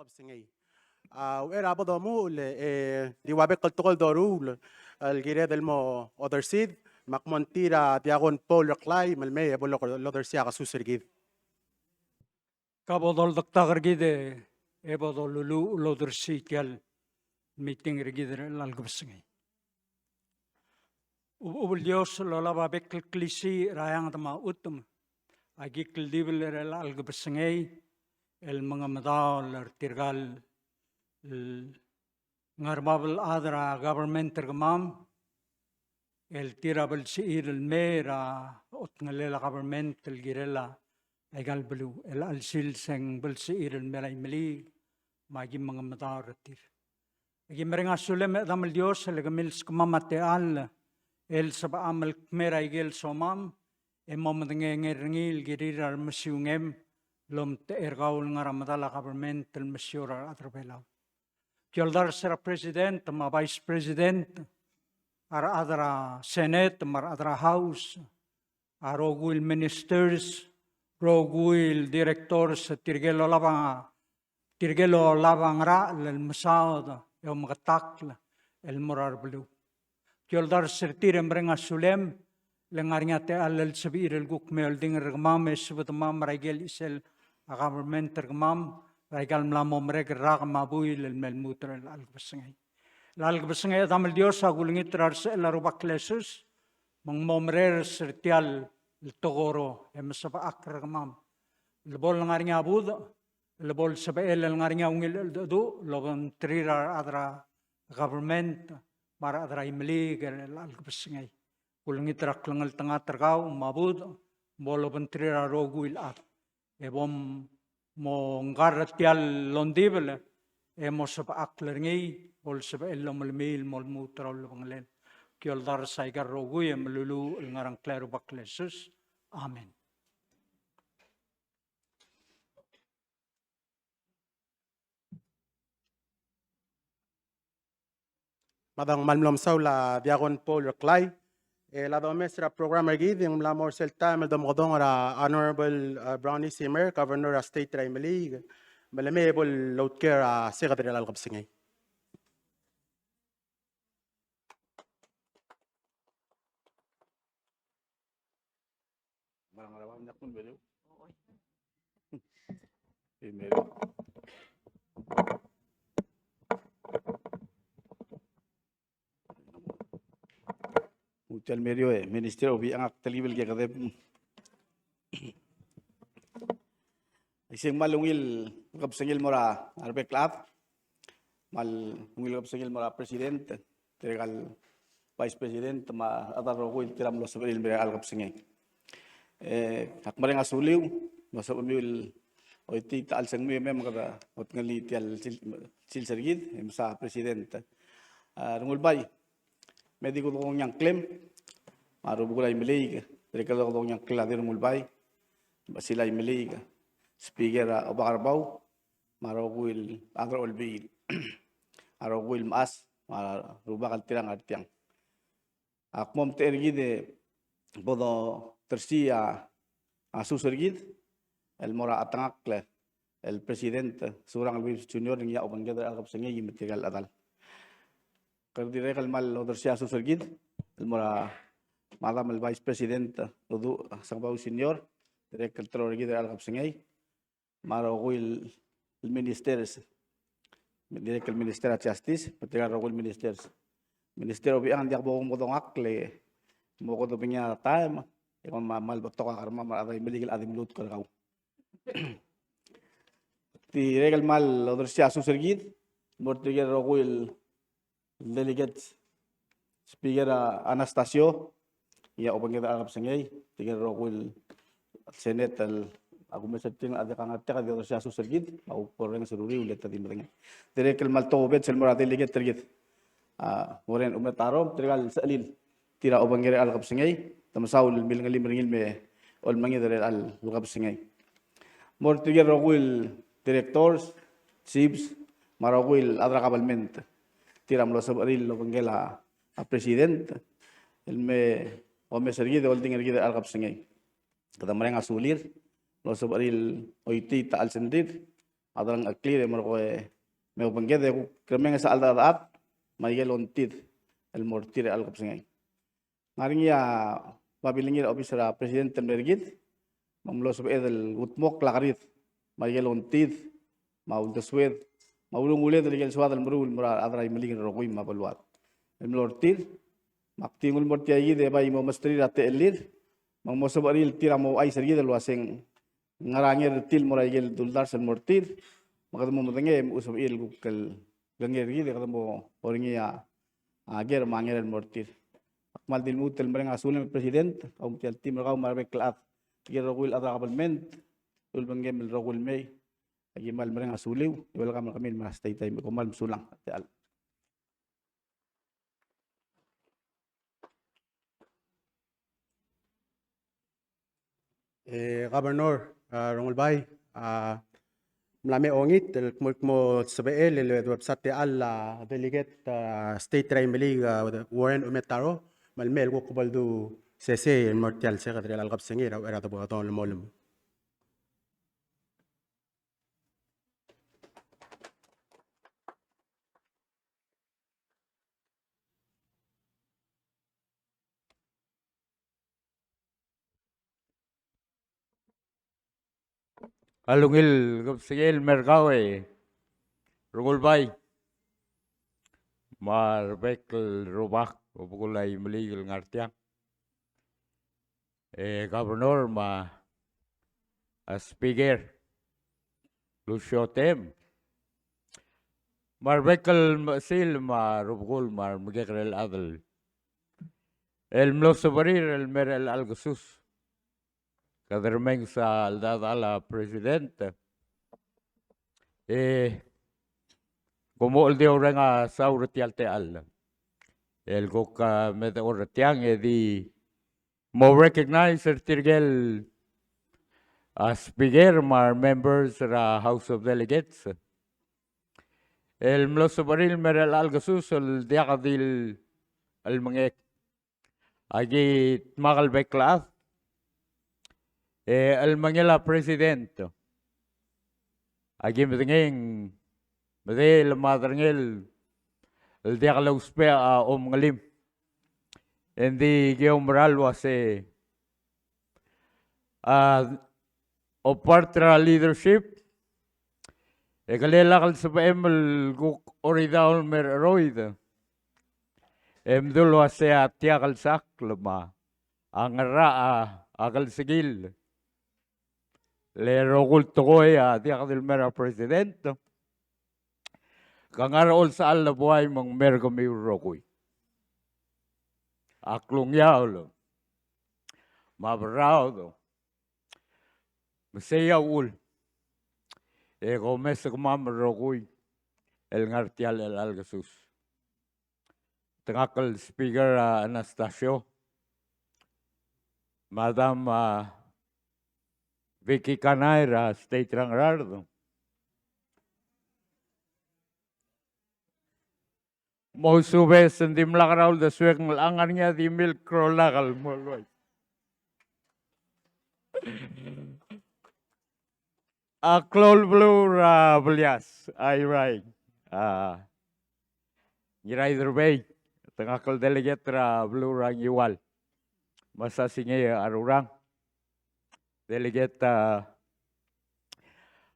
Singay. Era abado mo di wabe kaltukol dorul al gire del mo other seed makmontira diagon Paul Raklay malme ebolo other siya kasusirgid. Kabodol doktor gide ebodol lulu lodur sitial meeting rigide lalgubsngi. Ubul Dios lolaba bekl klisi rayang tama utum agi kldibil lalgubsngi el mga madal tirgal ngarbabel adra government tergamam el tirabel siir el mera otngalela government el girela egal belu el alsil seng bel siir el mera imeli magi mga madal tir agi merenga sulem damel Dios el gamil skumamate al el saba amal mera igel somam emom ngengengil girirar mesiungem lom te ergaul ngaramadala government el mesiora atrabelaw Kyoldar sera president, ma vice president, ar adra senate, mar adra house, ar ogul ministers, rogul directors, tirgelo labang ra, el masad, el magatakla, el morar blu. Kyoldar sertir embrenga sulem, lengarnya te al sabir el guk meol dinger gmam, esbut mam raigel isel a government gmam, Raigal mlamo mereka rak mabuil el melmutra el algbasngay. El algbasngay damel Dios agulingit rarse el arubak lesus mang momrer sertial el togoro emasaba akragmam. El bol ngarinya abud el bol saba el ngarinya ungil el du logan trira adra government mara adra imli el algbasngay. Gulingit rak langal tanga tergau mabud bolo bentrira roguil at. Ebom mo ngaratial londibel emo saba aklerngei ol saba elom mil mol mutrol banglen kiol dar saigar rogu melulu ngarang klero baklesus amen. Madang malmlom la diagon Paul Raklay. La domestra program gid yung mlamor selta mel domodong ra Honorable Brownie Simmer, Governor of State Raimelig, malame bol load care Secretary Algabsingay. Marang-marang nak pun beliau. Mutual medio Ministerio bi ang aktalibel kaya kadep. Isang malungil kapsangil mora arbe klap. Malungil kapsangil mora president, tegal vice president ma adarrogo tiram lo sabril be al kapsangil. Akmareng asuliw masab umil oiti taal sang mi mem kada ot ngali tial silsergid sa president. Rungul bay medico kong yang claim maru bugulay milig direkal kong yang kladir mulbay basila milig speaker obakarbaw marogul agro olbil arogul mas rubakal tirang artiang akmom tergide bodo tersia asusergid el mora atangakle el presidente surang albib junior ngia obangeda alkapsengi material adal Kardire kalmal other siya susurgid, el mora madam el vice president Ludu Sangbao senior, direct el trorgid al kapsengay, maro el ministers, direct el minister of justice, patigar rogul ministers, ministerio biang diak bong modong akle, mo ko do pinya time, ikon mal botok karma maray miligil adim lut kargaw. Ti regal mal other siya susurgid, mortigar rogul Delegate Speaker Anastasio, ya obangeda alap sengay, tiga rokul Senate al aku meseting ada kangatnya kada siya susergid, au poreng seruri ulit tadi mereka. Direkal maltobet sel morate delegate tergit. Moren umetaro trigal salil tira obangeda alap sengay, tamasaul milngali meringil me ol mangidere al alap sengay. Mor tiga rokul directors, chiefs, marokul adra cabalmente. Tiram lo sabaril lo bangela a president el me o me sergide ol dinger gide algap sengay kada mereng asulir lo sabaril oiti ta al sendir adalang clear mo ko me banggede ko kremeng sa aldaat mayel ontid el mortir al kapsengay ngaring ya mabilingir officer presidente mergid mamlos be el utmok lakarit mayel ontid maudeswed maulung ule del suad el murul mura adray maligin rokoy mabalwat el mortir maktingul morti ay de bay mo mastri rate elir mang mo sabaril tira mo ay sergi del waseng ngarangir til mo raygel duldar sel mortir makata mo matenge usab il gukal gangir gi de kata mo oringi ya ager mangir el mortir akmal dil mutel mereng asul president kaum tial tim rakaw marbek klat gir rogul adra kabelment ul bangem el rogul may agi mal mereng asuliw ibal kam kami mas tay tay ko mal sulang tial. Governor Rongul Bay, mlami ongit el mo sabel el website al delegate state primary Warren Umetaro malmel ko kubaldu sese el mortial secretary al gabsengir era to boton el molum. Alungil gabsingil mergawe Rungul Bay marbekal rubak upulay maligil ngartiang Governor ma speaker Lucio Tem marbekal sil ma rubgul mar magekal adal el mlosabarir el mer el algasus kadermeng sa aldadala presidente como el de orenga saurati alte al el goka med oratiang di mo recognize tirgel as speaker mar members ra House of Delegates el mlosabaril mer el algasus el diaqadil el mangek agi magal beklat el mangela presidente agi medengeng medel madrengel el diaqla uspe a ngalim endi geombral wase opartra leadership ekalela kal sa emel guk oridaul mer roid emdul wase atiakal sak lema angara akal sigil le rogul togoy atiakal mer president kangar ol sa alla buhay mong mergo mi rogoy aklong yaw mabrao do masaya ul gomez kumam rogoy el ngartial el algasus tengakal speaker Anastasio Madam Vicky Canaira State Rangardo mo subes hindi mlakaraw da suwek ngalangan niya di milk krolakal mo loy. Klol blue ra belias ay ray. Ngiray derbay tengakal delegate ra blue ra ngiwal. Masasingi arurang. Delegate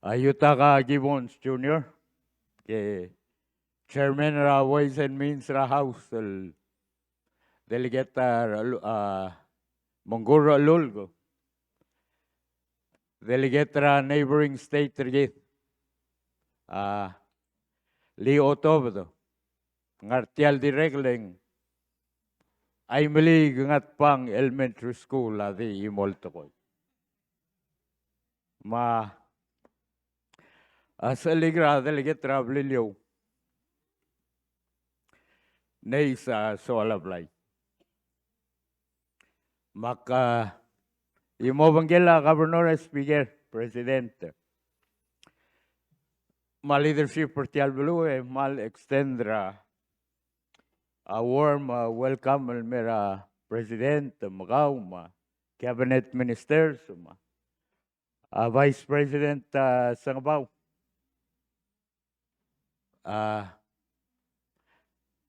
Ayutaka Gibbons Jr. ke Chairman ra Ways and Means ra House el Delegate Mongoro Lulgo Delegate ra Neighboring State Rigit Leo Otobo ngartial diregleng ay mali ngat pang elementary school adi imolto ko ma asaligra Delegate ra Blilio Neisa Soalablay. Maka imo banggela Governor Speaker, Presidente. Ma leadership Portial Blue mal extendra a warm welcome al mera President Magaw Cabinet Ministers Vice President Sangabaw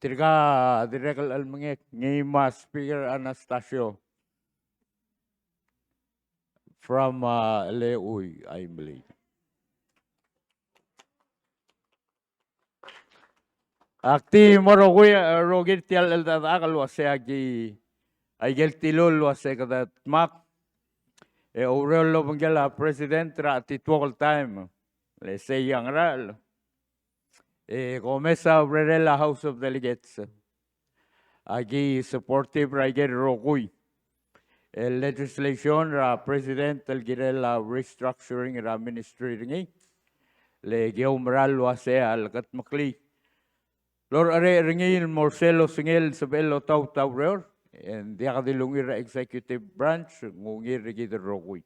Tirga direkal almangek ngima Speaker Anastasio from Leui, I believe. Akti morogui rogir tial el dadakal wase agi aigel tilul wase kadat mak Aurel Lobangela president ra titual time le say yang ral Gomesa Obrera House of Delegates agi supportive ra aigel rogui el legislation ra president el girela restructuring ra ministry ringi le geomral wase al kat makli Lor are ringil Marcelo Singel sabelo tau tau reor and dia kadilungir executive branch ngungir gid rogui.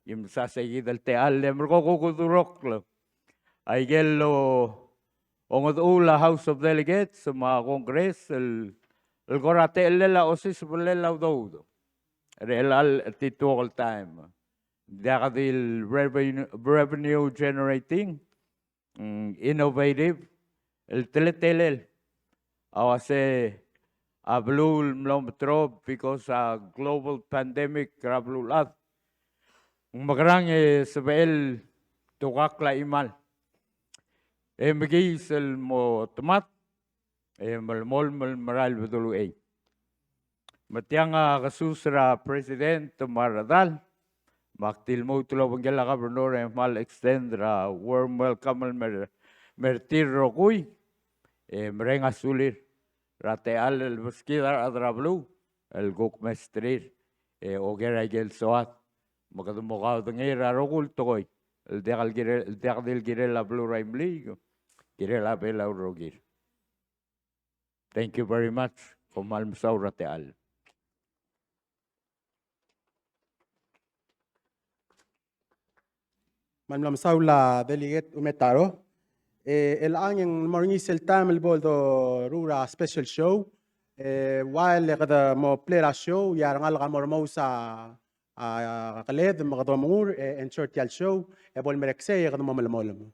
Im sa seguid el teal le mergo kudurok lo. Ay gello ongod ula House of Delegates ma Congress el gorate la osis bulela udo. Real al tito all time. Dia kadil revenue generating innovative el teletelel awase ablul mlomtro because a global pandemic rablulat magrang sebel tugakla imal emgis el mo tomat malmol maral bedulu matianga kasusra president maradal maktil mo tulo bangela gobernador mal extend ra warm welcome mertir rogui merenga sulir rateal el busquida adrablu el guk mestrir ogera gel soat makadumogao dengera rogul toy el del gire la blue raimli gire la bela rogir. Thank you very much komal msaw rateal. Malmlam Saula delegate umetaro. El ang morning seltam el boldo rura special show. While kada mo play a show yarang al gamor mo sa kaled magadamur en short yal show e bol merekse kada mo malmolom.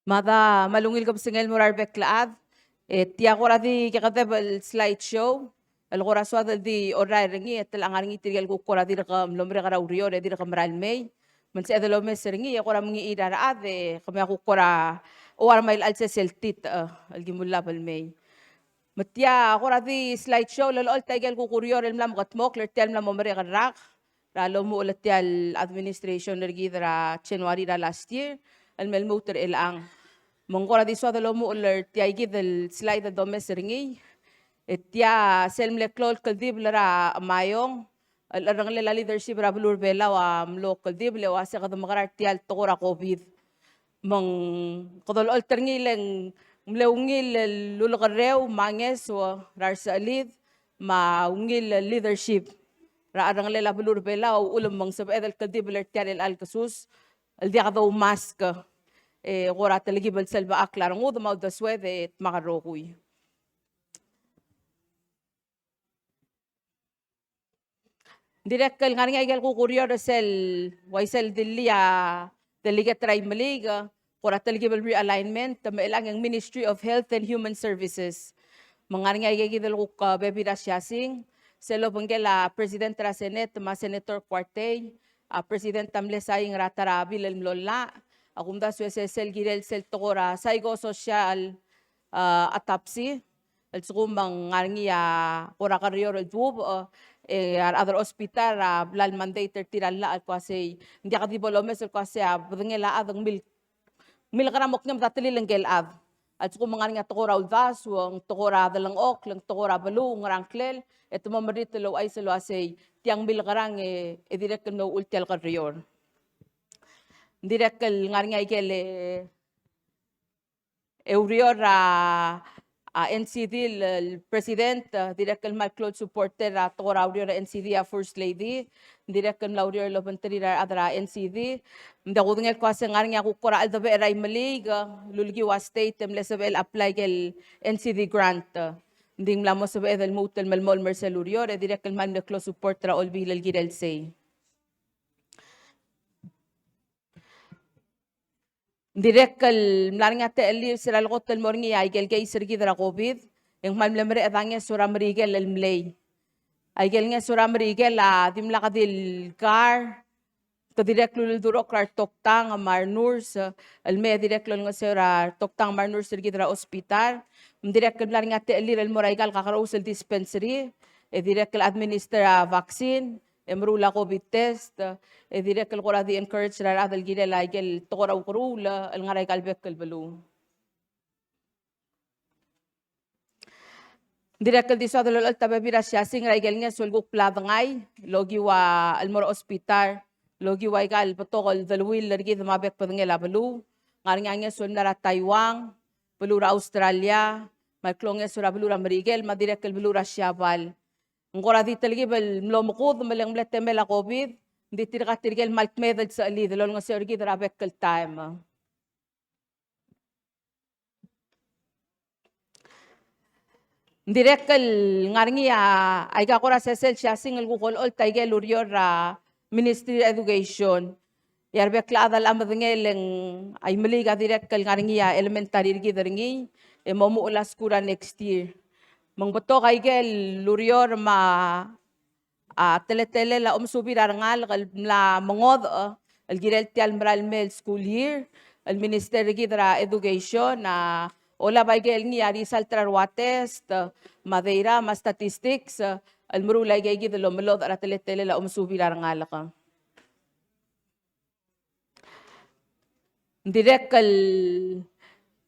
Mada malungil kab singel morar beklaad. Tiya ko radi kakadebal slideshow. El gora swada di oray ringi et lang aringi tirgal ko kora di rakam lombre kara uriyo di rakam ralmei. Man sa edelo mes ringi ya kora mangi iraraad kami ako kora or mail alse seltit algimulla balmei. Matya ako radi slideshow lolol tagal ko kuryo rem lam gatmok lertel lam momre karak. Ralo mo ulit al administration nergi dara January last year. Al melmotor ilang. Mongkora di swada lo mo ulit tiay gidel slide do mes ringi. Etya selmle klol kaldib lara mayong alarang lela leadership ra bulur bela wa local dib le wa sa kadamakarar tial tokora covid mang kodol alterngilen mleungil lulakarew manges wa rar sa alid maungil leadership ra arang lela bulur bela wa ulam mang sab edel kaldib lar tial al kasus al dia kadaw mask gora talagi bal selba aklar ngud ma da swede makarokuy. Direkal nga nga igal ko kuryo sel waisel dilia deliga try maliga kora talgibal realignment mailang ang Ministry of Health and Human Services mga nga igal ko ka bebi rasyasing selo bangela President ra Senate ma Senator Cuartey President tamlesaying ratara bilal mlola akumda sel girel sel tokora saigo social atapsi al sukumang ngarngiya kora karyo rel dub other hospital blal mandator tirala al kwase hindi ka dibolomes al kwase bdengela adang mil karamok nyam datili lenggel ad at sukumang nga tokora uldas wang tokora dalang ok lang tokora balu ngarang klel eto mamarito lo ay selo asay tiang mil karang direct no ultial karyor direct nga igel Eurior NCD el president direct mal close supporter Tora Aurior NCD first lady direct Laurior Lobanteri adra NCD ndagud ngel kwase ngar nga kukora aldabe ray malig lulgi wa state lesabel apply gel NCD grant nding mlamo sabe del mutel malmol Marcel Urior direct mal close supporter olbi lel girel say direct mlaring ate elir sila lokot tel morngi ay gel kay sergi dra covid yang mamlemre adangya sura merigel el mlay ay gel nga sura merigel dimla kadil car to direct lul duro car toktang marnurs el me direct lul nga sura toktang marnurs sergi dra hospital direct mlaring ate elir el moraigal kakarosel dispensary direct administer vaccine emrula COVID test direct el qora di encourage ra adal gile la gel tokora ukrula el ngaray kalbek kalbalu direct el diso adal al tababira syasing ra gel nga sulguk pladangay logi wa almor hospital logi wa gal patokol dalwil largi mabek padngela balu ngar nga sul nara Taiwan balura Australia malklong sura balura Marigel madirect el balura Siabal ngora di talgi bal mlomukod malang mletemela COVID di tirgel malt medal sa ali lol nga sergi drabek kal time direct kal ngarngi ay ka kora sesel syasing el gukol ol taigel urior Ministry of Education yarbek la adal amadngeleng ay maliga direct kal ngarngi elementary gi derngi momu ulas kura next year mangbato kay gel lurior tele-tele la umsubir arangal la mangod al girel tial mral mel school year al minister gidra education ola bay gel ni ari saltrarwa test madeira ma statistics al murulay gay gidlo melod ara tele-tele la umsubir arangal ka direct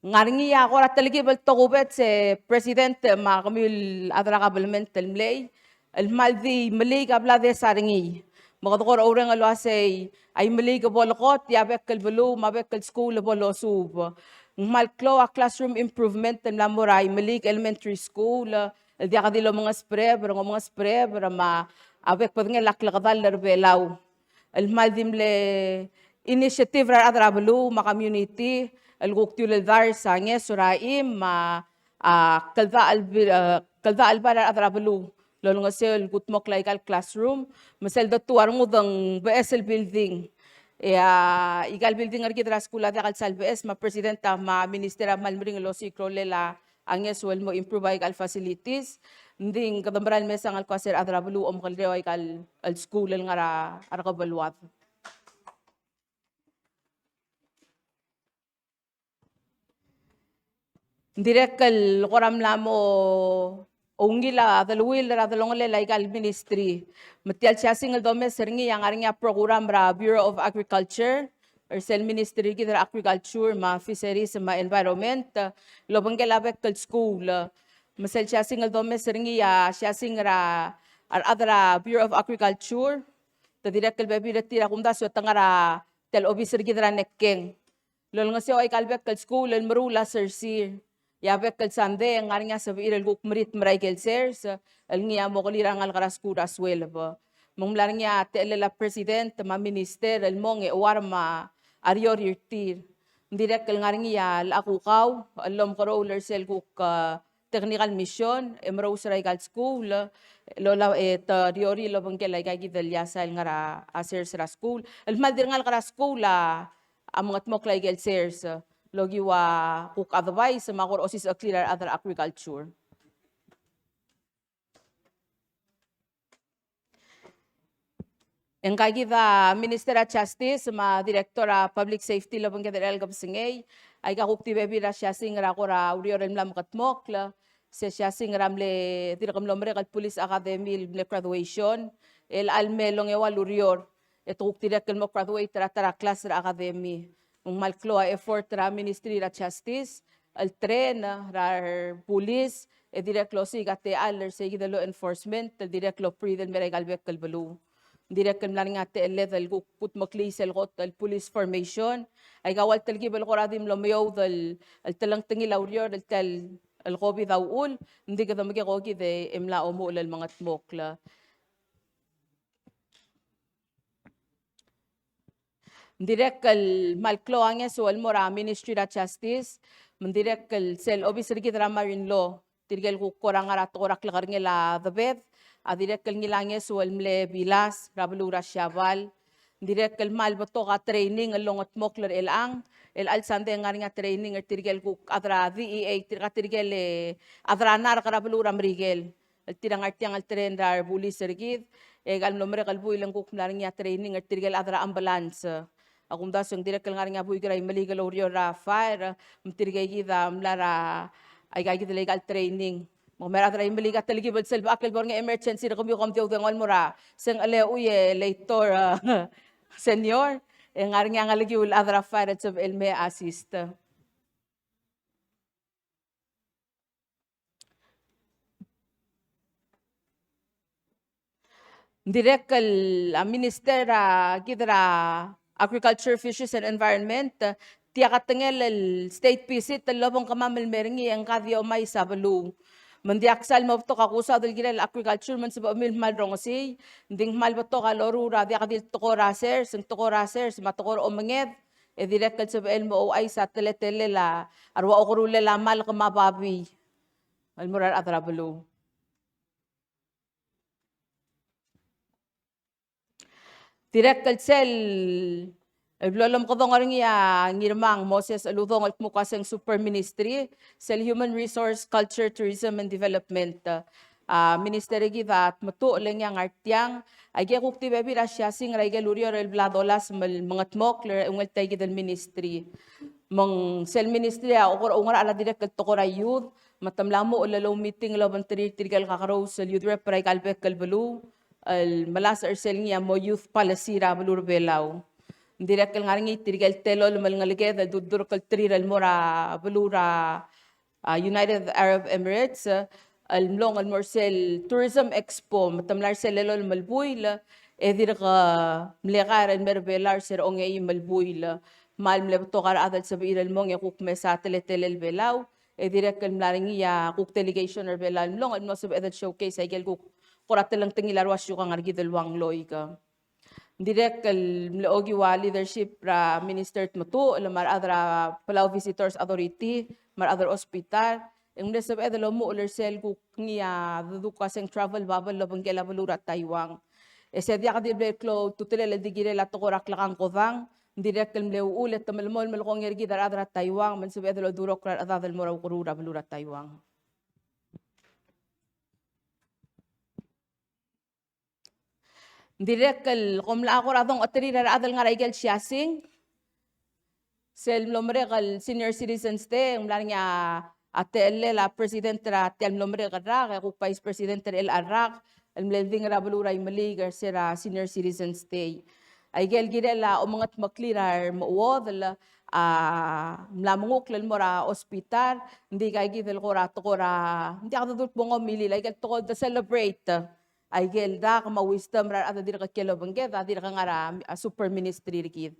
ngarngi ako rataligi bal tokubet se president makamil adra kabelment telmlay el maldi maliga blade saringi makadokor orang alwase ay maliga bolkot yabek kalbelu mabek kal school bolosub malklo a classroom improvement tem lamoray malik elementary school el dia kadilo mga spre ma abek padnge laklakadal lerbelaw el maldi mle initiative ra adra belu ma community el guktiul el dar sange suraim kalda albara adrabelu lolo nga sel gutmok laikal classroom masel datu arungudang BSL building Igal building arki dra skula da kal salves ma presidenta ma ministera malmring lo si krolela anges wel mo improve igal facilities. Nding kadamral mesa ngal kwaser adra bulu kaldewa igal al school ngara arkabalwat. Direk kal koram lamo ungila dalwil ra dalongole legal ministry. Matial siya singal dome seringi yang aring program ra Bureau of Agriculture or sel ministry gid ra agriculture ma fisheries ma environment lobang gelabek kal school. Masel siya singal dome seringi ya siya singra ar adra Bureau of Agriculture. Ta direk kal bebi retira kumda so tangara tel officer gid ra nekkeng. Lol nga siya ay kalbek kal school el marula sir. Yabek kal sande ang nga sa viral guk merit Michael Sers al ngiya mo kalira ngal karaskura swel ba mong lar niya telela president ma minister al mong warma arior yurtir direk kal nga ngiya la akukaw alom ko roller sel guk technical mission emro usray gal school lola riori lobang kelay gay gidalya sal nga asers ra school al maldir ngal kara school amangat mo klay gel sers logi wa cook advice sa makor osis a clear other agriculture. Ang kagida Minister of Justice, ma Direktora Public Safety labang General Gabsingay, ay kakukti bebi ra siya sing ra ko ra urior lam katmok la se siya sing ramle direkam lomre kal Police Academy le graduation el almelong ewa urior ito kukti direkal mo graduate tara class ra academy. Ang malklo a effort ra Ministry ra Justice, al tren ra police, direct lo si gate aler sa law enforcement, direct lo pre del meregal bek kalbalu. Direct kan lang ate level put makli sel got al police formation, ay gawal talgi bel koradim lo mayo dal al talang tingi laurior al tal al kobi daul, hindi ka damagi kogi de emla omo al mga tmokla. Direct kal malklo angya so almora Ministry of Justice, mendirect kal sel officer gid ramarin law, tirgel ko korang ara torak lakar ngela the bed, direct kal ngilangya so almle bilas, rabulura syabal, direct kal mal bato ka training along at mokler elang, el alsande nga training at tirgel ko adra DEA tirgel adra nar karabulura mrigel, tirang artiang al trendar buli sergid, gal nomre kalbu ilang ko kumlaring training at tirgel adra ambulance. Akong das yung direct nga nga buhay kiray maligal oriyo ra fire, mtirigay kita mlara ay gay kita legal training. Mera tra maligat taligi bad selba akil bor nga emergency ra kami kom diw ngol mura. Seng ale uye later senior nga nga lagi ul adra fire at sub elme assist. Direct kal minister gidra Agriculture, Fisheries and Environment, tiakatengel el state visit talabong kamamel meringi ang kadyo may sabalu. Mandiaksal mo to kakusa dal girel agriculture man sa mil malrongosi, ding mal to kalorura di akadil toko raser, sing toko raser, matokor omenged, direct kal sa mo ay sa teletele la arwa okurule la mal kamababi. Almurar atrabalu. Direct kal sel Lolom ko dong ngirmang Moses aludong at mukaseng super ministry sel Human Resource, Culture, Tourism and Development. Ministeri kita at matu lang yang artiang ay kaya kukti bebi rasya sing raigel urior el bladolas mga tmok ler ungal tay kita ministry. Mang sel ministry okor ungar ala direct kal tokora youth matamlamo ulalo meeting laban tirgal kakaro sel youth rep ray kalbek kalbalu al malas arsel niya mo youth policy ra balur belaw. Direct kal ngaringi tirgal telol malngalige dal dudur kal triral mora balura United Arab Emirates al mlong al morsel Tourism Expo matamlar sel lelol malbuy la edir ka mlekar al merbelar ser ongay malbuy la mal mlebto kar adal sa biral mong yakuk mesa teletelel belaw direct kal ngaringi ya kuk delegation or belal mlong al mo sab edad showcase ay gel kuk kurat lang tingilarwas yung kangargi dalwang loy ka. Direct kal mlaogi wa leadership ra minister tmutu mar adra Palau Visitors Authority mar other hospital ang desab edalo mo uler sel ku ngiya dudukaseng travel bubble labang kela balura Taiwan Ese dia kadir ble klo tutele le digire la tokorak lakang kovang. Direk kel mleu ulet tamelmol melkong yergi dar adra Taiwan men sebe adlo durok rar adal mora kurura belura Taiwan. Direk kel komla akor adong atri rar adal ngarai kel siasing. Sel mlomre kel senior citizens day mlanya atelle la president ra tel mlomre kadra ko vice president el arak el mlending ra belura imali sera senior citizens day. Ay gel girela o mga maklirar mauod la mlamungok lel mora ospital hindi kay gidel kora tokora hindi ako dudut bongo mili like tokod to celebrate ay gel da kama wisdom ra ada dira ka kelo bangge da dira ka ngara super ministry rikid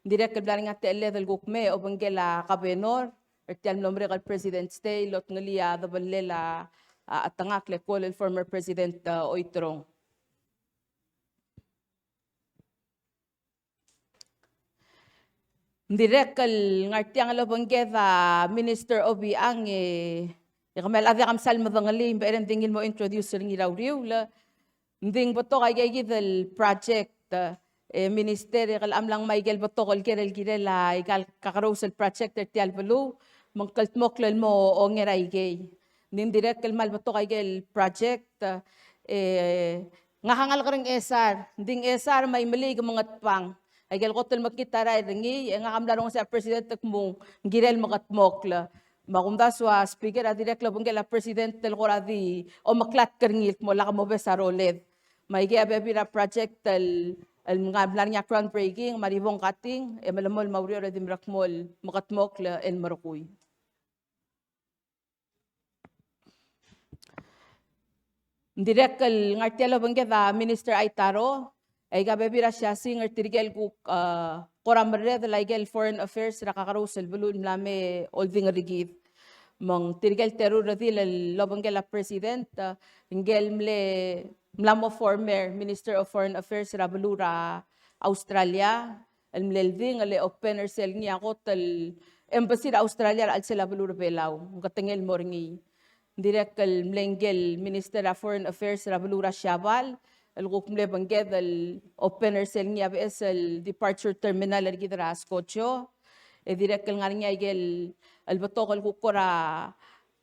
dira ka blaring at tele del gukme o bangela kabenor ertial nombre kal president stay lot ngalia da balela at tangak le call el former president Oitrong. Direk kal ngartiang labangge Minister Obi ang kamel adi kam salma dangali beren dingil mo introduce ring iraw riw la ding boto kay gidel project minister kal amlang Michael boto kal kerel girela ikal kakarosel project tertial belu mangkalt moklel mo o ngeray gay din direk kal mal boto kay gel project ngahangal ka ring esar ding esar may mali mga pang ay gel kotel makitara ringi nga kamlarong sa president mo girel makatmokla makumda swa speaker direct la bungela president tel koradi o maklat kerngil mo la mo besaroled may bebira project tel mga blan niya groundbreaking maribong kating malamol mawrio redim rakmol makatmokla en marukuy. Direct ngartelo bungela Minister Aitaro ay gabebira siya singer tirigel ku koramre de laigel foreign affairs ra kakarusel bulun lame olding rigid mang tirigel terror radil lobanggela president ingel mle mlamo former minister of foreign affairs ra bulura Australia el mlelding ale opener sel niya kotel embassy ra Australia al sela bulura belaw gatengel morngi direct mlengel minister of foreign affairs ra bulura Shabal الغوكملي بنجد الأوبنر سلني أبيس الديبارتشر تيرمينال اللي كده راسكوتشو إذا كل غنيا يجل البطاقة الكوكورا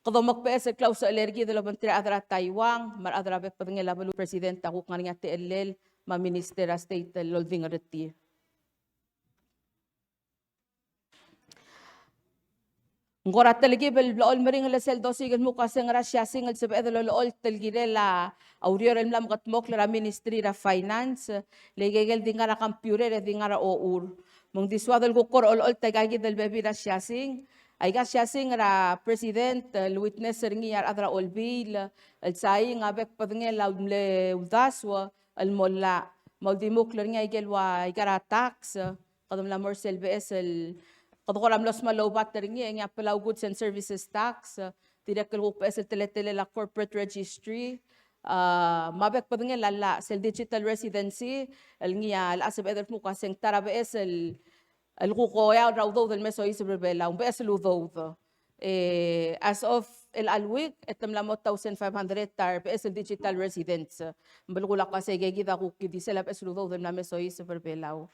قدامك بيس الكلاوس اللي كده لو بنتري أدرا تايوان مر أدرا بيبقى لابلو بريسيدنت تاكوك غنيا تقلل ما مينيستر ستيت لولدين رتي ngora talagi bel lol mering la sel dosi gel muka sengra sya singal sebe edlo lol talgire la aurio rem lam katmok la ministry ra finance legegel dingara kampure re dingara our mong diswadol ko kor ol tagagi del bebi ra sya sing ay ga sya sing ra president el witness ringi ar adra olbil el sai ngabek padngel la mle udaswa el molla moldimok ringi gel wa igara tax kadam la morsel bes el قد قرام لوس مالو باترني يعني أبلاو goods and services tax تيرك الغوب بس التلاتة لا corporate registry ما بك بدنا لا سل digital residency النيا الأسب إذا مو كاسين ترى بس الغوق يا روضو المسوا يسبر بلا وبس الوضو as of الألويك التملا موت 1500 تار بس digital residents بلغوا لقاسي جيدا غوك دي سلا بس الوضو المسوا يسبر بلا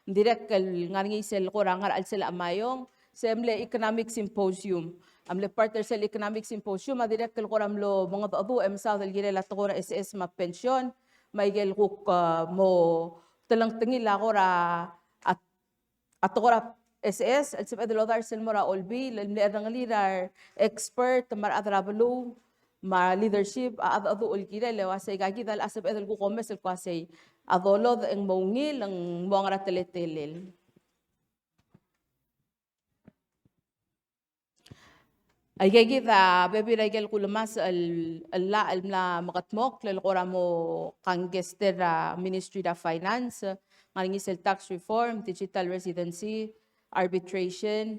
direct ngarngi sel korangar al sel amayong semle economic symposium amle partner sel economic symposium direct koramlo mga adu emsa del girela tokora SS ma pension may gel kuk mo telang tengi la kora at tokora SS al sel adlodar sel mora olbi le rangalira expert mar adrablu ma leadership adu ulgira le wasay gagi dal asab edel ku komes el kwasay adolod ang maungil ang mga rateletelel. Ay gagita bebi regel kulamas la makatmok lel koramo kangester Ministry of Finance ngaringi sel tax reform, digital residency, arbitration,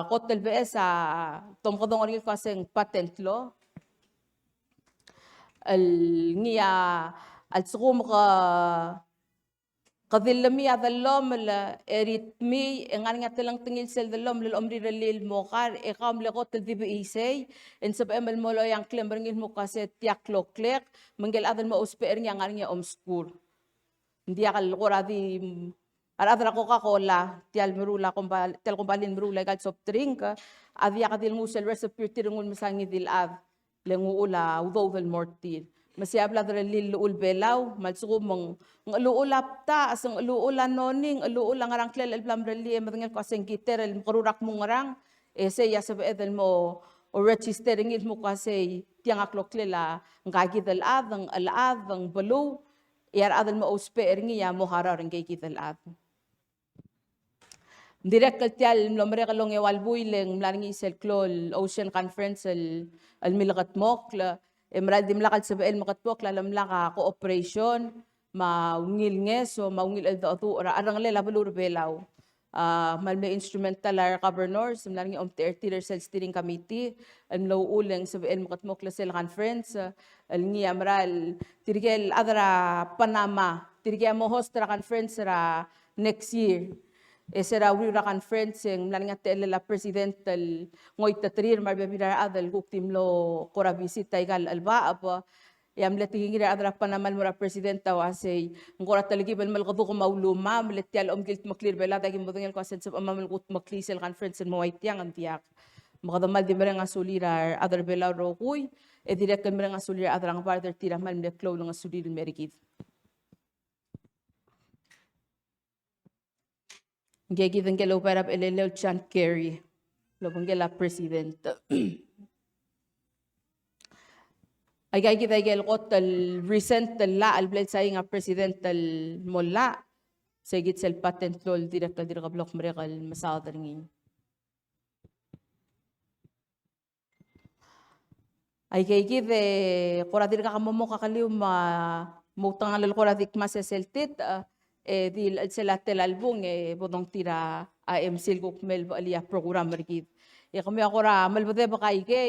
kotel BS tongkodong rin kasing patent law. Ngiya السقوم قذلمي هذا اللوم الريتمي إن تلان تنيل سل اللوم للأمر اللي المقار إقام لغوت الذي بإيسي إن سب أم المولو ينقلم برنجل مقاسات يأكلو كليق من قال هذا المؤسس بإرنيا غارنيا سكول Hindi akal kora di aradra Coca-Cola, tial merula tial kumbalin merula gal soft drink, adi akadil ngusel recipe tirungul misangi dil ad, lenguula udowel mortir. Masiabla dre lil ul belaw, malsuko ng luulap ta, asang luulan noning, luulang arang klel el blam reli, matangel ko asang giter, el mkarurak mong arang, say yasabe edel mo, o registering il mo kasi tiang aklok lela, ngagid al ad, ang balu, yar adal mo ospe eringi ya mo harar ang gagid al ad. Direct kaltial mlomre kalong ewalbuy leng mlaring isel klol Ocean Conference al milakat mokla emral dim lakal sabel makat mokla lamlaka cooperation maungil nges o maungil el do ora arang lela balur belaw malme instrumental ar governors mlaring omter sel steering committee al mlaw uleng sabel makat mokla sel conference al ngi amral tirgel adra Panama tirgel mo host ra conference ra next year. Esera wira conference ng mlaling at la presidential ngoy tatrir marbebira adal guktim lo kora visita igal alba apa yam letingira adra panamal mura presidenta wasay ngora taligi bal malqadu ko mauluma mletial gilt maklir bela dagim bodongel ko sen sab amamal gut maklisel conference mo waitiang antiak makadamal di mereng asulira adar bela ro kuy e direk kan mereng asulira adra ng partner tira mal mleklo ng asulir merikid. Gagi vengelo para elelo John Kerry, lo vengela president. Ay gagi vengel kot al recent la al bled sa nga president al mola segit sel patent lol director dirka blok merekal masadar ngin. Ay gagi ve kora dirka kamomo kakaliw mutang alal kora dik maseseltit dil selatel album bodong tira AMC gukmel alia program mergid kami akora malbode bakay ke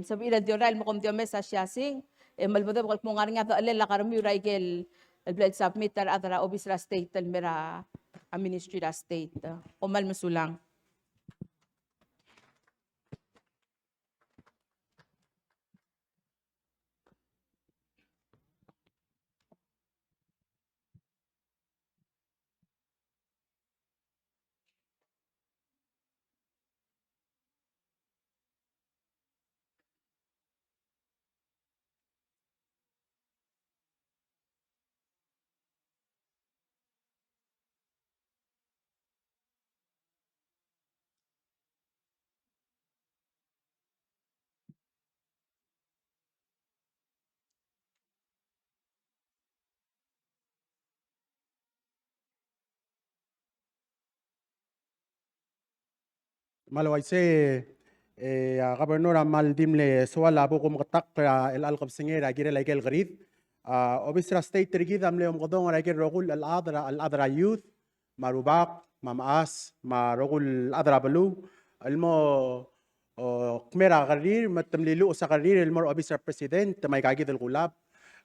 sabi ila dional mo kom diomes sa siyasing malbode bakal mo nga to alela karami raigel blood submit tar adra obisra state tel mera a ministry ra state komal masulang. Malawayse Governor Amal Dimle Sual Abu Kumkatak El Alqab Singera Gire Lagel Grid Obisra State Trigid Amle Omgodong Ragir Rogul Al Adra Youth Marubak Mamaas Marogul Adra Balu Almo Kmera Karir Matamlilu sa Karir Elmor Obisra President May Kagid El Gulab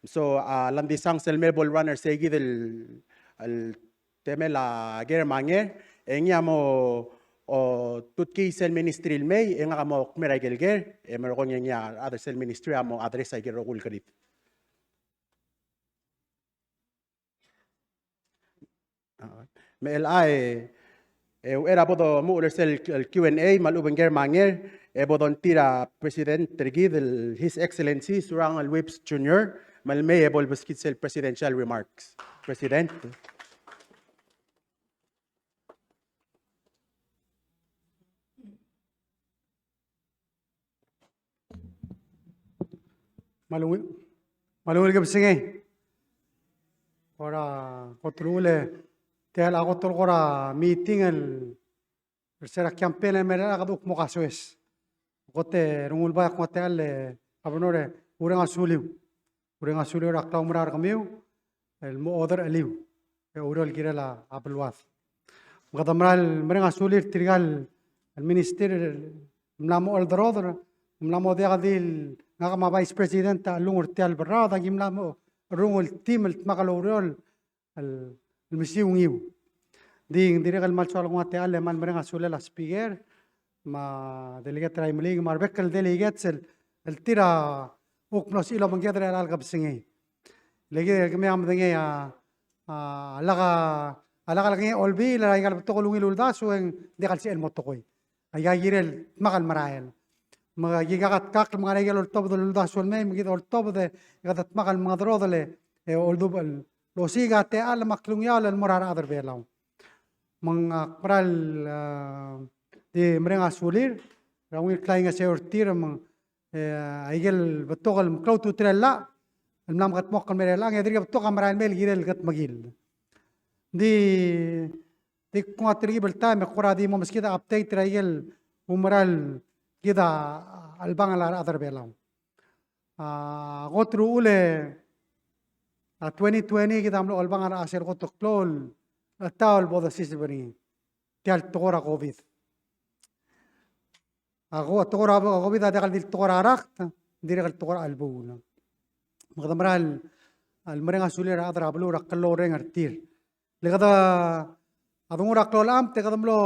so Landisang Selmer Ball Runner Segid El Temela Gere Manger Engya mo o tutki sel ministry may nga mo kmera gelger meron niya other sel ministry amo address ay gerogul kadit MLI era bodo mo sel Q&A maluben ger manger bodon tira president trigid his excellency surang al whips junior malme ebol baskit sel presidential remarks president. Malungil ka bisingay. Ora kotrule tel ako tol kora meeting el sera campaign el mera kaduk mo kasues. Kote rungul ba ko tel abonore urang asuliu rakta umrar kamiu el mo other aliu. Urol girela abelwas. Makadamral mereng asulir tirgal el minister mlamo aldrodor mlamo de gadil nga ma vice president lungur tial berada gimla mo rungul team makalorol al misiung iu ding direkal malsol ngate ale man mereng asule la speaker ma delegate raimling mar bekal delegates el tira uknos ilo mangyadra al gabsingi legi kami am dengi alaka lagi olbi la igal to kolungi lulda so en de kal si el motokoy ay girel makal marael mga gigakat kak mga igal top do lulda so me mga ol top de gadat makal mga drodale oldubal lo siga te al maklung yal el morar adar belaw mga pral di merenga sulir rawil klainga se ortir mga igal betokal mklautu trella النام قد موقع مريلا يدري بتوقع مران ميل جيل قد مجيل دي كون تريب التايم قرا دي ممس كده ابديت رايل ومرال كده البان على اذر بيلاو غوترو اولى 2020 كده عملوا البان على اسير غوتو كلول التاول بودا سيسبري تال تورا كوفيد اغو تورا كوفيد هذا قال دي تورا رخت دي قال تورا البول مقدمرال المرنga sulir adra blu raklo rengartir legada adung raklo am te kadamlo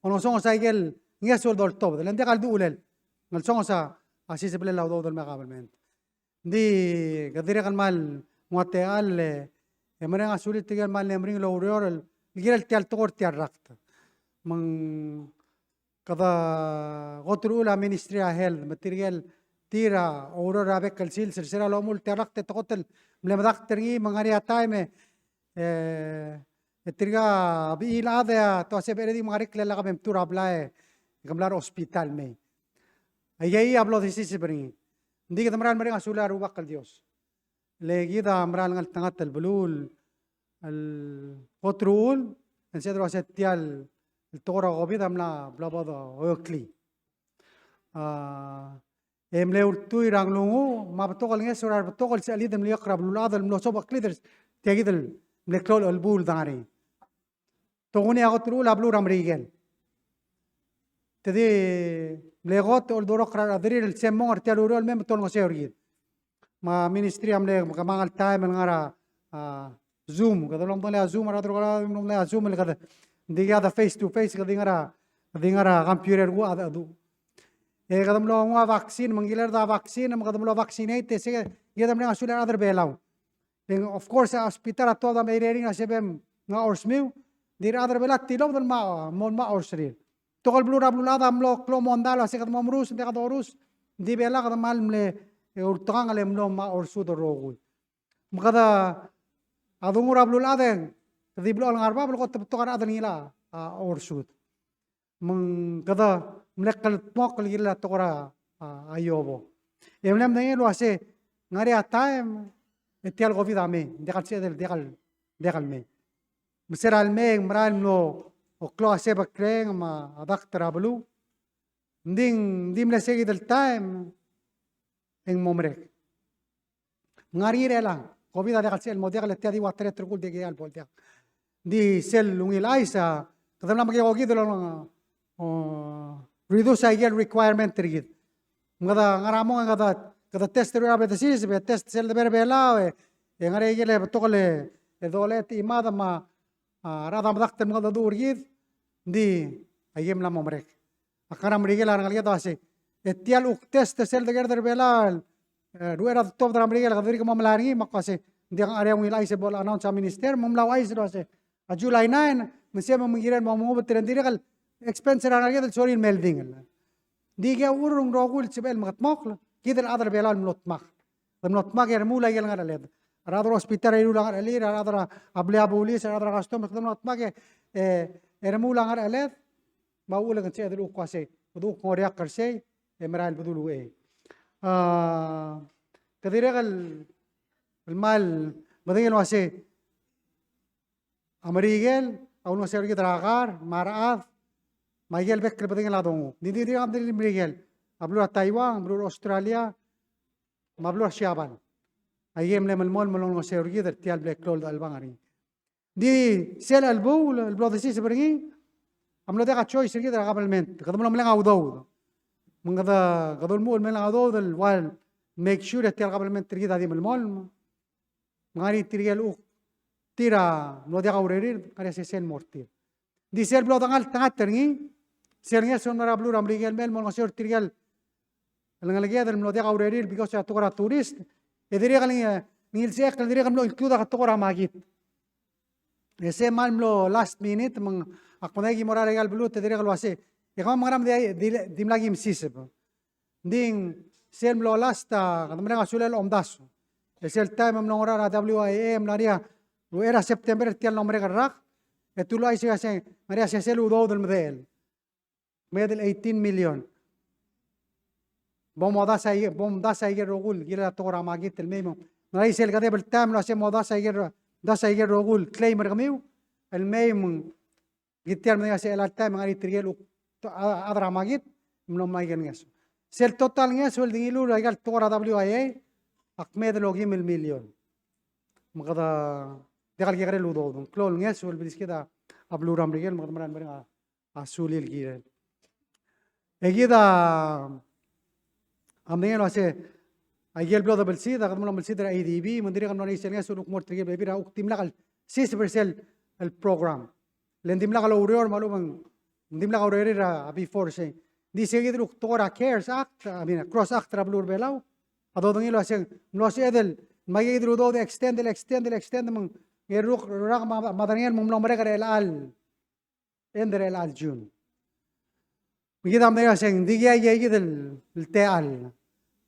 ono song saigel ngesol dol top de lende kaldu ulel ngal song sa asi se bele lawdo dol maqabalment di gadire kan mal muate al المرنga sulir tigal mal nemring lo urol ligel tial tokor tiar rakt mang kada gotru ula ministry health material tira aurora bekal sil sirsira lo mul terakt tokotel mlem daktergi mangari ataime tirga bi ilada to se beredi mangari klela kabem tura blae gamlar hospital me ayai hablo de sisi beri ndi gamral mari asula ru bakal dios le gida amral ngal tangat el bulul al qotrul ensedro asetial el tora gobida mla bla bada okli emleurtu irang lungu ma betokol nges orar betokol si alid mli yaqrab lulad mlo sobak leaders tiagidel mleklol albul dari toguni agotru lablu ramrigel tedi mlegot ol dorokra adrir el semor tialuro el mem tol ngoseorgid ma ministry amle kamangal time ngara zoom kadolom tole zoom ara drogala nomle zoom le kada diga da face to face kadingara computer gu adu kadam lo nga vaccine mangilar da vaccine kadam lo vaccinate se gedam nga sular other belaw of course hospital at toda meirering asebem nga orsmiu dir other belat tilog dal ma mon ma orsrir tokol blura blulada amlo klo mondalo se kadam amrus de kadorus di bela kadam mal mle urtang ale mlo ma orsu do rogul makada adungura blulada di blol ngarba blo kot tokar adan ila orsut mang kada mlekal mokal gila tokora ayobo emlem nang lo ase ngari ataem etial covid ame dekal se dekal me mseral me mral no o klo ase bakreng ma adak trablu ndim le segi del time en momrek ngari rela covid dekal se el model le tiadi watre trukul de geal boltia di sel lungil aisa kadam la magi ogi dolo reduce again requirement trigid ngada ngaramo ngada test ru abe desis be test sel de berbelawe ngare gele tokole dolet imada ma rada madakter ngada durgid di ayem la momrek akara mrigel angal ya dase etial uk test sel de gerder belal ruera top dram mrigel gadri ko mamlari makase di ang area ngilai se bol announce sa minister mamlawai se dose July 9 mse mamungiran mamungo betrendirigal expense rana gede sorry melding di ge urung rogul sibel matmak kidel adar belal mlotmak er mula gel ngara led radro hospital iru langar ali radra able abuli radra custom mlotmak er mula ngara led baul ngan se dulu kwase du korea karse emral budulu kadiregal المال بدين واسي أمريكان أو نوسير كده راغار مارعاف ما يجيل بكر بدين لادونو دي عبد المريكان أبلور تايوان أبلور أستراليا ما أبلور شيابان أيام لما المول ملون نوسير كده تيال بلاك كلول البانغري دي سيل البول البلاد سيس بريني أملو ده كاتشوي سير كده قبل من كده ملون ملون عودو من كده كده المول ملون عودو الوال make sure تيال قبل من تريد هذه من المول ngari tiriel u tira no dia gaurerir kare se sen mortir di sel blo tangal tangat terngi sernya son mara blu ramrigel mel mon ngosor tiriel ngal gya del no dia gaurerir because ya tokora tourist edire gal ngil se kal dire gamlo include ka tokora magit ese malmlo last minute mang akmanagi moral legal blue te dire kalwase ikam mangram dim lagi msisip ding sel mlo last kadamre ngasulel omdaso esel time am nongora WIAM naria era September tial nombre garrak etulo ay siya sen maria sel udo del medel 18 million bom da sai rogul gira tora magit el memo narai sel gade bel time lo ase moda sai da sai rogul claimer gamiu el memo gitiar me ase el time ngari triel adra magit no maigen ngeso sel total ngeso el dingilu regal tora WIA akmed logim el million magada degal gere ludo klol ngeso el biskida ablu ram rigel magada maran maran asulil gire egida amden lo hace ayer blodo belsi da kadmo belsi da ADB mandiri kadmo ni senga suluk mor trige bebira uktim lakal 6% el program lendim lakal urior malumang ndim lakal urior before say di seguir tora cares act amina cross act trablur belau ado dongi lo hace no hace del magi do extend mang geruk rak madaniel mum nombre kare al ender el al june بيجي عم يقول ديجي يجي التال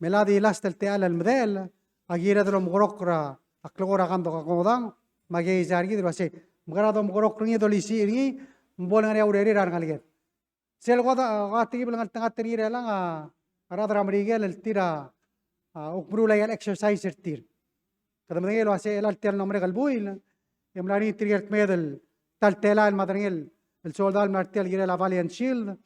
ميلادي لاست التال المدل أجير هذا المغرقرة أكلورا كان دوكا كودان ما جاي زارجي دلوقتي مغرا دوم غرقرني دوليسي إني مبولن غير أوريري رانغاليك سيل غدا غاتي بلغ تنغ ترير لان أراد رامريجل التيرا أكبروا لي الإكسرسايز التير كذا من يلو أسي التال نمر قلبويل يملاني ترير ميدل تالتلا المدريل السولدال مرتل غير لا فاليان شيلد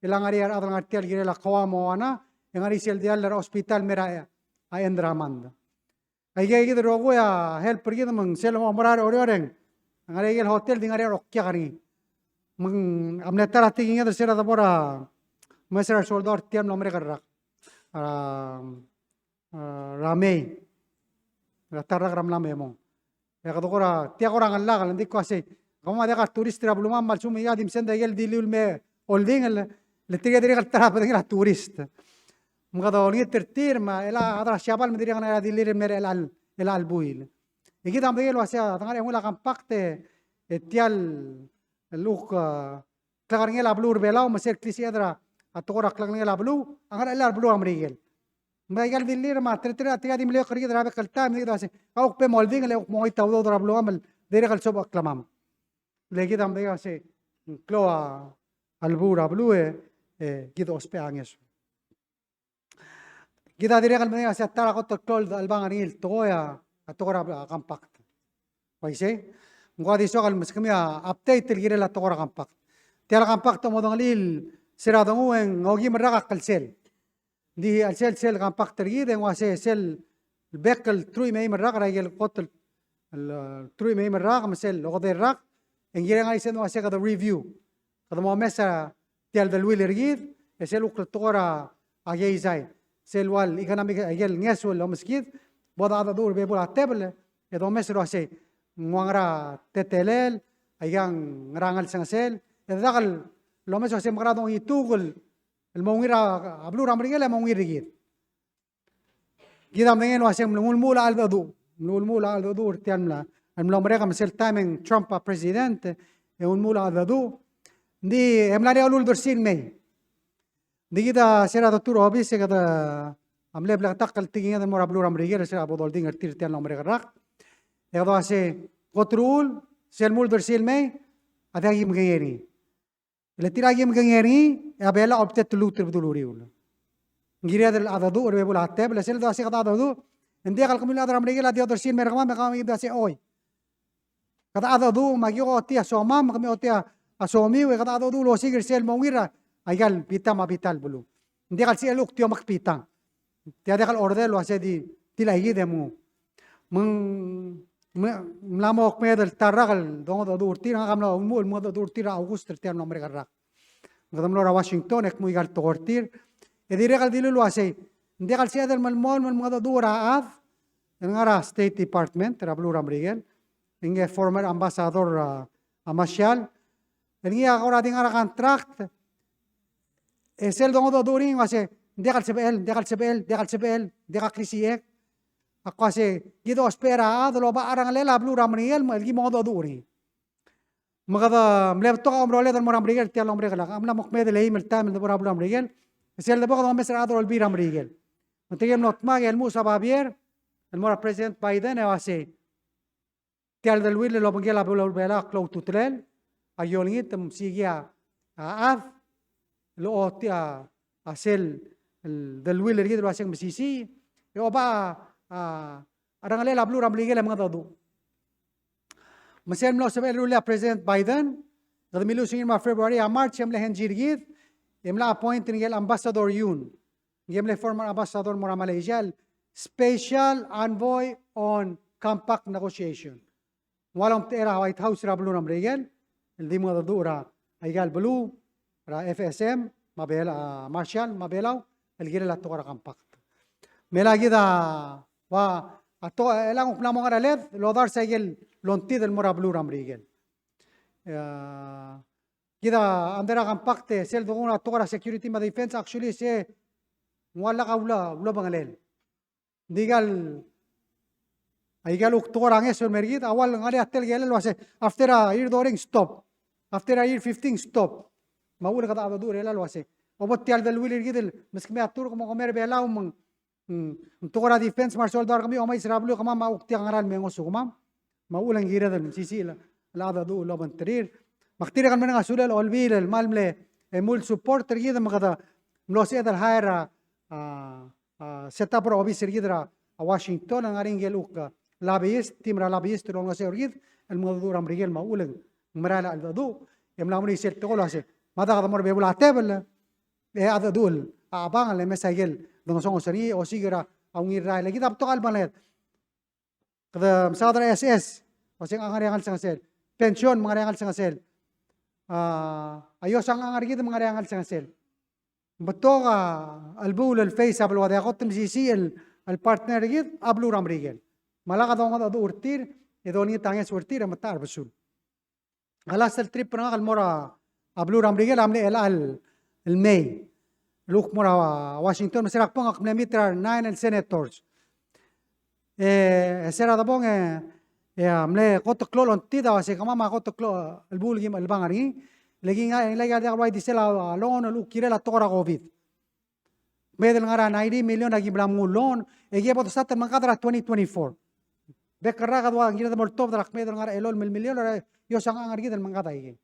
ilang ari adang artial gire la kawamo ana yang ari sel dial la hospital mera a endramand ai ge ge rogo ya help pergi mang sel mo morar oreng ngari ge hotel ding ari rokya kari mang amne tara tingi da sera da bora mesra soldar tiam nomre karrak ramei ratarrak ramla memo ya kadokora tia korang alla kan dik ko ase kama da turist trabluma mal sum ya dim senda gel dilul me holding le tiga diri kaltara pa dingra turist mga dawli tertir ma ela adra syabal mediri kana dilir mer el albuil iki tam degel wasia tangare mula kampakte etial luk klagarngel ablur belau maser klisi adra atora klagarngel ablu angara el ablu amrigel maigal dilir ma tertira tiga dimle khari dra be kalta me dase au pe molding le moi tawdo dra ablu amal diri kal sob aklamam legi tam degel se kloa albur ablue gido ospeang eso. Gida dire kal mena sa tara ko tol albang anil toya atokora compact. Paise ngwadi so kal maskamia update gire la tokora compact. Tiala compact mo dongalil sira dongueng ngogi maraga kalsel. Di al sel compact gide ngwase sel bekel trui mei maraga ragel kotel el trui mei maraga masel ogode rak ngire ngai sen wase ka review. Kada mo mesa tial del Willer Gid, es el uktora agezai, selwal economic agel ngesul lo meskid, boda ada dur bebul atebel, edo mesro ase nguangra tetelel, ayang nrangal sangasel, edo dakal lo mesro ase magrado itugul, el mongira ablur amrigel el mongir gid. Gidam dengan ase mulmula al dur tiamla, el nombrega mesel timing Trump presidente, e un mula al dur. Di emlari alul dorsin mei di kita sera datur habis se kata amle blak takal tingin da mora blur amrigel sera bodol ding artir tian nombre rak e do ase kotrul sel mul dorsin mei ada gi mgeri le tira gi mgeri e abela optet lutur buduluri ul ngira del adadu or bebul atte bla sel do ase kata adadu indi kal kamil adram amrigel adia dorsin mergama me kam ida se oy kata adadu magi otia soma kami otia asomi we kata do lo sigir sel mongira ayal pitama pital bulu ndi kal si eluk tio makpitang tiada kal orde lo ase di tilai demu mlamok medel tarakal do urtir ngamla umul mo do urtir august ter nombre garrak ngadam lo Washington ek muy gal to urtir e dire kal dilu lo ase ndi kal si adel mal mo do raad ngara State Department rablu ramrigen inge former ambassador amasialEnia agora tinha a contract. Es el dongo do during wase dekal sebel, dekal krisiek. Ako ase gido espera do lo ba arang lela blur amriel mal gi modo duri. magada mlebto ka umrole dan moram rigel tial omre kala amna mokme de leim el tam de moram rigel sel de bogado mesra ador el biram rigel mantegem not mag el musa babier el mora president Biden e wase tial del wil lo bangela bela klo tutrel ayolingit sigia af lo tia asel del wil rigel wase msisi e oba arangale la blu ram rigel mga dadu Masem lo sabi rula President Biden, kada milu singin ma February a March emle henjirgid, emla appoint ngel ambassador yun. Ngemle former ambassador mora Malaysia, special envoy on compact negotiation. Walang era White House ra blu nam regel, el di mo dura aygal blu ra FSM mabela Marshall mabelaw el gire la tokara compact. Mela gida wa ato elang upnamo nga led lo dar sa igel lonti del mora blue ram rigel kida andera compacte sel doguna tokara security ma defense actually se wala kaula bangalel digal aigal tokara ngesol mergit awal ngari atel gel lo ase after a year during stop after a year 15 stop maula kada adu rela lo ase obot tial del wilir gidel miskme atur como comer bela tokara defense marshal dar kami omay sirablo kama maukti ngaran mengo sugumam maulang gira dal sisi la adu lo banterir maktira kan menang asulal olbil el malmle emul supporter gida magada mlos edal haira setup pro officer gida a Washington ang aring geluk lobbyist timra lobbyist lo ngase orgid el modur amrigel maulang marala al adu emlamuni sel tokolo ase mada kada mor bebula tebel e adul abang le mesagel dong songo sari o sigira aungir ra lagi tap tokal balet kada sadra SS wasing angarangal sa sel pension mangarangal sa sel ayos ang angarigid mangarangal sa sel beto ka albul el face ablo wada qotem sisi el partner gid ablu ramrigel malaka dong adu urtir edoni tanges urtir matar besul alas el trip na mora ablu ramrigel amle el May luk mora Washington maserak pong ak mitra 9 el senators sera da bong amle koto klolon tida wase kama ma koto klo el bulgim el bangari lagi nga da right disela loan lu kirela tora covid medel ngara 90 million lagi blam loan ege bot sat mangkadra 2024 bekara gadwa ngira da moltov da medel ngara elol mil million yo sang ngar gidel mangkada ige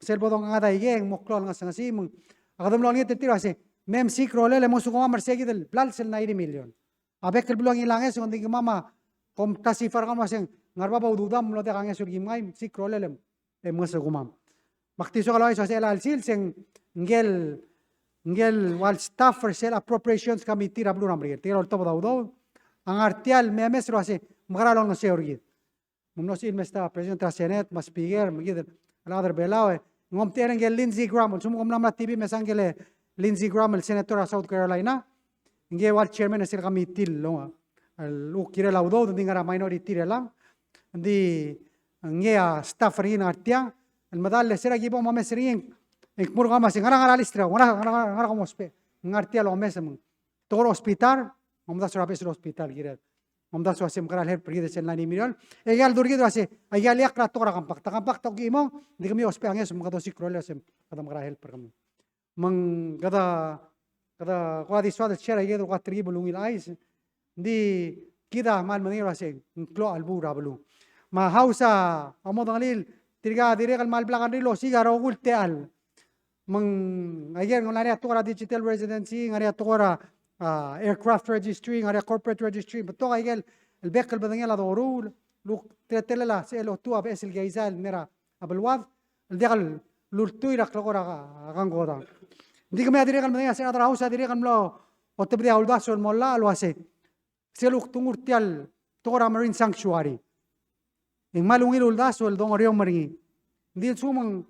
sel bodong ngada ige moklol nga sangasi mung akadom lo ngi tetiro ase mem sikrole le mosu koma marsegi del plal sel 90 million abek el bulang ilanges ngondi mama kom tasifar kama sing ngarba ba ududam lo te kanges urgi mai sikrole le mosu koma maktiso kalo iso sel al sil sing ngel wal staffer sel appropriations committee rablu ramri tiro to daudo ang artial memes ro ase magralo no se urgi mumnos il mesta president tra senet mas speaker mgid another belawe ngom teren gel Lindsey Graham sumo kom namla TV mesangele Lindsey Graham el senator of South Carolina nge wal chairman sel committee lo lu kire laudo dingara minority relang di nge staffer in artia el madal le sera gibo mames ring ek murga mas ngara listra ngara como spe ngartia lo mesem toro hospital ngomda sura pes hospital gire ngomda so asem kara help pergi desen lani milion egal durgi do ase egal yak ra tora kampak to gimo di kami hospe anges mga to sikrole asem kadam kara help per kami mang kada kwa di swat chera yedo kwa tribu lungil ais di kida mal mangira ase klo albu rablu ma hausa amodalil tirga dire kal mal blakan rilo sigaro gulte al mang ayer ngari atora digital residency ngari atora aircraft registry ngari corporate registry beto ayer el bekel badangel adorul lu tetela selo tu abes el gaizal mera abelwad el degal lurtu ira klogora gangoda diga me dire kal badangel se adra hausa dire kamlo o te bria uldaso el molla lo ase selo tungurtial tora marine sanctuary en malungil uldaso el dongorio maringi di sumang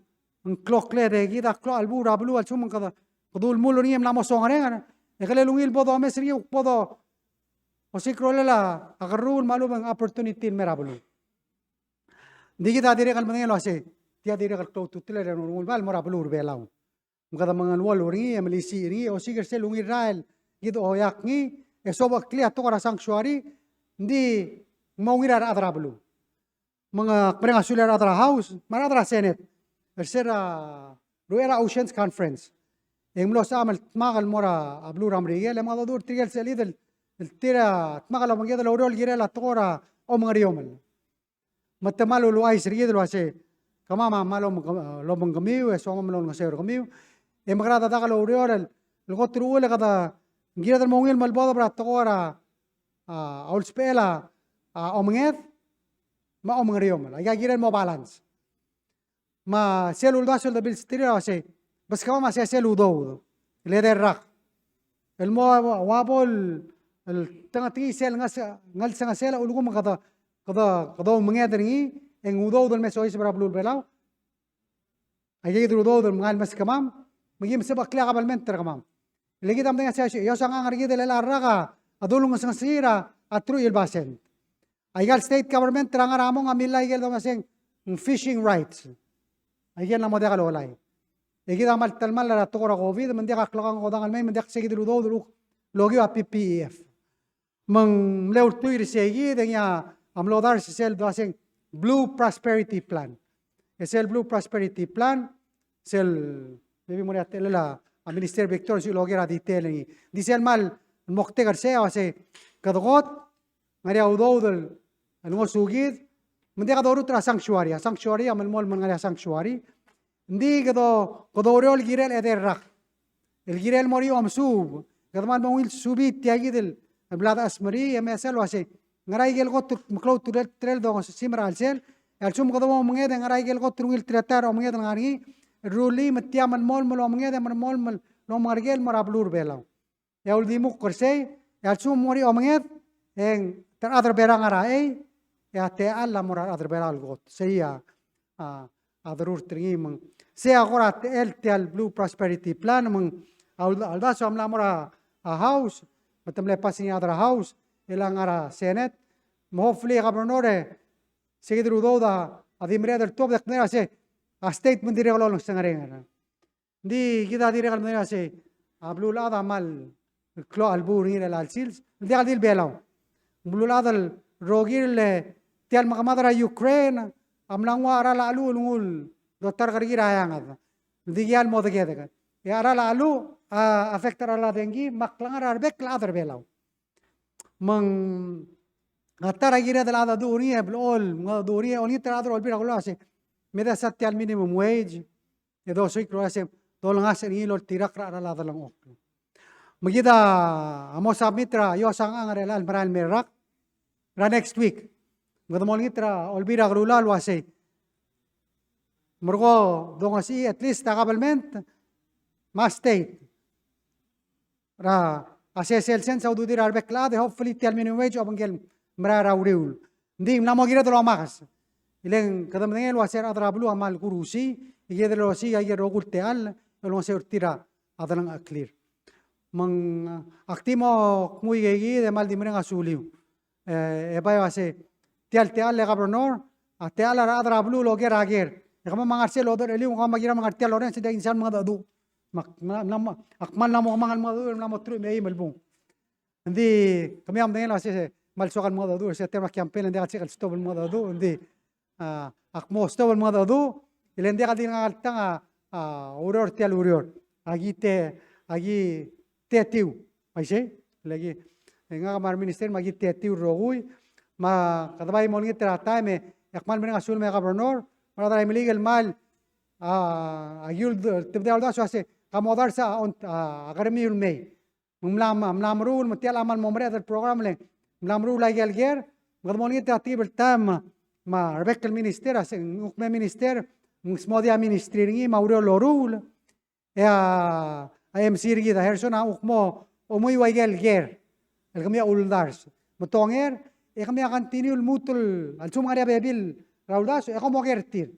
ang klokle de gida klo albu rablu al sumang kada kodul mulo niem namo songare ekale lungil bodo mesri bodo o sikrolela agarul malu bang opportunity merablu digita dire kal manelo ase dia dire kal klo tutile nul bal morablu urbelaw kada mangan wal uri emlisi ri o siger se lungil rael gido yakni esobak kli atokara sanctuary di maungira adrablu mga kmereng asuler atra house, maratra senate. Ruera Oceans Conference. Mlo sa amal tmagal mora ablu ramrigel, mga dur trigel sa lidel, tira tmagal ang mga laurol girel at tora o mga riomal. Matamalo luay sirigel wase, kamama malo lobang gamiw, so mamalo ng sayro gamiw. Magrata takal laurol, lugot truula kada, gira del mongil malboda bra tora, aulspela, o manget, ma o mga riomal. Ay girel mo balance. Ma selul da sul da bil stira wase, bas kama ma selu do le der rak el mo wabol el tanga ti sel ngal sanga sela ulugo ma kada mangedri en udo dol meso is brablul belau ay yidru do dol ngal mas kamam magim sebak kla qabal menter kamam legi dam denga sa yo sanga ngargi de la raka adulung sanga sira atru il basen ay gal state government ranga ramong amila igel do maseng fishing rights ay yan na mo de kalolay Egi damal talmal la tokora COVID mendia kaklakan ko dangal may mendia segi dulu do logi a PPEF. Mang leur tuir segi denya amlodar sel do aseng Blue Prosperity Plan. Sel Blue Prosperity Plan sel maybe mo na la a Minister Victor si logi ra detail ni. Disel mal mokte garse ase kadogot ngari audo dol ano sugid mendia kadoru tra sanctuary amal mol man ngari sanctuary. Hindi kado oriol girel eder rak. El girel mori sub. Kado man mawil subit tiagi del blada asmari MSL wase. Ngaray gel got maklaw trel do simra alsel. El sum kado mo manged ngaray gel got trungil tretar o manged ngari. Ruli matiaman mol mol manged mol mol lo margel marablur belaw. Ya uldimu korsey el sum mori o manged en ter adar berang arai ya te alla mora adar beral got. Seya adarur tringim sea agora el Blue Prosperity Plan mang aldaso amla mora a house matamle passing other house ilang ara senate hopefully gobernador seguidru doda adimre del top de knera se a statement dire lo sangarenga di kita dire kal mera se a blue lada mal klo albur ni al sils di adil belaw blue lada rogir le tial makamadara Ukraine amlangwa ara la alu lungul doktor kargira yang digial mo degedega ya ara la alu affectar ala dengi maklangar arbek la adar belaw mang atara gira de la duri blol nga duri oni tra adro albira ko ase meda satyal minimum wage e do soy kroase dol nga sen ilo tirak ra la lang ok magida amo submitra yo sang ang relal maral merak ra next week ngadamol ngitra albira ko lalo ase Morgo dongasi at least government must state ra asesel sen sa ududir arbekla de hopefully tial minimum wage obangel mrara uriul ndi namo gira do makas ileng kadam ngel waser adra blu amal kurusi igedel osi ayer rogul teal lo se urtira adalang clear mang aktimo muy gegi de mal dimren asuliu e bayo ase tial le gobernador a teal adra blu lo ger ager kama mangarsel odor eli kama magira mangartial loren sida insan mga dadu akmal namo mangal mga dadu namo tru mei melbung ndi kami am dengan ase mal sokan mga dadu se tema campaign ndi atse stobel mga dadu ndi akmo stobel mga dadu ilende kadin ngal tanga uror tial uror agi tetiu paise lagi nga kamar minister magi tetiu rogui ma kadabay mo ngi trata me akmal men asul me gobernador Para illegal mal ayul tibda alda swase kamodar sa academy ulmei mlamrul matial amal momre del program le mlamrul la gelger ngadmoni tatib tam ma rebek el minister asen ukme minister smodia ministringi mauro lorul ya ayem sirgi da hersona ukmo omoy waigel ger el kamia uldars motonger e kamia continue mutul al sumgaria bebil Raudas, ako mo kertir.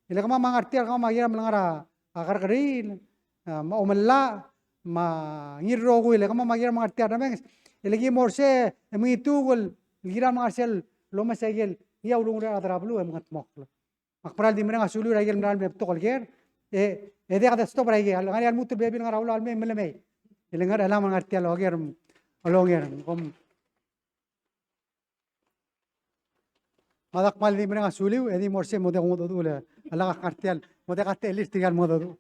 Ila kama mangartir, kama magira melangara akarkaril, maumala, ngirro ko ila kama magira mangartir na mengs. Ila gi morse, mengitugol, gira mangarsel, loma segel, iya ulung ra adrablu emangat moklo. Makparal di menang asulu ra gel mral me tokol ger, de kada stop ra gel, ngari al mutul bebil ngara ulal me melemei. Ila ngara ala mangartir lo ger, alonger, kom madak mal di mereka suliu, edi morse mode ngodo tu le, ala kartial, mode kartial istigal modo tu.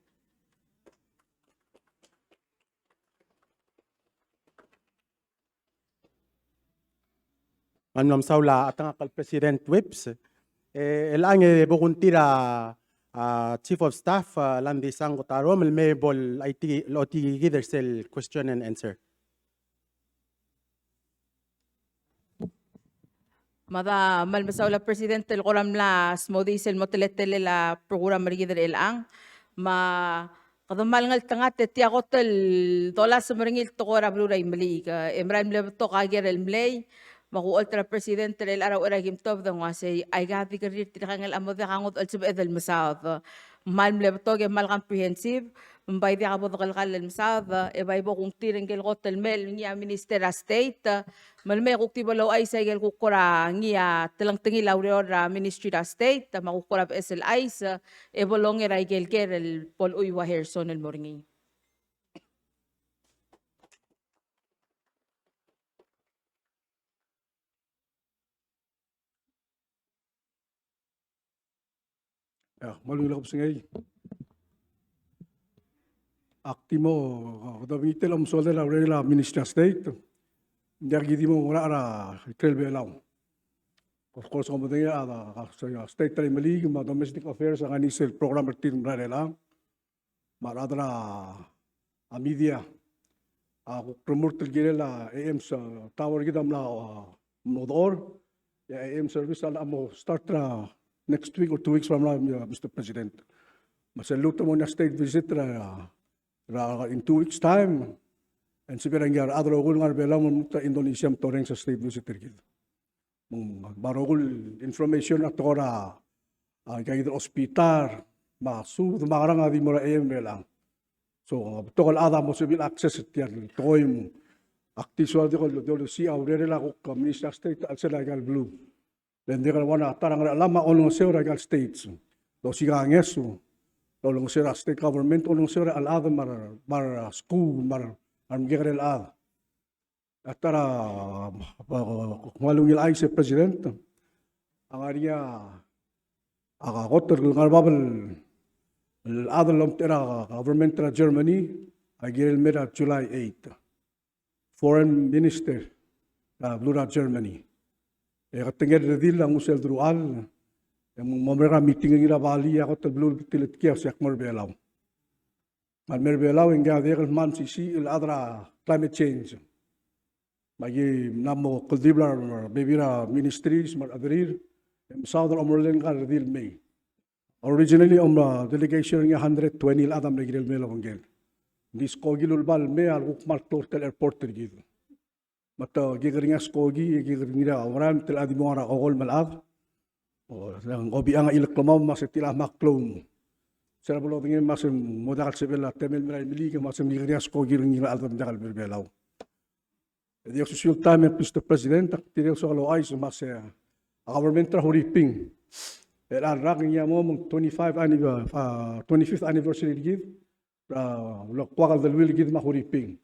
Manlom Saula atang kal President Whips. El ang bukuntira Chief of Staff Landi Sangotaro el mebol IT loti gider sel question and answer. Mada malmasaw la presidente el qoram la smodis el moteletele la programa rigidel el ang ma kadamal ngal tangat tiagot el dola sumringil tokora blura imli ka emran le to kager el mlay maku ultra presidente el araw era gimtob dang wase ay gati karir tikangal amo da kangot al sub edel masad mal le to ge mal comprehensive mbay di abo dal kal el masad e bay bo kung tiring gel gotel mel niya minister state malme kukti balaw ay sa gel kukura niya telang tingi laureor ministry da state makukura SLI sa e bolong era gel el pol uywa herson el moringi. Ya, malu lakap singay. Aktimo, kadabi telam soalnya la urela Minister State. Dia gidi mo ngora ara trelbe law. Of course, kung mga ada State Treasury, mga domestic affairs ang anisel program team lang. Maradra a media. Ako promote gila la AM sa tower gidam la modor. Ya AM service ala mo start next week or 2 weeks from now, Mr. President. Masaluto mo na state visit in 2 weeks time. And sigurang yar adro gul ngar belang mo ta Indonesia toreng sa state visit gid. Barogul information at ora kay hospital masu tumarang adi mo AM belang. So tokol ada mo civil access tiyan toy mo. Aktiswal de si aurere la ko minister state al selagal blue. Dan dia kalau wana tarang lama olong sera gal states. Lo siga ngesu. Olong sera state government olong sera al ada mar school mar geral ad. Atara malungil ay se president. Ang area kotor ngarbabal al ada lom tera government tra Germany ay geral mera July 8. Foreign minister Blura Germany. Katengger redil lang usel drual. Yung mamera meeting ng irabali ako tablul tilit kaya siyak morbelaw. Man morbelaw yung gawin man si il adra climate change. Magi namo kuldiblar bebira ministries mar adrir. Yung southern omorlen ka redil May. Originally delegation niya 120 il adam regil melo ngel. Dis kogilul bal May al ukmal total airport tergido. Mata gigringas kogi gigringira orang tel adi mora ogol malad o lang obi ang ilaklamaw mas tila maklom sera bolo tingin mas modal sebela temel mera miliga mas gigringas kogi gringira altam dagal berbelaw edi social time Mr. President tiro so lo ay mas government tra horiping era raking ya mo 25th anniversary gid lo kwakal del will gid ma horiping.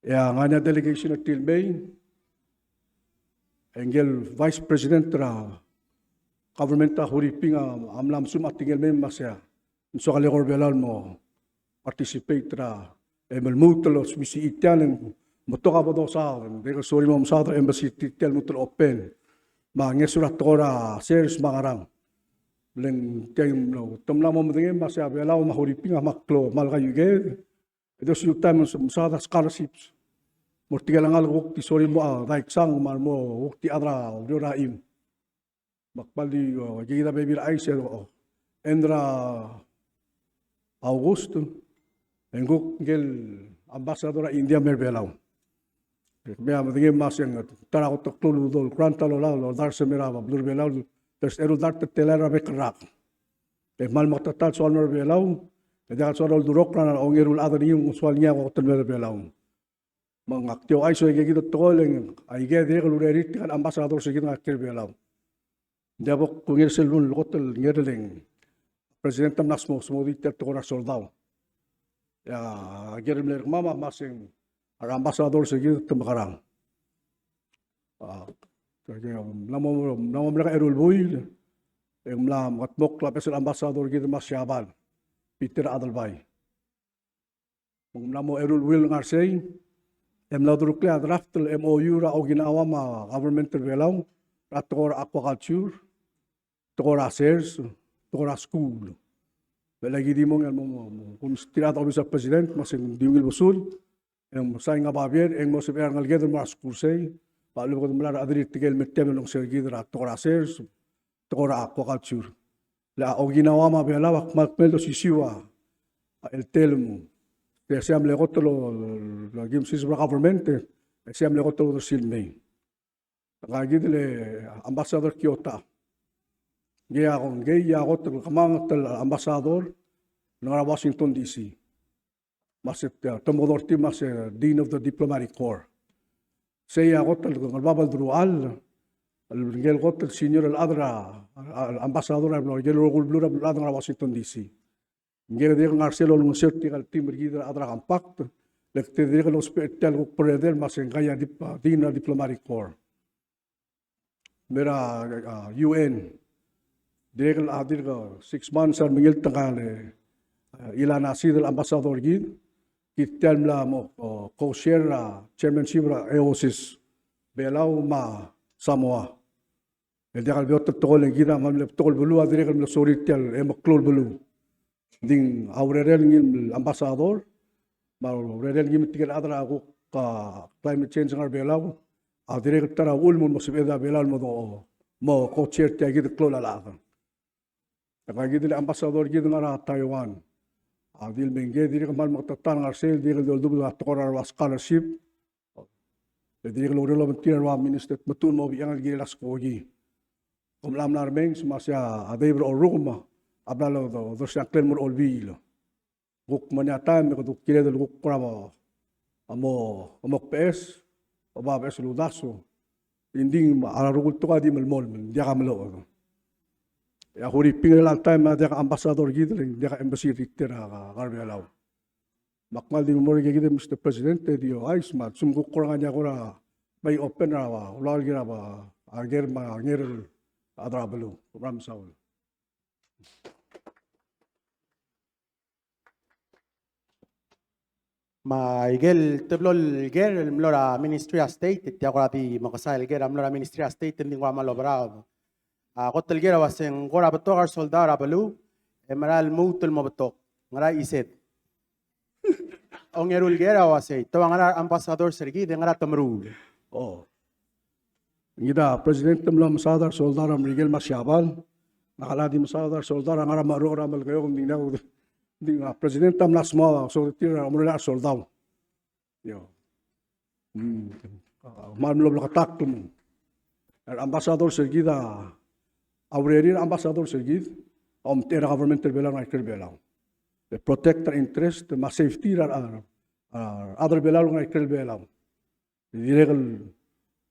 Ya nganya delegation at Tilbay, engel Vice President government huriping amlam sum atingel may masya. So kali korbelal mo participate emel mutulos misi Italian motoka bodo sa deko sorry mo sa embassy titel mutul open. Mangesurat tora series mangarang. Leng tayong no tumla mo mdengem masya belaw mahuriping maklo malkayuge. Ito yung time sa scholarships. Mortiga lang algo sorry mo like sang man mo ti adra raim. Makpali gida baby ay endra Augusto engok gel ambassador India merbelaw. Kaya matingin mas yang tara ko tuklo dol kranta lo la lo dar semerava blur belaw there's ero dar telera bekrak. Mal maktatal so merbelaw. Kaya soal durok na ongerul ada niyong usual niya ko telmer belaw. Mga aktyo ay so gigit toleng ay gede ko lurerit kan ambassador sa gitna aktir belaw. Dabo kungir selun hotel ngerleng. President tam nasmo smodi ter to soldado. Ya germer mama masing ambassador sa gitna makarang. Namo mereka Erul Buil, mlam katmok la pesel ambasador gitu Mas Syabal, Peter Adalbay. Namo Erul Buil ngarsay, ladrukle draft MOU ra o ginawa ma government belau, ra tokor aquaculture, tokor affairs, tokor school. Lagi di mo kung tirata office of president masing diungil busul, yang saya ngababier, yang mo sebenarnya ngalgeder mas kursay, Palu ko tumlar adri tigel metem ng sergid ra tokor affairs, tokor aquaculture. La o ginawa ma bela wak makmelo sisiwa el telmo. Kaya siyam lekotolo lagim siswa government, siyam lekotolo silmei. Kagid le ambassador Kyoto. Gaya akong gaya ako kamang ambassador ng Washington DC. Mas tumodor ti mas Dean of the Diplomatic Corps. Saya ako ngalbabal drual الرجال قلت السينيور الأدرى الأمباسادور الرجال رجل بلورا بالأدرى واشنطن دي سي. نجيل ديك نارسيلو المسيرتي التيم رجيد الأدرى كامباكت لك تديك الأسبيتال وبريدل ما سنغايا دينا دبلوماتيك كور. ميرا UN ديك الأدير 6 months المجيل تقال إلى ناسيد الأمباسادور جيد كتال ملا كوشير chairmanship EOSIS بلاو ما Samoa. El dia kalbiot tokol ng gida mam tokol bulu adire kal soritel maklol bulu. Ding aurerel ngil ambassador ma aurerel ngim tigal adra ako ka climate change ngar belaw adire tara ulmun mosibeda belal mo co-chair ti agid klol ala. Kagid le ambassador gid ngara Taiwan. Adil mengge dire kamal magtatan ngar sel dire dol dubul atokor ar scholarship. Jadi kalau orang menteri wa minister betul mau yang lagi las kogi. Kumlam narmeng semasya ada beroruma abalo do saklen mur olbi lo. Guk manyata me ko kire do guk pramo amo PS oba PS ludaso. Inding ala rugul to kadi melmol dia kamlo. Ya huri pingel al time dia ambassador gitu dia embassy tira garbe law. Makmal di memori kita Mr. President dia ais mat sum kurang aja kora bay open rawa ulal gira ba ager ma ager adra belu ram saul. Ma igel teblol ger mlora Ministry of State ti agora di makasal ger mlora Ministry of State nding wa malobrao. Kotel ger waseng gora betok soldara belu emeral mutul mobetok ngara iset. Ang erul gera wasay to ngara ambassador sergi de ngara tamrul. Oh. Gida President temlam sadar soldar Miguel Masyabal nakaladi masadar soldar ngara marora mal kayo kung ding President tam nasma so tira umrela soldar. Yo. Malum lakatak tum. Ambassador sergi da Aurelien ambassador sergi tera governmental belang ay belang. The protect their interest, the safety other belau ngai kel belau. Diregal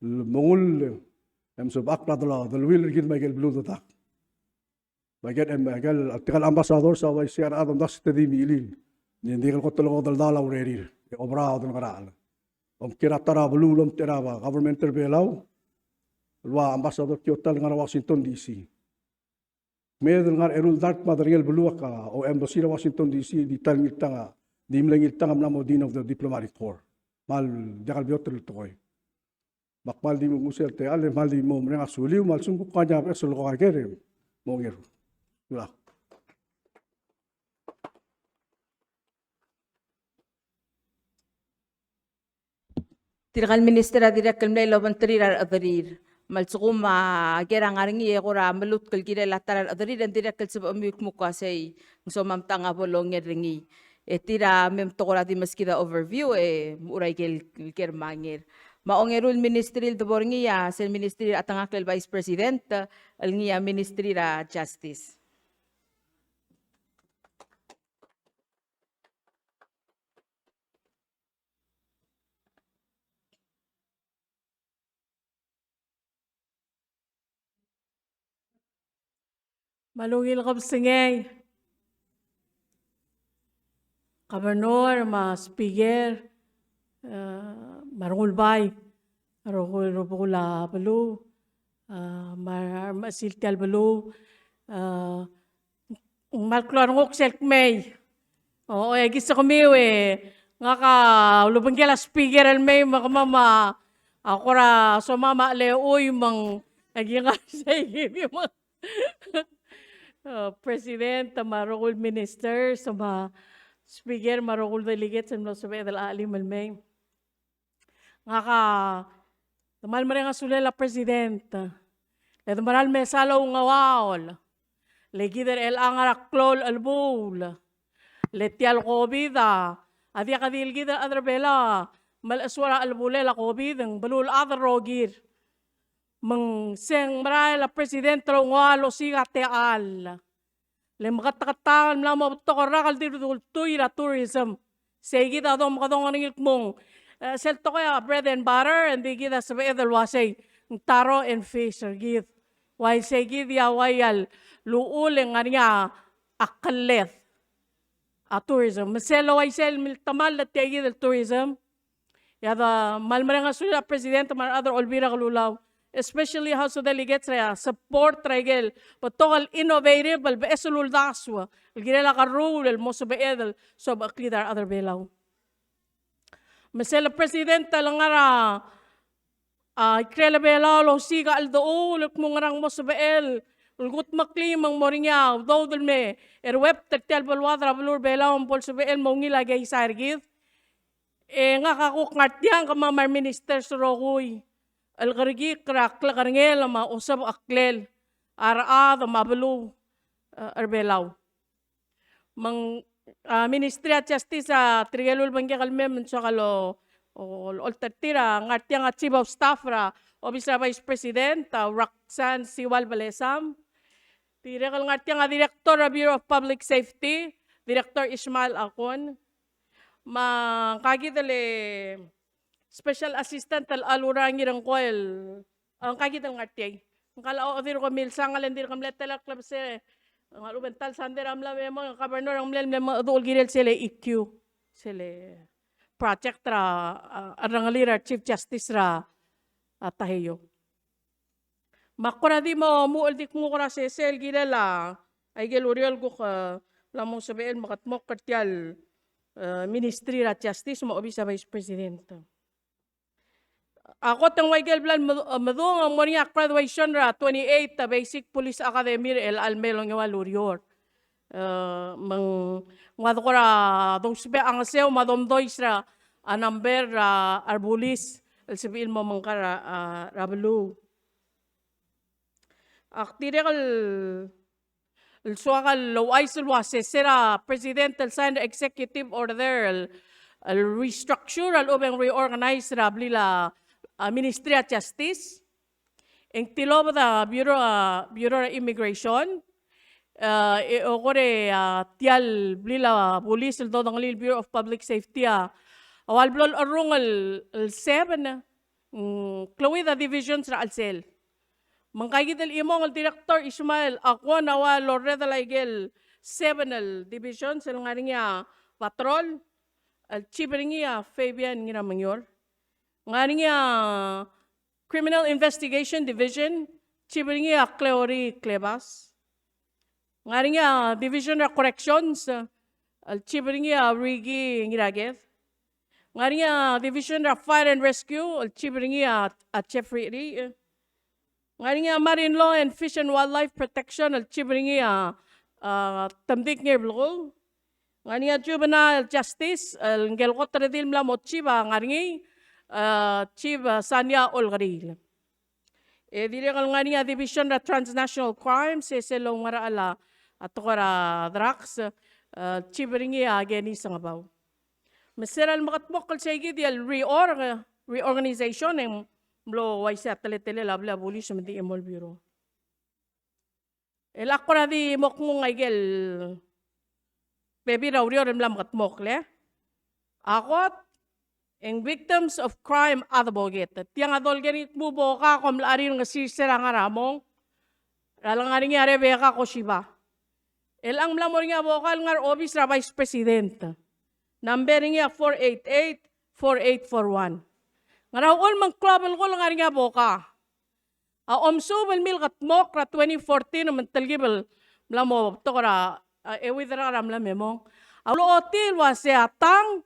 mongol em subak nadla the will gid Michael Blue tak. Michael atikal ambassador sa way siar adam das tedi milin. Diregal ko tolo dal dala ureri. Obra odon karal. Kira tara bululom tera ba governmental belau. Wa ambassador Kyoto ngara Washington DC. Medel ngar erul dark material buluaka o embassy na Washington DC di tanga di mlengil tanga na Dean of the Diplomatic Corps mal jakal biotel toy makmal di musel te ale mal di mo mrenga suliu mal sungku kanya pesul ko kagere mo ngir la Tirgal minister adira kalmay lo menteri ar adrir. Malsukum gerang aringi egora melut kalgire latar adri dan tidak kalsab amik mukasay so mamtanga bolong ringi tira mem tokora di maskida overview muray ger mangir maongerul ministry do borngia sen ministry atangak vice president alngia ministry ra justice. Malungil kabsingay. Gobernador, speaker, marungulbay, arungul rupula palu, Masiltial Balu, Malklorong Selk May. Oo, gisa kami nga ka lubang kila speaker al may makamama ako ra so mama leo mang naging sa mga president, marokul minister, sama speaker, marokul delegate sa mga sabi dal alim almay. Nga ka tamal nga sulela president. Leto maral may salaw nga wawal. Legider el angarak klol albul. Letial COVID, adi kadil gida adrabela, malaswara albule la COVID, ang balul adar rogir. Mang seng maray la presidente lo ngalo siga teal. Le makatakataan lang mo to korakal dito tuira tourism. Sige da do makadong ngik mong sel to kaya bread and butter and di kita sa edel wasay taro and fish or git. Why sige dia wayal luuleng nga akalet. Tourism. Maselo ay sel miltamal na tegi del tourism. Yada malmarang asula presidente man other olbira kalulaw. Especially House of Delegates support regel patokal innovative bal besulul daswa. Algirela ka rule el moso beedel so baklidar other belaw. Maselo presidente langara ikrela belaw lo siga al dool mo ngarang moso beel. Ulgut maklim ang moringaw, dodol me, web tertial balwadra balur belaw ang polso beel mo ngilagay sa argid. Nga kakuk ngartiyan ka mamar minister surokuy. Algarigi krak lakarngel ama usab aklel. Araad mabalu arbelaw. Mang ministry at justice trigelul bangya kalmem so kalo oltertira ngartiyan at chief of staff ra Office of Vice President Roxanne Siwal Balesam. Tirekal ngartiyan nga Director of Bureau of Public Safety, Director Ismail Akon. Kagitale Special Assistant al-Alurangi ng Koel. Ang kagital ngartiyay. Ang kalao diro ko milsang alendir kam letela club se ang alubental sander amla memo ang governor ang mlem adul girel sele IQ. Sele project ra arangalira Chief Justice ra tahiyo. Makura di mo muul di kumukura si Sel Gilela ay gelurial ko ka lamang sabihin makatmok kartial Ministry at Justice mo sa Vice President. Ako tang Waigel Blan madung ang morning graduation ra 28 Basic Police Academy el Almelo nga walurior. Mang ngado ko ra dong sabi ang seo madomdoy ra a number arbulis el sabihin mo mangkara rabelu. Aktirekal suakal laway sulwase sira presidential signed executive order al restructure al ubeng reorganize ra blila Ministry of Justice eng tilob da Bureau of Immigration okore tial blila police el dodang lil Bureau of Public Safety awal blol arungal 7 Chloe the divisions ra alsel. Mangkagidal imong al Director Ismail ako nawa Loreda Laigel 7 al division sa nga niya patrol al chief niya Fabian ngira mangyor nga niya Criminal Investigation Division chief niya Cleory Clebas nga niya Division of Corrections al chief niya Rigi Ngiraget nga niya Division of Fire and Rescue al chief niya at Jeffrey nga niya Marine Law and Fish and Wildlife Protection al chief niya tamdik niya blog. Nga niya Juvenile Justice al ngelkot redil mla mo chiba nga niya chief Sanya Olgaril. Direkal nga niya Division of Transnational Crimes selong maraala at kora drugs chief niya geni sa ngabaw. Maseral makatmok kal sige di al reorganization ng Blo waisa tele-tele labla bulis sa mati Emol Bureau. Elak ko na di mok mong aigel. Baby raw riyo rin lang makatmok le. Akot, ang victims of crime advocate. Tiyang adol ganit bubo ka kung laarin nga sisira nga ramong. Ralang nga rin nga Rebecca ko siba. Elang mlamor nga vokal nga office ra Vice President. Number nga 488-4841. Nga raw all mang klabal ko lang nga boka. Omsubal mil kat mokra 2014 naman talgibal mlamo tokora ewidra ram la memong. Aulo otil wa se atang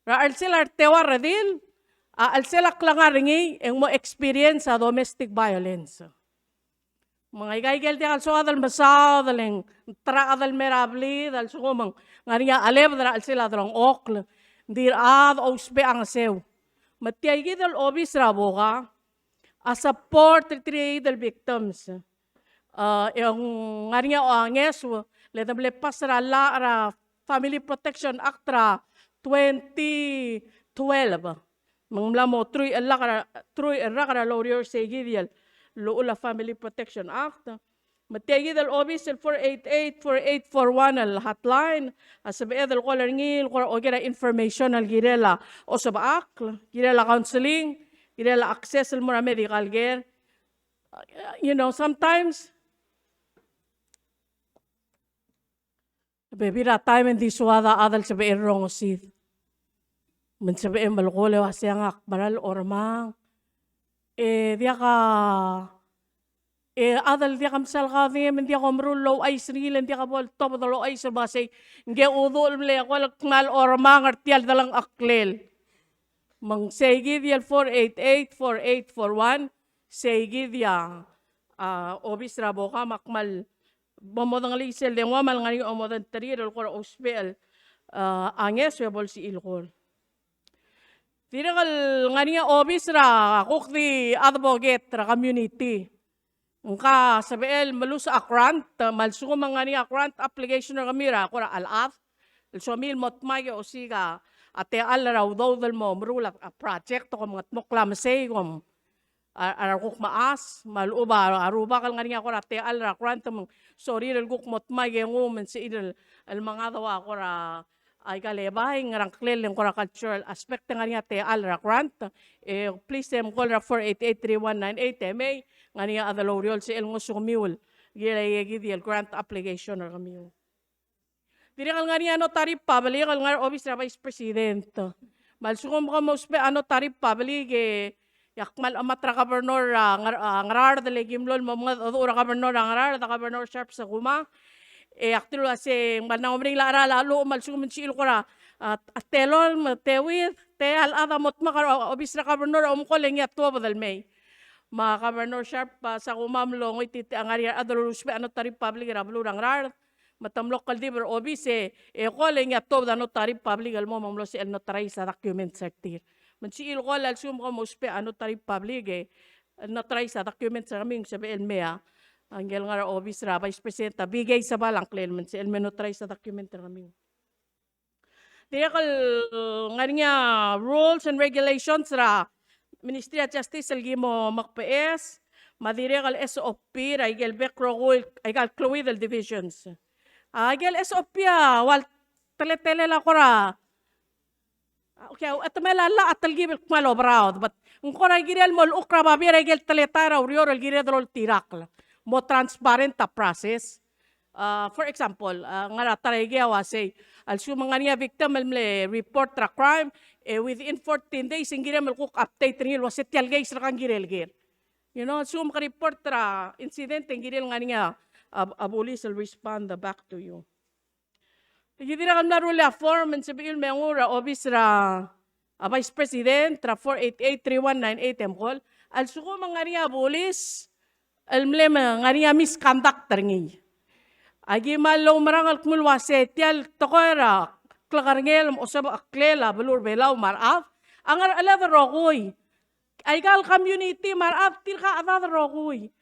ra alsela tewa radil alsela klangaringi ang mo experience sa domestic violence. Mga igaigel di also adal masaw daleng tra adal merabli dal sumang ngariya aleb dal alsela dalong okl dir ad ospe ang sew. Matiyay gidal obis raboka a support del victims. Yung ngariya o anges letable pasra la Family Protection Act 2012. Mangmlamo truy rakara lawyer segidiyal luula Family Protection Act. Matiyagidal obis el 488-4841 al hotline. Asabiedal ko langil ko ogira information al girela o sabaak, girela counseling, girela access al mura medical care. You know, sometimes bebira time hindi suwada adal sabi wrong sid. Man sabi malukole wa siyang akbaral ormang. Dia ka adal dia kam sal ka dia ka mrulo ay srilen dia ka bol top dalo ay sa basay nge udol ble ko mal ormang artial dalang aklel. Mang segi dia 488-4841 segi dia obis rabo ka makmal bomodang lisel de wamal ngani omodan tarir ko ospel anges bol si ilkol. Tirakal ngani obis ra kukti advocate ra community. Ngka sabel malus akrant malsuko mangani akrant application ra kamira ko ra alaf somil motmay o siga ate al raw dodal mo mrulak a project ko mga moklam say kom arakuk maas maluba aruba kal ngani ko ra ate al ra akrant mong sorry rel guk motmay ngum si idal al mga dawa ko ra ay kalebay ngarang klel ng kora cultural aspect nga niya te al rakrant please them call ra 488-3198 may nga niya adalo riol si el ngosumiul gilay gidi el grant application ra kami diri kal nga niya notary public kal nga office ra vice president malsukom ka mospe ano tari public yakmal amatra governor ngarar de legimlol mga ura governor ngarar da governor sharp sa kuma actually kasi manang umring lara lalo malsum si ilkora at telol matewid te al adamot makar obis na governor umkoleng ya to badal may ma governor sharp sa kumamlong iti angari adolus ano tari public rablo rar matam local diver obis koleng ya to da notary public almo mamlo si el notary sa document sector man si ilkol al sum ko mospe ano tari public notary sa document sa kaming sabi el mea Angel nga obis ra vice president bigay sa balang claimant si el menotray sa document kami. Diya kal nga niya rules and regulations ra Ministry of Justice el gimo makps madire kal SOP ra igel backroll ay kal Cloydel divisions. Igel SOP wal tele la kora. Okay, at melala at algibel malo brown but kung kora girel mol ukra babira igel tele tara urior el girel tirakla. Mo transparent ta process. For example, nga tarayge awasay, also mga niya victim malmle report tra crime, within 14 days, ang gira malkuk update rin was etyal guys ra kang girel-gir. You know, so maka-report tra incident, ang girel nga niya, police will respond back to you. Hindi na kami narula form, and sabihin may ngura, obis ra, Vice President, tra 488-3198 call, also ko mga niya police, almle nga niya misconduct ngi. Agi malaw marangal kumulwa setial tokoera klakarngel o sa aklela balur belaw maraf angar ala rokoy. Ay gal community maraf til ka ada rokoy.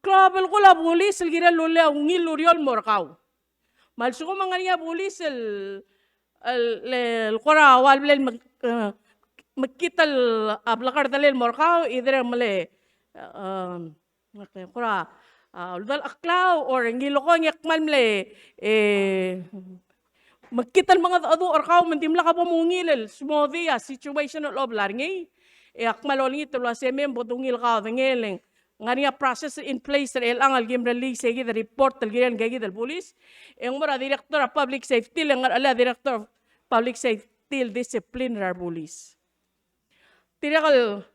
Klabel ko la pulis el gira lule ngil luriol morkaw. Malsuko mga niya pulis el kora walbel magkital ablakar dalel morkaw idre male kura udal aklaw or ngilo ko ngekmal mle magkital mga adu or kaw mantimla ka pamungilel smoothie situational of larngi akmal olingi tulwa semem bodungil ka ngeleng ngania process in place el angal gim release gi the report el giren gi del police ang mura director of public safety lang ala director of public safety disciplinary police tirakal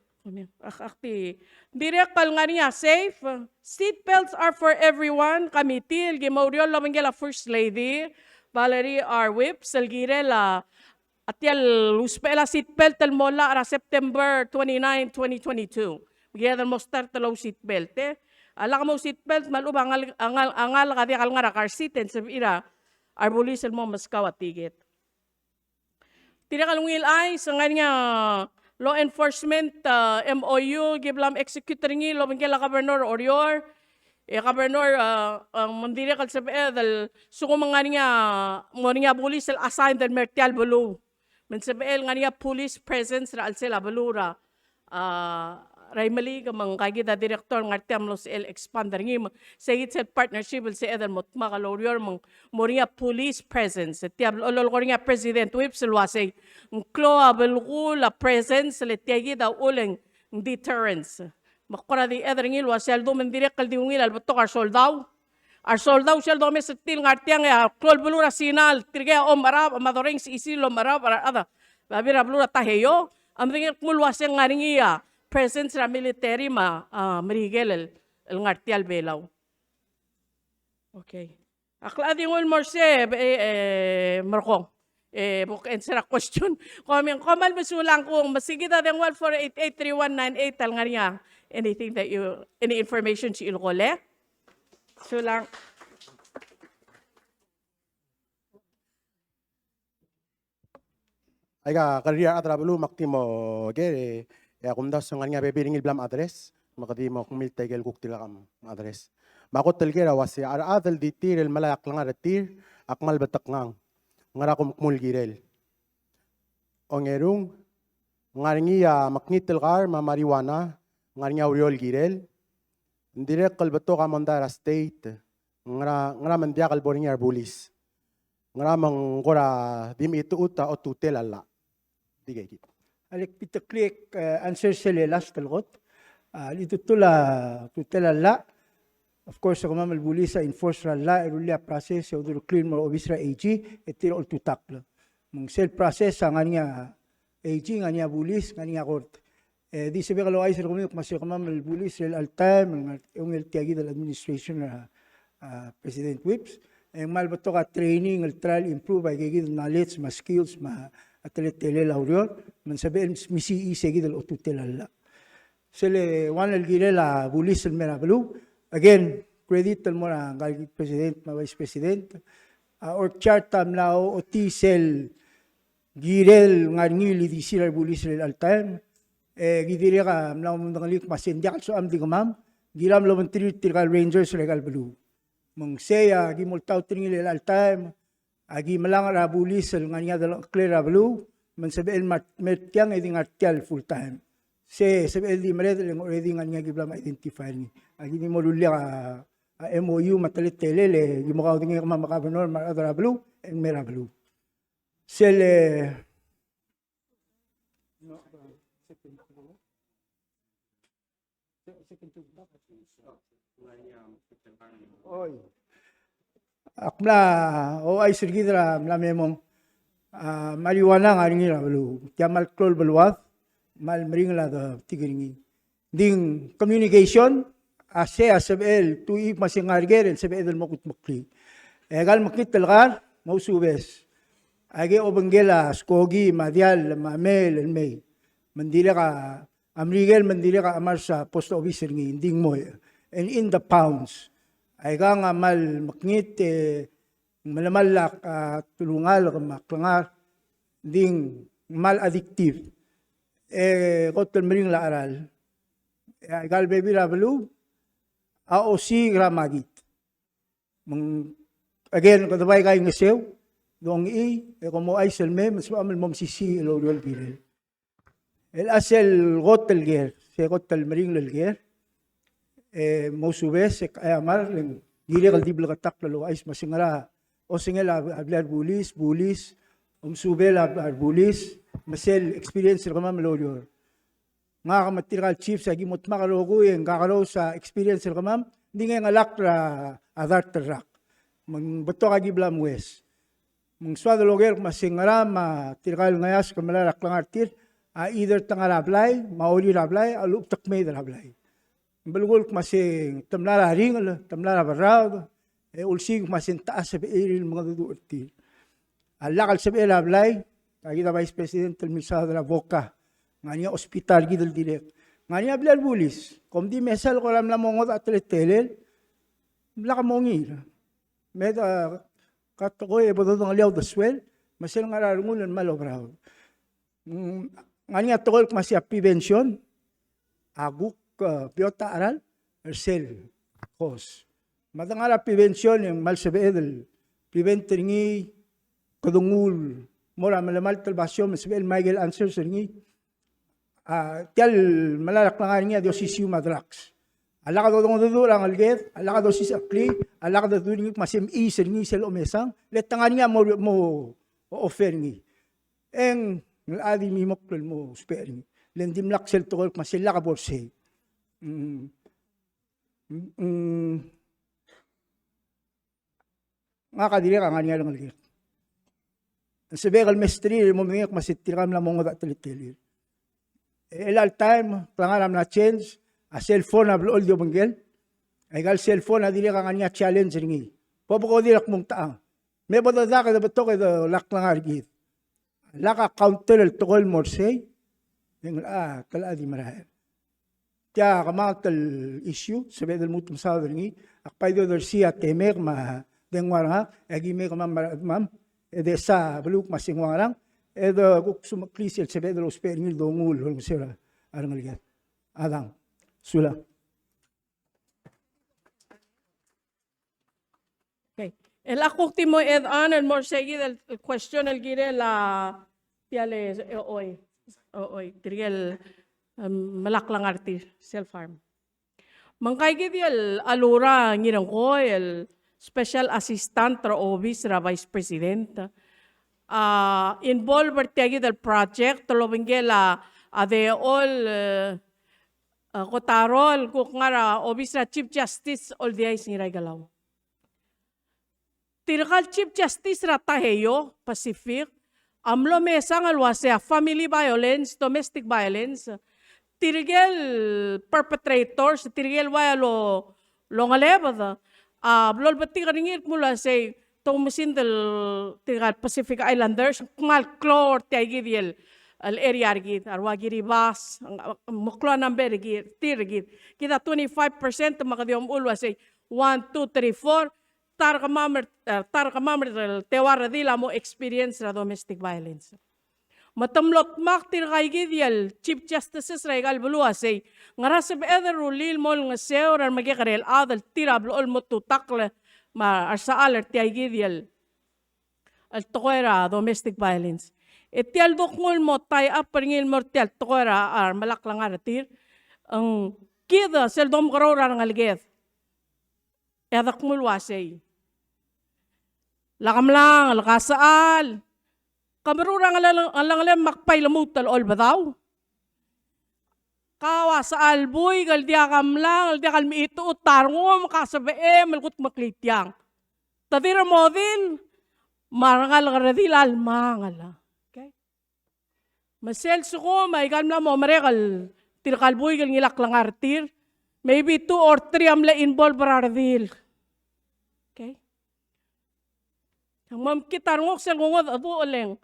Akti. Direkal nga niya, safe. Seatbelts are for everyone. Kamitil, Gimaurio, Lamanggela First Lady, Valerie R. Whip, Salgirela, Atiel, Uspela seatbelt el mola ara September 29, 2022. Bigyan mo start talo seatbelt Ala ka mo seatbelt, malubang angal ka kal nga car seat and sabira, arbulis el mo maskaw at tigit. Tinakal ngil ay sa nga niya law enforcement MOU giblam executor ngi lo bangkela Governor Orior Governor mandiri kal sa dal suko mga niya mo niya police assigned del Mertial Bulu men sa nga niya police presence ra alsela balura Raimali kamang kagita director ng Artem Los El Expander ng sayit sa partnership sa Eden Mot Makalorior mong moria police presence. Tiab olol ko nga President Whip silwasay ng kloa belko la presence sa letiagi daw uling deterrence. Makura di Eden ngil wasel do mendirek kaldi ngil albato ar soldaw. Ar soldaw sel do mes til ng Artem ya klol belura sinal tirga o marab amadoring si isilo marab para ada. Babira belura taheyo am tingin kumulwasay nga ringiya. Presence ra military Marigel el ngartial belaw. Okay. Akla di ngol morse Marco. Book answer a question. Komal masulang kung masigita deng 1488319 tal nga niya. Anything that any information si ilkole? Sulang. Ay ka career atrabulu maktimo gere ya kumda so nga bebiring ilblam address makadi mo kumil tegel kuktil kam address makot telgera wasi ar adal ditir el malayak lang aratir akmal batak ngang ngara kum kumul girel ongerung ngaringi ya maknitel gar marijuana ngaringi uriol girel ndire kalbato ka mandara state ngara mandia kalboring arbulis ngara mangora dim itu uta o tutel alla digay Alik pitaklik answer sila last talgot. Ito tutela la. Of course, ako mamalbuli sa enforce la irulia process sa uduro clean mo obisra AG etiro ul tutakla. Mong self process sa nga niya AG nga niya bulis nga niya court. Di sabi ka ay sa kumiyok masyo ka mamalbuli sa al time yung tiagi del administration na President Whips. Malbato ka training, trial improve ay gigid knowledge, skills, atlet telel aurior man sabihin misi isegi del otutelala sele wan el girela bulis el merablu again credit el mora gal president ma vice president or chartam lao otisel girel ngarngili di sila bulis el altan gidire ka mlaw mangalik masendia so am di gamam giram lo mentri tirgal rangers legal blue mong seya gimultaw tingil el altan agi malang rabulis nga niya dalang clear blue man sabihin metkyang eding artial full time sabihin di malet lang already nga niya giblam identify ni agi ni molulya MOU matalit telele gimukaw dingi mamakabanor maradra blue and mera blue sele oy akla o ay sirgidra mlamemong marijuana nga ringi rabalu tiamal klol balwat mal mring la da tigiringi ding communication ase asabel tui masingargeren sabel makut makli egal makit talgar mausubes age obangela skogi madial mamel elmay mandila ka amrigel mandila ka amar sa post office ringi ding mo and in the pounds ay ka nga mal makngit malamalak tulungal maklangar ding mal addictive kotel mering la aral ay gal baby rabalu AOC gramagit again kadabay kay ngasew dong como ay selme mas amal mom sisi eloriol girel el asel kotel ger se kotel mering lel ger Mosubes, amar, gili kaldibla katak lalo ais masingara. O singela ablar bulis, subel ablar bulis, masel experience rama malorior. Nga kamatirkal chief sa gimot makalogo yung kakalo sa experience rama, hindi nga ngalak ra adar terak. Mang bato kagibla mwes. Mang swado loger masingara matirkal ngayas kamalarak lang artir, either tangarablay, mauli rablay, alup takmay rablay. Balugol kumasing tamlara ringal, tamlara barag, ulsig kumasing taas sa irin mga duduti. Alakal sa rablay, kagita Vice President Telmisa de la Boca, nga niya ospital gidal direct. Nga niya bilal bulis, kung di mesal ko alam na mongot at telel, laka mongir. Meda katokoy bodo ng aliaw the swell, masil nga rarungulan malobraw. Nga niya tokol kumasya prevention, aguk piota aral, ersel, cause. Madangala prevention yung malsabeedel, preventing kadungul, mora malamal talbasyon, masabel Michael answer sa ringi. Tial malalak na nga niya, Diyos sisiw madraks. Ala ka daw lang alget, ala ka daw si sakli, ala ka daw ringi, masim isir ngi sel omesang, letangan niya mo offer ngi. Eng, naladi mi moklol mo spare ngi. Lendim lak sel tokol, masila ka borsay. Nga kadiri ka nga niya lang alget. Sabi kal mestri, mumingak masitiram lang mga datalitil. Elal time, tangaram na change, a cellphone na blol di banggel. Ay gal cellphone na dili ka nga niya challenge ringi. Popo ko dilak mong taang. May bada da ka dapat to kayo lak lang argit. Laka counter el tokol morsay. Yung tala di marahil. Kaya kamagal issue, sabi del mutum sa ringi. Akpay do siya temek ma dengwar nga, agi me ma'am, desa baluk masingwarang, kuk sumaklisil sabi del ospering dongul, hulong sira, arang aligat. Adang, sula. Okay. El último add-on, el more seguido, el question, el gire la tiale hoy, tirgel malaklang arti self-harm. Mangkay gidi el alura ngirang ko, el special assistant ra office ra vice president. Involved tiagi del project, tolobingela de all kotarol kuk ngara office ra chief justice all di ay singiray galaw. Tirkal Chief Justice Rataheyo, Pacific, amlo mesang alwasea family violence, domestic violence, tirigel perpetrators, tirigel waya lo ngalebada, blol bati karingit mula say tomusin del tirgal Pacific Islanders, mal klor tiagid al area argid, arwagiri bas, muklo number gid, tirigid, kita 25% makadiom ulwa say 1, 2, 3, 4, tar kamamer tewar dila mo experience na domestic violence. Matamlot maktir kaygid yal Chief Justices regal bulua say ngara sa beeder rulil mol nga seur ar magikarel adal tira blol mo tutakle ma arsa alert kaygid yal al toquera domestic violence. Etial dokmol mo tay apringil mo tial toquera ar malaklang aratir ang kida sel dom karora ng algeth. Edak mulwasay. Lakam lang, lakasaal. Kamarurang alang makpay lamutal ol ba daw? Kawa sa alboy, galdiakam lang, galdiakal mi ito, utarngom, kasabae, malkut maklityang. Tadira mo din, marangal karadil almangal. Okay? Maselso ko, maikal na mo, marekal, tirkalboy, galngilak lang artir. Maybe 2 or 3 amla involved baradil. Okay? Ang mamkitar ngok sel ngod adu oleng.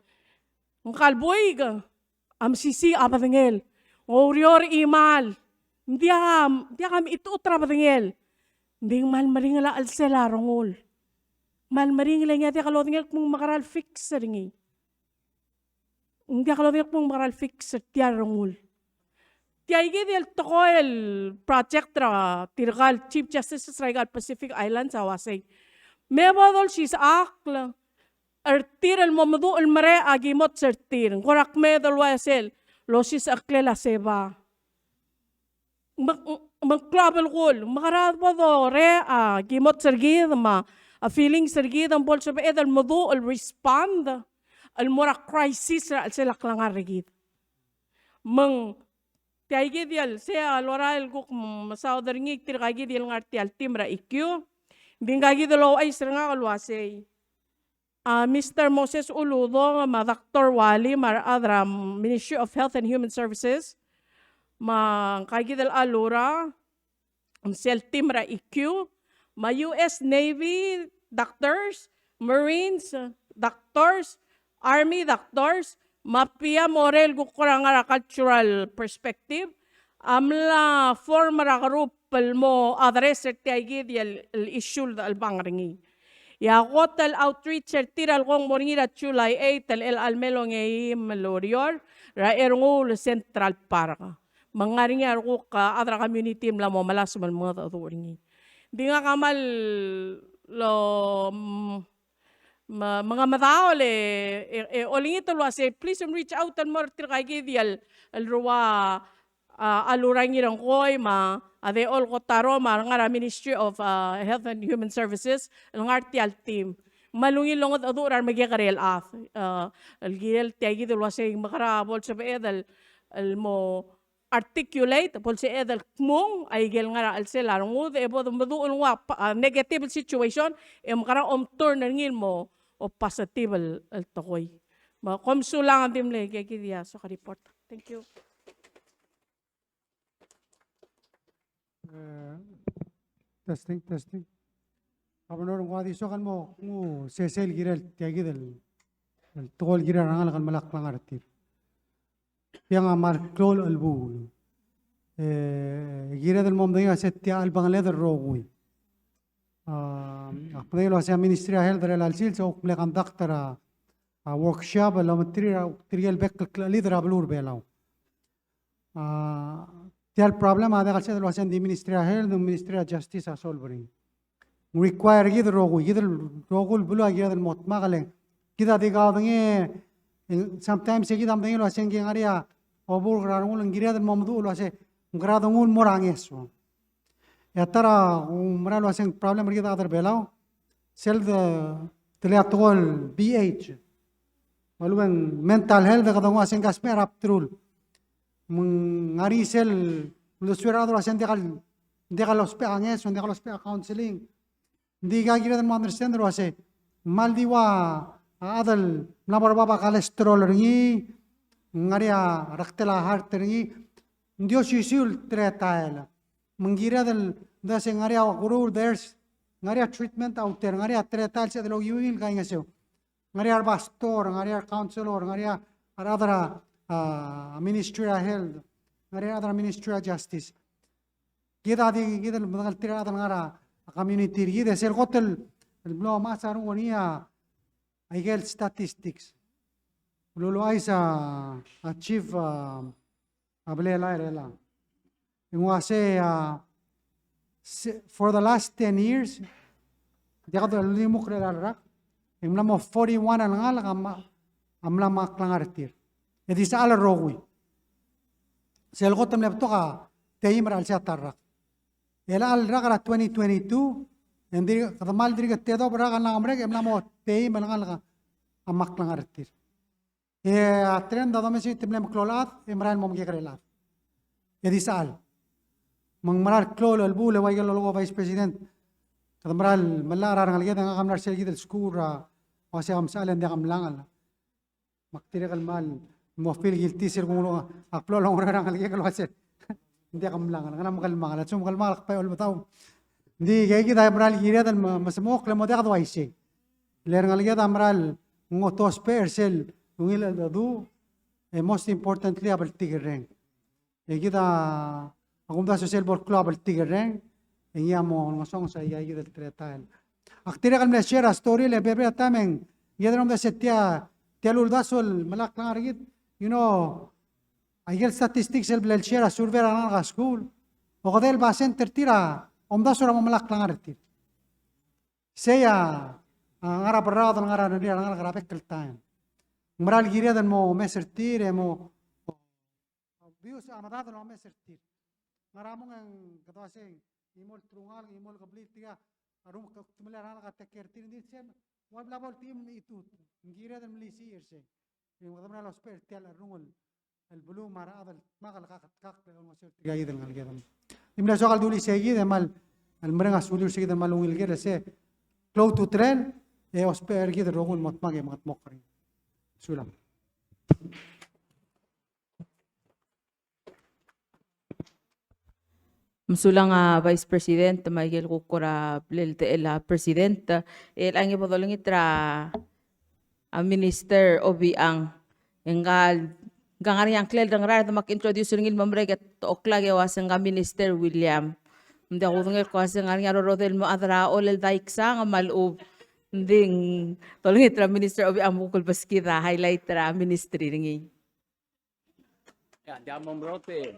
Ang kalboy ga am sisi apadengel. Ngorior imal. Hindi kami ito utra padengel. Hindi mal maringala al sela rongol. Mal maringala nga ti kalodengel kung makaral fix ringi. Hindi kalodengel kung makaral fix ti rongol. Ti ay gidi el toko el project ra tirgal Chief Justice Regal Pacific Islands awasay. Mebadol sis akla. Artir el momadu el mare agimot sertir. Korak medal wasel. Losis akle la seba. Magklabel kol. Makarad pa do re agimot sergid ma. A feeling sergid ang bolso ba edal modu el respond. El mora crisis ra el selak lang arigid. Mang tiay dial sea alora el kuk masawdar ngik tir kagid el ngarti al timra ikyo. Bingagi dalaw ay sir nga kalwasay. Mr. Moses Uludo, Dr. Wali, Adra, Ministry of Health and Human Services, Kagidal Alura, Sel Timra IQ, US Navy doctors, Marines doctors, Army doctors, Pia Morel Gukurangara cultural perspective, Amla former group mo address tiagid el issue al bangringi. Ya hotel outreach tiral kong moringira July 8 el almelong e malorior ra erngul Central Park. Mangaringar ko ka adra community mla mo malas mal mga taturingi. Di nga kamal lo mga matao le oling ito lo say please reach out and more tiagid el ruwa alurangi ng koy ade all ko taro nga Ministry of Health and Human Services ng RTL team malungi longot adurar magikarel af algil tiagi dul wasay makarabol sa edal mo articulate pol si edal kmong ay gel nga alsel arungud e bod maduol nga negative situation e makara turn ngil mo o positive al tokoy komsulang dimle kaya so ka report. Thank you. Testing. Gobernador Wadi sokan mo sesel girel tiagidel tol girar angal kan malak lang artir. Yang amar klol albul. Giradel mom daya setia albangaleder rogui. Apnelo sa Ministry of Health del alsil so kle conductor workshop la material bek leader ablur belaw. Tial problem ada kalse lo hacen di Ministry of Health and Ministry of Justice a solving. Require gid rogul bulu agir del mot magale. Kita diga dange sometimes gid am dange lo hacen ge ngaria obur granul ngiria del momdu lo hace gradongul morangeso. Ya tara umra lo hacen problem gid adar belao. Sel de teleatol BH. Maluang mental health de kadongo hacen gasper aptrul. Ngarisel lusuerado hacen de los peanges de los pe counseling diga gira del understand lo hace maldiwa adal namor baba cholesterol ringi ngaria raktela heart ringi ndio sisul tretaela mengira del da se ngaria guru there's ngaria treatment out there ngaria tretal se de lo yuil gainga se ngaria pastor ngaria counselor ngaria adara Ministry of Health, other Ministry of Justice. Kita mengal tira ngara community kita sel hotel belum masa ruania igel statistics. Lulu aisa achieve ablela rela. Ingwase for the last 10 years dia kata limuk rela rak. Imlamo 41 ang ngala amla maklangartir. Jadi sa ala rogui. Sel gotam lepto ka tayim ral sa tarrak. Ela al rakala 2022 endi kadamal diri ka tedo bra kana amre emla mo tayim malangal ka amak lang artir. Trend da dome si timlem klolat emran mom gekrelat. Jadi sa al mangmaral klol al bule wa yelo logo vice president. Kadamral malara rangal geda ngamlar sel gidel skura o sa amsalen de kamlangal. Maktire kalmal mo feel guilty sir kung aklo lang ora nang kalge kalwa sir hindi ka mlang nga makal mangal sum kal malak pa ul bataw hindi gay kita bral gira dan masmok le mo da kadwa isi ler ngalge da amral ngotos persel ngil adu most importantly abal tigeren kita akum da social work club abal tigeren iya mo ngasong sa iya del tretal aktire kal me share story le bebe tameng yedrom da setia tialul dasol malak lang argit. You know, ayer statistics el blel share survey ran ga school. O gadel ba center tira omda sura mamalak lang artir. Seya ngara parado ngara ndia ngara grapek tel time. Moral giria dan mo mesertir mo bius amadado no mesertir. Ngara mo ng katwaseng imol trungal imol kablit tiga arum tumela ran ga tekertir din sem. Wala bol team itu. Giria dan melisi irse. Yung kadamna los per tial arungol el blue mara adal magal kak on masir tiga idel ngal gedam imla sokal duli segi de mal al mrenga sulir segi de mal ungil gere se cloud to train Osper gid rongul matmage matmokri. Sulam. Msulang Vice President Michael Kukura el President el ang ipodolong itra Minister Obi ang engal gangar yang klel dangar mak-introduce ngil mamregat oklag yawas nga Minister William. Hindi ako ngel ko sa nga rodel mo adra olel daiksa nga malub ding tolong itra Minister Obi ang bukol baskira highlight tra ministry ringi. Ya, diamond brote.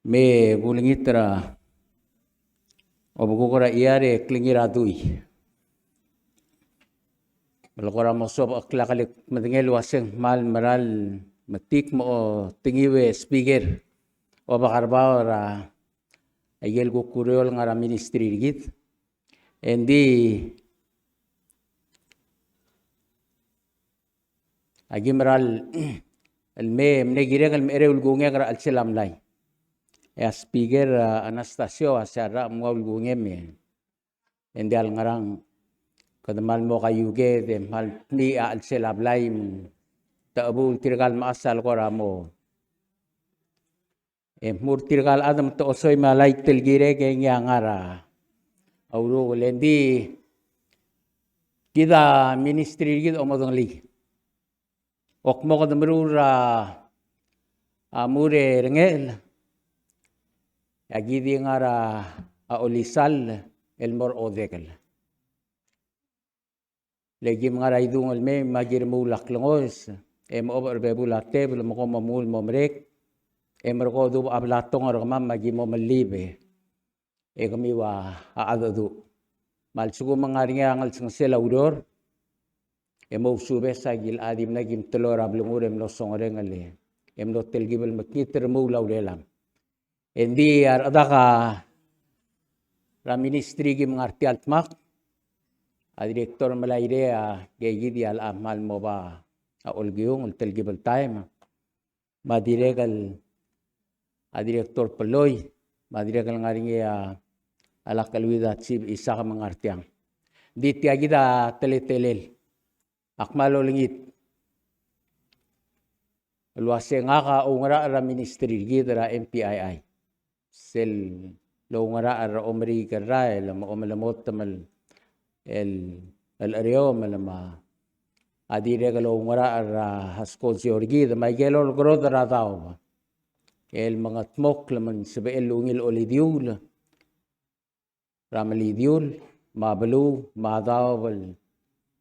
Me bulingitra obukura iare klingira dui. Balakora mo sob aklakalik madingel waseng mal maral matik mo tingiwe speaker o bakarbaw ra ayel ko kuryol nga ra ministry rigit. Endi agi maral alme mnegire kal mere ulgunge kara al selam lai. Ya speaker Anastasio asyara mwal gungem endi al ngarang kadamal mo kayuge de mal ni al selablay taabul tirgal maasal ko ramo mur tirgal adam to osoy malay telgire kaya ngara auro lendi kita ministry gid omodong li okmo kadamrura amure rengel agidi ngara aolisal elmor odekel. Lagi ngara idungol me magir mulak langos over bebulate bel mo mamul momrek merko du ablatong or mam magi mo malibe kami wa aadadu mal sugo mangaringa ngal sang selaudor mo sube sagil adim nagim telor ablungurem lo songore ngale lo telgibel makiter mo laudelam. Endi adaka ra ministry gi mengarti altmak a direktor malaire a gegi al amal mo ba a olgiung telgibel time ma diregal a direktor peloy ma diregal ngaringe a alakalwida chief isa ka mengartiang di tiagida teletelel akmalo lingit luase ngaka ungra ra ministry gi ra MPII sel lo ngara ar omri karai lama omalamot tamal el ario malama adire galo ngara ar haskol si orgi da may gelo gro da tao el mga tmok laman sabe el ungil olidiul ramalidiul mabalu madaw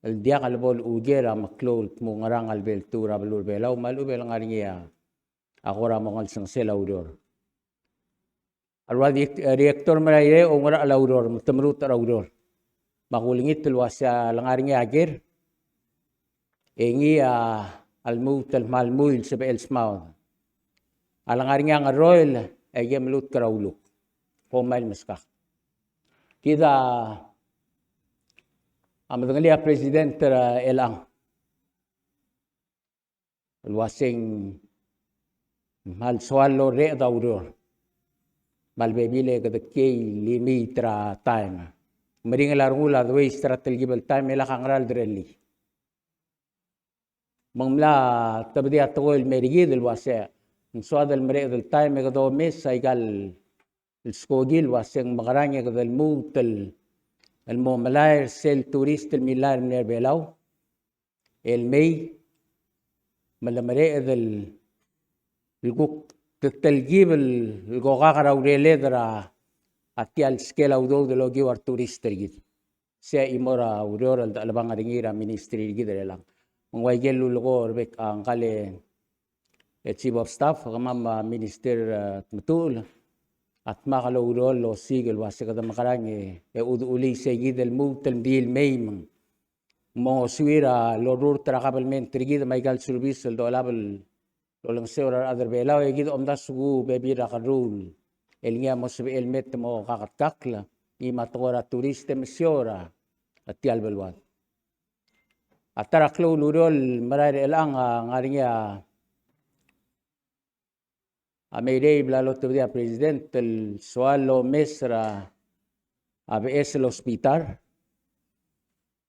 el dia kalbol ugera maklol mo ngarang albel tura balur belaw malubel ngaringia ako ra mo ngal sang selaudor Arwa reaktor malaire o ngara alaudor temrut alaudor makulingit tulwasya langaring agir engi almu tel malmuil sa elsmaw alangaring ang royal ay gemlut karauluk pomail maskak kita amadanglia president elang luasing mal swallo re daudor malbebile kadakay limitra time maring larungula the way strategical time ela kangral drelli mangla tabdi atol merigi del wase swad al mere del time kado mes saigal el skogil waseng magarang kadal mutel el momalay sel turist el milar nerbelaw el may malamare del guk تلجيب الجوغاغرا وليلدرا atial skela udo de logi war turister gid se imora urora al albang ringira ministry gid lang mangway gelu lugor bek ang kale chief of staff kamam minister matul at makalo urol lo sigel wase kada makarang udu uli se gid el mutel bil maim mo suira lorur trakabalment gid may gal service do label Lolang seorar other belaw gid omda sugu bebi rakarul elngia mo sabi elmet mo kakatkakla ni matora turiste mesiora atial belwan atara klo lurol maray elang ngaringia Amirei blalo tebdia president el sualo mesra ABS el hospital.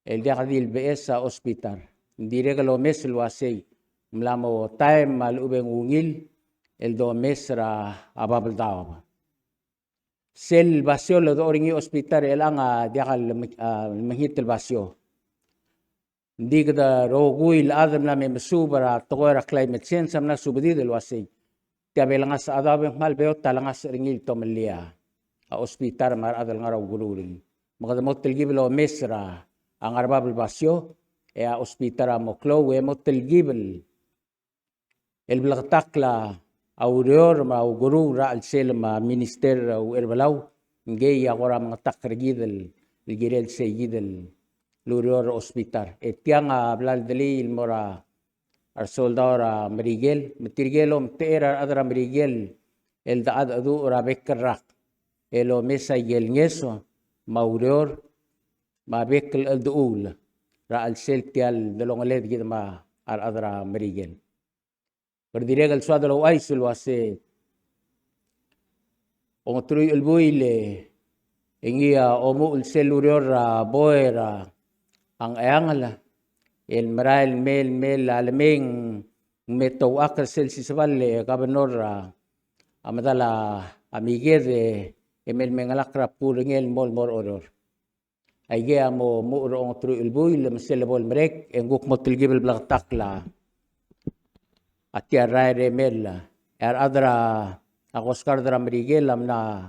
El dia kadil BS sa hospital. Dire lo mes lo asay. Mlamo time mal ubeng ungil el do mesra ababal daw. Sel basyo lo do oringi hospital el anga dia kal mahit el basyo. Hindi kada roguil adam na may masubara tokoira climate change amna subadi del wasay. Tiya belangas adabeng mal beot talangas ringil to melia. A hospital mar adal ngaraw gururing. Makadamot tilgiblo mesra ang arbabal basyo e a hospital mo klo e mo tilgibel. El blaktakla aurior ma guru ra al sel ma minister u erbalaw ngey akora mga takrigidel ligirel seyidel lurior hospital etiang ablal deli il mora ar soldadora merigel metirgelom teera adra merigel el daad adu ora bekrak elo mesa yel ngeso maurior ma bekel el duul ra al sel tial delongaled gid ma ar adra merigel Perdiregal suado lo ay sulwase. Ongotruy ulbuile. Ingia omu ulselurior boera. Ang ayangala. El marail mel alaming metaw akal sel sisabale gobernador amadala amigede emel mengalakra puringel mol mor oror. Ayge amo muuro ongotruy ulbuile maselabol merek enguk motilgibel blaktakla. At tiaray remela. Adra ako skardra merigelam na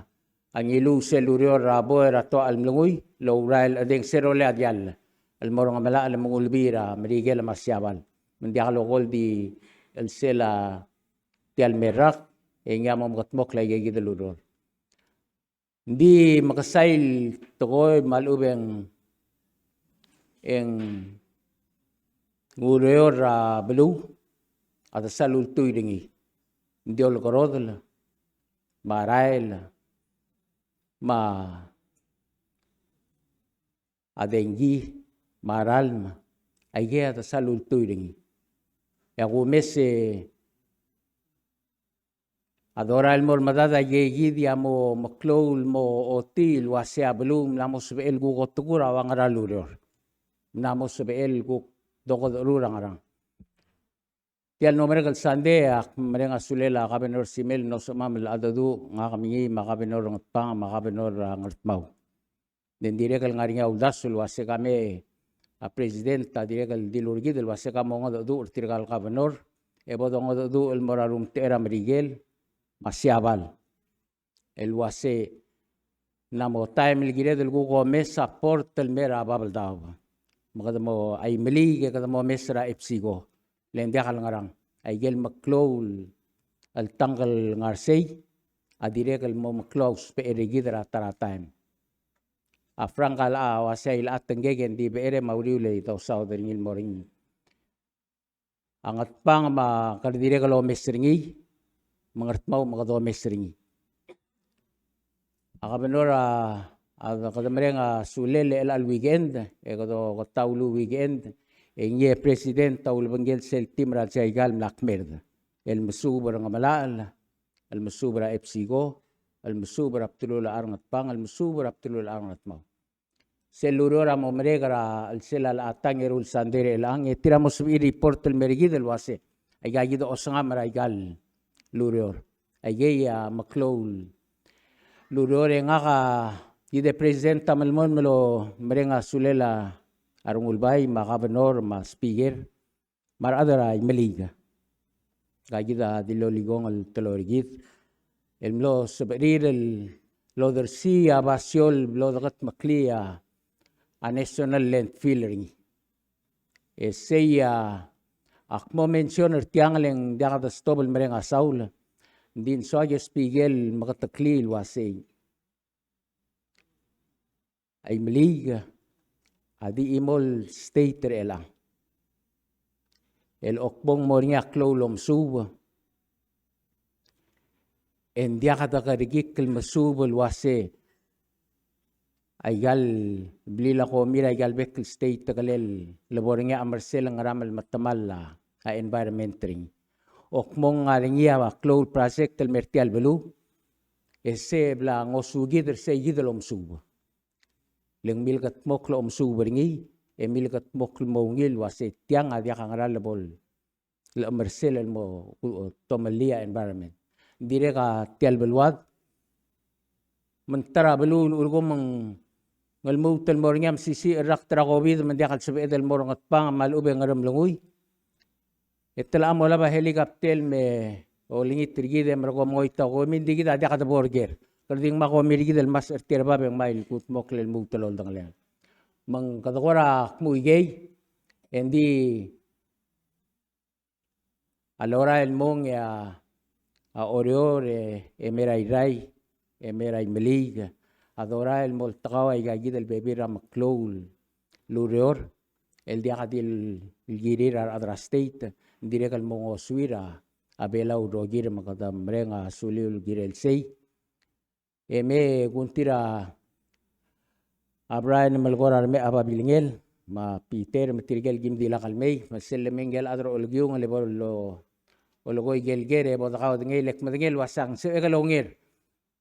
ang ilu selurior rabo rato almlungoy low rail ading serole adyal. Almorong amala alam mong ulbira merigel masyabal. Hindi akalokol di el sela tial merak nga mamakatmok lagi gidaluror. Hindi makasail tokoy malubeng ang ngurior belu. At salul tuiringi. Hindi ol korodla. Marail. Ma adengi. Maralma. Ay kaya at salul tuiringi. Yaku mese adoral mo madada yegi mo maklol mo otil wasya belum namo sebel gukot tukura wang araluror. Namo sebel guk dokod urang arang. Tial no meregal sande ak merenga sulela kabenor simel no sumam adadu nga kami makabenor ngpang makabenor ngtmaw. Den direkal ngarinya udasul wase kami presidenta direkal dilurgi del wase kamo ngadu urtirgal kabenor e bodo ngadu el morarum tera merigel masyabal. El wase namo time ligire del gugo mesa portel mera babal daw. Makadamo ay meli kadamo mesra epsigo. Lendia kalangarang ay gel maklol al tanggal ngarsay adirekal mo maklaus pe erigidra taratime a frankal a wasay la atenggen di bere mauriule ito southern il moring angat pang ma kadirekal o mesringi mangartmaw magado mesringi akabenora kadamrenga sulele el al weekend e kado taulu weekend Enye presidenta ulbanggel sel timral sa igal mlakmerda. El masubra nga malal, el masubra epsigo, el masubra aptulula arangat pang, el masubra aptulula arangat mau. Selurora mo meregara al selal atang erul sandere lang, tiramos i report el merigidel wase. Ay gagido osangamara igal lurior. Ay gaya maklol. Lurior nga ka, yide presidenta malmon malo merenga sulela arung ulbay, makabenor, speaker, maradara meliga. Gagida diloligong al talorigit. El mlo sabarir el loder siya basyol lodagat makliya a national landfill ring. Seya akmo mentioner tiangleng diakada stobel mereng asaul. Din soya spigel makataklil wasay. Ay meliga. Adi imol state elang. El okbong moringa klolom suba. En dia kata karigik kel masubal wase. Aygal blila ko mira aygal bekel state tagalel laboringa amarselang ramal matamal a environment ring. okmong ngaringia wa cloud project el mertial belu ese bla ngosugid se yidlom sub leng milkat moklo sub ringi e milkat moklo mongil wa se tiang adia kangaral bol la mersel el mo tomalia environment dire ka tial belwad mentara belun urgom ngalmu tel morngam sisi rak tra covid mendiakal sebe del morngat pang mal ube ngaram lunguy etla amola ba helicopter me o lingit tirgi dem ro mo ita ko min digi da ka borger karding ma ko mirgi del mas ertir ba beng mail kut moklel mu telol dang len mang kadagora mu igay endi allora el mong ya a oriore e merai rai e merai meliga adora el moltaqawa igagi del bebira maclol lurior el dia del girira adra state dire kal mongo suira abela urogir makadam renga sulil girel sei eme guntira abrain malgora me ababilingel ma peter matirgel gimdi lakalmei masellemengel adro olgyung lebolo ologoy gelgere bodakaw ngilek madengel wasang se egalongir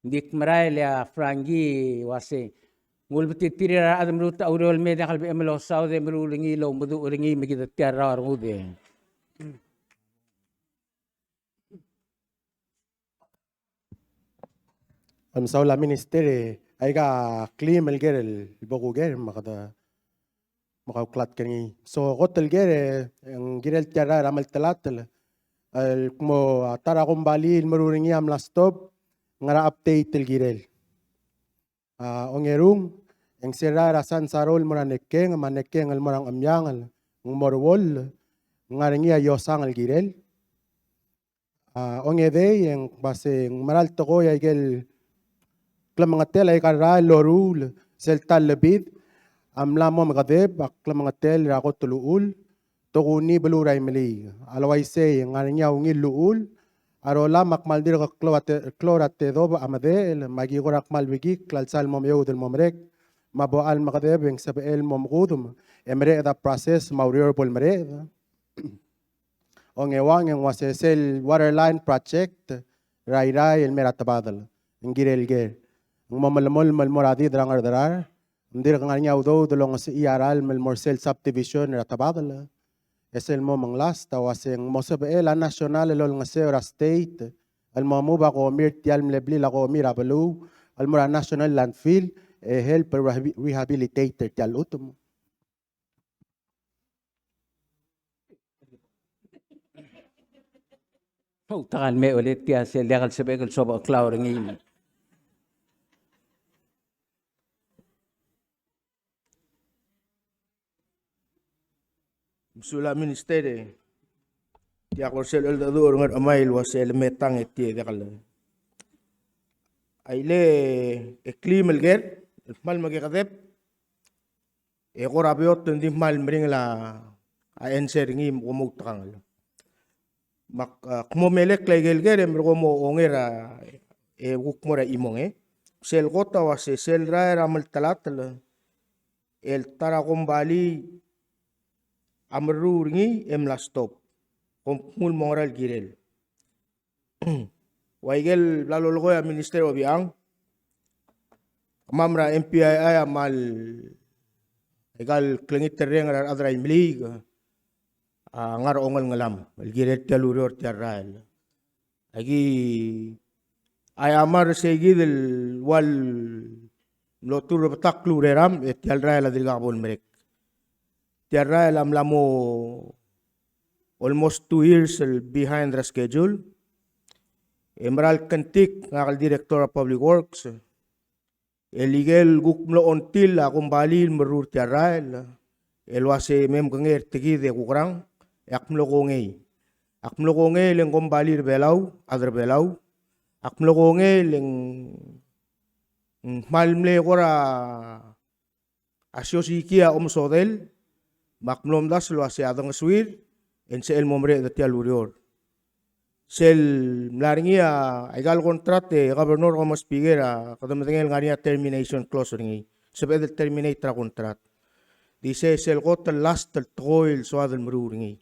dik marail ya frangi wase ngul bititira adam rut aurol me dakal be emlo saude mrulingi lo mudu ulingi migit tiara rude Saula ministeri aiga klim el ger el bogu ger makaklat kani so hotel ger ang girel tiara ramal talatel el como tara kumbali el maruringi am la stop ngara update el girel ongerung ang serara san sarol manekeng el morang amyangal ng morwol ngaringi ayosang el girel ongede yang base maral toko ya gel klamangatel ay kara lorul sel talbid amlamo magadeb klamangatel rako tuluul tokuni beluray meli alaway say ngaringi ungil luul arola makmaldir ka klorate doba amadel magigorak malwigi klalsal mom yudel momrek maboal makadeb yung sabel mom kudum emre da process maurior mere ongewang yung wasesel waterline project rai el meratabadal ngirel ger ngmamalmol malmoradi drangar darar ndir kanganya udo dolong si iaral malmorsel subdivision ratabadal es el momang last tawaseng mosabel la national lol nga seora state al mamuba ko mir tial mlebli la ko mira balu al mora national landfill help rehabilitator tial utum takal me ulit ya sel dakal sebegel soba klauringi Sula ministeri ya korsel el dadur ngar amail wasel metang etie dakal aile eklim el ger mal magikadep e korabiot ndi mal mring la a enser ngi umuk takang mak kumomelek legel ger emro mo ongera e gukmora imonge sel gota wase sel ra ramal talat el tarakom bali amrurungi emla stop kompul moral girel waigel lalolgo ya ministerio biang mamra MPI amal egal klengit tereng adra imlig ngar ongal ngalam el girel taluror tiarail agi ay amar segi del wal lotur bataklu reram et tialrail adirgabol merek tiara el amlamo almost 2 years behind the schedule. Emerald Kantik, ngakal Director of Public Works. Eligel gukmlo ontil akong balil merur tiara el wase mem kanger tigi de kukrang akmlo kongey. Akmlo kongey leng kombalir belaw, adre belaw. Akmlo kongey leng malmle kora asyosikia omsodel. Makmlom das lo ase adang suir en sel momre de tialurior sel mlaringia egal contrate gobernador como spigera kadam tengel ngaria termination clause ringi sebe del terminate tra contract dice sel got last el toil so adel mru ringi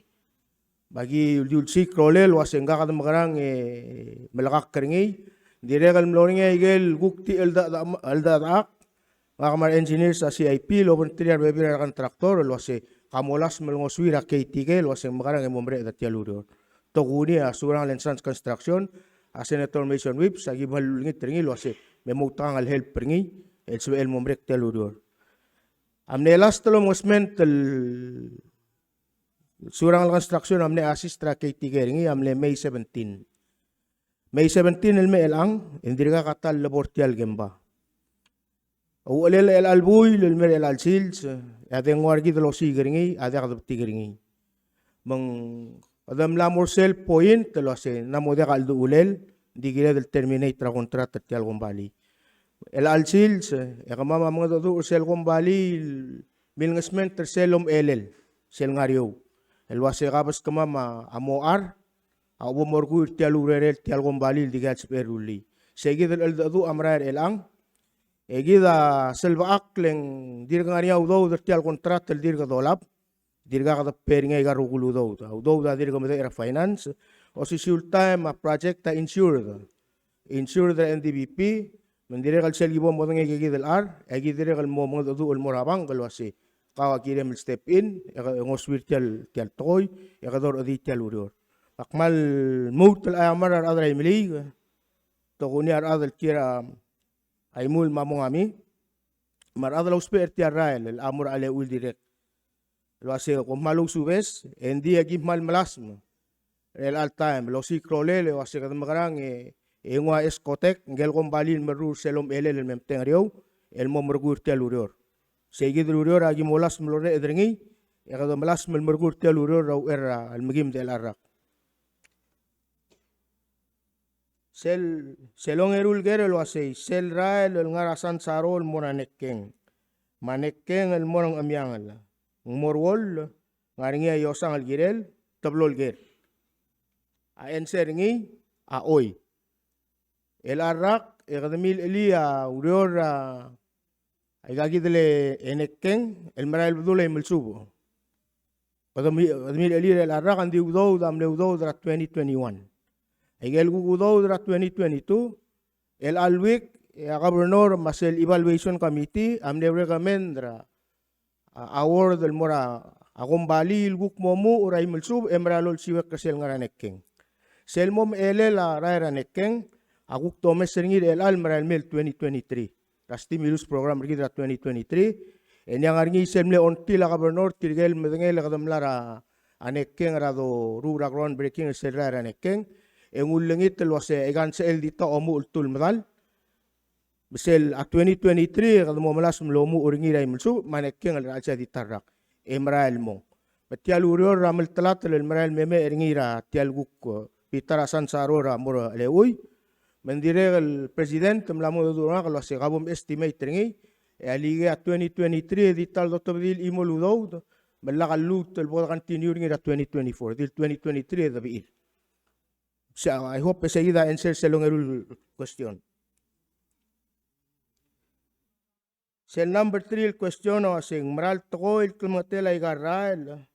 bagi yulsi krolel wasenga kadam magarang melakak keringi diregal mloringa igel gukti elda ak ngakamar engineer sa CIP loban triar bebira kan traktor wase kamolas melngoswira KTK waseng magarang emombre da tialuro toguni asurang lensans construction a senator Mason Whip sagi balulingit ringi wase memutang al help ringi el suel mombre tialuro amne last tolong wasment surang construction amne asistra KTK ringi amne May 17. May 17 elme elang indirga katal labortial gemba. Awalel el albuy lelmer el alsils adeng wargi de losi geringi adeng adapti geringi. Mang adam la morsel point lo ase namode kaldu ulel digire del terminate tra contrato tial gombali. El alsils mama mga do sel gombali milngesment terselom elel sel ngario. El wase gabas kama amoar au morgu tial urerel tial gombali digal speruli. Seguid el dadu amrar elang egida selva akleng dirga ngaria udo tial contrato el dirga dolap dirga kada peringa iga rugulu udo da dirga mede era finance o si time a project ta insure the NDBP mendirga el sel gibo modeng egida el ar egida el mo modu el morabang galwasi kawa kirem step in ngoswir tial toy egador adi tial urior akmal mout el amar ar adra imlig toguni ar adal kira aimul mamongami mar adal usper tiar rael el amur ale ul direct lo ase ko malu subes endi agi mal malasm el al time lo si krole le ase kadam garang ngwa escotek ngel gombalil merur selom elel memtengrio el momurgur tial urior Seguid urior agi molas melore edrengi ekado melas melmergur tial urior rau era al migim del arak selong erul gere lo asei sel rael el ngarasan sarol moranekeng manekeng el morang amyangal ngmorwol ngaringi ayosang al girel tablol ger a enseringi a oy el arak ekadamil elia urior ay gagidele enekeng el maral budule melsubo kadamil elia el arak andi udo damle udo dra 2021 Egel gugudo dra 2022 el alwik gobernador mas el evaluation committee amne recommend dra award del mora agombali il guk momu uray mulsub emralol siwek kasel ngaranekeng selmom ele la raranekeng aguk tomes sringir el almaral mil 2023 stimulus program rigidra 2023 yang arngi semle onti la gobernador tirgel medengel kadam lara anekeng rado rura ground breaking sel raranekeng engulengit lo se egan sel dita omu ultul medal besel a 2023 kadam malas mlomu uringi ray mulsu manekeng al aja ditarak emrael mo betial urior ramel telat el emrael meme eringira tial guk pitarasan sarora mura leui mendire el presidente mlamu durang lo se gabum estimate ringi aligue a 2023 dital dotobdil imoludo belagal lut el bod continue ringira 2024 dil 2023 da biir I hope seguida answer selong erul question. Sel number 3 el question o asing maral toko el klimatel ay garrael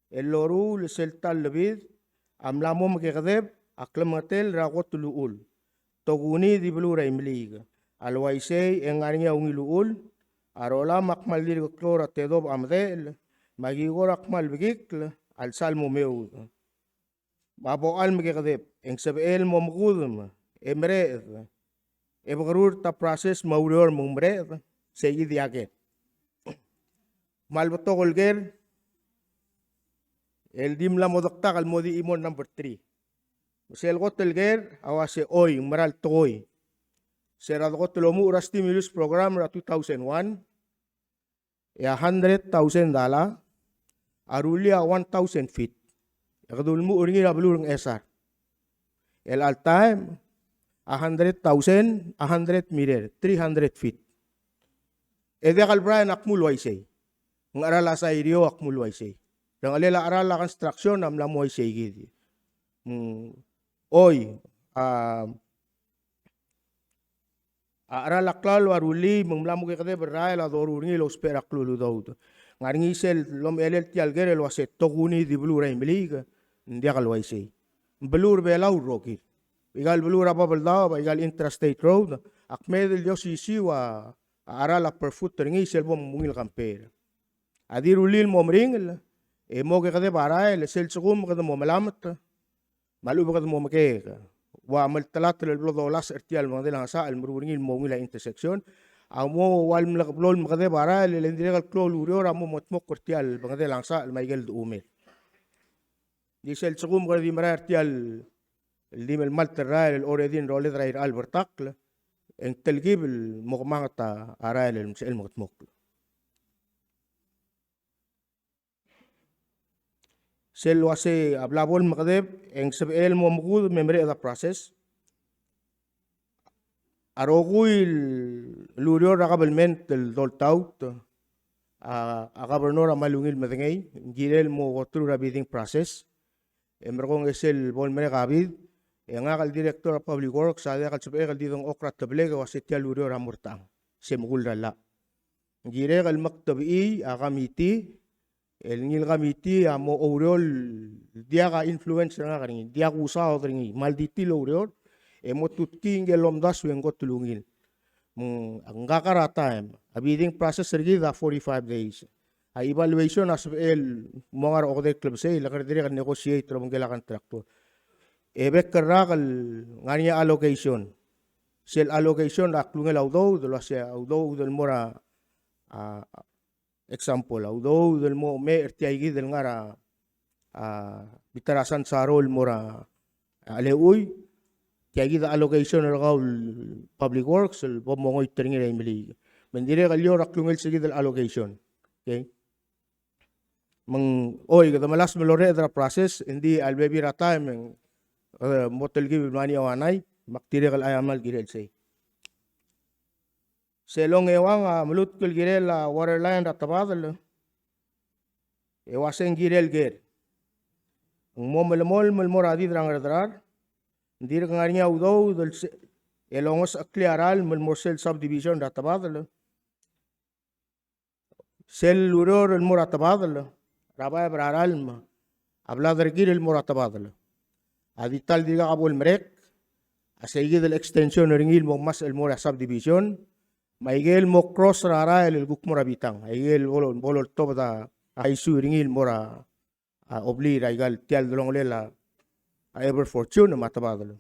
el lorul sel tal lebid amlamo magkakadeb aklamatel ragot luul toguni di blura imlig alwaisay en arnya ungiluul arola makmalir klora tedob amdel magigor akmal bigikl al salmo meu babo al magkakadeb eng sabel momgudum emre ebagrur ta process maurior mumre seguid yaget malboto golger el dimla modakta kal modi imon number 3 sel gotelger awase oy maral toy serad gotelomu ura stimulus program ra 2001 ya $100,000 arulia 1,000 feet yakadulmu uringi rablurang esar el al time 100,000 100 meter 300 feet ede kalbra akmul waisay ng arala sa iriyo akmul waisay ng alela arala construction am lamo waisay gidi oy arala klalo aruli mumlamu kade berai la dorungi los peraklulu daud ngaringi sel lom elel tialgere lo aset toguni di blura imliga Hindi kalwaisi. Belur belau roki. Igal belur apa beldaw ba igal interstate road. Akmedel yo sisiwa arala per foot ringi selbo mungil kamper. Adirulil mo mringel. Mo ke kade baray le sel tsugum kade mo malamat. Malu kade mo make. Wa mal talat le blodo las ertial mo de la sa el murungil mo ngila intersection. Amo wal mlakablol makade baray le indiregal klol urior amo motmok ertial bangade langsa el maigel umel. Di sel tsugum kade mara ertial el dim el malterra el oredin role drair albertakle. En telgib el mogmangata aray el motmok. Sel wase ablabol makadeb en sebel mo mugud membre da process. Arogui lurior rakabalment del doltaut a gobernador amalungil madengay girel mo through a bidding process. Emrong esel bol mere gavid en akal director of public works sa akal sebel didong okrat tableg wasetia lurior amurtang semugul rala. Girel al maktabi a kamiti el ngil kamiti amo oriol dia ka influence nga karing dia usao karing malditi lo oriol emo tutking elom das wen got tulungil ang kakara time a bidding process sergi da 45 days a evaluation as el mongar okde club say la kardire kan negotiate ro mongela contractor ebek karakal ngania allocation sel allocation aklungel audo de lo sia audo del mora example, although del mo me ertiaigi del ngara bitarasan sarol mora aleuy tiagi da allocation gaul public works el bomongoy tringi ay mili mendire galyo raklungel sigi del allocation okay mang oy kada malas melore dra process hindi albebi rata men motel gi mani awanay maktire kal ayamal girel say selong ewang melut kul girel water line ratabadal ewasen girel ger mo melmol melmoradi drang radrar dir ngarinya udo del elongos akliaral melmorsel subdivision ratabadal sel uror el moratabadal rabay braral ma habladar girel moratabadal adital diga abol mrek asegi del extension ringil mo mas el mora subdivision maigel mo cross rara el gukmora bitang aigel bolol to da aisu ringil mora obli raigal tial dolong lela ever fortune matabadalo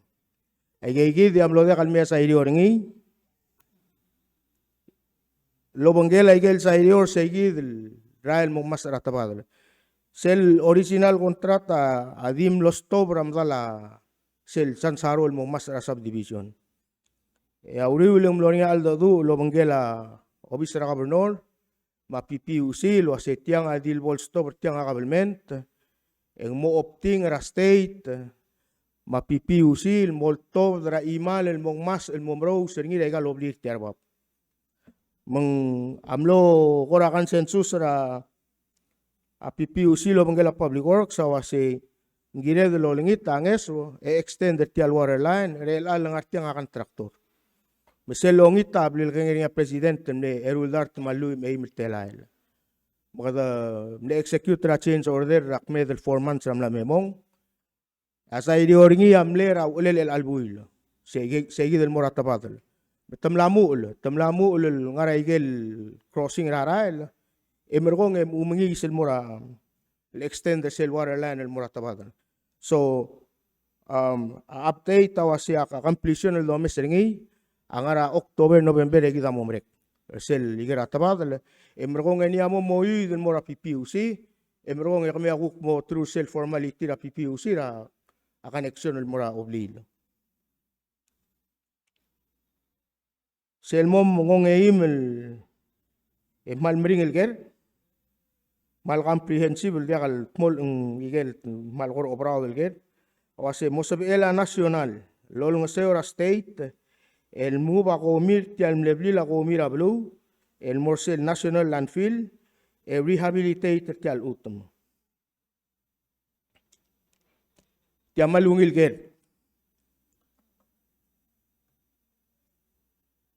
aigegi di amlo de kalmia sa iri oringi lobongel aigel sa iri or segi del rael mo mas ratabadalo sel original contrata adim los tobram dala sel sansarol mo mas subdivision auri ulang lonia aldo du lo bangela obisra gobernador ma PPUC lo asetiang adil bolsto bertiang government en mo opting ra state ma PPUC el molto dra imal el mong mas el momro seringi legal oblir tiarbab meng amlo kora consensus ra a PPUC lo bangela public works awase ngire de lo lingit angeso e extend the water line rel al ngartiang contractor Meselo ngita ablil kengeriya presidente ne erudart malu may miltelail. Magada ne execute ra change order rakme del 4 months ramla memong. Asa idi oringi amle ra ulel el albuil. Segi del moratapadal. Tamlamu ul ngaraigel crossing rarail. Emergong umangi sel mora el extend the sel water line el moratapadal. So update awasya ka completion el domes ringi angara October November kita momrek sel ligera tabadal emergong eni amo moy den mora PPUC emergong kami akuk mo through sel formality ra PPUC ra a connection el mora oblil sel mom ngong email mal mring el ger mal comprehensible dia kal mol igel mal gor obrado del ger wase mosabela nacional lol ngseora state el muba komir tial mleblila komira blue el morsel national landfill el rehabilitate tial utum tiamalungil ger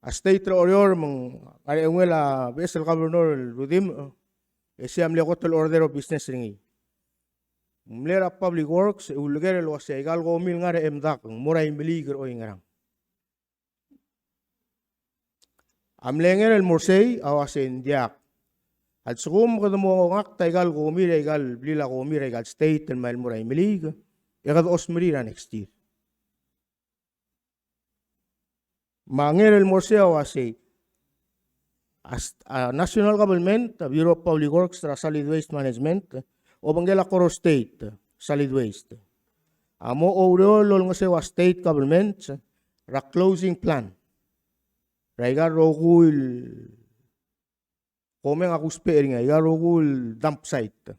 a state orior mong are ngela besel gobernador rudim esiam le hotel order of business ringi Mlera Public Works, ulgere lo ase igal go mil ngare emdak, murai miliger o ingarang. Amlenger el morsei awase indiak. At sugum kada mo ngak ta igal go mil igal blila go mil igal state el mail murai miliger. Igal osmerira next year. Manger el morsei awase as national government, Bureau of Public Works, Solid Waste Management, o bangela Coro State, Solid Waste. Amo o lol nga sewa state government, ra closing plan. Raiga rogul kome nga kuspering iga rogul dump site.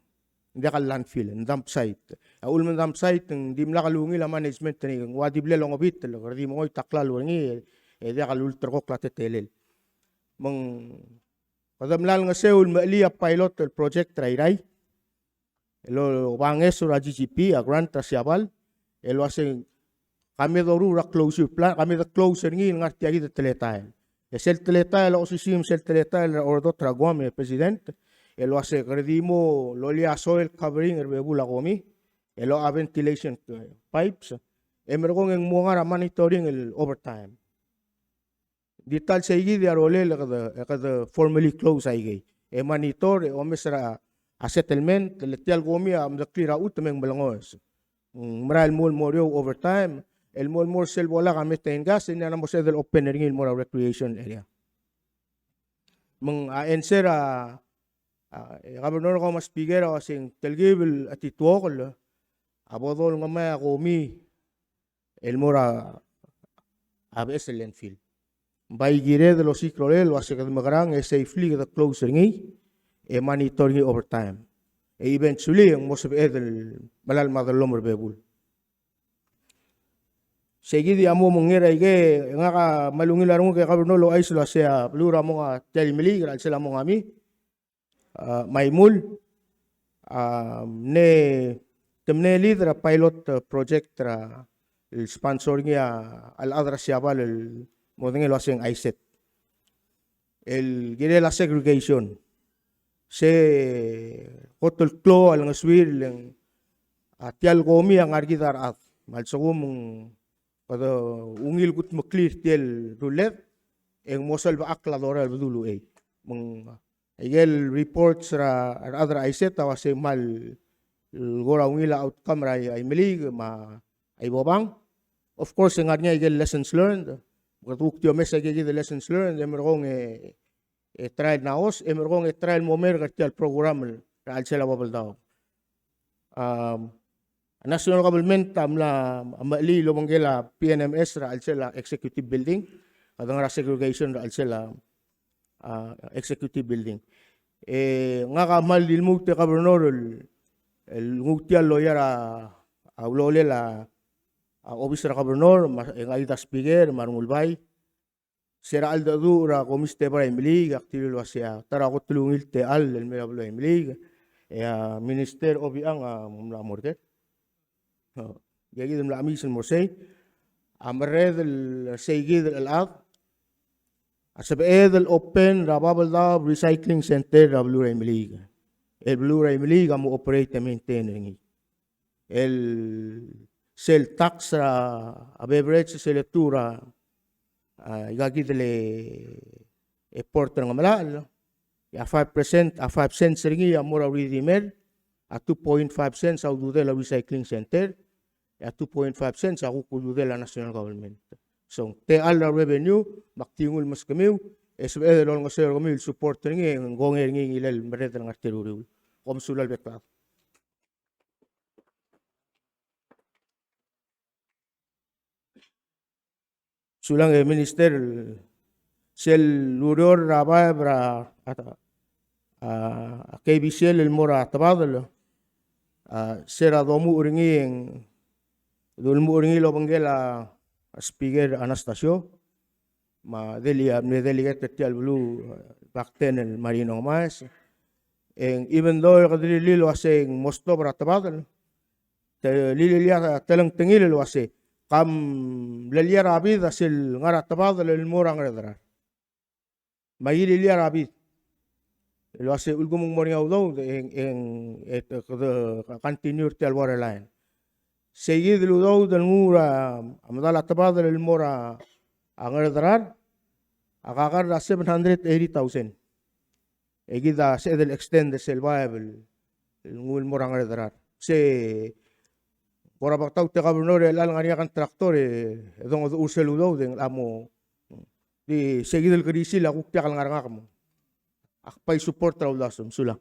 Hindi ka landfill, dump site. Ulman dump site, di mla kalungi la management ni wadible long obit, di mo takla lungi, di ka lulter ko klatetelel. Mang kadamlal nga seul malia pilot el project rairai. Elo banges sur GGP a grant tasyabal. Elo asing kami doru ra closure plan, kami da closer ngi ngarti agi da teletail. Sel teletail o sisim sel teletail ordo tragwame president. Elo ase kredimo lolia soil covering erbebula gomi. Elo a ventilation pipes. Emergong eng muanga monitoring el overtime. Dital sa igi di arole kada formally close aigi. E monitor o mesra a settlement letial gomi am da clear out meng balangos. Mral mol morio overtime el mol mor sel bola kami ten gas ni ana mo del open ring mora recreation area. Meng answer gobernador ko mas pigera asing telgibil atituokol abodol ngama gomi el mora abes el landfill. By gire de los ciclorel o ase magrang e safely the closer ngi e monitoring overtime. E eventually ang most of edel malal madalomor bebul. Seguidi amo mongera ige nga ka malungi larong kay kabernolo ay sila siya plura mo nga telimili gra sila mo ngami. Maimul ne temne leader pilot project tra el sponsor niya al adra siabal el modeng lo asing ISET. El gire la segregation. Se kotol klo al ngaswil ang atial gomi ang argidar at malsogum pada ungil gut maklir tiel rulet eng mosal ba akladora al dulu ay mong igel reports ra other ISET awase mal gora ungila outcome ra ay melig ma ay bobang. Of course ang arnya igel lessons learned. Buktiyo mesa gigi the lessons learned emergong trial naos emergong trial momer kartial program al sila babal daw. National government amla amali lomanggela PNMS ra al sila executive building kadang ra segregation ra al sila executive building. Nga kamal dilmug te gobernador el ngutial lawyer aulole la officer gobernador ngaida speaker marmulbay sera al dadu ra komiste para imlig aktivo asya tara ko tulungil te al el melablo imlig minister obi ang mumla morte yagi dem la mission morsay amred el seygid el ad asab el open rababal da recycling center rablu imlig el blue imlig am operate maintain el sel tax a beverage selectura igagidele e porter nga malal ya 5% a 5 cents ringi amora redeemer a 2.5 cents au dudela recycling center ya 2.5 cents aku kududela national government so te alla revenue maktingul mas kamiu esbe lol nga ser kamiu support ringi ngonger ngi ilal meret nga terurul kom sulal bekla sulang minister sel luror raba bra KBCL el mora tabadalo sera domu uringi eng dolmu uringi lo bangela speaker Anastasio ma delia me delegate tial blue back then el marino mas en even though kadili lo ase mosto bra tabadalo te lilia telang tengil lo ase kam lelia rabid asil ngarat tabad el murang redra mayili lia rabid Lo ase ulgumong mo rin daw continue til water line. Seguid lo daw del mura amadala tabada del mura angadarar akakar 780,000. Egida se del extend el viable ngul mura angadarar. Se Bora baktaw te gobernador el alangania kan traktor dong uselu daw deng amo di seguid el krisi la kukya kal ngaranga mo. Akpay support raw lasum sula.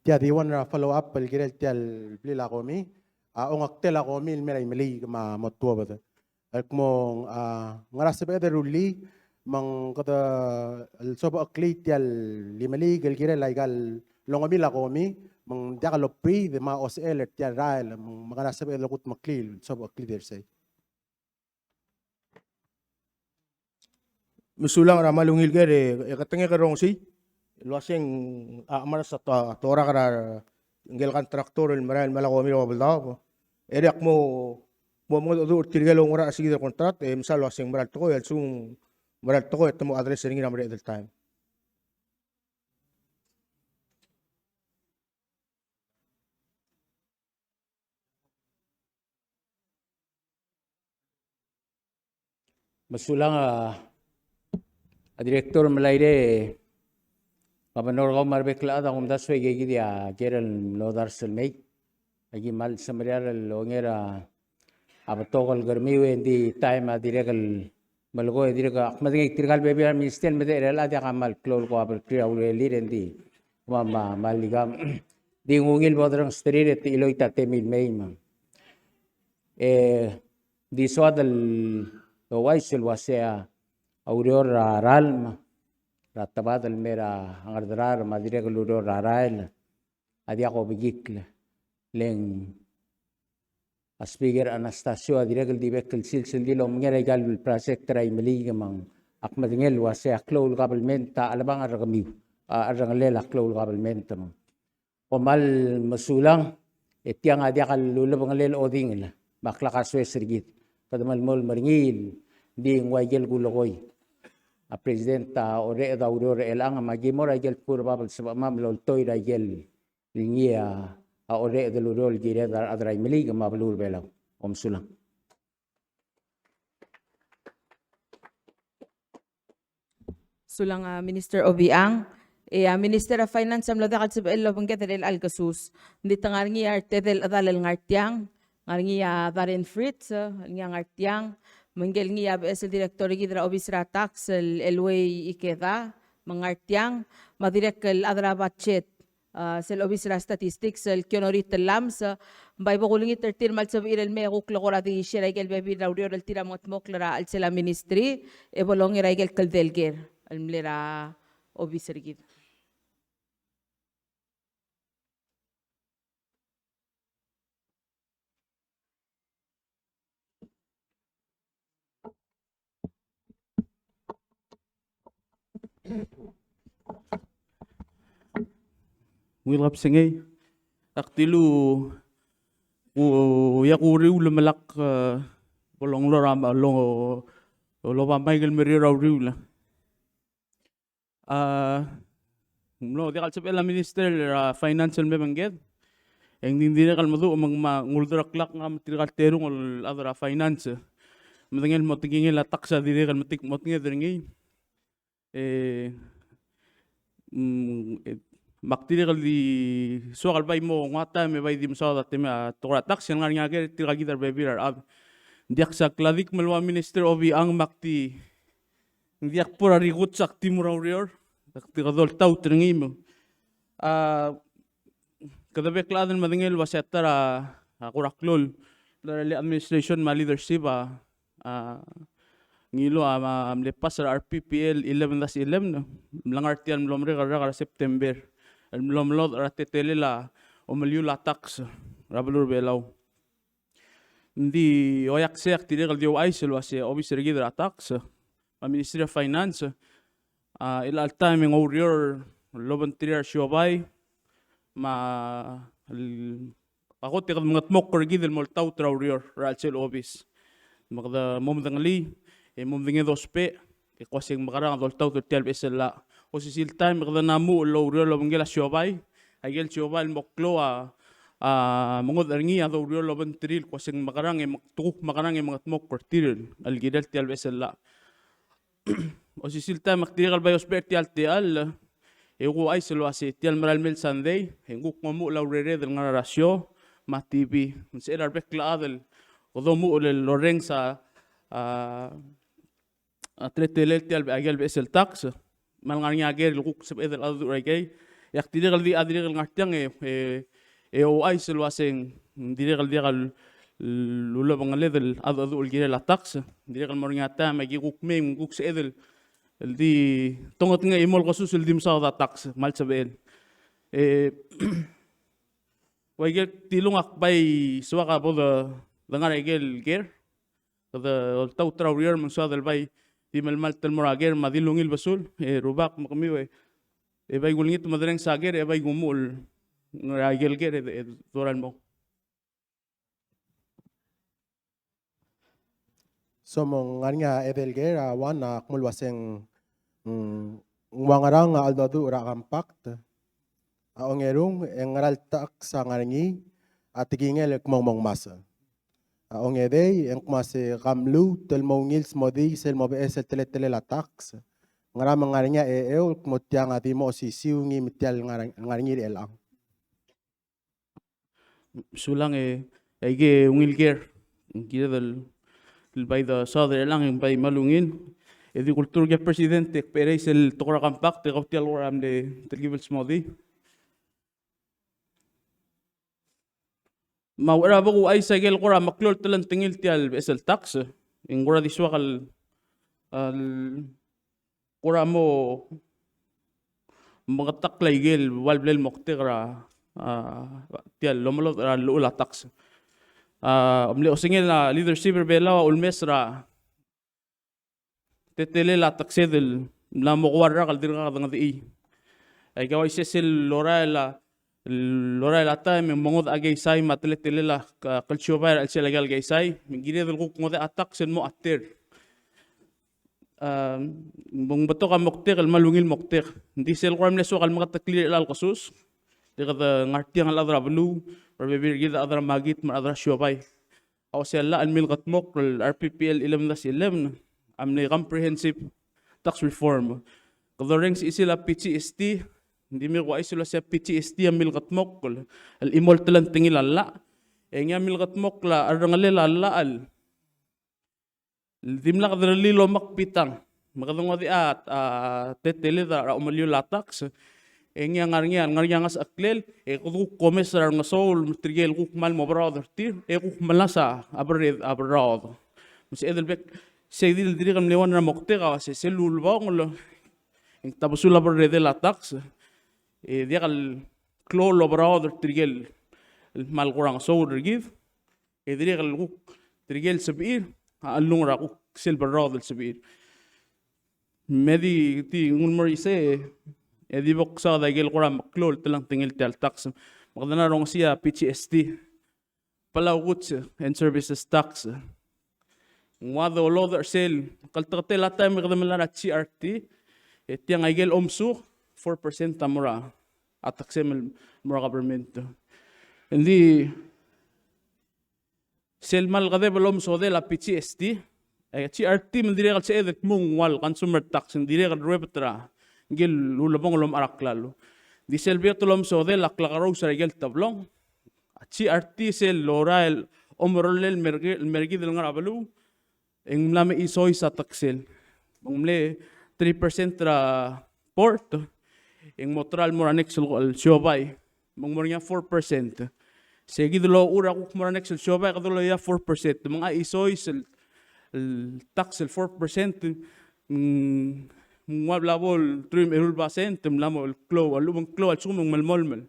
Tia di wan ra follow up el girel tia el blila komi. Ongak tela komi el meray mali ma motua bata. El kmo ngarasa ba ruli mang kata el soba akli tia el limali el girel ay gal longomi la komi mang dia kalopri de ma osel tia rael mang ngarasa ba lokut makli soba akli der say. Misulang ramalungil gere katenge karong si lo aseng amara sa tora kara ngel kan traktor el maral malako mi ro balda eriak mo do tirgelo ngora asigi del kontrat misal lo aseng maral to el sung maral to et mo address ringi namre del time. Masulang Direktur Malaire Gobernador Omar Bekla da kumda soy gigi dia Gerald Lodar Selmei agi mal samariar longera abatokal garmiwe di time direkal malgo direka akmading tirgal bebe minister mede rela dia kamal klol ko abel kria ule lirendi mama maligam di ngungil bodrang street et iloita temil meima di swadal waisel wasea Aurior Ralma, Ratabad el Mera, Angardrar, Madrid Luro Rarail, Adiaco Bigikle, Len Aspiger Anastasio, Adirel Dibekel Silsil Dilo, Mgeregal, Prasectra, Meligamang, Akmadingel, was a clol gabelmenta, Alabang Aragamiu, Arangalela, clol gabelmentam. Omal Masulang, Etiang Adiakal Lulabangalel Odingla, Baklakas Wesergit, Padamal Mol Maringil, Ding Waigel Gulogoy. A presidenta ore da aurora elang magimor agel pur babal sa mamlol toy da gel lingia a ore de lurol gire da adrai melig mablur belaw sulang Sulang Minister Obiang Minister of Finance am lada kalsib elo bangket el algasus ndi tangarngi arte del adal ngartiang ngarngi Darren Fritz ngi ngartiang Manggel ngi es el director gidra obisra tax el way ikeda mangartiang madirek el adra budget sel obisra statistics el kionorit lams bay bokulingi 13 mal sab irel me kuklora di shira gel bebi raurio el tira mot moklara al sela ministry e bolong ira gel kaldelger el mlera obisra gid Wilap singay. Aktilu yakuriw lumalak bolong loram long loba Michael Merira riula. No di kalsap ela minister financial memangget. Ang hindi na kalmado mang nguldra klak nga matirkal terong ol adra finance. Matangel mo tingin la taksa dire kal matik mot nga dringi. Maktirikal di suakal bay mo ngata me bay di masada teme tokra tax yang nga ger tirkal gitar bebirar ab diak sa kladik malwa minister obi ang makti diak pura rigut sakti muraurior takti kadol tau tringi mo kadabe kladan madingel wasetara akuraklol darali administration ma leadership ngilo lepas sa RPPL 11-11 no mlangartian mlomre kara September mlomlod ratetele la omalyu la tax rabalur belaw hindi oyak seak tiregal dio aisel wase officer gidra tax Ministry of Finance ilal time ng orior loban tirir siobay ako tikad mga tmok korgidel moltaw traurior ralsel office magda momdangali mumvinge dospe kwasing makarang dol tau tel besela o si siltime kada namu lo rio lo bangela shobai agel shobai moklo mongod arngi ado rio lo bentril kwasing makarang maktuk makarang mangat mok kortiril algidel tel besela o si siltime maktigal bayos bertial tial ego ay selo asi tial maral mel sunday nguk mamu lo rere del ngarasyo matibi sera bekla adel odo mu le loreng sa atletelel tial agel besel tax mal ngar ager luk seb edel adu regay yak tidigal di adigal ngartiang o ay selo aseng didigal digal lulo bangaledel adu ulgire la tax didigal moringata magi guk mem guk se edel di tongot nga imol kasus dim sa da tax mal sabel waigel tilung akbay suwaka boda dangar egel ger kada tau traurier mansa del bay di mal tel morager madilungil basul rubak makamiwe bay gulngit madrang sager bay gumul ngagel ger doran mo. So mong nga edelger wan na kumulwaseng wangarang aldadu ura kampakt aongerung engaral tak sa ngarangi at tigingel kumong masa. Aongedey en kumase kamlu tel mongils modi sel mobe esel tele la tax ngaram ngaranya kumotiang ati mo si siungi mitial ngarangi elang. Sulang ege ungil ger gira del bay da sadre lang bay malungin edi kultur ge presidente pereis el tokra kampak te goptial oram de telgibel smodi mawara bago ay sagel qura maklol talan tingil tial besel tax ingura diswakal qura mo mga taklay gel walblel moktegra tial lomolo lula tax omle osingel na leadership bela ulmesra tetele la taxedel la mokwara kal dirga kadang di ay gawai sesil lora la time mongod agay sai matletele la kalchobar al selagal gay sai mingire del kuk ngode atak sen mo atter bong bato ka moktek al malungil moktek hindi sel kram leso kal mga taklir al kasus dekada ngartiang al adra blu or bebir gida adra magit mar adra shobay aw sela al milgat mok al RPPL 11 amne comprehensive tax reform kadoreng si isila PCST hindi mi ko isila sa PCST am milgat mok al imol talan tingil alla nga milgat mok la arangalel alla al dimla kadra lilo makpitang makadong di at tetele da umalyo la tax nga ngarnga ngas aklel kudu komisar nga soul trigel kuk mal mo brother tir kuk malasa abrad mas edelbek segdil diri kam lewan na mokte ka se selul ba ngolo ing tabusula brede la tax dia kal klolo brother trigel mal kurang soul give diri kal kuk trigel sabir alung ra kuk sel brother sabir medi ti ngun mori se edi bok sa da gel kuram klol telang tingil tel tax magdana rong siya PCST palawuts and services tax ngwado loader sel kaltakte la time magdamala na CRT etiang ay gel omsu 4% tamura ataksem mura government hindi sel mal gade belum so de la PCST ay CRT mandire kal sa edek mung wal consumer tax ndire kal repetra gel lulabong lom araklalo di selbio tulom so de laklakaro sa gel tablong CRT sel loral omrolel mergi del ngarabalu eng mlame isoy sa taxel mumle 3% ra port eng motral moranex al shobay mongmornya 4% seguidlo ura kuk moranex al shobay kadulo ya 4% mga isoy sel tax el 4% muablabol trim erul basen temlamo el klo alumong klo al sumong malmolmel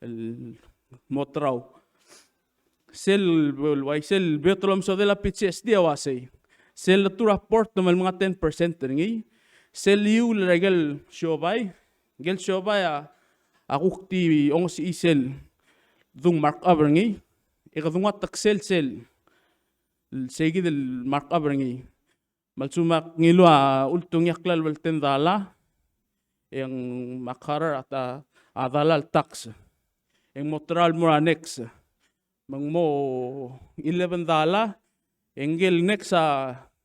el motraw sel sel betolom so de la PCSD awasay sel tura port mal mga 10% ngi sel yu legal shobay gel shobay akukti ong si isel dung mark over ngi ikadunga taksel sel segi del mark over ngi Malsumak ngilo ultung yaklal welten dala yang makarar at adalal tax. Yang motral mo next. Mang mo 11 dala. Engel next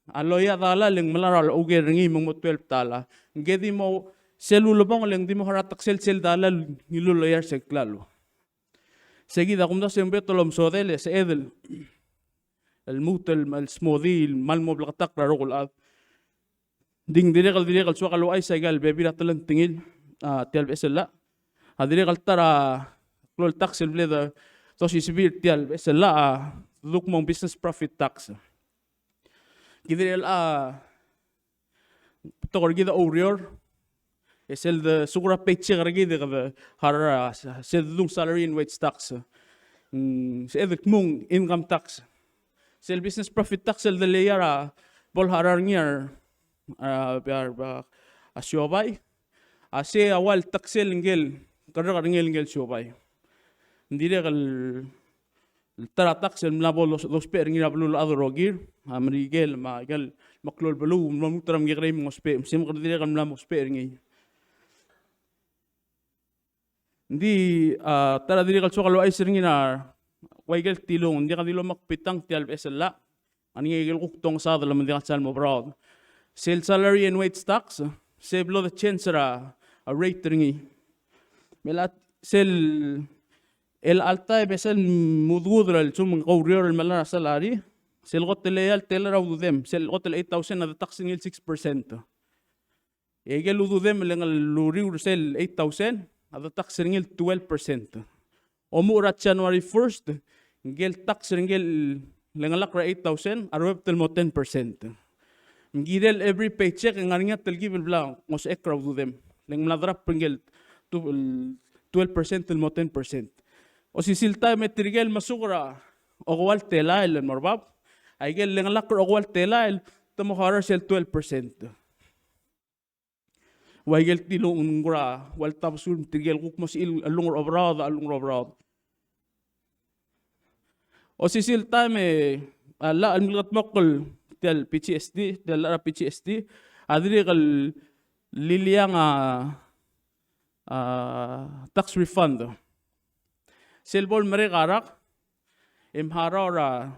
aloya dala leng malaral uger ngi mang mo 12 dala. Ngedi mo selulubang leng di mo haratak sel dala ngilo loyar seklalo. Seguida kumda siempre tolom sodele se edel. الموت السموذي المالمو بلغتاق رارغل آذ دين ديريغل سوى قالوا أي سيقال بيبيرا تلن تنجيل تيال بإسل لا هديريغل ترى كلول تاكسل بليدا توشي سبير تيال بإسل لا ذوك مون بيسنس بروفيت تاكس كذير تقول كذا أوريور يسال ذا سوغرا بيتشي غرقيدي غذا هارا سيد ذون سالاري ان ويتش تاكس سيدك مون إنغام تاكس sel business profit tax sel deleyara bol hararngiar asyobay ase awal taxel ngel kadar ngel syobay ndire gal tara taxel mlabo los per ngira blul adrogir amrigel ma gal maklol blu mamutram ngire mospe sim qadire gal mlamo sper ngi ndi tara dire gal sokalo ay sirngina waigel tilong, hindi ka dilo makpitang tial besela. Ani ngigil kuktong sa dalam hindi ka sal mo broad. Sale salary and wage tax, seblo the chance a rate ringi. Melat sel el alta besel mududra el sum qawrior el malara salary. Sel gotel el teller au them, sel gotel 8,000 na taxing el 6%. Egel udu them lengal luriur sel 8,000, ada taxing el 12%. Omurat January 1st, ngel tax ngel lengalak ra 8,000, arweb tel mo 10%. Ngirel every paycheck ngaringa tel given bla mos ekra do them. Leng mladrap ngel 12% tel mo 10%. O si silta metrigel masugra ogwal tela el morbab, ay gel lengalak ogwal tela el tamo harar sel 12%. Waigel tilo ungra wal tapsul tigel kuk mas alungur obrad. O si silta me ala almilat mokol tel PTSD tel ara PTSD adri gal liliang tax refund. Selbol mere garak imharara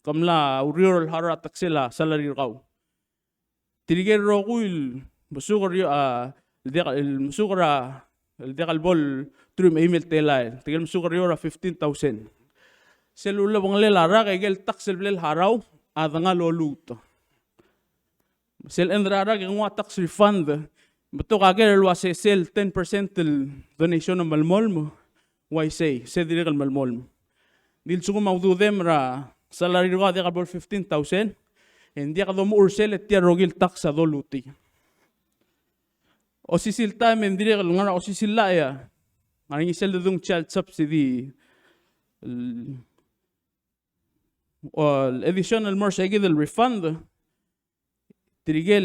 kamla uriol hara taxela salary raw. Tigel roguil Musugar el degal bol trum email tela tigel musugar yora 15,000 selula bang lela ra gel taxel blel haraw adanga loluto sel endrara ke ngwa tax refund beto kagel wa sel 10% el donation ng malmol mo why say se dirgal malmol mo dil sugo mawdu dem ra salary ra degal bol 15,000 hindi ka do mo ursel et rogil tax sa doluti. O sisilta mendire ngara o sisilla ya ngani sel dung child subsidy o additional more segid el refund trigel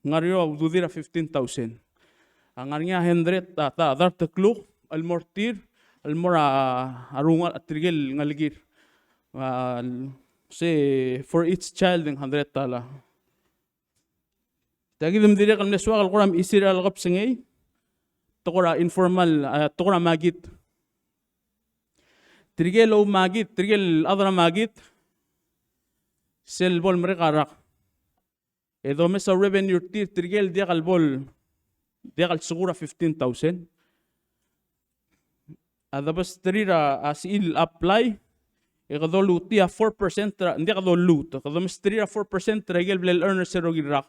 ngario dudira 15,000 angarnya 100 ta dar teklu al mortir al mora arunga trigel ngaligir say for each child ng 100 tala. Tagidem dire kan neswa kal kuram isir al gap singay tokora informal tokora magit trigel o magit trigel adra magit sel bol mere karak edo mesa revenue tir trigel dia kal bol dia kal segura 15,000 adabas trira asil apply ekado lutia 4% ndia kado lut kado mestrira 4% trigel blel earner zero girak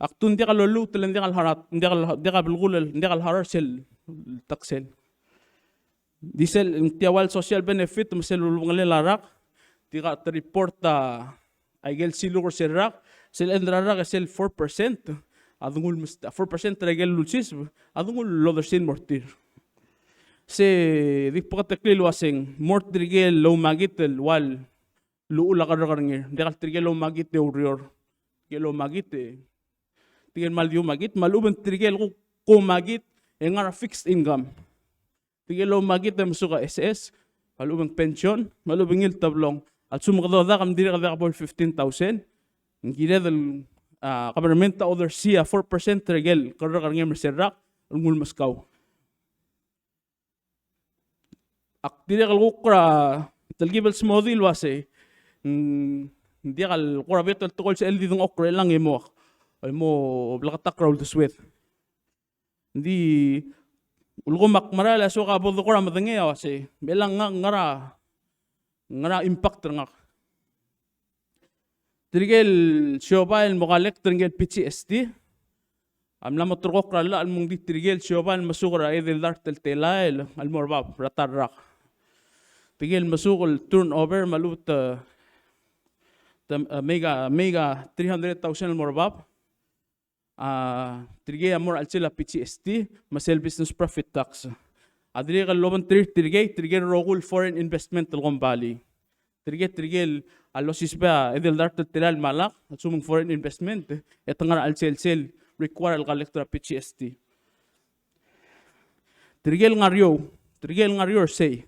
Aktun dia kalau lu telen dia kalau harat dia kalau belgul dia kalau harar sel taksel. Disel tiawal social benefit mesel lulungan larak dia report aigel silur serak sel endrarak sel 4% adungul 4% regel lulsis adungul lodersin mortir. Se di pagkatakli luaseng mortrigel low magitel wal luula karangir dia kalau trigel low magite urior gelo magite tigel mal diu magit maluben trigel ko magit engara fixed income tigel lo magit dem suka SS maluben pension maluben il tablong at sumakado da kam diri kada bol 15,000 Ngire del government other sia 4% regel karra karnge merserak ngul maskaw. Ak dire kal ukra talgibal smodil wase hindi kal ukra beto tukol sa eldi ng okra lang emo blakatak raul taswet. Hindi ulgumak marala so ka bodo ukra madange wase belang ngara impact ngak. Trigel siobal mokalek trigel PTSD. Lama turkok rala almong di trigel siobal masukra edel dartel telael almorbab ratarrak. Trigel masukol turnover malut mega 300,000 almorbab. Trigel amor alsila PTSD masel business profit tax. Adrigel loban trigel rogul foreign investment algombali. Trigel alosis ba edel dartel telal malak sumong foreign investment etangara al sel require al collector PTSD. Trigel ngario say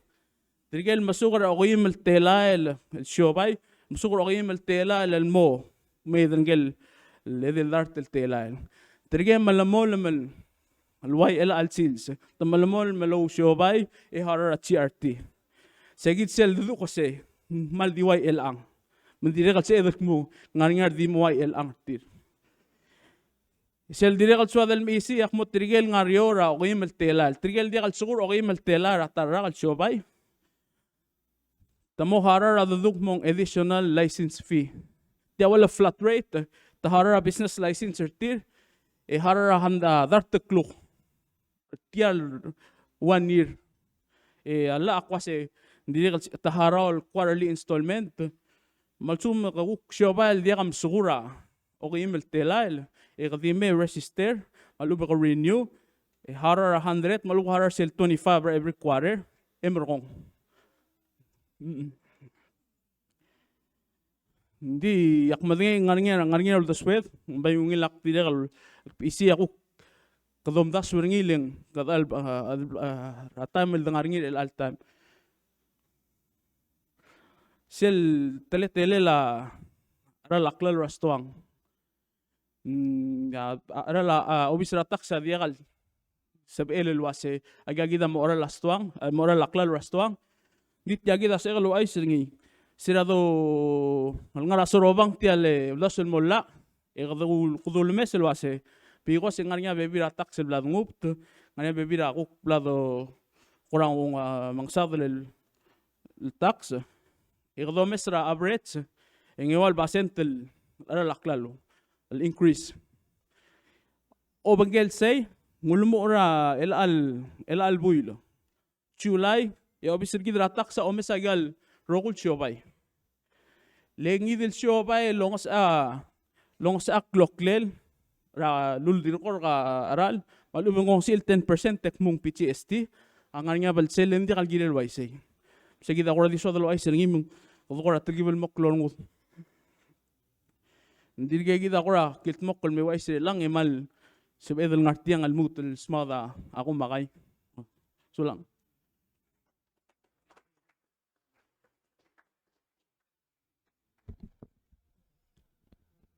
trigel masukar ako yimel tela el shobay masukar ako yimel tela el mo may dangel edel dartel tela trigel malamol al YL al sils tamalamol malo shobay e harar TRT segit sel dudu ko say mal di YL ang mendirekal sa edek mo ngar di mo YL ang tir sel direkal suadal misi ak mo trigel ngariora o kay meltelal trigel direkal sugur o kay meltelar atarakal shobay tamo harar aduduk mong additional license fee dia wala flat rate ta harar business license tir e harar handa dartekluk tial 1 year e ala akwase direkal ta haral quarterly installment malsum kaguk shobal dia kam sugura o kay meltelal e kadime register maluba ka renew e harar 100 maluba harar sel 25 every quarter emrong hindi yak madingi ngarngi ul taswet bayung ilak tidakal isi ako kadom das werngiling kadal ratamel dangarngi el altam sel tele la laklal rastuang obis ratak sa diakal sab elel wase agagida mo oral rastuang moral laklal rastuang dit yagida sa elo ay singi sirado ngara sorobang tiale lasel molla e kudul mesel wase pigo singarnya bebi ratak sel blad ngupt nganya bebi rakuk blado kurang mangsadel tax Igdo mesra average ingewal basentel ara laklalo al increase o bangel say ngulmo ora el builo July e obisir gidra taxa o mesagal rogul siobay lengi del siobay longos a kloklel ra luldin ko ka aral malumong sil 10% tek mong PTSD ang nga bal sel hindi kal gilel waisay Sige da ko di so dalo ay seringi mo ko ra tribal mo klon mo. Hindi kay gida ko ra kilt mo kol me wais lang emal sub edel ngartiang al mutul smada ako makay. So lang.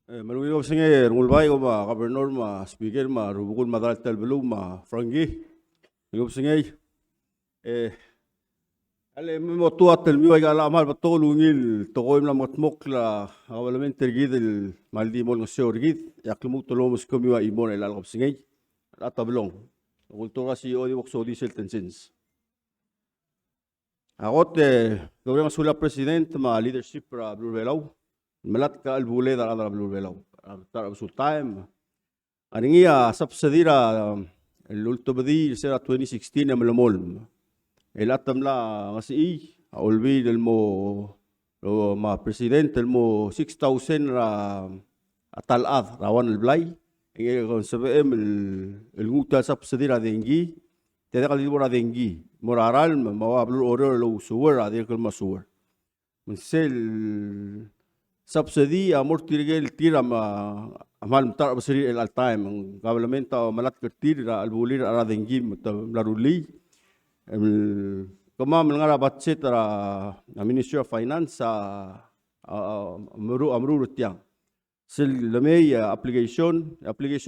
Malungi ko singe ngulbay ko ma governor ma speaker ma rubukul madal talbelu ma frangi. Ko singe Ale mo tuat el miwa gala amal batolungil tokoim la matmok la awalament tergid el maldi mol ngoseo rigid yaklumuk tolomos ko miwa imon el alqab singay atablong kultura si odi wok so diesel tensins agot gawang sula president ma leadership ra blue velaw malat ka albule da ra blue velaw tar sul time aningia subsidira el ultobadi sera 2016 am lamol El atam la ngasi olvi del mo ma presidente el mo 6,000 ra atalad rawan el blay en con sabem el guta subsidia dengi te da kali bora dengi moraral ma ablu oro lo suwer adir kol masuwer mensel subsidia amor tirgel tira ma amal tar basiri el time gablamenta malat kertir al bulir ara dengi laruli Kama melangara budget ra Ministry of Finance amru tiang Sil lamay application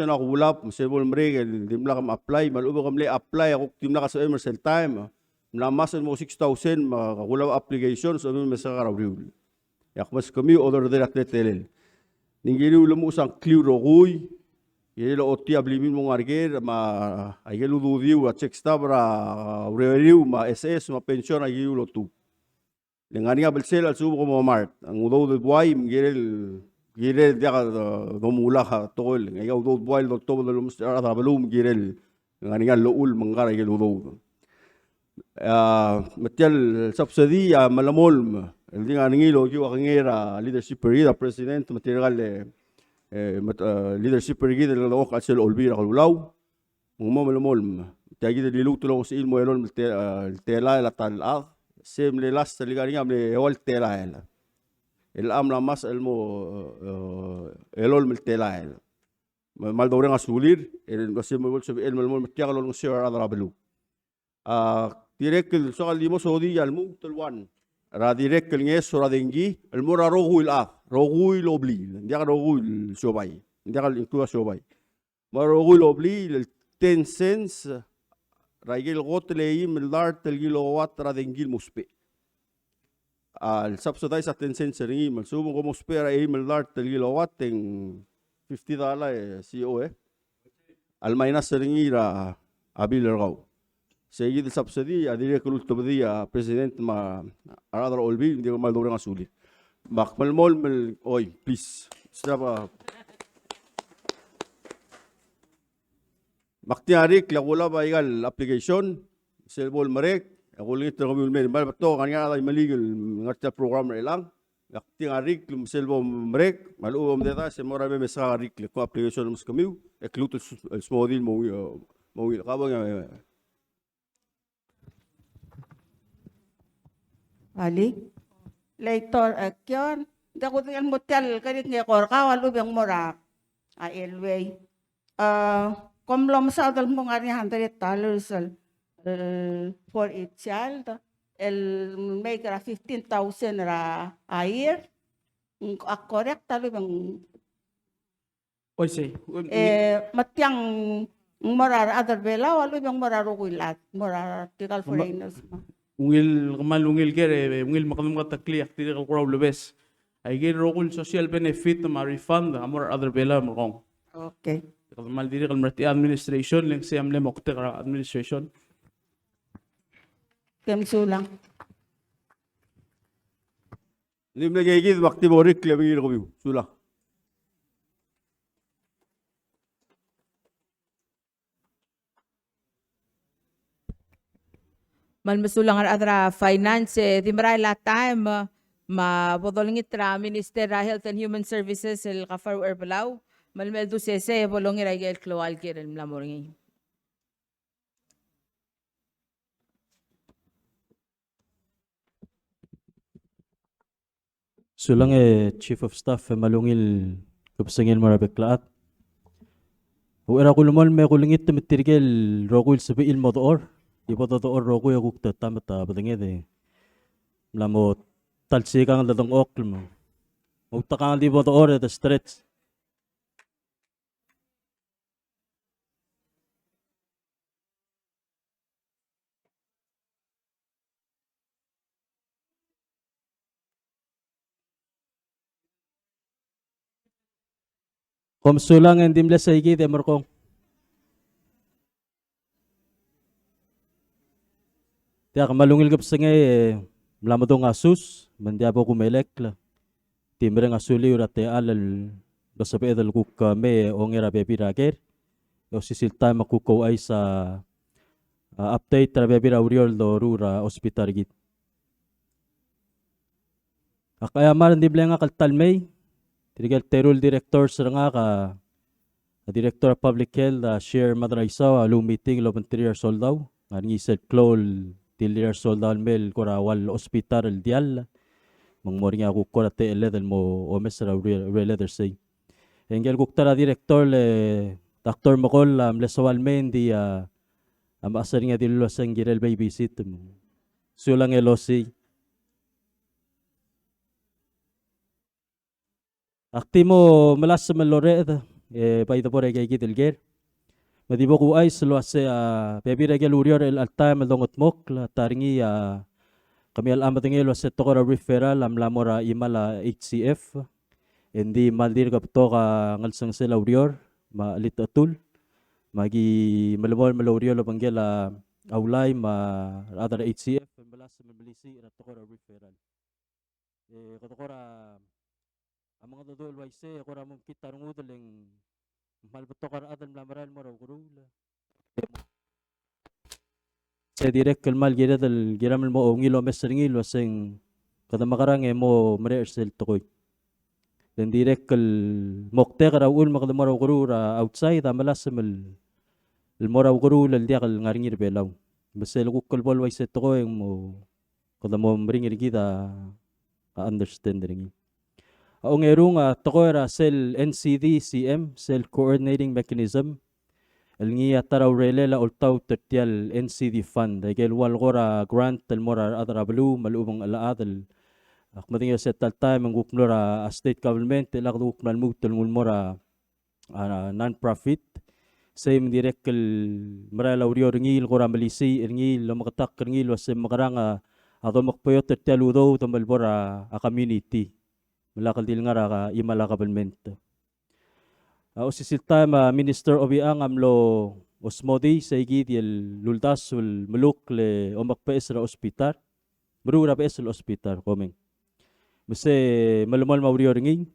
ako ulap masebol mreg dimla kam apply malubo kam le apply ako timla ka sa emergency time namasan mo 6,000 makakulaw application so may sa karawriw yak mas kami order de atletel ningiri ulam usang clear roguy yelo oti ablimin mo ngarger ma ayelo dudiu a check stabra review ma SS ma pension ayu lotu dengan nga belsel al subo mo mart ang udaw de buay ngirel girel dia domula ha tol ngayaw do buay do to do mus ara balum girel nga loul mangara gel udaw material subsidy malamol hindi nga ngilo yung akangera leadership period president material leadership period ng lawak at sila olbira kalulaw mga malamol tagi de diluto lang sa ilmo elon tela la tal sem le las liga nga le ol tela el am la mas elmo elol mil tela mal dore nga sulir el kasi mo so el mal matiya kalon ng sir adra belu direct so kalimo so di almu tulwan ra direct nge sura dengi el mora roguil roguil obli dia roguil sobay dia kal itu sobay ma roguil obli el 10 cents raigil gotlei mil dart el kilowatt ra dengi muspe al subsidize at 10 cents ringi mal sumo como spera mil dart el kilowatt en $50 CO al minus ringi ra abil raw seguir el subsidy adire que ultimo día president ma aradra olbi hindi ko mal dore nga sulit bakmal mol oy please straba maktiarik la wala ba igal application selbol marek ako lingit ko mil bal to kanya ay maligel ngarta programmer lang maktiarik lum selbo marek maluom deta se mora be mesa rik ko application mus kamiu ekluto smodil mo kabang Ali, later kyon, dako dengan motel kadit nge korka walu beng morak, a elway. Komlom sa dal mong ari $100 for each child, el make ra 15,000 ra a year, correct talo beng. Oy say. Matyang morar other bela walu beng morar rugulat, morar tikal foreigners. Ungil kamal ungil kere ungil makamum katakliak tiri kal kuraw lubes ay gil rokul social benefit ma refund amor other bela mo Okay. kamal diri kal marti administration leng siam le mokte kara administration Kemsulang. lim le gigid wakti borik le bigir ko biu sula Malmasulang adra finance di maray la time ma bodolingit ra Minister Health and Human Services el Kafaru Erbalaw malmeldu sese bolongi ra gel kloal kirel mlamoringi. Sulang Chief of Staff malungil kapsangil marabeklaat. Uera kulumol me kulingit tumitirgel rogul sabi il motor. Ipo totoo rogo ya kukta tamata badangede. Mlamo talsikang ladong okl mo. Mugtakang di motor at stretch. Komsulang endim la saigi de markong. Tiyak malungil kap sangay mlamadong asus mandia po kumelek la. Timbre nga suli urate alal basabe edal kuk me ongera bebi rager. O sisilta makuko ay sa update tra bebi ra uriol do rura hospital git. Akaya maran di nga kaltalmay. Tirigal terul director sa nga ka Director of Public Health share madraisaw alu meeting lo 3 years old daw. Nga isel klol 3 years old daw mel korawal hospital dial. Mangmori nga kukko na te eledel mo omes ra leather say. Engel kuktara director le Dr. Makol lesawal men di amasar nga di lulasang girel babysit mo. Sulang elosi. Aktimo malas sa malore paita por kay gitilger. Madibo ko ay selo ase bebi regel urior el alta malongot mok la taringi kami al amatingelo ase tokora referral am lamora imala HCF. Hindi maldir ka to ka ngalsang sila urior ma litatul magi malumol malurior lo panggela aulay ma other HCF malas sa malisi ra tokora referral. Katokora ang mga dodol waise ako ramong kita rungudaleng malbutokar adan lamaran mo raw gurula. Sa direct kalmal gira dal giramel mo ngilo mesringil waseng kada makarang mo marersel tokoy. Dan direct kal mokte kara ul makada mo raw gurura outside amalas mal mo raw gurula dia kal ngaringir belaw. Basel ko kalbol waise tokoy mo kada mo mringir kita understand ringi. Ang erung tokoy ra sel NCD CM sel coordinating mechanism el ngi ataraw rele la ultaw tertial NCD fund gel wal gora grant tel morar adra blue malubang alaadal akmating sa tal time ang gukmora state government la gukmal mutel ngulmora non-profit same direct kel marala urior ngil gora malisi ngil lumakatak ngil was makaranga ato makpoyo tertial udo tambal bora a community malakal dil nga ra imala government. Usisilta Minister Obiang amlo osmodi sa igid el luldas ul muluk le omakpes ra ospital. Murura pes el ospital komeng. Mase malumal maurior nging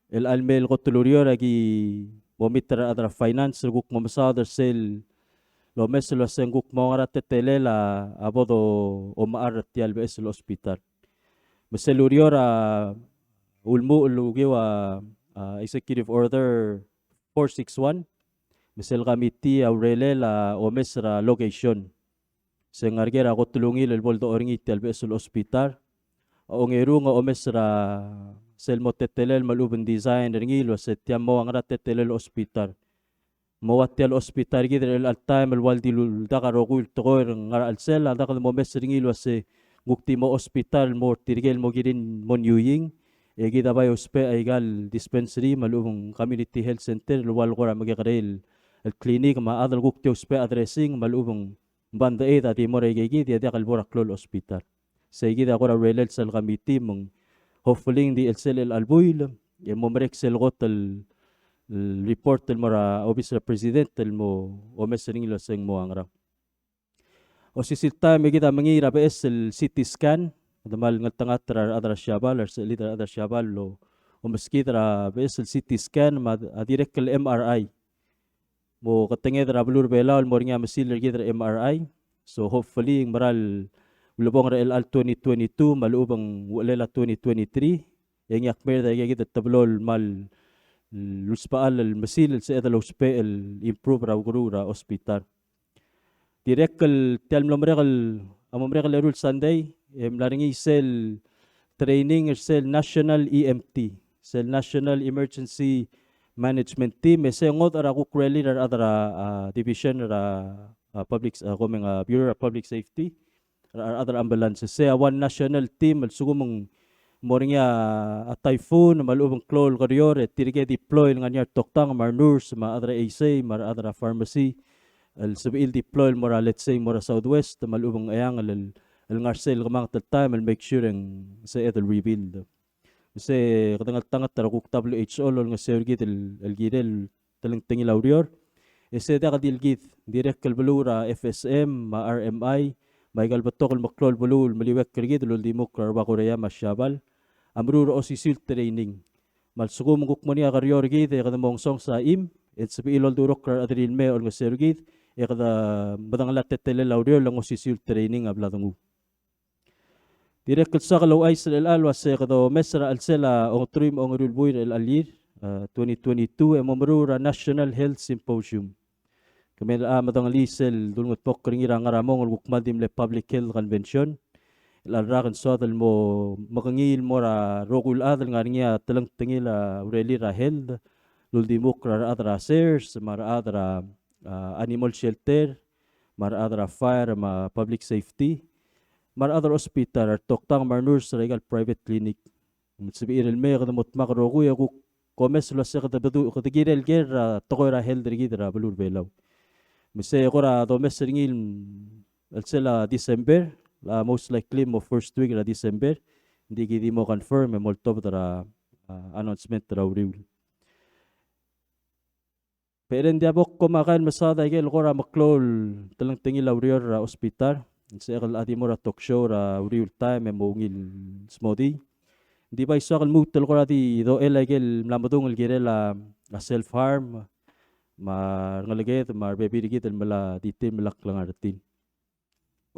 el almel kotulurior agi momitra adra finance guk mamasada sel lo meselo senguk mawara tetelela abodo omar tial bes el ospital. Maselurior ulmu ulugiwa Executive Order 461 misel committee aurele la omesra location sengargera ko tulungil el boldo oringi telbesul hospital ong eru nga omesra selmo tetelel maluben design ringilo setiam mo ang tetelel hospital mawatial hospital gider el time el waldi dakarogul tokoy ngar alsel dakal mo mesringilo se gukti mo hospital mo tirgel mo girin mo nyuying gida bay uspe aigal dispensary malubong community health center luwal gora magikarel el clinic ma adal gukti uspe addressing malubong banda eta ti mo regegi dia kalbora klol hospital sa gida gora relel sal committee mong hopefully di el sel el albuil mo mreksel gotel report el mora office president el mo o mesring lo seng mo angra o sisilta me kita mangira bes el CT scan damal ngatangat tra adra syabal ar selita adra syabal lo o meskitra bes el CT scan ma direct el MRI mo katenge tra blur belal mo ringa mesil gidra MRI so hopefully maral lubong ra el 2022 malubang walela 2023 yang yakmer da gida tablol mal luspaal el mesil sa edal hospital improve ra gurura hospital direct el telmlomregal amomregal erul Sunday mlaringi sel training sel national EMT sel national emergency management team ese ngot ara ko kreli ra adra division ra public coming bureau of public safety ra adra ambulance se one national team sugumong moringa a typhoon malubang klol karior tirige deploy nganya toktang mar nurse ma adra AC mar adra pharmacy el sabil deploy mora let's say mora southwest malubang ayang el ngarsel kamang time el make sure ang sa etel rebuild se katangat tangat tarakuk WHO lol nga sergit el gidel talang tingil aurior ese da kadil git direct kal balura FSM ma RMI may galbatok el maklol bulul maliwek kirgit lol dimok karba korea masyabal amrur osisil training malsugum gukmani akarior git kadamong song sa et sabi ilol durok kar adril me ol nga sergit kada badang latetele aurior lang osisil training abladangu direct sa kalaw ay sa alwa sa kado mesra alsela ong trim ong rulbuir el alir 2022 emomrura National Health Symposium kami madang lisel dulngot pok ringira ngaramong gukmadim le Public Health Convention el alrakan sodal mo makangil mo ra rogul adal ngaringia talang tingil ureli ra health luldimuk ra adra SARS mar adra animal shelter mar adra fire ma public safety mar other hospital ar toktang mar nurse regal private clinic متسبير المي قد متمغر وغويا غو كومس لو سيغ بدو قد جير الجير تقويرا هيل درجيدرا بلور بيلو مسي غورا دو مسرينيل السلا ديسمبر لا most likely mo first week ra December hindi gidi mo confirm mo top dara announcement ra uriul pero hindi abok ko makain masada igel gora maklol talang tingil la urior ra hospital sa ekal adi mo ra talk show ra uriul time mo ngil smoothie di ba iso akal mutal ko di do elagel mlamadong algirela self harm mar ngalaget mar baby digit mala ditim malak lang artin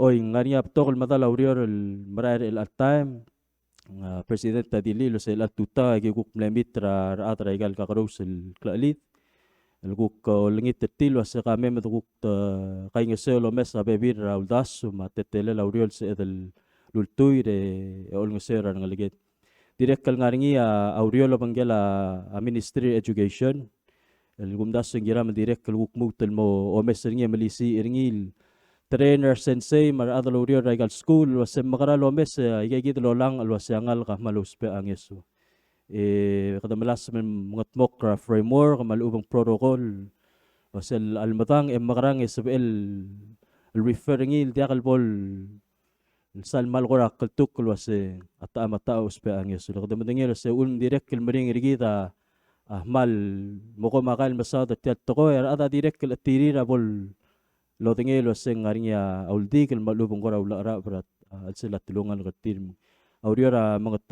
oy ngani ap tokol madala urior el marar el time president tadili lo sel atuta gi guk mlemitra atra igal kakarus el klalit el guk lingit tilo sa kame med guk kay ngeselo mesa bebir rauldas ma tetele la uriol se el lultuy de ol ngesera ngaliget direk kal ngaringi auriolo bangela ministry education el gumdas ngira direk kal guk mutel mo o mesringi malisi iringil trainer sensei mar adalo rio regal school wasem makara lomes igigid lo lang alwasangal ka maluspe ang yesu kadamalas men ngatmok framework malubang protocol wasel almatang makarang isabel referring il diakal bol sal malgora kaltuk wase ata mata uspe ang yesu kadamdengel se direk kilmering rigida mal moko makal masada tiat toko ada direk kil tirira bol lo tingel waseng ngarinya auldi kel malubong gora ulara berat sila tulungan katir auriora mangat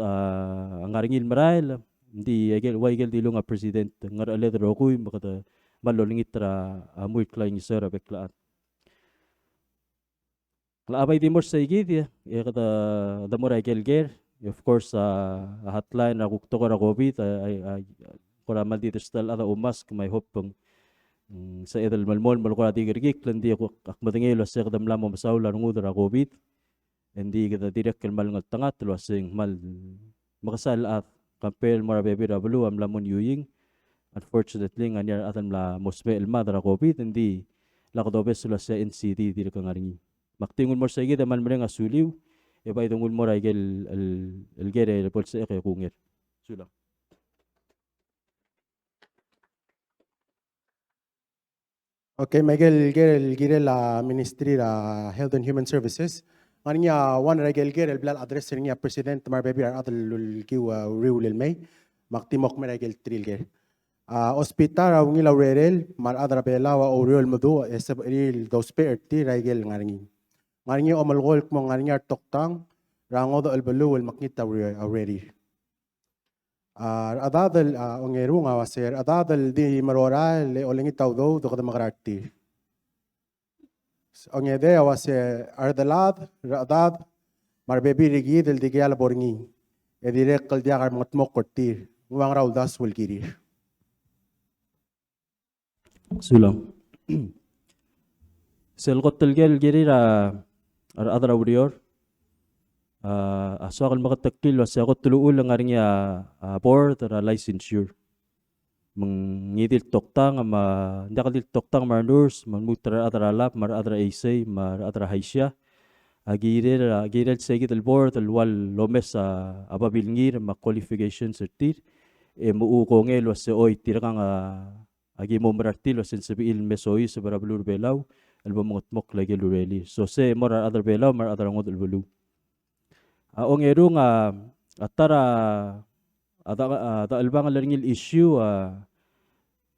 ngaringil marail di egel waigel dilunga president ngar ale rokuy makata malolingitra amuy klaing sera beklaat abay di mor sa igid ya kada damora egel of course hotline akuk to kora covid kora maldi testal ada umas may hopeng sa edal malmol malkora di gergik landi ako akmadengelo sa kadam lamo masawla ngudra covid hindi kita direk mal ngal tangat lo sing mal makasal at kampel mara bebe rablu am lamon yuying unfortunately nganyar atam la mosbe el madra covid hindi lakadobes lo sa NCD direk ngaringi maktingun mo sa igid mal mrenga suliw e bay tungul mo raigel el gere el polse e kunger sula. Okay, Miguel Gerel Girela Ministry la Health and Human Services. Ngania one Miguel Gerel blal address niya President Marbebi adal kiwa riul May maktimok Miguel Trilger. Hospital ang ngila rerel mar adra bela wa oriol mudu esabiril dos perti Miguel ngaringi. Ngania omalgol mo ngania toktang rangodo albelu el makita already. Adadal ongeru nga wasir adadal di marora le olingi tawdo do kada magrati ongede wasir ardalad radad marbebi rigi del digyal borngi e direk kal diakar matmok kortir wang raul das wal kiri sulam selgot telgel gerira adra urior aswakal makatakil wasa ako tuluul ang aring board or licensure. Mangidil toktang hindi kadil toktang mar nurse manmutra adra lab mar adra AC mar adra haisya. Agirel segit el board el wal lomes ababilngir ma qualification certir muukongel wasa oy tirakang agi mo marartil wasa sabiil mesoy sa barablur belaw el bamotmok lagi lureli. So se mar adra belaw mar adra ngod el belu. Ong erung atara ada albang leringil issue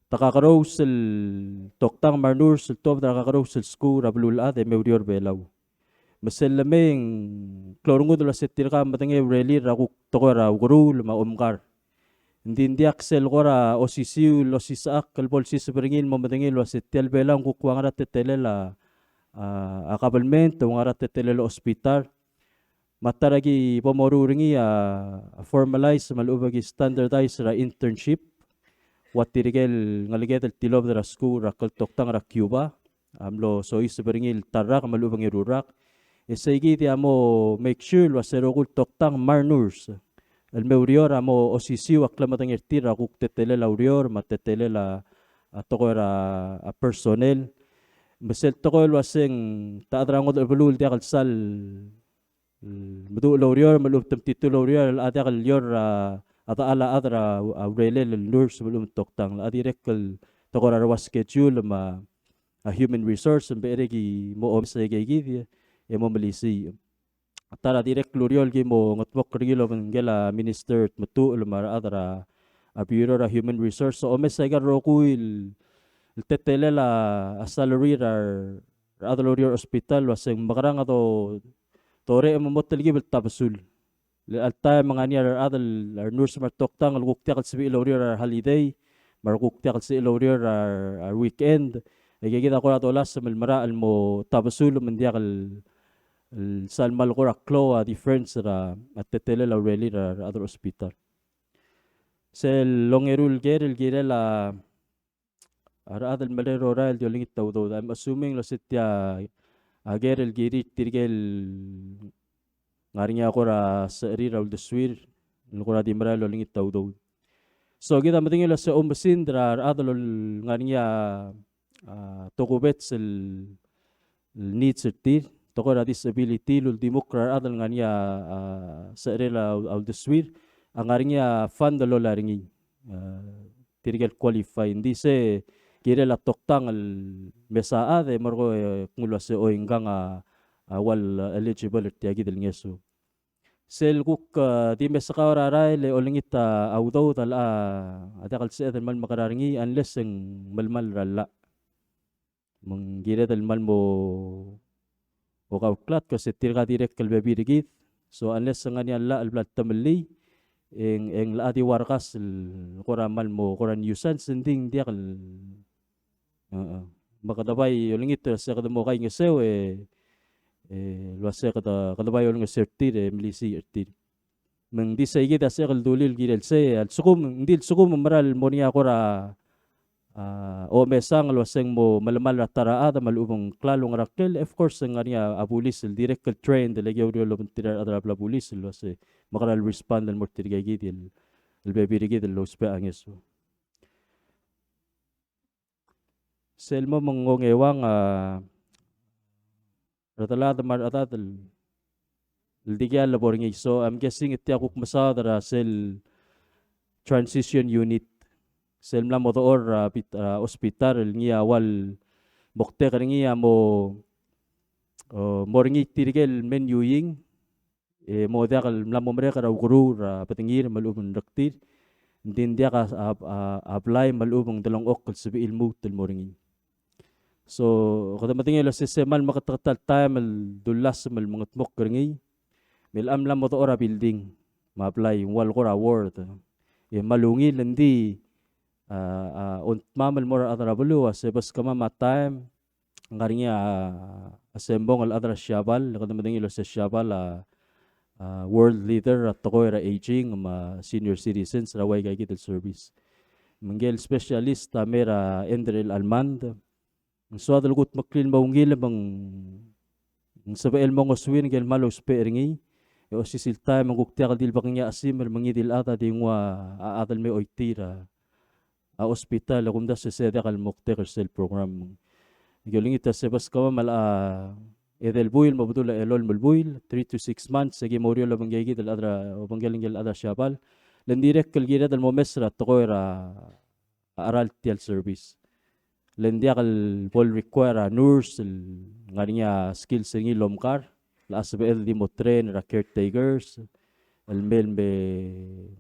takakarow sel toktang marnur sel top takakarow sel school rablul ade mewrior belaw maselameng klorungud la setir ka matenge really rakuk tokora gurul ma umkar hindi aksel gora osisiu losisak kalbol si seberingil mamatenge lo setel belang kukwang rat tetelela akabalment ngarat tetelela hospital mataragi pomoruringi formalize malubagi standardize ra internship wat tirigel ngaliget el tilob dra school ra kaltoktang ra Cuba amlo so isberingil tarak malubangi rurak esegi ti amo make sure waserogul toktang marnurs el meurior amo osisiu aklamatang ertira kuk tetele laurior matetele la atokora personnel mesel tokol waseng taadrangot el bulul ti akalsal بدو لوريور ملوم تمتيتو لوريور الأدي اليور أدا على أدرا أوريلي للنورس ملوم توكتان الأدي ركل تقول روا schedule ما human resource بيرجي مو أمسيجي جيدي يمو مليسي ترى ديرك لوريول جي مو نتوقع رجيلو من جلا minister متو لما أدرا bureau human resource so أمسيجي روكوي التتلة لا salary أدرا لوريور hospital وسين مقران أدو توري ممتلجي بالتبسول التاي مغاني هذا النورس مرتوقتان الوقت سبي لوريور هاليداي مرقوق سي لوريور ويك اند يجي كده قرا دولاس من المراء المو تبسول من ديال السالما القرا كلو ديفرنس را التتلة لوريلي را هذا الهوسبيتال سيل لونغيرول الجير لا هذا المليرو رايل ديولين التودو I'm assuming لو ستيا agar el giri tirgel ngarinya akora seri raul deswir ngora dimra lo lingit tawdo so kita matingin la sa umbasindra adalo ngarinya tokubets el needs tir tokora disability lul dimokra adal ngarinya seri raul deswir ngarinya fund lo laringi tirgel qualify hindi se kira la toktang al mesaa de morgo ngulo se o ingang wal eligible tiagi del ngesu sel guk di mesaka ora le olingita awdo tal adakal se del mal makararingi unless ang malmal ralla menggira del mal mo o klat ko se tirga direct kal bebi digit so unless ngani alla al blat tamli eng la di warkas qura mal mo qura yusan sending dia kal makadabay yung ito sa kadamo kay ngasew luasa kadabay yung ngasertir milisi ertir mang di sa igita sa kaldulil gidel se al sukum hindi sukum maral mo niya kora o mesang luaseng mo malamal taraada malubong klalong rakkel of course ng niya abulis direct train delegyo lo tirar adra abulis luasa makaral respond al mortir gidel el bebi gidel lo spa angeso selmo mengongewang ratalada mar atatal digya laboring so I'm guessing iti akuk masadara sel transition unit sel mla motor hospital ngi awal bokte karingi mo moringi tirgel menuing mo dakal mla momre kara guru patingir malubon raktir din dia ka apply malubong dalong ok sabi ilmu tel moringi so kada matingin la sistemal makatatal time dulas mal mga tmok kringi mil amlam mo to ora building ma-apply wal kora award malungi lendi unt mamal mora adra bulu sebas kama ma time ngaringi asembong al adra syabal kada matingin la sa syabal world leader at tokoy ra aging senior citizens raway kay kitel service manggel specialist mera Endrel Almand so adal gut maklin maungil bang sabael mong oswin gel malos peringi o sisilta mangukti akal baknya asim mangidil ata dingwa adal me oitira hospital kumda sa sede kal mukte sel program geling ita sebas kama mala edel buil mabudula elol mulbuil 3 to 6 months sige morio la banggigi dal adra o banggaling gel adra syabal lendirek kal gira dal momesra tokoira aral tial service lendia kal pol require nurse ngarinya skills ngi lomkar la asbel di mo train ra caretakers el mel be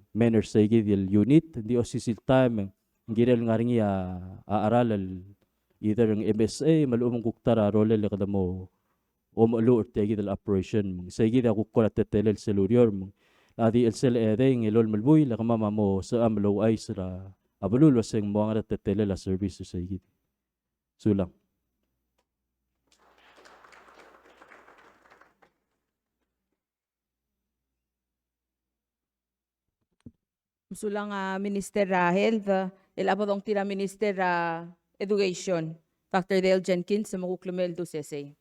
manner sige del unit di osisil time ngirel ngarinya aral either ng MSA malumong kuktara role le kadamo o malu tegi del operation sige da kukola tetelel selurior adi el sel edeng elol malbuy la kama mo sa amlo ay sira abulul waseng mo nga tetelel la service sige sulang sulang Minister Health el abodong tira Minister Education Dr. Dale Jenkins sa makuklumel do CSA.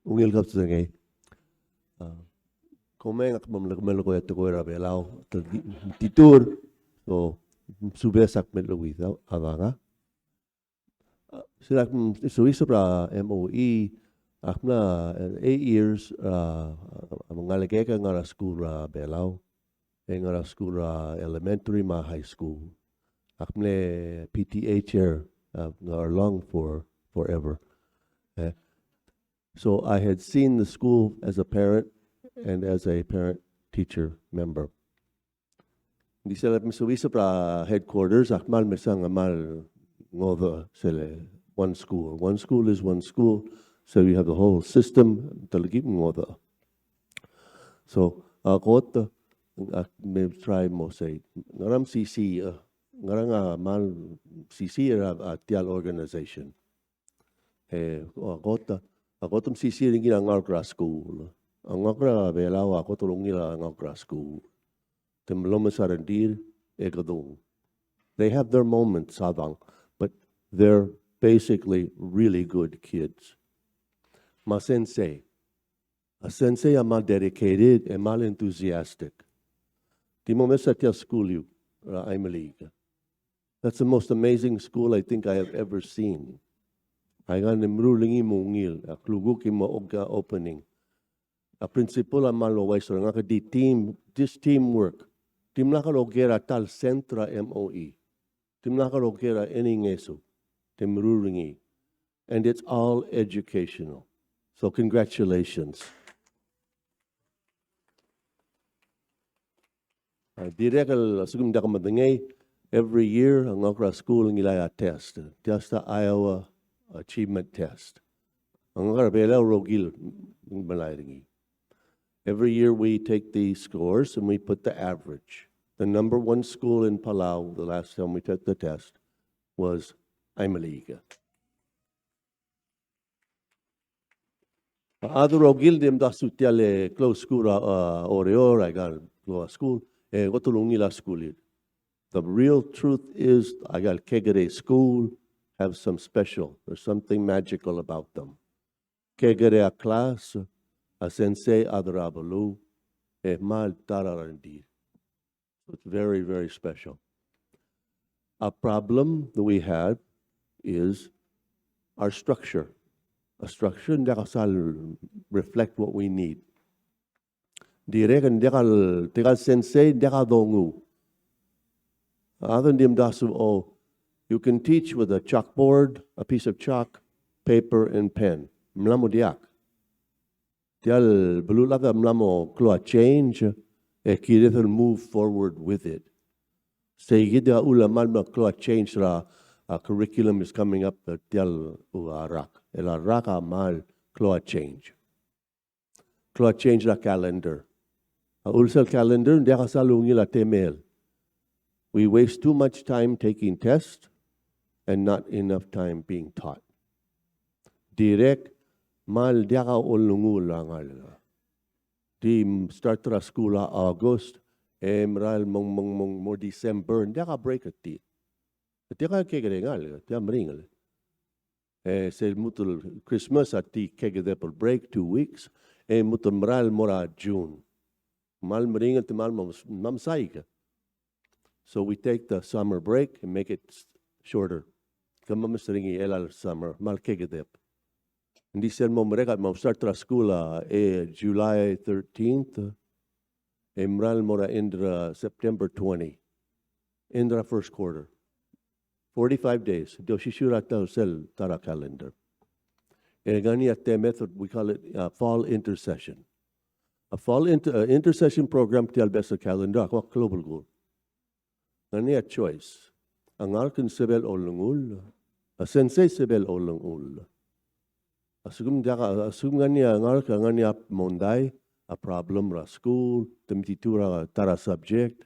Ungil kap sa ngay. Kung may ngakmam lagmal ko ito ko rabi alaw titur so subesak meluwi avanga. Sila suisa pra MOE akna 8 years mangalageka ngara school Belao. Ngara school elementary ma high school. Akne PTA chair ngar long for forever. So I had seen the school as a parent and as a parent-teacher member. Di sila misuwisa pra headquarters, akmal mesang amal ngova sila one school. One school is one school, so we have the whole system talagip ngova. So ako may try mo say ngaram CC ngarang mal CC tial organization. Ako tum CC rin ginang grass school. Ang akra Belao ako tulong nila ang grass school. They have their moments, Sabang, but they're basically really good kids. My sensei, a sensei am dedicated and mal enthusiastic. Di mo mesatya school you, Imaliga. That's the most amazing school I think I have ever seen. I got nimrulingi mungil, a kluguki mo oga opening. A principal am malaway so nga di team, this teamwork. Tim nakalogera tal sentra MOE. Tim nakalogera eningeso. Tim ruringi. And it's all educational. So congratulations. Direkal sugum da kamadangay, every year ang okra school ngilaya test. Test the Iowa Achievement Test. Ang okra bela rogil malayringi. Every year we take these scores and we put the average. The number one school in Palau, the last time we took the test, was Imaliga. Other ogildim da sutiale close school oreor, I got a school, gotulungila school. The real truth is I got Kegere school, have some special, there's something magical about them. Kegere a class, a sensei adrabalu, mal tararandi. It's very, very special. A problem that we had is our structure. A structure ndakasal reflect what we need. Direk ndekal sensei ndekadongu. Other dim dasu you can teach with a chalkboard, a piece of chalk, paper, and pen. Mlamo diak. Tial belulada mlamo kloa change, kirithal move forward with it. Say gida ula malma kloa change ra curriculum is coming up tial uarak. El araka mal kloa change. Kloa change la calendar. Ulsal calendar ndeka salungi la temel. We waste too much time taking tests and not enough time being taught. Direct mal diaka ulungu langal. Di start ra school August, mral mong mo December, diaka break at ti. Diaka kegerengal, diaka mringal. Say mutul Christmas at ti kegedepol break 2 weeks, mutul mral mora June. Mal mringal ti mal mamsaika. So we take the summer break and make it shorter. Kama masringi elal summer, mal kegedep. Hindi siya mo mereka mo start tra school July 13th. Emral mora indra September 20. Indra first quarter. 45 days. Do shishura ta sel tara calendar. Gani at the method we call it fall intercession. A fall intercession program ti albesa calendar ko global goal. Gani at choice. Ang arkin sebel olungul. A sensei sebel olungul. Asugum ngania ngarka ngania monday a problem ra school temtitura tara subject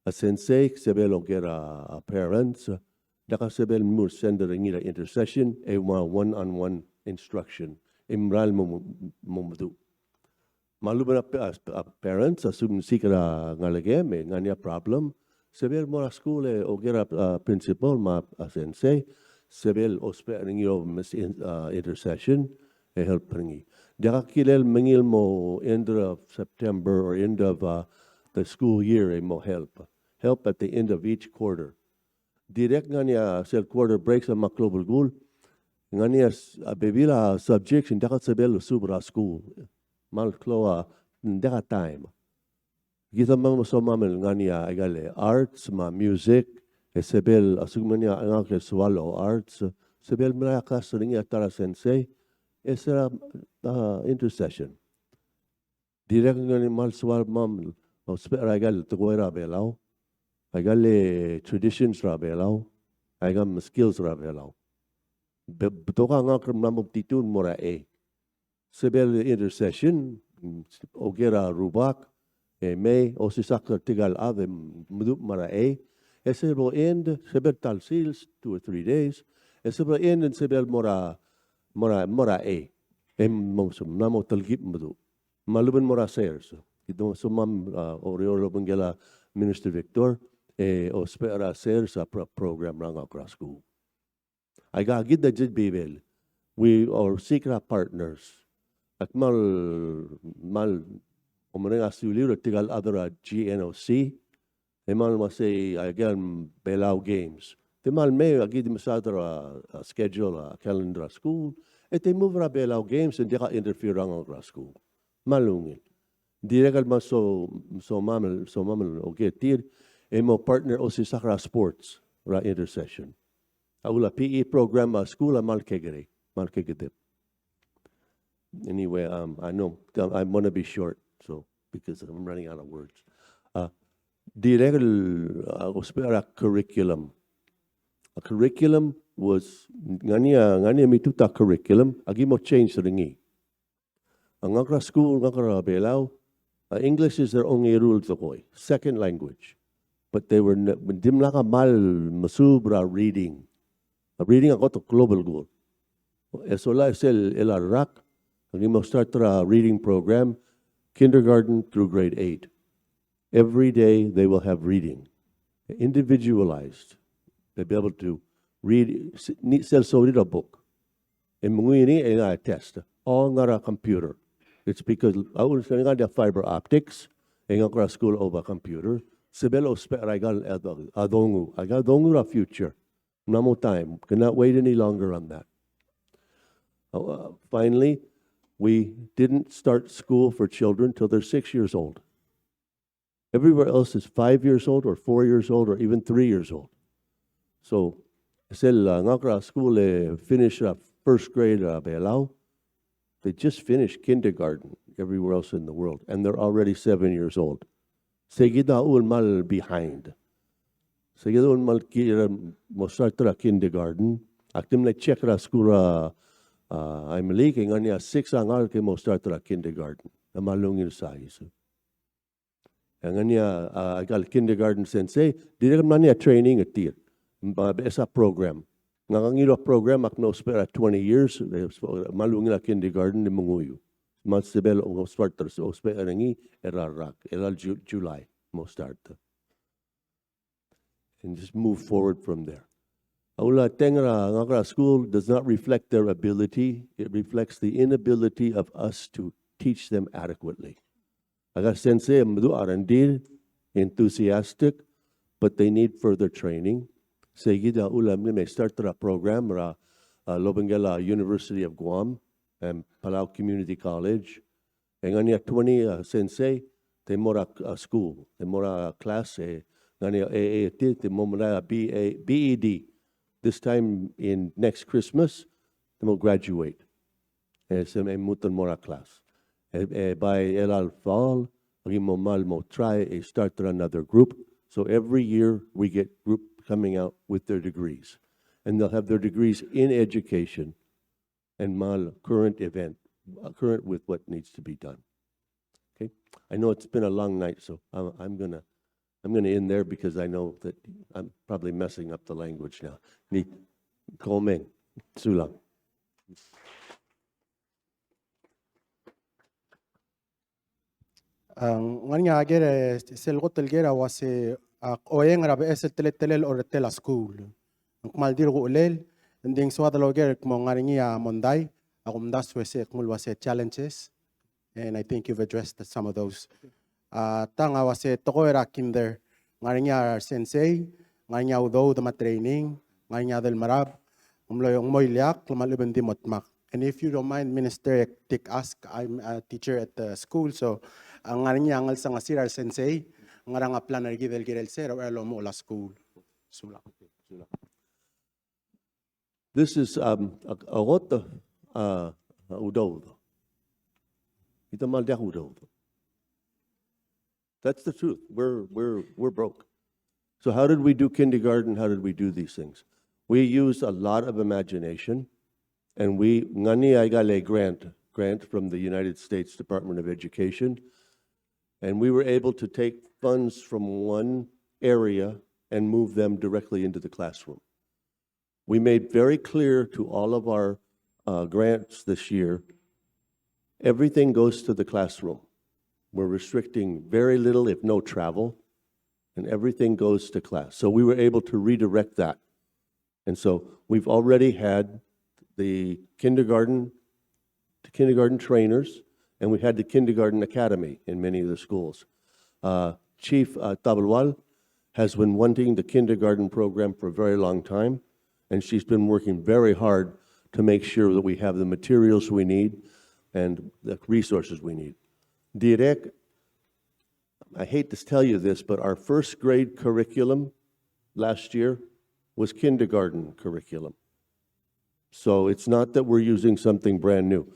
a sensei sebel ogera a parents daka sebel mur sender ngira intercession a one-on-one instruction imral mumdu maluban a parents asugum sikara ngalage me ngania problem sebel mora school ogera principal ma a sensei sebel osperingi intercession help pringi. Daka kilel mengil mo end of September or end of the school year mo help. help at the end of each quarter. Direct nga niya sa quarter breaks ang maklobal goal. Nga niya bebila subjects in dakat sabel subra school. Mal kloa dakat time. Kita mamamil nga niya agale arts, music, sebel asugman niya ang swallow arts, sebel malakas rin niya tara sensei, sa intercession. Direct nga ni mal swal mamil, spera agale tukoy belaw, agale traditions belaw, agam skills belaw. Beto ka nga mamuptitun mora sebel intercession, ogera rubak, May o si Sakar Tigal Ave Mudup Mara ese will end Sebel Talsils 2 or 3 days. Ese will end in Sebel Mora Namo Talgip Mudu. Maluban Mora Sayers. Ito sumam Oriolo Bangela Minister Victor o spera Sayers sa program rang across school. I got get the Jid Bibel. We are secret partners. At mal Umaring asulir tigal other GNOC. Emal masay again Belao Games. Temal may agid masadra schedule calendar school. They move ra Belao Games and dika interfere ang school. Malungin. Direkal mas so mamel okay tir emo partner o si Sakra Sports ra intercession. Aula PE program school mal kegere. Anyway, I know I want to be short. So, because I'm running out of words. Spera curriculum. A curriculum was, ngania mituta curriculum, agimo change ringi. Ang akra school, ngakra belaw, English is their only rule to koy, second language. But they were, dimlaka mal masubra reading. Reading ako to global goal. Esola sel elarak, agimo start a reading program, kindergarten through grade 8. Every day they will have reading, individualized. They'll be able to read, so read a book. And mungini a test, all ngara computer. It's because I was saying the fiber optics, and ngara school over computer. Sibelo speragal adongu. I got dongu a future. No time. Cannot wait any longer on that. Finally, we didn't start school for children till they're 6 years old. Everywhere else is 5 years old or 4 years old or even 3 years old. So, ngakra school finish first grade belao. They just finished kindergarten everywhere else in the world, and they're already 7 years old. Segida mal behind. Segida mal mo start kindergarten. Actim na check ra school I'm leaking on ya 6 angal ke mo start ra kindergarten. Na malungin sa iso. Ang niya agal kindergarten sensei, dire man niya training at tier. Esa program. Ngangilo program ak no spera 20 years malungin na kindergarten ni munguyo. Mas sebel o starter so spera ngi erarak elal July mo start. And just move forward from there. Aula tengra ngakra school does not reflect their ability. It reflects the inability of us to teach them adequately. Aga sensei mdu arandir enthusiastic, but they need further training. Segida ulam may start a program ra Lobengela University of Guam and Palau Community College. Engania 20 sensei te mora school, te mora class ngania AAT te momra BED. This time in next Christmas, they will graduate. It's a mutan mora class. By El Fall, we will try to start another group. So every year we get group coming out with their degrees. And they'll have their degrees in education and mal current current with what needs to be done. Okay? I know it's been a long night, so I'm gonna end there because I know that I'm probably messing up the language now. Ni komeng sulang. Nganya agere selgot elgera wase oyeng rabe es telel or tela school. Mal dir go ulel nding swada loger mo ngaringi monday akum das wese kmul wase challenges, and I think you've addressed some of those. Tanga wase tokoera kinder ngarinya sensei, ngarinya udo dama training, ngarinya del marab, umloy moylyak, lumalibin di motmak. And if you don't mind, Minister, tik ask, I'm a teacher at the school, so ang ngarinya angal sa ngasira sensei, ngarang plan argi del girel ser o elo mo la school. Sula. This is a lot udo. Ito mal dia udo. That's the truth. We're broke. So how did we do kindergarten? How did we do these things? We used a lot of imagination, and we ngani I got a grant from the United States Department of Education, and we were able to take funds from one area and move them directly into the classroom. We made very clear to all of our grants this year, everything goes to the classroom. We're restricting very little, if no travel, and everything goes to class. So we were able to redirect that. And so we've already had the kindergarten trainers, and we had the kindergarten academy in many of the schools. Chief Tabalwal has been wanting the kindergarten program for a very long time, and she's been working very hard to make sure that we have the materials we need and the resources we need. Direk, I hate to tell you this, but our first grade curriculum last year was kindergarten curriculum. So it's not that we're using something brand new.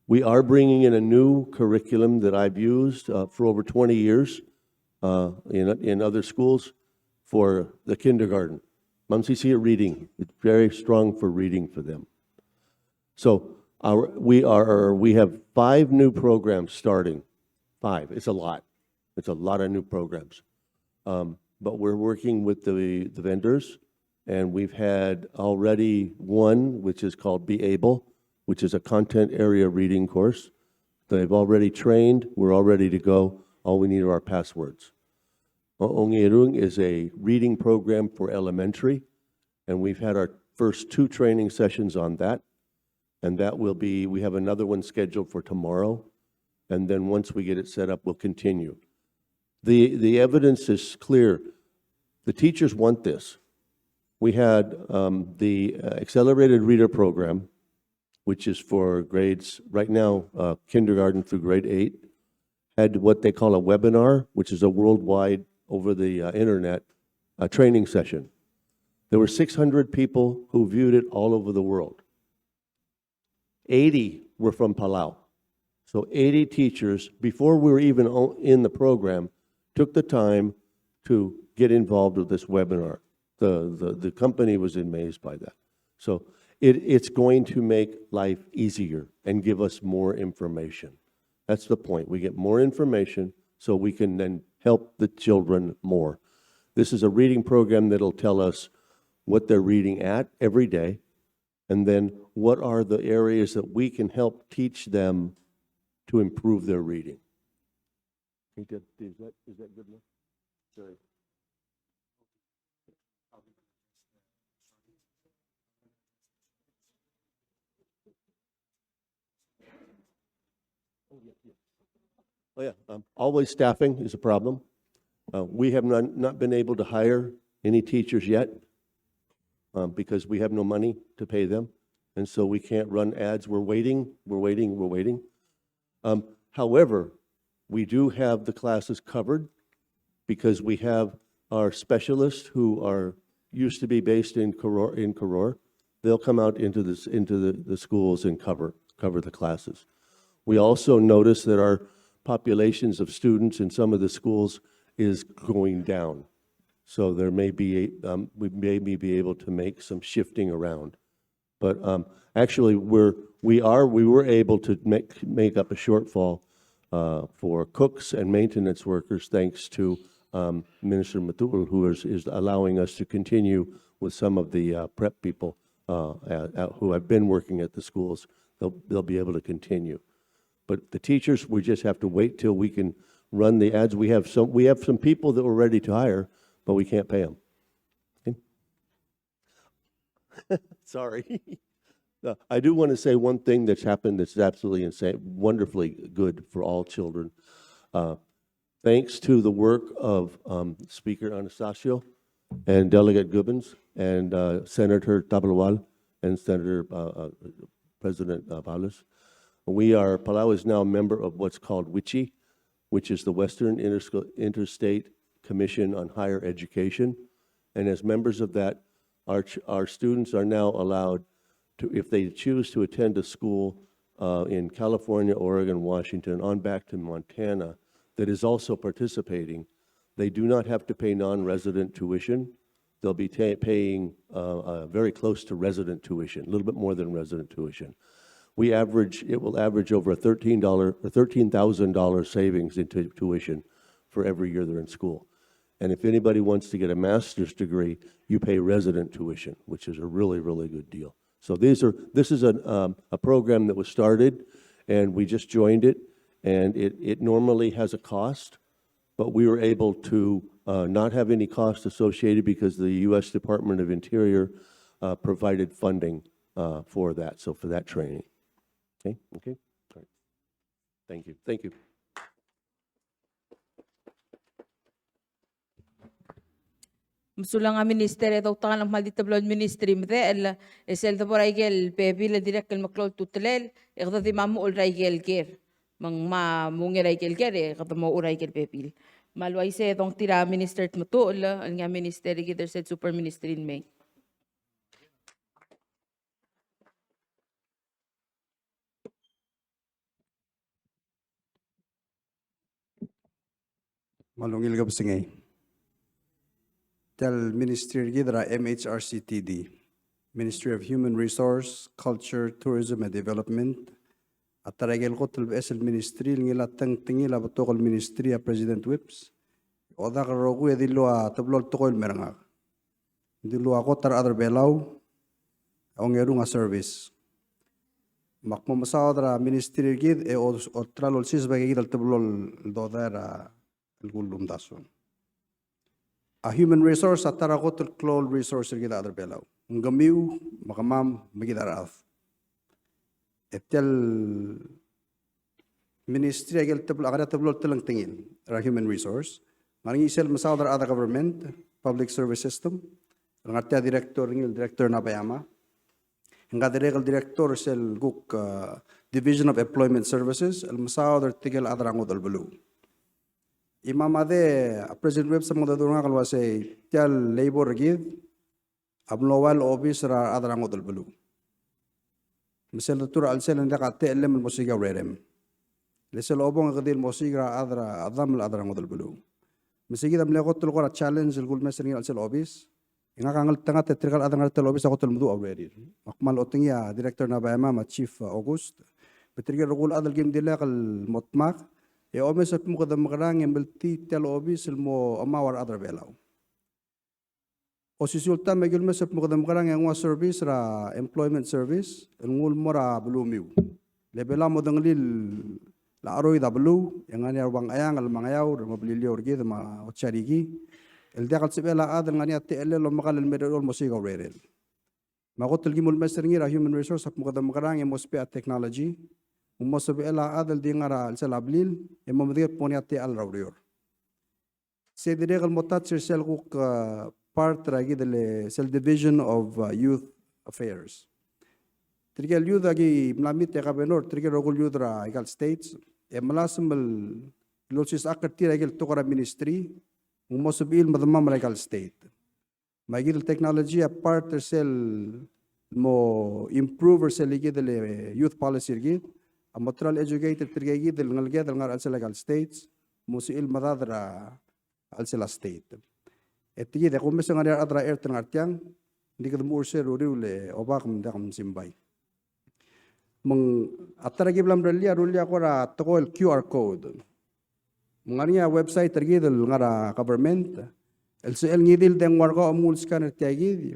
We are bringing in a new curriculum that I've used for over 20 years in other schools for the kindergarten. Mamsisi reading, it's very strong for reading for them. So we have 5 new programs starting. 5, it's a lot. It's a lot of new programs. But we're working with the vendors, and we've had already one, which is called Be Able, which is a content area reading course. They've already trained, we're all ready to go. All we need are our passwords. Ongirung is a reading program for elementary, and we've had our first 2 training sessions on that. And that will be, we have another one scheduled for tomorrow. And then once we get it set up, we'll continue. The evidence is clear. The teachers want this. We had the accelerated reader program, which is for grades, right now, kindergarten through grade 8, had what they call a webinar, which is a worldwide, over the internet, training session. There were 600 people who viewed it all over the world. 80 were from Palau. So 80 teachers, before we were even in the program, took the time to get involved with this webinar. The company was amazed by that. So it's going to make life easier and give us more information. That's the point. We get more information so we can then help the children more. This is a reading program that'll tell us what they're reading at every day, and then what are the areas that we can help teach them to improve their reading. Is that good enough? Sorry. Oh, yeah. Always staffing is a problem. We have not been able to hire any teachers yet because we have no money to pay them. And so we can't run ads. We're waiting. However, we do have the classes covered because we have our specialists who are used to be based in Koror. They'll come out into the schools and cover the classes. We also notice that our populations of students in some of the schools is going down. So there may be, we may be able to make some shifting around. But actually, we were able to make up a shortfall for cooks and maintenance workers, thanks to Minister Matul, who is allowing us to continue with some of the prep people who have been working at the schools. They'll be able to continue. But the teachers, we just have to wait till we can run the ads. We have some people that we're ready to hire, but we can't pay them. Okay? Sorry. I do want to say one thing that's happened that's absolutely insane, wonderfully good for all children. thanks to the work of Speaker Anastasio and Delegate Gubbins and Senator Tabalwal and Senator President Paulus. Palau is now a member of what's called WICHE, which is the Western Interstate Commission on Higher Education. And as members of that, our students are now allowed to, if they choose to attend a school in California, Oregon, Washington, on back to Montana, that is also participating, they do not have to pay non-resident tuition. They'll be paying very close to resident tuition, a little bit more than resident tuition. It will average over a $13,000 savings in tuition for every year they're in school. And if anybody wants to get a master's degree, you pay resident tuition, which is a really, really good deal. So this is a program that was started, and we just joined it, and it normally has a cost, but we were able to not have any cost associated because the U.S. Department of Interior provided funding for that, so for that training. Okay? All right. Thank you. Thank you. Msulang minister daw tangan maldita blon ministry mde el sel da boraigel bebil direk el maklol tutlel igda di mamu ul raigel ger mang ma mungi raigel ger igda mo uraigel bebil malwai se dong tira minister tmutul al nga minister gider sel super ministry in may Malungil gab singay. Tel Ministry gidra MHRCTD, Ministry of Human Resource, Culture, Tourism and Development. At taragel ko tel BSL Ministry ngila tingil abatokol Ministry a President Whips. Oda ka rogu edilo a tablol tokol meranga. Dilo ako tar other belaw ang erung a service. Makmamasaw dra Ministry gid o tralol sis bagay gid al tablol dodera el gulum dason. A human resource at tarakot el clol resource el gida other belaw. Ang gamiw makamam magidarath. Etel Ministry agel tablo agada tablo telang tingil ra human resource. Maring isel masaw dra other government public service system. Ang artia director na bayama. Ang gadirek director sel guk Division of Employment Services el masaw dra tigel adrangod al belu. Imamade President Web sa mga dadurungan kalwa say tial labor gid abnowal office ra adrangod al belu. Misal tur al sel nda ka TLM musiga rerem. Lesel obong gadil musiga adra adam al adrangod al belu. Misigi dam lekot tul kora challenge el gul mesring al sel office. Inga kangal tanga tetrikal adrangod al office ako tul mudu already. Makmal otingya director na bayama ma Chief August. Petrigel rugul adal game dilak al motmak. E omes at mo kadam makarang embelti tel office mo amawar other belaw. O sisulta megul mes at mo kadam makarang ang service ra employment service ngul mo ra blumiw. Lebela mo danglil la aroy da blu yang ani wang ayang al mangayaw mo blilyo orgi ma ocharigi. El dakal sibela adal ngani at el lo makal el medol mo sigaw rerel. Makot gimul mes ra human resource at mo kadam makarang mo spe technology. Umosabi ela adal di ngara al salablil emamdir poniate al raurior. Se direk al motat sir sel kuk part ragi dele sel division of youth affairs. Trigel youth agi mlamit te kabenor trigel rogul youth ra egal states e malasmal losis akarti ragil tokara ministry umosabi il madamam egal state. Magil technology a part sel mo improve sel igi dele youth policy igi a matral educated trigegi del ngalged ngar al legal states musil madadra al sela state etigi de kumis ngar adra erten artiang ndi kad murse ruriule obak mdakam simbay mong atragi blam rulia kora toko el QR code mangania website trigi del ngara government el sel ngidil deng warga amul scanner tiagi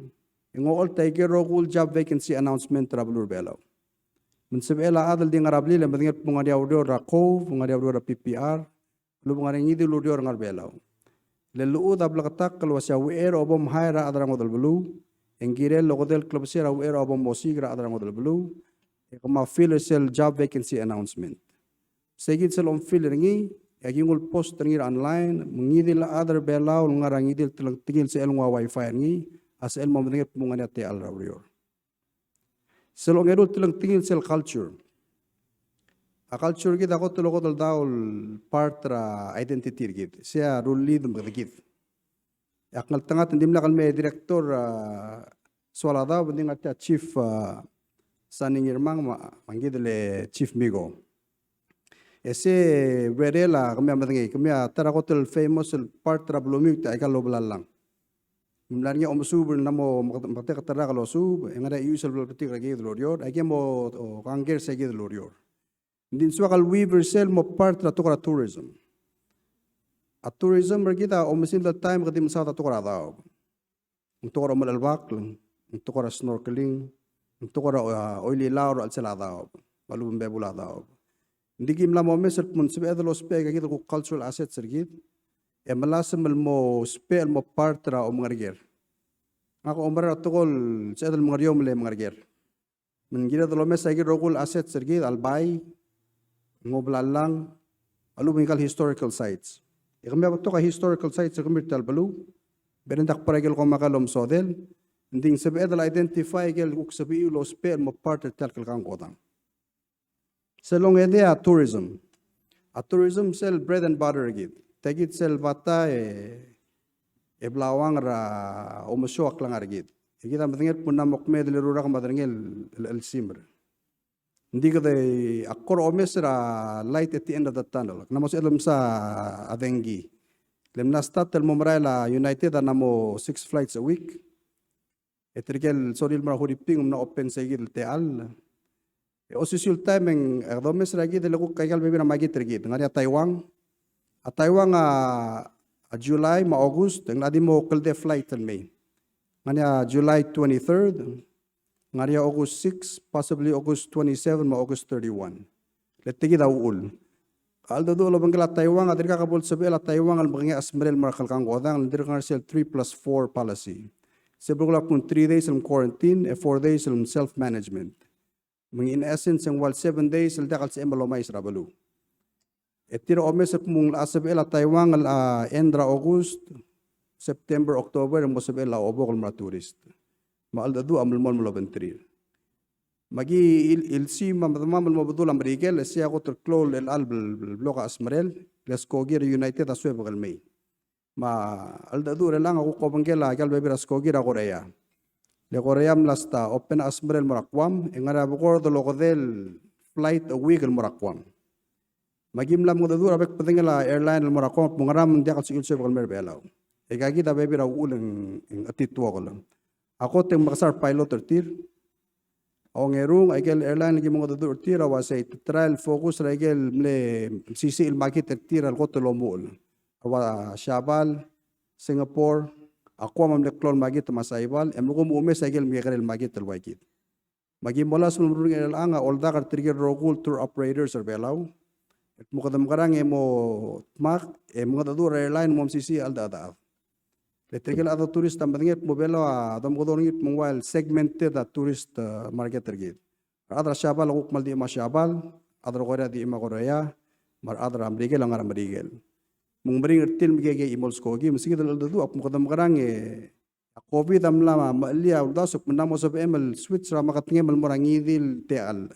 ingol taigero gul job vacancy announcement travelur belaw. Mensebela adal di ngarabli le madingat pungadia audio ra cove pungadia audio ra PPR lu pungadia ngidi lu dio ngar belaw le lu da blakatak kalwasya wer obom haira adra modal belu engire logodel club sira wer obom mosigra adra modal belu e kama fill sel job vacancy announcement segid sel on fill ringi Agingul post tengir online, mengidil other belaw ngarang idil telang tingil sa elwa wifi ni, as el mamdengir pumungan te al raurior. Selong edul telang tingil sel culture. A culture kita ko tulo ko daul part ra identity git. Sia rulid magdagit. Akal tengah tendim lakal me direktor swalada bending at chief saning irmang manggidle chief migo. Ese verela kami amatngi kami terakotel famous part ra blumik ta ikal loblalang. Mlarnya omsub namo mate katara kalo sub engada usual betik lagi lorior age mo kanger segi lorior. Din swakal weaver sel mo part ra tukara tourism. A tourism berkita omesin the time kadim sa tukara daw. Tukara malalbak lang, tukara snorkeling, tukara oily laur al sela daw. Balu bebula daw. Hindi kimla mo mesel pun sebe edalo spe kagit ko cultural assets sergit. E malasem mo spe mo part ra o mangarger. Ako omara tukol sa edal mangaryom le mangarger. Mengira dalo mes agi rogul assets sergit albay ngoblalang alu mingkal historical sites. Kami ato ka historical sites sa kami talbalu. Berendak paragel ko makalom sodel. Nding sabi edal identify gel kuk sabi ulo spe mo part tel kang kodang. Selong idea tourism. A tourism sell bread and butter gid. Tegit sell bata blawang ra omusyo aklang argid. Kita matingit punna mokme dili rura ka matingil el simr. Hindi ka day akor omes ra light at the end of the tunnel. Namos elam sa adengi. Lem na start tel momraila United namo 6 flights a week. Etrigel soril mara huriping na open sa gid te al. Osisul timing domes ra gid lagu kayal bebe na magit rigid. Ngari Taiwan. A Taiwan a July ma August ang nadi mo kalde flight in May. Ngani July 23rd. Ngari August 6, possibly August 27, ma August 31. Letigi daw ul. Aldo do lo bangla Taiwan adir ka kabul sabi la Taiwan al bangi asmerel marakal kang godang ndir ka sel 3+4 policy. Sebugla kun 3 days in quarantine e 4 days in self management. In essence ang wal 7 days al dakal sa emalomay rabalu. Etiro omes mung asabi la Taiwan al endra August, September, October mo sabi la obokol ma tourist. Maaldadu amal mo malabentrir. Magi ilsi mamamam mabudul amrigel siya ko terklol el albel bloka asmarel les kogir United aswe bagal may. Ma aldadu relang ako ko bangela gal bebira skogir Korea. Le Korea mlasta open asmarel murakwam engara bukor do lokodel flight a week el murakwam. Magimlam mo dadu abek patingala airline el murakwam mungaram dia kal sigil swe bagal merbelaw. Egagi da bebira ulang atitwa ko lang. Ako teng makasar pilot ortir. Ang erung agel airline lagi mga dadur ortir awas ay trial focus agel mle sisi il market ortir al koto lomol. Awa Shabal, Singapore, ako mamle klon magit masaibal. Emlo umes agel miyakarel magit al wajid. Magi molas mulurung el anga olda kar trigger rogul tour operators or belaw. At mukadam karang emo mak mga dadur airline mom sisi al daad. Letrigel ada tourist tambangit mobelo adam godongit mobile segmented a tourist market tergit. Adra Shabal ukmal di ma Shabal, adra Korea di ma Korea, mar adra Amrigel ang Amrigel. Mung bring til migege imol skogi musigi dal dadu ap mukadam karang COVID am lama malia udasuk menamo sob emel switch ra makatnge mal morangidil teal.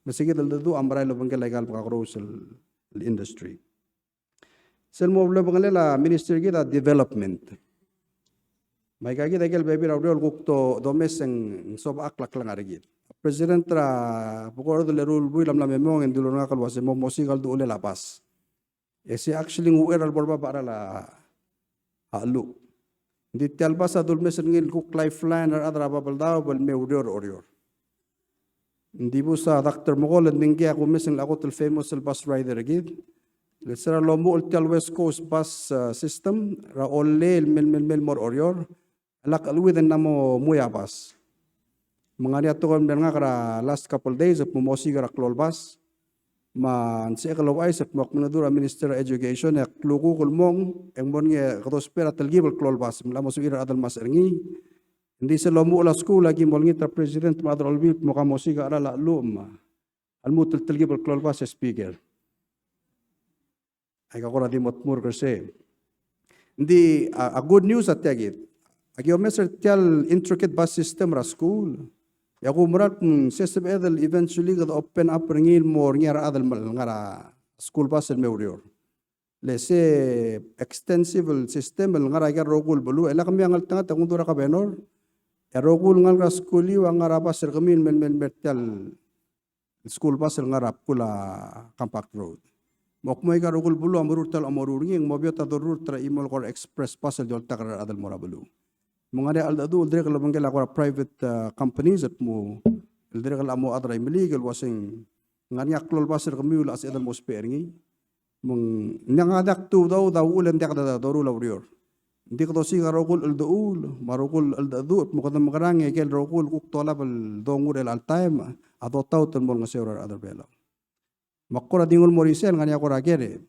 Musigi dal dadu amray lo bangkel legal pakrosel industry. Sel mo lo bangela minister kita development. May kagi dagel baby raudol gukto domes ang sob aklak lang arigit. President ra bukor do lerul buy lam memong en dulur nga kalwase mo musical do ule lapas. Esi actually nguer al borba para la alu. Di talbasa dulmes ngil kuk lifeline ar adra babal daw bal me orior. Hindi bu sa Dr. Mogol ndingi ako mesen ako tel famous bus rider agit. Lesera lomo ul West Coast bus system ra olle mel mor orior. Alak alwiden namo muyabas. Mga niya to kan nga kara last couple days of mumosi kara klol bus. Man si ekalaw ay sa makmunadura Minister of Education ek luku kulmong ang bon nga katospera talgibal klol bus. Mlamo sa ira adal mas erngi. Hindi sa lomo ula school lagi mol ngita President Madro Albit mo kamosi kara la lum. Almutul talgibal klol bus speaker. ay kakora di motmur kasi. Hindi, a good news at yagit. Agi omeser tial intricate bus system ra school. Yaku murat system edel eventually gada open up ringil more ngara adal mal ngara school bus el meurior. Lese extensive system el ngara gar rogul bulu ela kami angal tanga tanggung dura ka benor. Rogul ngal ra school yu ngara bus remin men tial school bus el ngara pula compact road. Mokmoy ka rogul bulu amurur tal amurur nging mobiota dorur tra imol kor express bus el jol takar adal mora bulu. Mengada al dadu aldre kalau mengkel akora private companies at mo aldre kalau amo adra illegal wasing ngani aklol basir kamiul as edal mo speringi meng nangadak tu daw ulan dak da doru lawrior ndi ko si garogul al daul marogul al dadu at mo kadam magarang kel rogul kuk tola bal dongur el al time ado taw ton mol ngaseur adar bela makora dingol morisel ngani akora gere.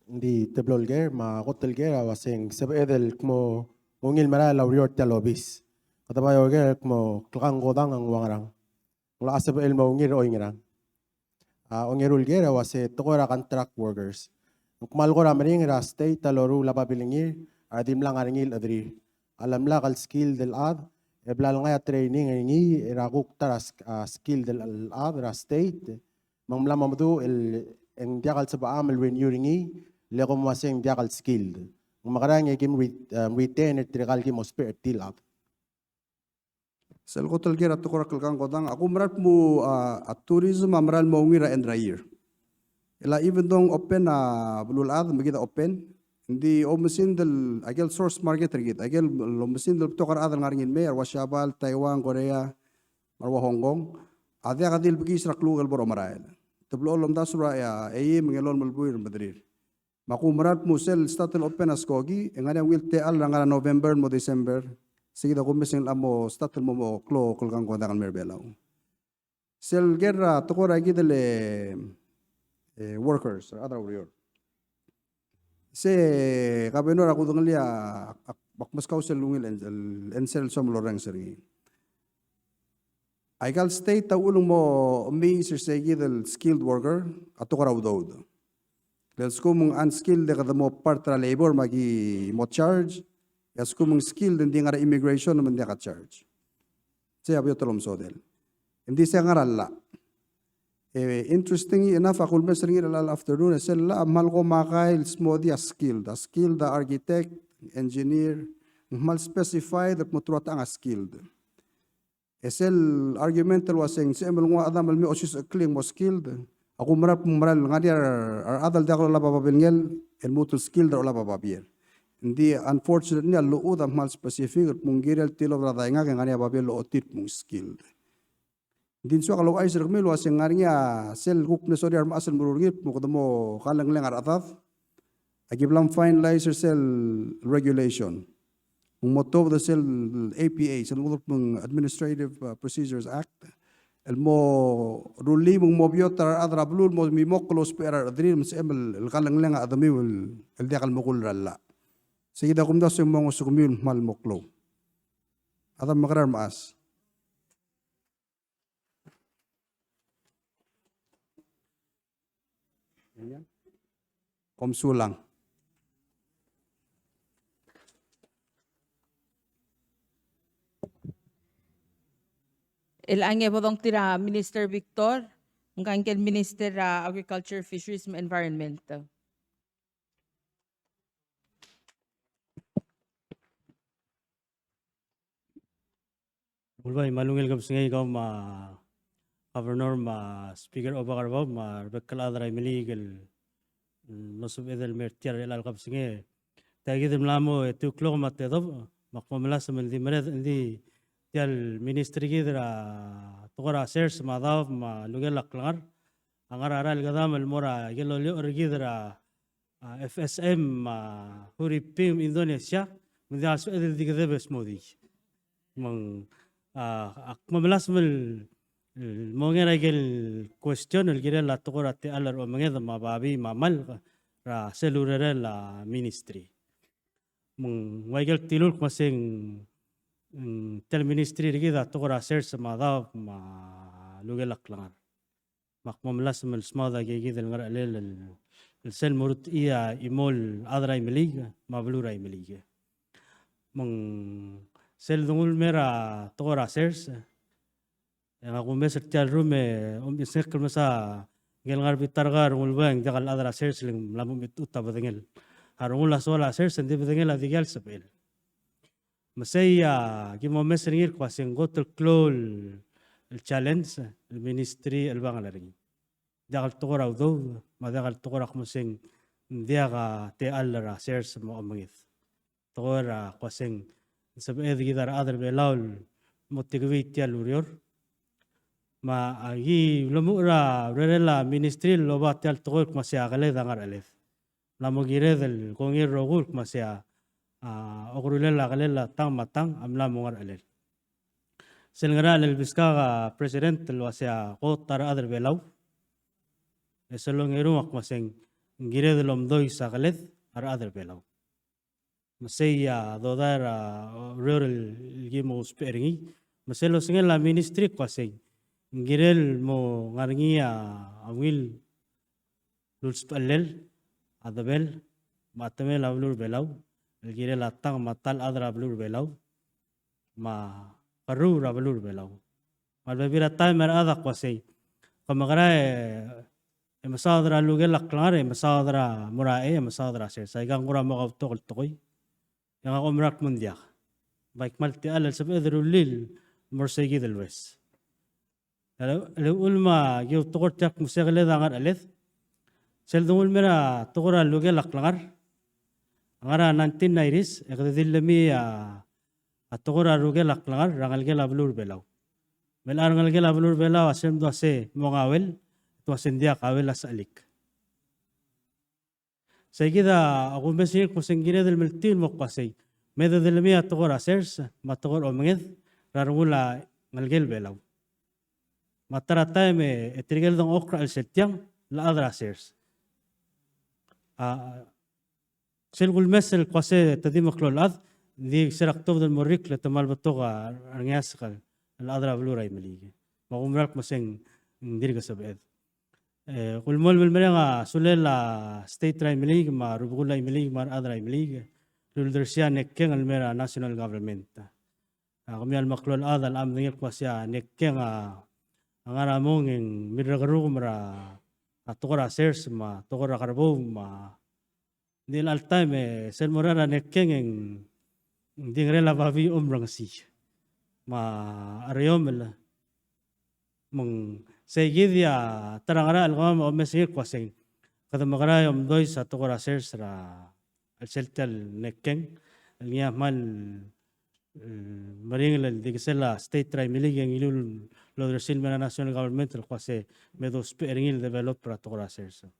Di teblol ger ma hotel ger awaseng sebe edel kmo ngil mara la urior talobis kata bayo ger kmo klang godang ang wangrang la sebe el maungir oingrang ongerul ger awase tokora contract workers kmal gora mering ra state taloru la babilingir adim lang aringil adri alam la kal skill del ad eblal nga training ngi raguk taras skill del ad ra state mamla mamdu el en diakal sa baam el renewing lego maseng diakal skilled. Makarang kim retain at trigal kim osper tilap. Sel hotel ger at tokora kalkang godang aku merat mu at tourism amral maungira and rair. Ela even dong open bulul ad magita open hindi omusin del agel source market rigit agel lomusin del tokar ad ngaringin me Washabal Taiwan Korea marwa Hong Kong adya kadil bigis raklugal boro marael. Tablo lom dasura ya mengelon malbuir madrir. Makumrat musel statel open askogi engana wilte al rangara November mo December sigida kumising amo statel mo klo kulkang kondakan merbelaw. Sel gerra tokora gidele workers other warrior. Se kabenor ako donglia bakmaskaw sel lungil ensel som loreng seri. Aigal state ta ulung mo mi sir segidel skilled worker atokora udod. Let's go mong unskilled de kada mo part-time labor magi mo charge. Let's go mong skilled hindi nga immigration naman di ka charge. Siya abiyo tolom sodel. Hindi siya nga rala. Interesting enough, ako mes rin ilal afternoon. Sila mal ko makail smoothie skilled. A skilled architect, engineer, mal specified at mutuwata ang skilled. Esel argumental waseng siya malunga adam almi osis akling mo skilled. Ako marap maral ngadi adal daklo la bababingel el mutu skill dar la bababir. Hindi unfortunately luud am mal specific at munggirel tilo ra dainga ngani babel lo otit mung skill. Din so kalau ay sir kami lo aseng ngarinya sel kuk ne sori arma asel mururgit mo kadamo kalang lengar ataf. Agiblam finalize sel regulation. Ang motto of the sel APA, sel Administrative Procedures Act. El mo ruli mong mobiot tar adra blul mo mi moklos per adri mas emel el kalang lenga adami el diakal mokul ralla. Sige da kumdas yung mga sukumil mal moklo. Adam makarar maas. Komsulang. El angya bodong tira Minister Victor, ang kangkel Minister Agriculture, Fisheries, and Environment. Ulbay malungil kam singay kam Governor Speaker Obakarbaw bekkal adray maligal masub edel mertiar elal kam singay tagidim lamo tuklog matedob makpamala sa maldi mared indi tial ministry gidra tokora sers madaw malungil aklangar angar aral gadam el mora gelolyo gidra FSM huripim Indonesia mudal so edel digdebes modi mang akmamalas mel mongera gel question el gira la tokora te alar o mangeda mababi mamal ra selurere la ministry mong waigel tilul masing tel ministry gida tokora ser sama da ma lugel aklangan مقمملاس من السماضة جيجي ذا الغرق ليل السل مرت إيا إيمول أدرا إمليجا ما بلورا إمليجا من سل دول مرا تورا سيرس yang aku mesir tial rume isekal masa gel ngar bitargar ulbang jagal adra sers ling lamu mit utta badengel harung la sola sers ndi badengel adigal sepel masaya gimo mesir ngir kwasing gotul klol el challenge el ministry el bangalari jagal togora udo ma jagal togora kmusing ndiaga te alra sers mo amangit togora kwasing sabed gidar adar belaul motigwi tial urior ma agi lumura rela ministry loba tel togol masya gale dangar alef lamo gire del kongir rogul masya ogrulela la gale la tang matang amla mongar alel selngara el biskaga president lo asya ko tar adar belau eselong eru mak maseng gire del omdoi sa gale ar adar belau masaya dodar rural gimo speringi maselo singel la ministry kwaseng girel mo ngarngia awil luls palel adabel matamel avlur belau el girel atang matal adra avlur belau ma paru avlur belau mal bebira timer ada kwasei kamagara masadra lugel aklare masadra murae masadra ser saigang ura mo tokol tokoy yang ako mrak mundia baik malti alal sabedru lil morsegi del west الأولما جو تقول تك مسيغلي دانغر ألث سلدون المرا تقول اللوجي لقلغر غرا 1990 إغدي اللمي تقول اللوجي لقلغر رغلجي لابلور بلاو ملار رغلجي لابلور بلاو أسلم دوسي مغاول توسنديا قاول أسألك سيكذا أقول مسير كوسنجيني دل ملتين مقاسي ماذا دلمي تقول أسيرس ما تقول أمغذ رغولا غلجي بلاو matara etrigel dong okra el setiang la adra sers selgul mesel qase tadim qlol ad di serak tob del morik le tamal batoga arngasqal el adra blura imlige magumrak maseng dirga sabed qul mol bil merenga sulela state imlige ma rubula imlige mar adra imlige luldersia nekkeng al mera national government kami al maqlol ad al amdingil qasya nekkeng angara mongeng miragaru mara atogora sers ma togora karbo ma dil altime sel morara nekkeng dingrela babi umrangsi ma ariomela mong segidia tarangara algam o mesir kwaseng kada magara yom doi sa togora sers ra al seltel nekkeng niya mal maringel digisela state trimili yang ilul lo resil mena national government el kwase medo speringil develop para togora serso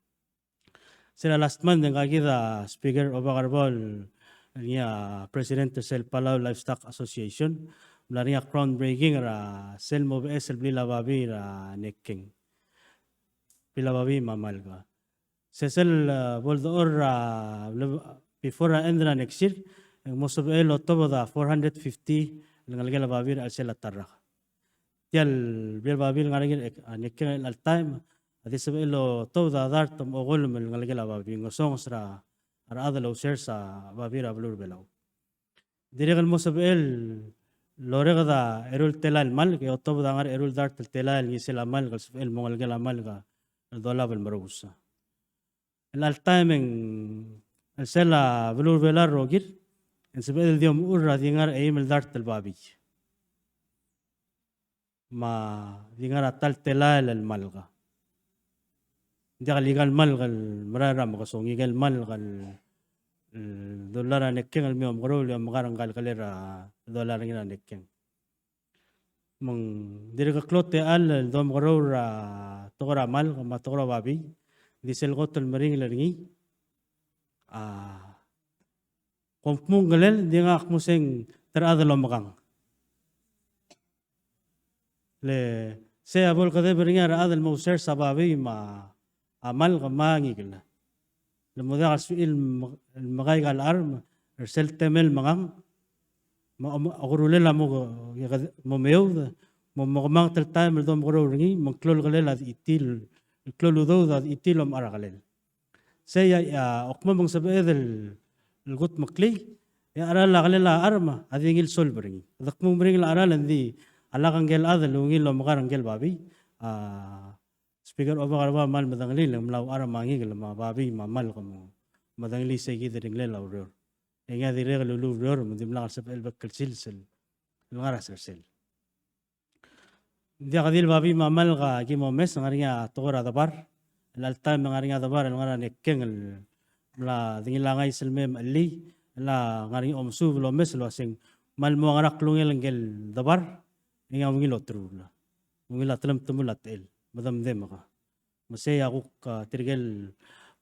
sera last month nga gida speaker obagarbol niya president sel Palau Livestock Association mlaria crown breaking ra sel mob esel blila babi ra nekking bila babi mamalga sesel boldor before endra next year most of el otoboda 450 ngalgela babir al sel tarra tial bil babil ngarigil nekken al time adis elo toda dartum ogol mel ngalgela babi ngosong sra ara adalo sersa babira blur belau diregal mosabel loregada erul telal mal ke otoboda ngar erul dart telal yisela mal gal el mongalgela mal ga el dolab el marusa el al timing el sela blur belar rogir en sebel diom urra dingar eimel dart el babi ma dingar atal telal el malga digal igal malga el marara makasong igal malga el dollar nekkeng el miom grol yom garang gal kalera dollar ngina nekkeng mong dirga klote al dom grol togora mal ma togora babi disel gotol maring lergi kompung galel dinga museng terada lomakang le se abol kade beringa ra adal mauser sababi ma amal gamangi gila le moda suil magay gal arm ersel temel mangang ma agurule la mo meud Momang tel time dom gro ringi mangklol galel ad itil klol udo ad itil om aragalel. Saya ya okma bang sabedel الغوت مكلي يا أرى لا غلي لا أرما هذه ينجل سول بريني ذكمو بريني لا أرى لندي على كنجل هذا لو ينجل لو مقارن جل بابي سبيكر أوفر غربا مال مدنغلي لم لا أرما ينجل ما بابي ما مال كم مدنغلي سيجي درينجل لا ورور ينجا ذي رجل لولو ورور من دم لا غرسب البكل سلسل الغرس سلسل دي قديل بابي ما ملغا كي مو مس غاريا تغرا دبار الالتام غاريا دبار الغرا نكين la dingin langay silmem ali la ngari omsu lo mes lo sing mal mo ngarak lungel ngel dabar nga ngil otru la ngil atlam tumulat el madam dem ka masay ako ka tirgel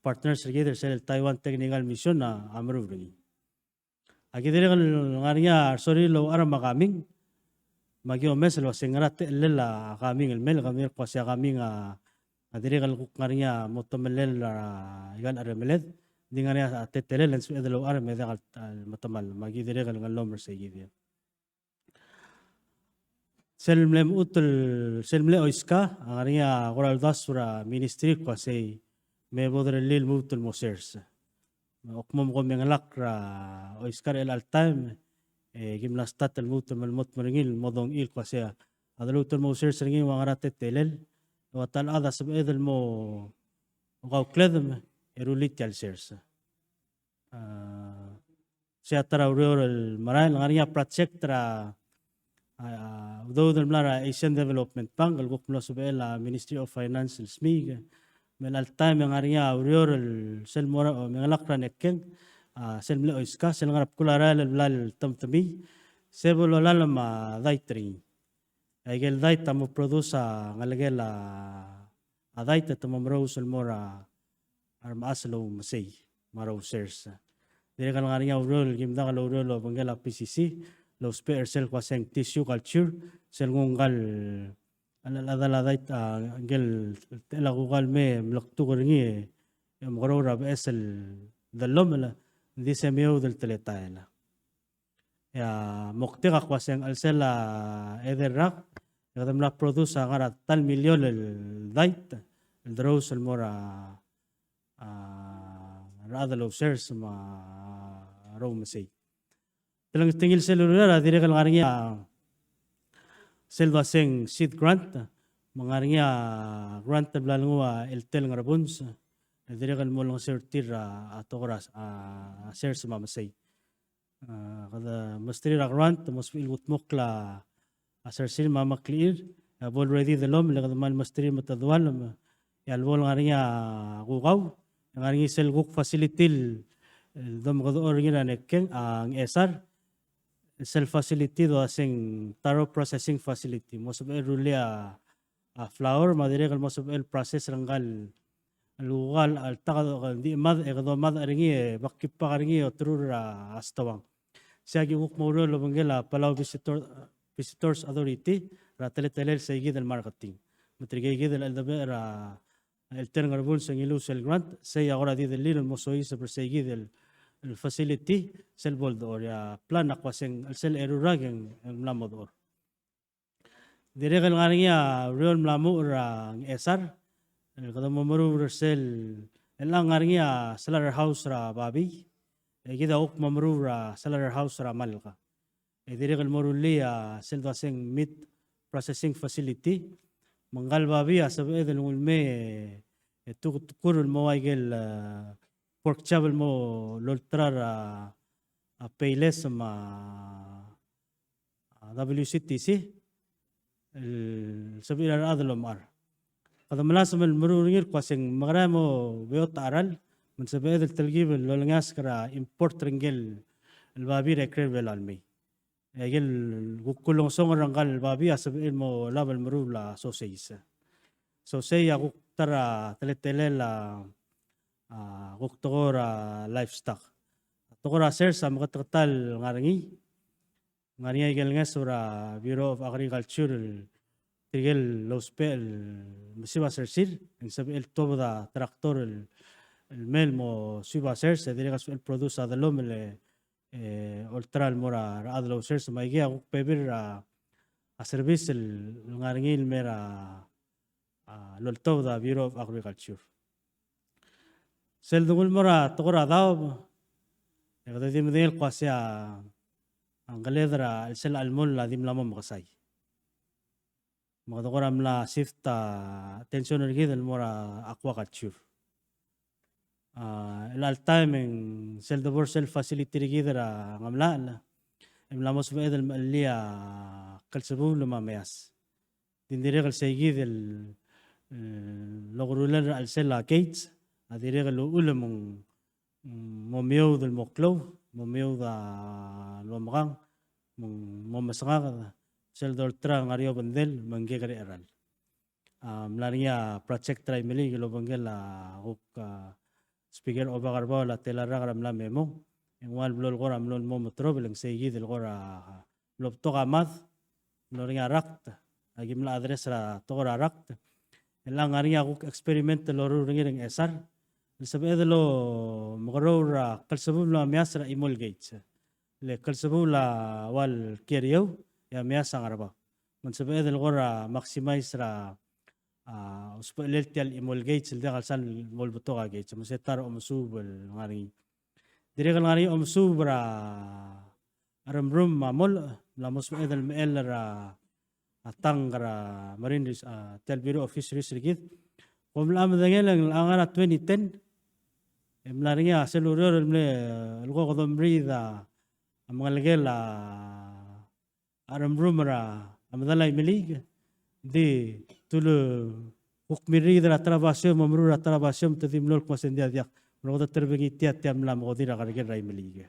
partners together sa Taiwan Technical Mission na amru ringi agi dire ngariya sorry lo ara makaming magi omes lo sing rat el la kaming el mel kamir ko sa kaming dire kal ngariya motomel la igal aremeled di nga niya tetele lens edelo ar me dagal matamal magi dire gal ngalom segi dia selmlem utul selmle oiska angariya qoral dasura ministry ko say me bodre lil mutul mosers okmom ko mengalakra oiskar el altam gimnastat el mutul malmot maringil modong il ko say adalutul mosers ringi wangarat tetelel watal ada sab edel mo gaw kledem erulit shares. Siya tara rural maray ngariya project tra do del mlara Asian Development Bank al gukmlo subela Ministry of Finance smig mel al time ngariya rural sel mora mengalakra nekken sel mle oiska sel ngarap kulara lal tamtami sebolo lalama daitri agel daita mo produce ngalagela adaita tamamro sel mora aslo masay maraw shares dire kan ngariya role gimda ka role lo bangela PCC lo spare cell ko seng tissue culture sel ngongal ala dait angel tela gugal me mlaktu ringi mgaro rab esel dalomla disemeo del teletala ya moktiga ko seng alsela ederrak kadam la produce ngara tal milyon el dait el draws el mora rather low shares ma raw masay telang tingil cellular dire kal ngariya selva seng seed grant mangariya grant blalngwa eltel ngarabuns dire kal molong sertir atoras shares ma masay kada mastri grant mosfil gutmokla asarsil ma maklir already the lom lagad mal mastri matadwal yalbol ngariya gugaw ngari sel guk facility dom godo origina nekken ang esar sel facility do asing taro processing facility mosob rulia flour madire kal mosob el process rangal lugal al tagado di mad egdo mad ringi bakip pa ringi otrur astawang siagi guk moro lo bangela Palau visitors authority ratele telel segi del marketing matrigay del aldabera el ternger bull sengilus el grant say ahora di del lilo mosoy se persegui del el facility sel boldor ya plan akwaseng el sel erurag en mlamodor dire gal ngariya real mlamu ra esar el kadam maru sel el ngariya seller house ra babi gida ok mamru ra seller house ra malka dire gal morulia sel daseng meat processing facility mangal babi asab edel ulme tukur mo aigel pork chab mo loltrar payles ma WCTC el sabira adlo mar kada malasam el murungir kwaseng magramo beot aral من سبب التلقيب لولناس كرا import رنجل البابي ركرر بالعلمي يجل كلهم سون رنجال البابي أسبب إلمو لاب المرور لا سوسيس سوسي أقول ترى تلتلل أقول تغورا لايف ستوك تغورا سيرس أم قتال غارني غارني يجل نسورا بيرو أوف أغريكالتشر تيجل لوس بيل مسيبا سيرسير من سبب التوبدا تراكتور الميل مو سيبا سيرس ديريغاس el produce adalom le ultra mora adalo sers ma igia bebir service ngari mera lolto da Bureau of Agriculture. Sel dungul mora tokora daw kada di model kwasi ang galedra sel almol la dim lamam makasay. Mga tokora mla shift attention lagi del mora aquaculture. El al timing sel the self facility lagi dera ngamla imlamos ba edel malia kalsabu luma mayas. Dindire kal saygi del logorulan al sela gates adire kal ulamong momeo del moklo momeo da lomgang momasanga sel dortra ngario bandel mangge kare aral. Mlaria project try mili gilo bangela speaker obagarba la telara garamla memo en wal blol gora mlon momotro belang saygi del gora lopto gamad loringa rakt agimla address ra togora rakt elang aria guk experiment loru ringireng esar sabe edelo mogoro ra kalsabu la miasra imol gates le kalsabu la wal kirio ya miasa ngaraba man sabe edel gora maximize ra uspeleltial imol gates le kalsan mol butoga gates musetar omsub ngari dire ngari omsub ra aramrum mamol la mos edel mel ra atangara marine tel Bureau of Fisheries rigid komla madangel angara 2010 emlaringa seluror algo godom rida amalgela aramrumra amadalay milig di tulu hukmiri dra travasyo mamrura travasyo tadimlol kwasendia dia roda terbengi tiat tiamla modira garger ray milig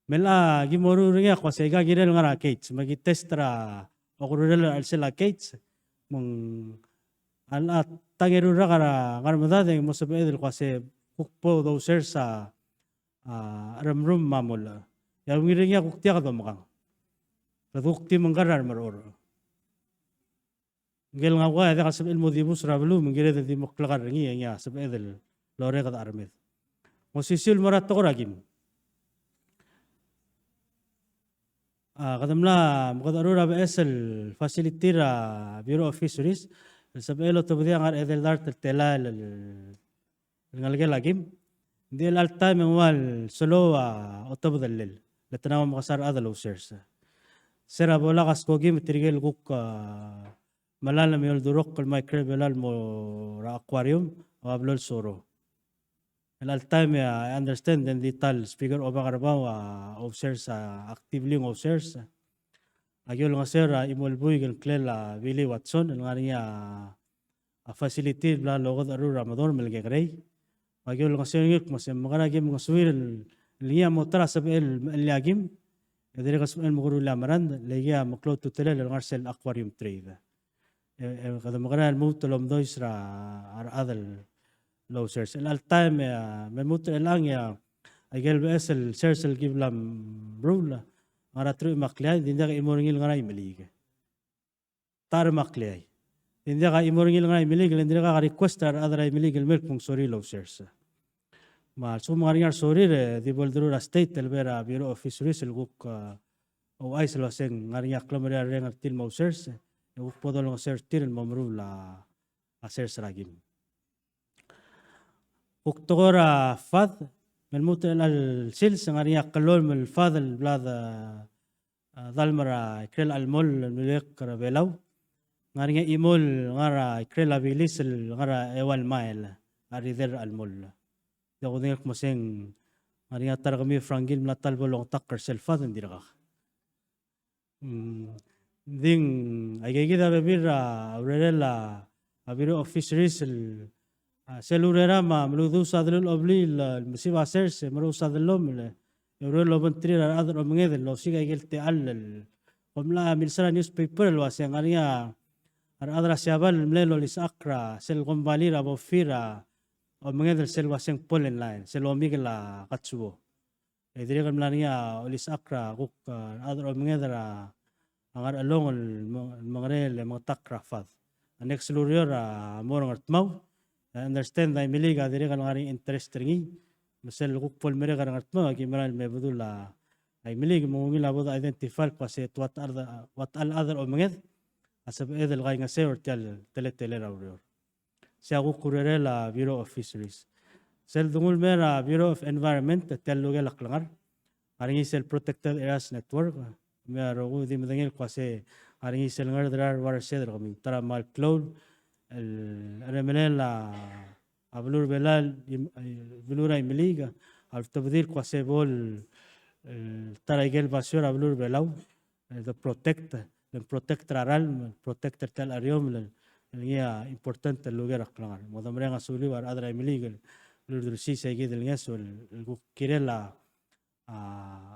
mela gimoru ringa kwasega girel ngara kates magi testra okururel alsela kates mong alat tangeru ragara garmada de mosabe del kwase kukpo doser sa ramrum mamula ya ngiringa kuktia ka domakang radukti manggarar maror ngel nga wa da kasab ilmu dibus rablu mengire di moklagar ngi ya sabe del lore ka armed mosisil marat to ragim kadamla mqadarura basel facility ra Bureau of Fisheries sabelo to bidia ngar edel dar telal ngalge lagim del al time wal solo otabdallel latanaw makasar adal users sera bola kaskogim tirgel guk malalam yol durok kal microbial mo ra aquarium ablol soro al time I understand then detail speaker obagarba officers actively officers agol nga sir imolbuy gel klela Willie Watson ang ngariya facility bla logod aru Ramadan melge grey agol nga sir ngik mas magaragim nga suwir liya motra sabel liagim edere kasmel muguru lamaran liya maklo tutela ang arsel aquarium trade kada magara mutolom dois ra adal losers el al time memut elang ya agel besel sersel giblam rule ngaratru maklay dinda ka imorngil ngaray milig tar maklay dinda ka imorngil ngaray milig dinda ka request ar adray milig milk pung sorry losers ma sumaringar sorry re di boldru state elbera Bureau of Fisheries el guk o ay seloseng ngariya klamaria rengar til losers guk podol losers til momru la asers ragim Uktogora fad melmut al sil sangaria kalol mel fad al blad dalmara krel al mol melek karabelau ngaria imol ngara krel abilis ngara ewal mail arider al mol dognek moseng ngaria targami frangil mlatal bolong takkar sel fad ndirga ding agegida bebira aurela Bureau of Fisheries selurera ma mludu sadrul oblil msiba serse mru sadlom le yoro lo bantri ra adro mnged lo siga gelte al komla milsara newspaper lo aseng aria ar adra siabal mlelo lisakra sel gombali ra bofira o mnged sel waseng polen line sel omigla katsuo edire gamlania lisakra guk adro mnged ra angar along mangrel matakra fad next luriora morong artmau I understand ay miliga dire kan ngari interest ringi masel guk pol mere kan ngatma gi maral me budula ay milig mo ngila bod identify kasi what all other omenged asab edel gai nga se or tele raurior siya ko kurere la Bureau of Fisheries sel dungul mera Bureau of Environment tel luge laklangar aringi sel Protected Areas Network mero ko di madangil kasi aringi sel ngar drar watershed kami tara mal cloud el remenela ablur belal blura imeliga al tabdil kwase bol tara igel basura ablur belau the protect raral protector tal ariom el importante el lugar aklangar modamre ngasuli war adra imeliga lur si segi del ngeso el kirela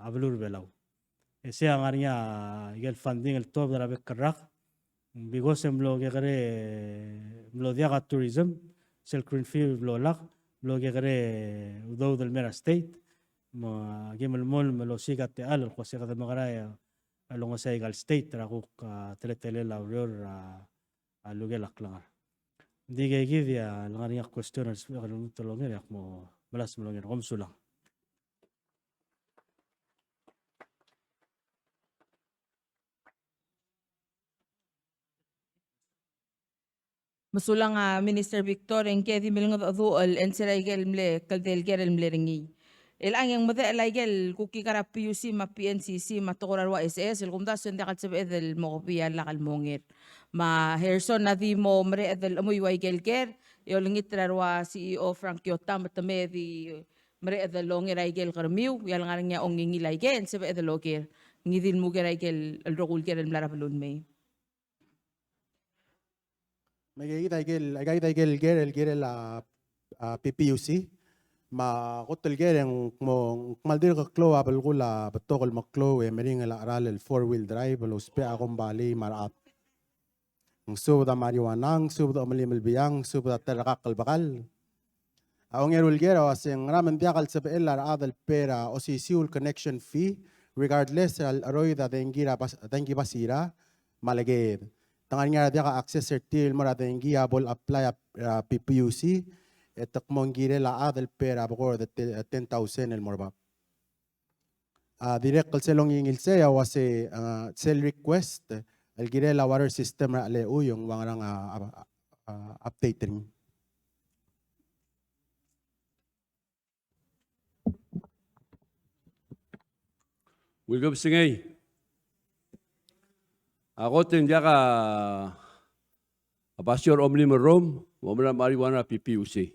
ablur belau ese angarnya igel funding el top dara bekarrak bigosem lo gegare lo diaga tourism sel greenfield lo lak lo gegare udo del mera state ma gemel mol lo sigate al ko siga de magaraya alongo saigal state raguk tretele la uror a luge laklangar dige gidia langaria questioners galung tolongel yak mo balas molongel komsulang Masulang Minister Victor en kedi milingot adul en siraigel mle kaldel gerel mle ringi. El ang mode alaigel kuki kara PUC ma PNCC ma tokorarwa SS el kumda sende kalsebe edel mokopia lakal mongir. Ma Herson na di mo mre edel amoy waigel ger yolingit rarwa CEO Frank Yotam matame di mre edel longir aigel karmiu yal ngarnya ongingi laigen sebe edel logir. Ngidil muger aigel el rogul ger el mlarabulun me. Magigita el gere la PPUC ma kotel gere mo maldir ka klo abel gula batokol maklo e mering la aral el 4-wheel drive lo spe akong bali marat ang suda marijuana ang suda malimel biyang suda terakal bakal ang erul gere asing ramen diakal sa el adal pera o si siul connection fee regardless al aroy da dengi basira malaged tangan nga dia ka access certil mo natin giabol apply PPUC etak mong gire la adel pera bukor de 10,000 el morba direct kal selong ingil saya wase sell request el gire la water system na le uyong wangarang updating Wilgab singay ako tindiya ka Pasyor Omni Marom, Momra Marijuana PPUC.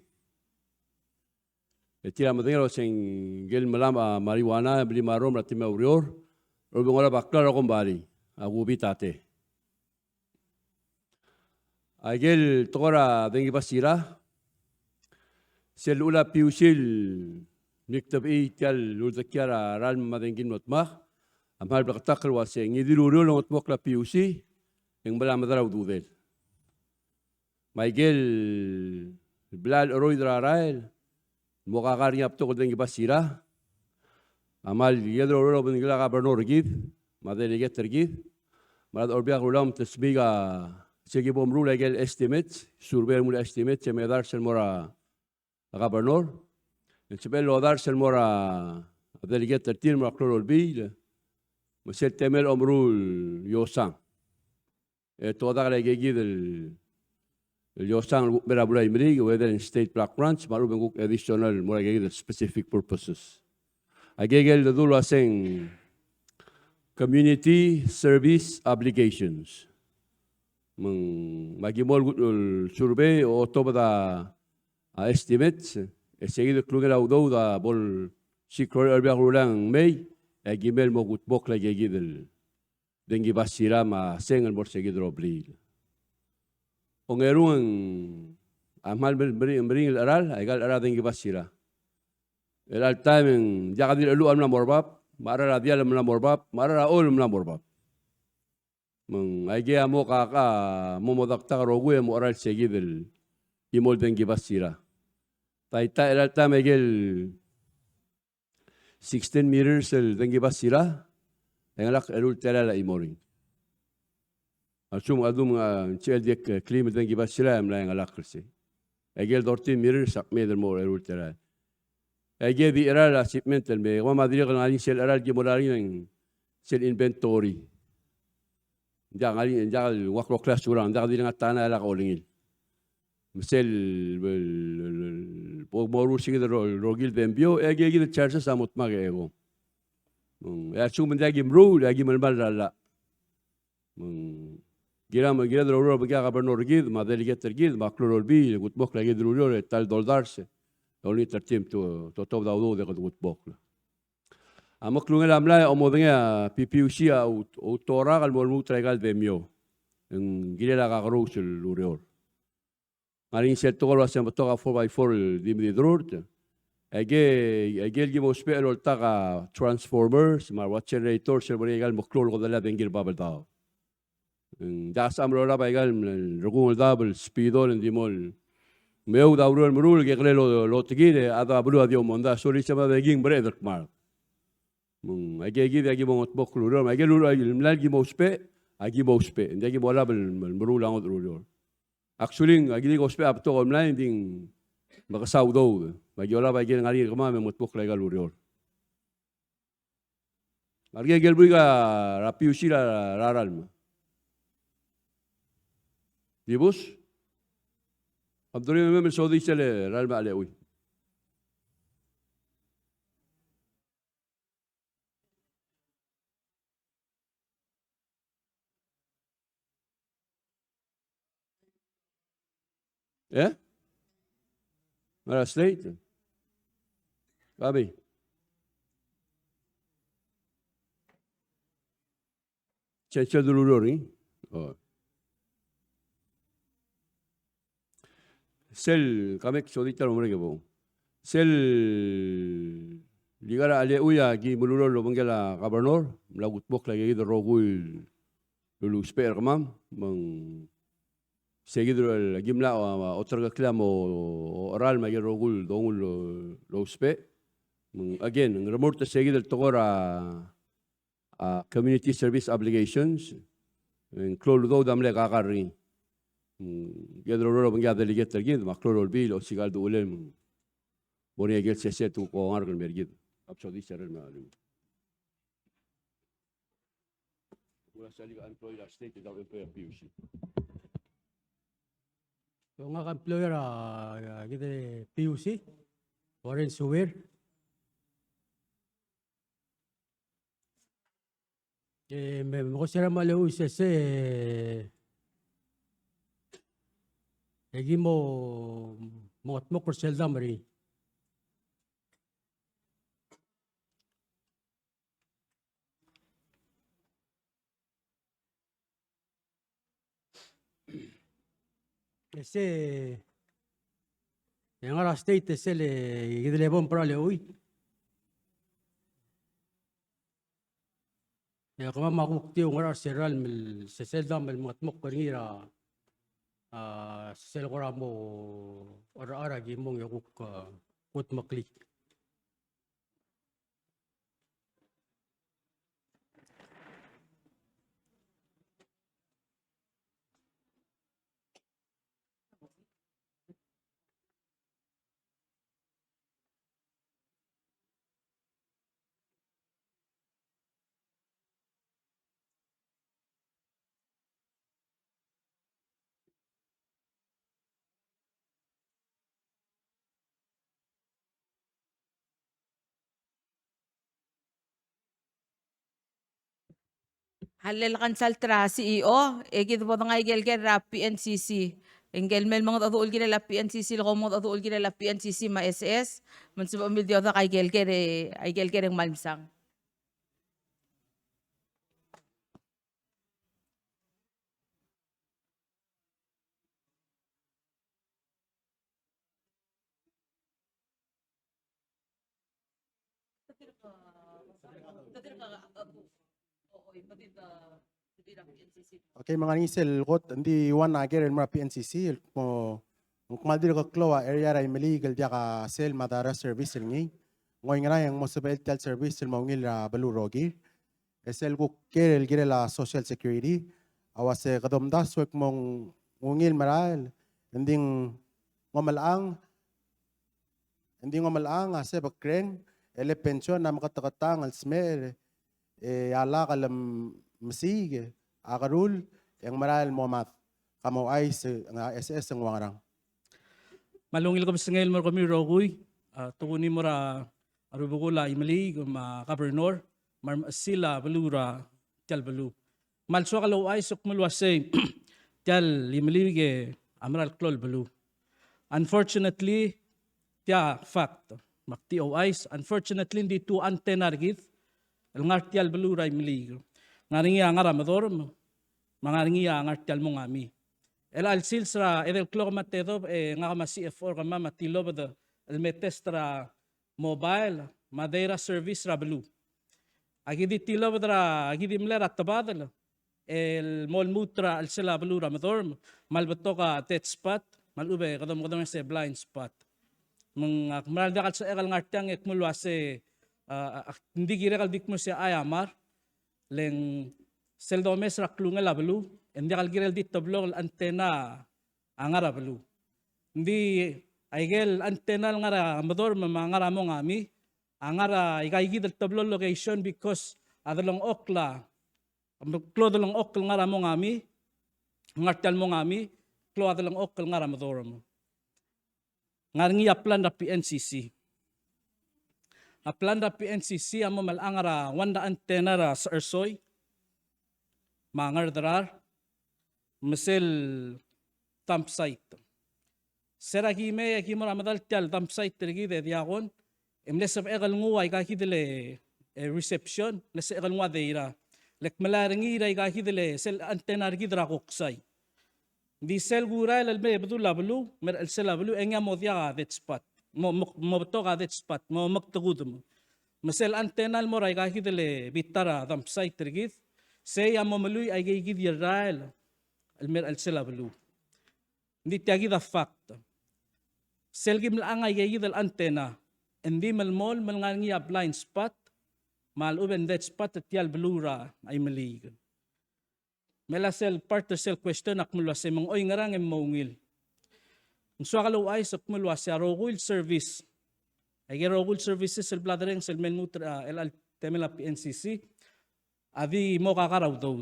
Etira matingero sing gel malam marijuana beli marom rati maurior, robong ora baklar akong bali, aku bitate. Agel tokora dengi basira, selula PUC niktab tial lulzakiara ral madengin motmah, amal bertakal wase ngidiluru long otmok la PUC yang bala madara ududel. Maigel bilal oroy drarael mokakari apto ko dengi basira amal yedro oro bengila ka bernor gid madele getter gid mad orbia ulam tesbiga segi bomru legel estimate surber mul estimate chemedar sel mora ka bernor chebel odar sel mora adele getter tir mora klorol bil مسير تمل أمرو يوسان تودا على جيد اليوسان برا بلا يمري whether in state block grants maru benguk additional more جيد specific purposes agegel dulu asing community service obligations magimol survey o toda estimates seguido kluger audo da bol sikro erbia rulang may Gimel mo gutbok lagi gidel dengi basira ma sengal mor segidro blil. Ongerung amal bering aral egal aral dengi basira. Eral time jagadir elu amna morbab, marara dia amna morbab, marara ol amna morbab. Meng age amo kaka momodak ta rogu mo aral segidel imol dengi basira. Taita eral time egel 16 meters el dengi basira engalak erul tela la imoring asum adum chel dek klima dengi basira amla engalak krisi egel 14 meters sak meder more erul tela Ege di eral a shipment me wa madiri kan alin sel eral gimolari ng sel inventory. Jangan jangan waktu kelas orang jangan di dengan tanah ala kaulingil. Misal pagmoru sige rogil bembio ege ege charge sa mutma ego. Ya cuma dagi mru dagi malmal la. Gira droro bagi gobernador gid madeli getter gid maklorol bi gut bok lagi droro tal doldarse. Oli tertim to top daudo de gut bok. Amak lunga lamla omodnya PPUC au tora gal molmu tregal bembio. Gira la gagro sul lurior. Marin sel togol wasem toga 4x4 dimdi drort. Ege gimo spero taga transformers mar wat generator sel borigal moklol godala bengir babel dao. Das amro la baigal rugul double speedol dimol. Meu daurol mrul ge grelo lo tigire ada blu adio monda sori chama beging breder mar. Ege agi mo moklol age lulu mlal gimo spe agi mo spe. Ndagi bola bel mrul angod rulol. Actually, agili ko spe apto online ding makasawdo. Magyola ba gin ngali kama memutbok legal urior. Marga gelbuiga rapiusi la raralma. Dibus? Abdurrahman memel Saudi sele ralma alewi. Yeah? Mara State? Babi? Cece dulurori? Oh. Sel, kami sodita nomor ke bo. Sel, ligara ale uya gi muluror lo bangela gobernador, lagut bok lagi do rogul lulu sper kamam, mang seguido el gimla otra clamo oral ma rogul dongul lo spe again remote seguido el togora community service obligations en clolo do damle gagarri gedro ro bangya delegate gid ma clolo bil o sigal do ulem boni gel se tu ko ngargal mergid absodi serel ma alu wala sali employee la state da employer PUC. Yung nga employer kita PUC, Warren Suwer. Mo sira malau se egi mo kursel damri. Ese yang ara state ese le gidle bon para le hoy ya kama makukti ang ara seral mil sesel dam mil matmok kanira sel kora mo ara gimong yakuk kut makli. Halil kan saltra CEO, egid bo nga igelger ra PNCC. Engel mel mga tatuol gila la PNCC, lako mga tatuol gila la PNCC ma SS, mansuba umil diyo kay igelger ang malmsang. Okay, mga nisel got hindi one ager el mga PNCC mo kumaldir ka kloa area ray maligal dia ka sel madara service ngi ngoy nga yang mo sabel tel service el mawngil ra balurogi esel ko kerel gire la social security awase kadomdas wek mong ngil maral ending ngomalaang hindi nga malaang ase bakren, ele pensyon na makatakatang al smer, ala kalam masig, akarul, yang maral mo mat, kamo ay nga SS ang wangarang. Malungil ko sa ngayon mo kami rogoy, tukunin mo ra arubugula imali ma governor, mar sila balura tial balu. Malso kalau ay sok mulwase tial imali ge amral klol balu. Unfortunately, tia fact, makti OIs, unfortunately hindi tu antenna git, ngartial balura imali. Ngaringi ang aramador, mangaringi ang ngartial mo ngami. El alsil sra edel klog matedo nga ma CF4 kama matilo bada el metestra mobile Madeira service ra belu. Agi di tilo bada agi di mlera tabadal el mol mutra al sela belu ramador malbeto ka tet spot malube kadam se blind spot. Mung akmal da sa egal ngartang ek mulwase hindi girekal dikmo siya ayamar leng seldomes ra klunga la belu. Hindi kalgirel dito blog antena angara belu. Hindi aigel antena ngara amador mangara mo ngami angara igaigi del tablo location because adalong okla klo dalong okl ngara mo ngami ngartal mo ngami klo adalong okl ngara amador mo. Ngaringi aplan da PNCC. Aplan da PNCC amo malangara wanda antena ra sa ersoy mangardarar mesel campsite. Seragi me aki mo ramadal tial campsite tergi de diakon. Emlesap egal nguwa ikaki dele reception. Lesa egal nguwa deira. Lek malaringi ira ikaki dele sel antena rgi dra koksay. Di sel gura lalme betul lablu mer el sel lablu engya mo dia that spot. Mo beto ka that spot. Mo magtagud mo. Mesel antena mo ra ikaki dele bitara campsite tergi. Say amo maluy ay gigid yarail. Almer al sela belu. Hindi tiagi da fact. Selgim lang ay gayid al antena. Hindi malmol malngangi a blind spot. Mal uben that spot at tial belura ay malig. Mela sel part sel question akmulwa se mong oy ngarang em maungil. Ang suakalo ay sakmulwa se rogul service. Ay rogul services sel bladering sel menmutra el temela PNCC. Adi mo kakaraw daw.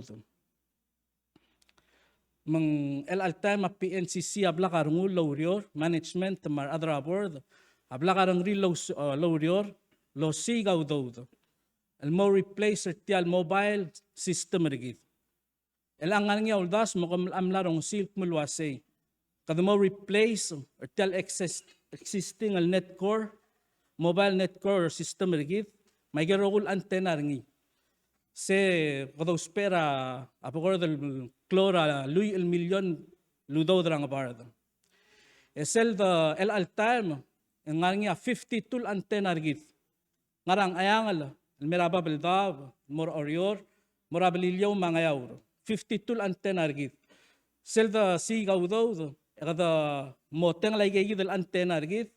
Mang el altama PNCC abla karungul laurior management mar adra board abla karang real laurior lo sigaw daw el mo replace tial mobile system rigid el angan nga uldas mo kam amlarong silk mulwase kada mo replace tial existing al net core mobile net core system rigid may gerogul antenna ringi se kado spera apogor del clora lui el million ludo drang barda esel the el altam ngarang 50 tul antenna rigid ngarang ayangal el meraba beldav mor orior morabililyo mangayaw 50 tul antenna rigid sel the sigaw do kada moteng lagi del antenna rigid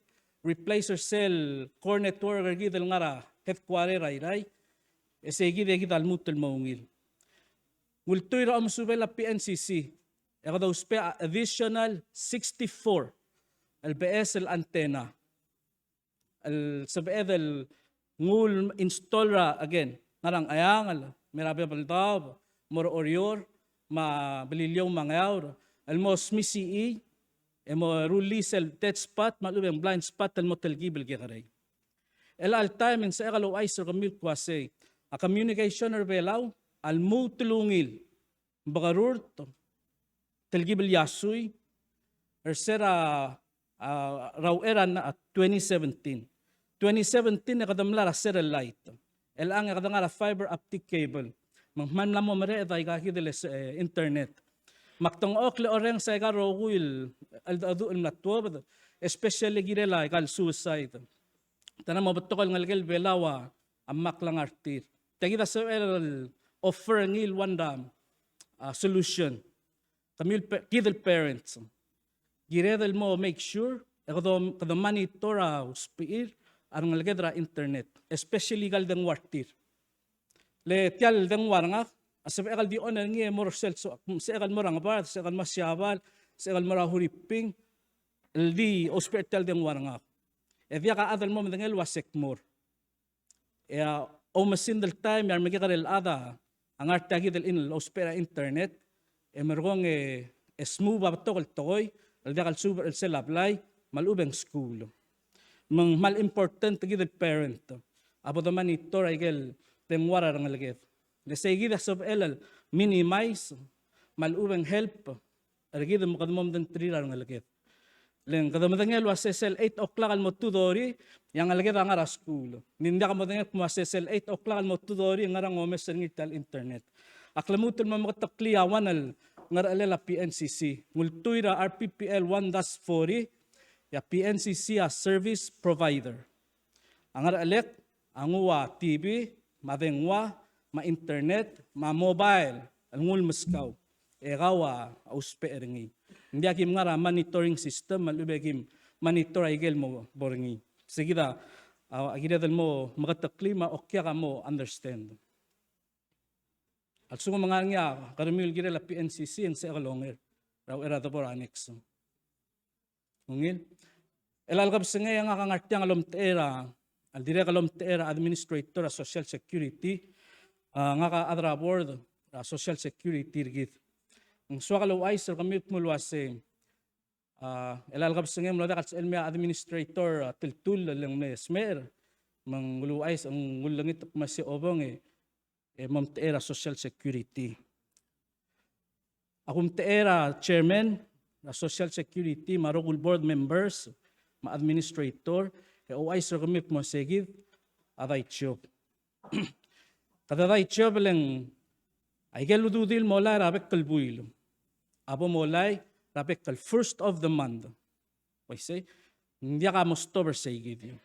replacer cell core network rigid el ngara headquarter rai esegi degi dalmutul maungil. Ngultoy ra amsubel la PNCC. Eka daw spe additional 64 LBS el antena. El sabedel ngul install ra again. Ngarang ayangal merabe baldaw mor orior ma belilyo mangayaw. El mo smisi mo release el dead spot malubeng blind spot el motel gibel gikaray. El al time sa ekalo ay sir kamil kwase. A communication belaw al mutulungil bagarurt telgibel yasuy ersera raw eran at 2017 na kadamla sera light el ang kadangara fiber optic cable man lamo mare ay kakideles internet maktong okle oreng sa garo will adu natwab especially girela kal suicide tanam mabtokal ngalgel belawa amak lang artir tagida sa offer ngil wandam solution kamil kidel parents giredel mo make sure kada monitor speed arang ngalgedra internet especially gal dang wartir le tial dang waranga asab egal di oner ngi mor sel so sa egal morang bar sa egal masyabal sa egal mara huriping el di hospital dang waranga Dia ka adal mo mendengel wasekmur. O masindel time yar magikarel ada ang artagi del in ospera internet mergong smooth batokol toy al dia kal super el selablay malubeng school. Mang mal important gid parent. Abo the monitor igel tengwara ang laget. Le seguida sob el minimize malubeng help argid mo kadmom den trilar ang laget. Len kadamdangel was SL 8 o'clock al motudori yang alaged ang ara school. Ninda ka madangel kuma SL 8 o'clock al motudori ang arang omes tal internet. Aklamutul mo makatakliyawan al ngaralela PNCC. Ngultuira RPPL 1-40 ya PNCC a service provider. Ang aralek ang uwa TV, madengwa, ma-internet, ma-mobile, ang ngul maskaw. Egawa auspe eringi. Hindi akim nga monitoring system, malubegim monitor igel mo boringi. Sigida, agidadal mo makataklima o kaya ka mo understand. At sungo mga nga, karamil girela PNCC ang sa ekalonger. Raw erada por annex. Ngil? Elalgab sa ngayon nga kangartiyang alomteera, al direk alomteera administrator of social security, nga ka adra board social security rigid. Ang swakalaw ay sir kami kumulwase elalgab sa ngayon mula sa elmia administrator tiltul lang na smer manguluay ang ngulangit masi obong mamteera social security. Akum teera chairman na social security marogul board members ma-administrator ay sir kami pumasegid aday job. Kadaday job lang ay galududil mola rabek kalbuil. Abo molay rabek kal first of the month. Why say? Hindi ka October say gid.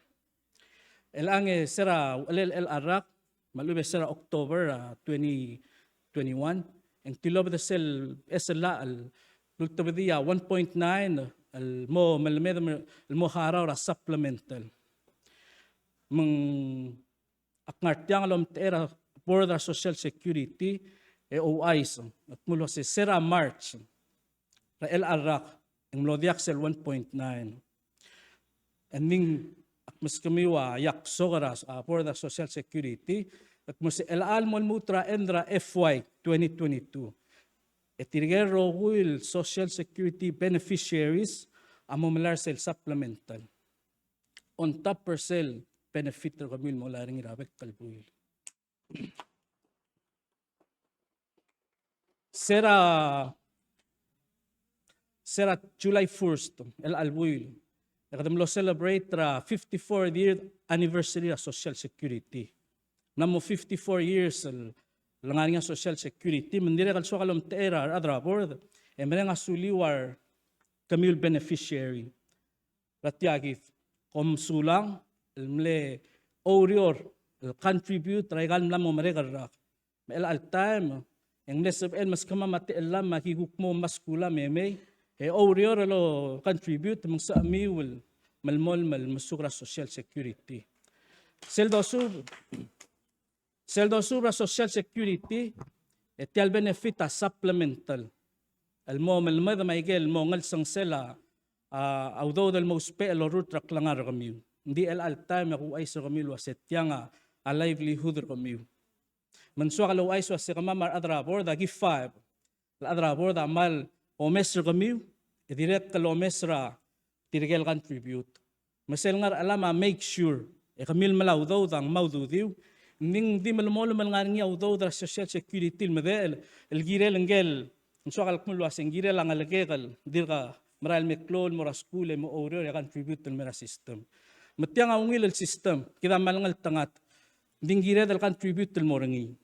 Elang sera el arak malube sera October 2021 ang tilob the sel esla al lultabedia 1.9 al mo malmed al mo haraw ra supplemental. Mang aknartyang alom tera Board of Social Security OIS at mulo si Sera March ra El Arak ang Lodiak Sel 1.9 and ning mas kamiwa yak sogaras Board of Social Security at mo si El Almon Mutra Endra FY 2022 etirgero will Social Security beneficiaries amomelar sel supplemental on top per cell benefit kamil mo laring irabek kalbuil. Sera July 1st, el albuil. Kadam lo celebrate ra 54th year anniversary of Social Security. Namo 54 years langan nga Social Security mandire kal so kalom teera adra board e nga suliwar kamil beneficiary. Ratyagit kom sulang mle orior contribute raigal mo maregarak. El al time yang nesab el mas kama mati elam makiguk mo maskula meme orior lo contribute mong sa amiwil malmol masukra Social Security. Seldo subra Social Security etial benefit supplemental. El mo malmada maigel mo ngal sang sela although del mo spe el rutrak langar kami. Hindi el al time ako ay sa kami waset yang a livelihood kami. Manswa kalau ay sa kamamar adra board agi 5. La adra board amal o mesra kami direct kalo mesra tirigel contribute. Masel ngar alama make sure kamil malaw daw dang maududiw ning di malmolo malngar ngiaw daw da Social Security medel el girel ngel manswa kal kumulwa sing girel ang alagekal dirka maral meklol mora school mo order contribute til mera system. Matiang awngil el system kita malangal tangat ding girel dal contribute til morangi.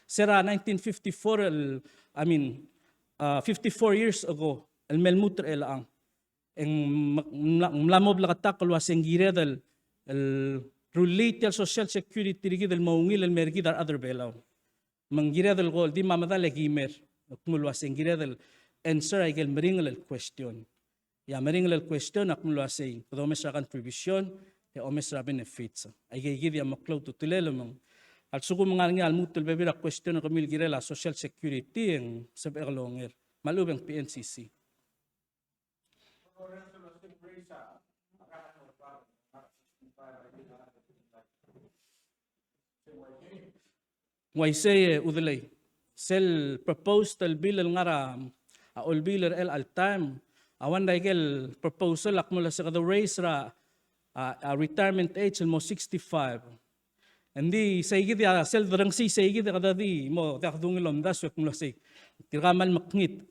Sera 1954 54 years ago el melmutre elang en mlamob lakatak kalwa sing girel el related Social Security rigid el maungil el mergid ar other belaw. Manggirel el gol di mamadal gimer kumulwa sing girel answer ay gel meringal el question. Ya meringal el question akumulwa sing kudo mesra contribution o mesra benefits. Ay gigid ya maklaw tutulelo mang al suko mga nga almutul bebira question kamil girela Social Security ang sab erlonger malubeng PNCC. Waisay udalay. Sel proposed al bill ngara all bill el al time. Awan daigel proposal akmula sa kada raise ra retirement age mo 65. Hindi saygid ya sel drang si saygid kada di mo takdung ilomdas wek mula say. Tiramal makngit.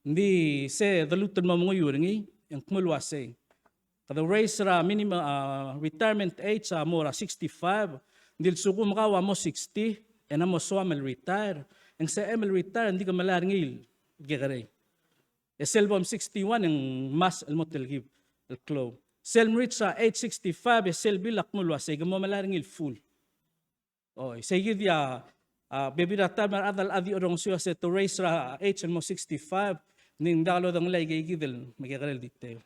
Hindi se dalutan mo mga yuringi yang kumulwa say. Kada raise ra minimum retirement age mo ra 65. Hindi suko makawa mo 60. And mo so amel retire. Ang sa amel retire hindi ka malaringil. Gagaray. Selbom 61 ang mas almotel give el club. Selm reach sa age 65 selbi lakmulwa say gamo malaringil full. Oy, say gid ya baby rata mar adal adi orong siya sa to raise ra age mo 65 ning dalo dang lay gigidel magigarel detail.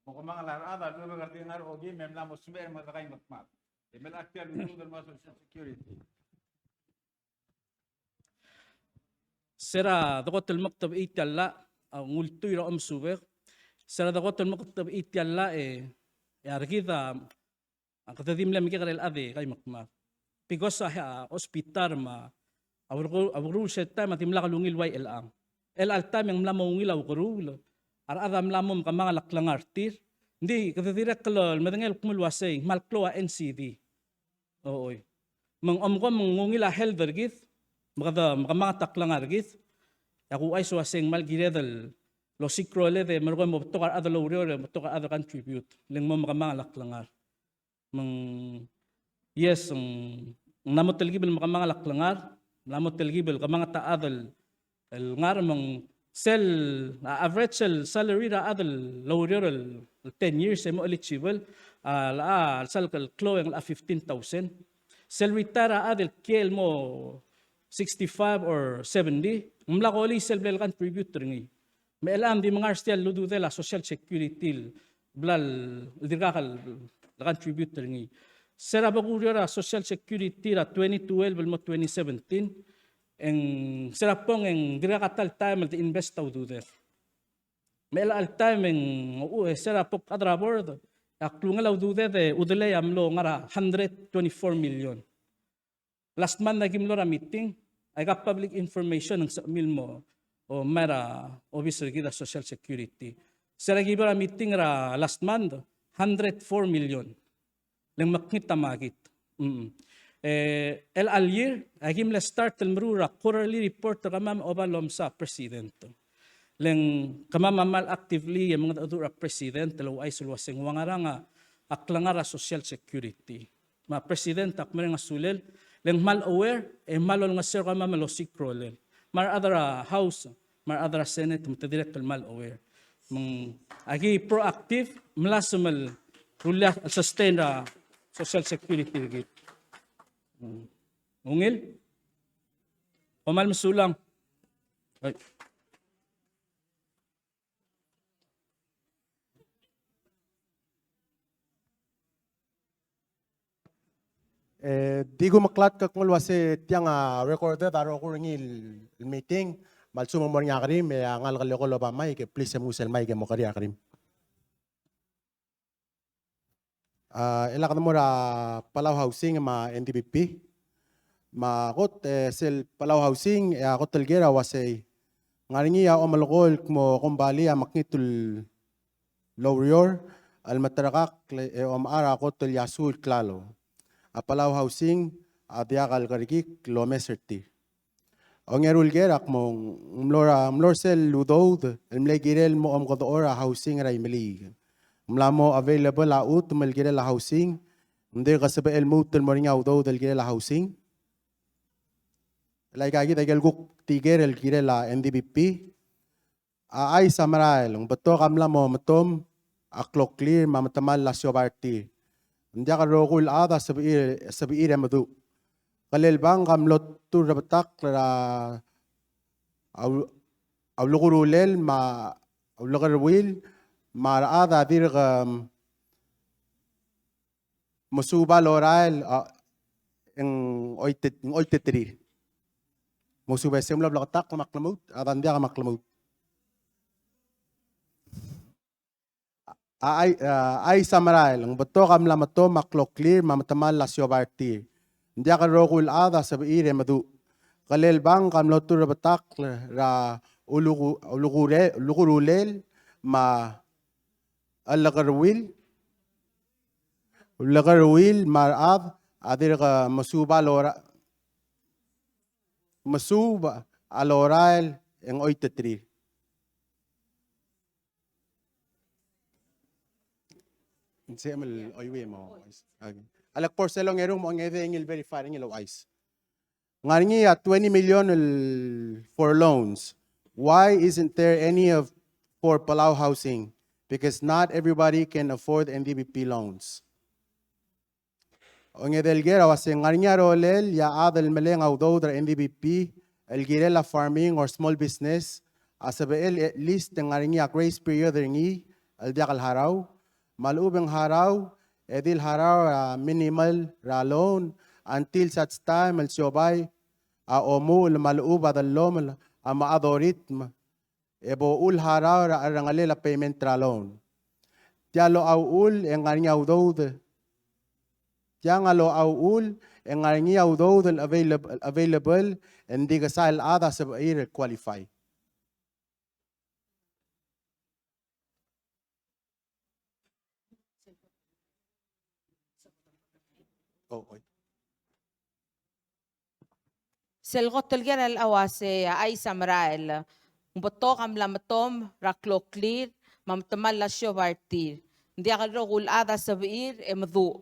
Mo mga larada do ngerti ngar ogi memla mo smer mo takay matmat. Emel actual do mo social security. Sera دقت المكتب إيتيالا أو قلت له سوبر سera دقت المكتب إيتيالا أركيدا أقدم لهم كذا الأذى كاي مكما بيقص hospital ما أورول شتى ما تملا لونيل واي الآن الألتام yang mla mongil أورول أرأذا ملا مم كمان لكلان أرتير دي كذا ديرك المدنيل كمل واسي مالكلوا NCD أوي من أمقام mongil هل درجيث mga taklang argis aku ay suaseng mal giredal lo sikrole de mergo mo tokar adalo uriore mo tokar other contribute leng mo mga laklangar mang yes namo telgibel mga laklangar namo telgibel ka mga taadal el ngar mang sel average salary ra adal lo uriore 10 years mo eligible la sal kal cloeng la 15,000 sel retire adal kel mo 65 or 70, mla ko li self-lel contribute ringi. May alam di mga arstial ludu de la social security blal dirgakal contribute ringi. Sera baguryo ra social security ra 2012 mo 2017 en sera pong en dirgakatal time the invest taw do there. May al time en sera pok adra board aklunga law do de udele amlo ngara 124 million. Last month nagim lo ra meeting I got public information ng sa mil mo o mera officer kita social security. Sa nagibara meeting ra last month 104 million. Lang makita magit. El al year agim la start el mrura quarterly report kamam obalom sa president. Lang kamam mal actively yung mga adura president lo ay sulwaseng wangaranga aklangara social security. Ma president akmer nga sulel Leng mal aware, malol nga sir kama malosik krolel. Mar other house, mar other senate, mutadirect mal aware. Agi proactive, mlasumal rula sustain social security git. Ungil? Pamal masulang. Ay. Di ko maklat ka kung wasi tiyang recorded aro ko rin il meeting. Malsumo mo nga karim, ngal kali ko loba may, please musel may mo kari karim. Ilak mo ra Palaw Housing ma NDPP. Makot sel Palaw Housing, ako talgera wasi ngaringi o malukol mo kumbali maknitul lowrior al matarakak o maara ko tul yasul klalo. Palaw Housing, diakal karikik, lo meserti. Ang erul gerak mong mlorsel ludod, mlay girel mo kodora housing ray melig. Mla mo available out, girel housing, hindi kasabi el mutul mo rin udod girel housing. Like agi dagel guk tigerel girel NDPP. Ay samaral, bato kamla mo matom, aklok clear, mamatamal la syobarti. Hindi ka rokul ada sabi ire madu. Kalil bang kamlot tu rabatak la awlukurulel ma awlukurwil ma ada dir musuba loral ang oitetri. Musuba semla blakatak maklamut ada hindi ka maklamut. ay samaral ang beto kam lamato maklo clear mamatamal la siobarti ndia ka rokul ada sa ire madu kalel bang kam lotur batak ra ulugurulel ma alagarwil marab adir ka masuba aloral en oitetri. Nsiamel oiwe mo. Alak por selong erong mo ngede ngil verify ngil ice. Ngani 20 million for loans. Why isn't there any of for Palau housing? Because not everybody can afford NDBP loans. Onge del gera was ngarinya rolel ya adal meleng audo der NDBP el girela farming or small business asabel at least ngarinya grace period ngi al diakal haraw malubeng haraw edil haraw minimal ra loan until such time el siobay omu el maluba dal lom ama adoritm ebo ul haraw ra arangalela payment ra loan tialo au ul ngarinya audo yang alo aul en ngi audo del available en diga sal ada sa ir qualify. Selgot telger al awase ay samrael. Umboto kam lamatom raklo clear mamtamal la shobartir. Hindi akal ada sa ir emdu.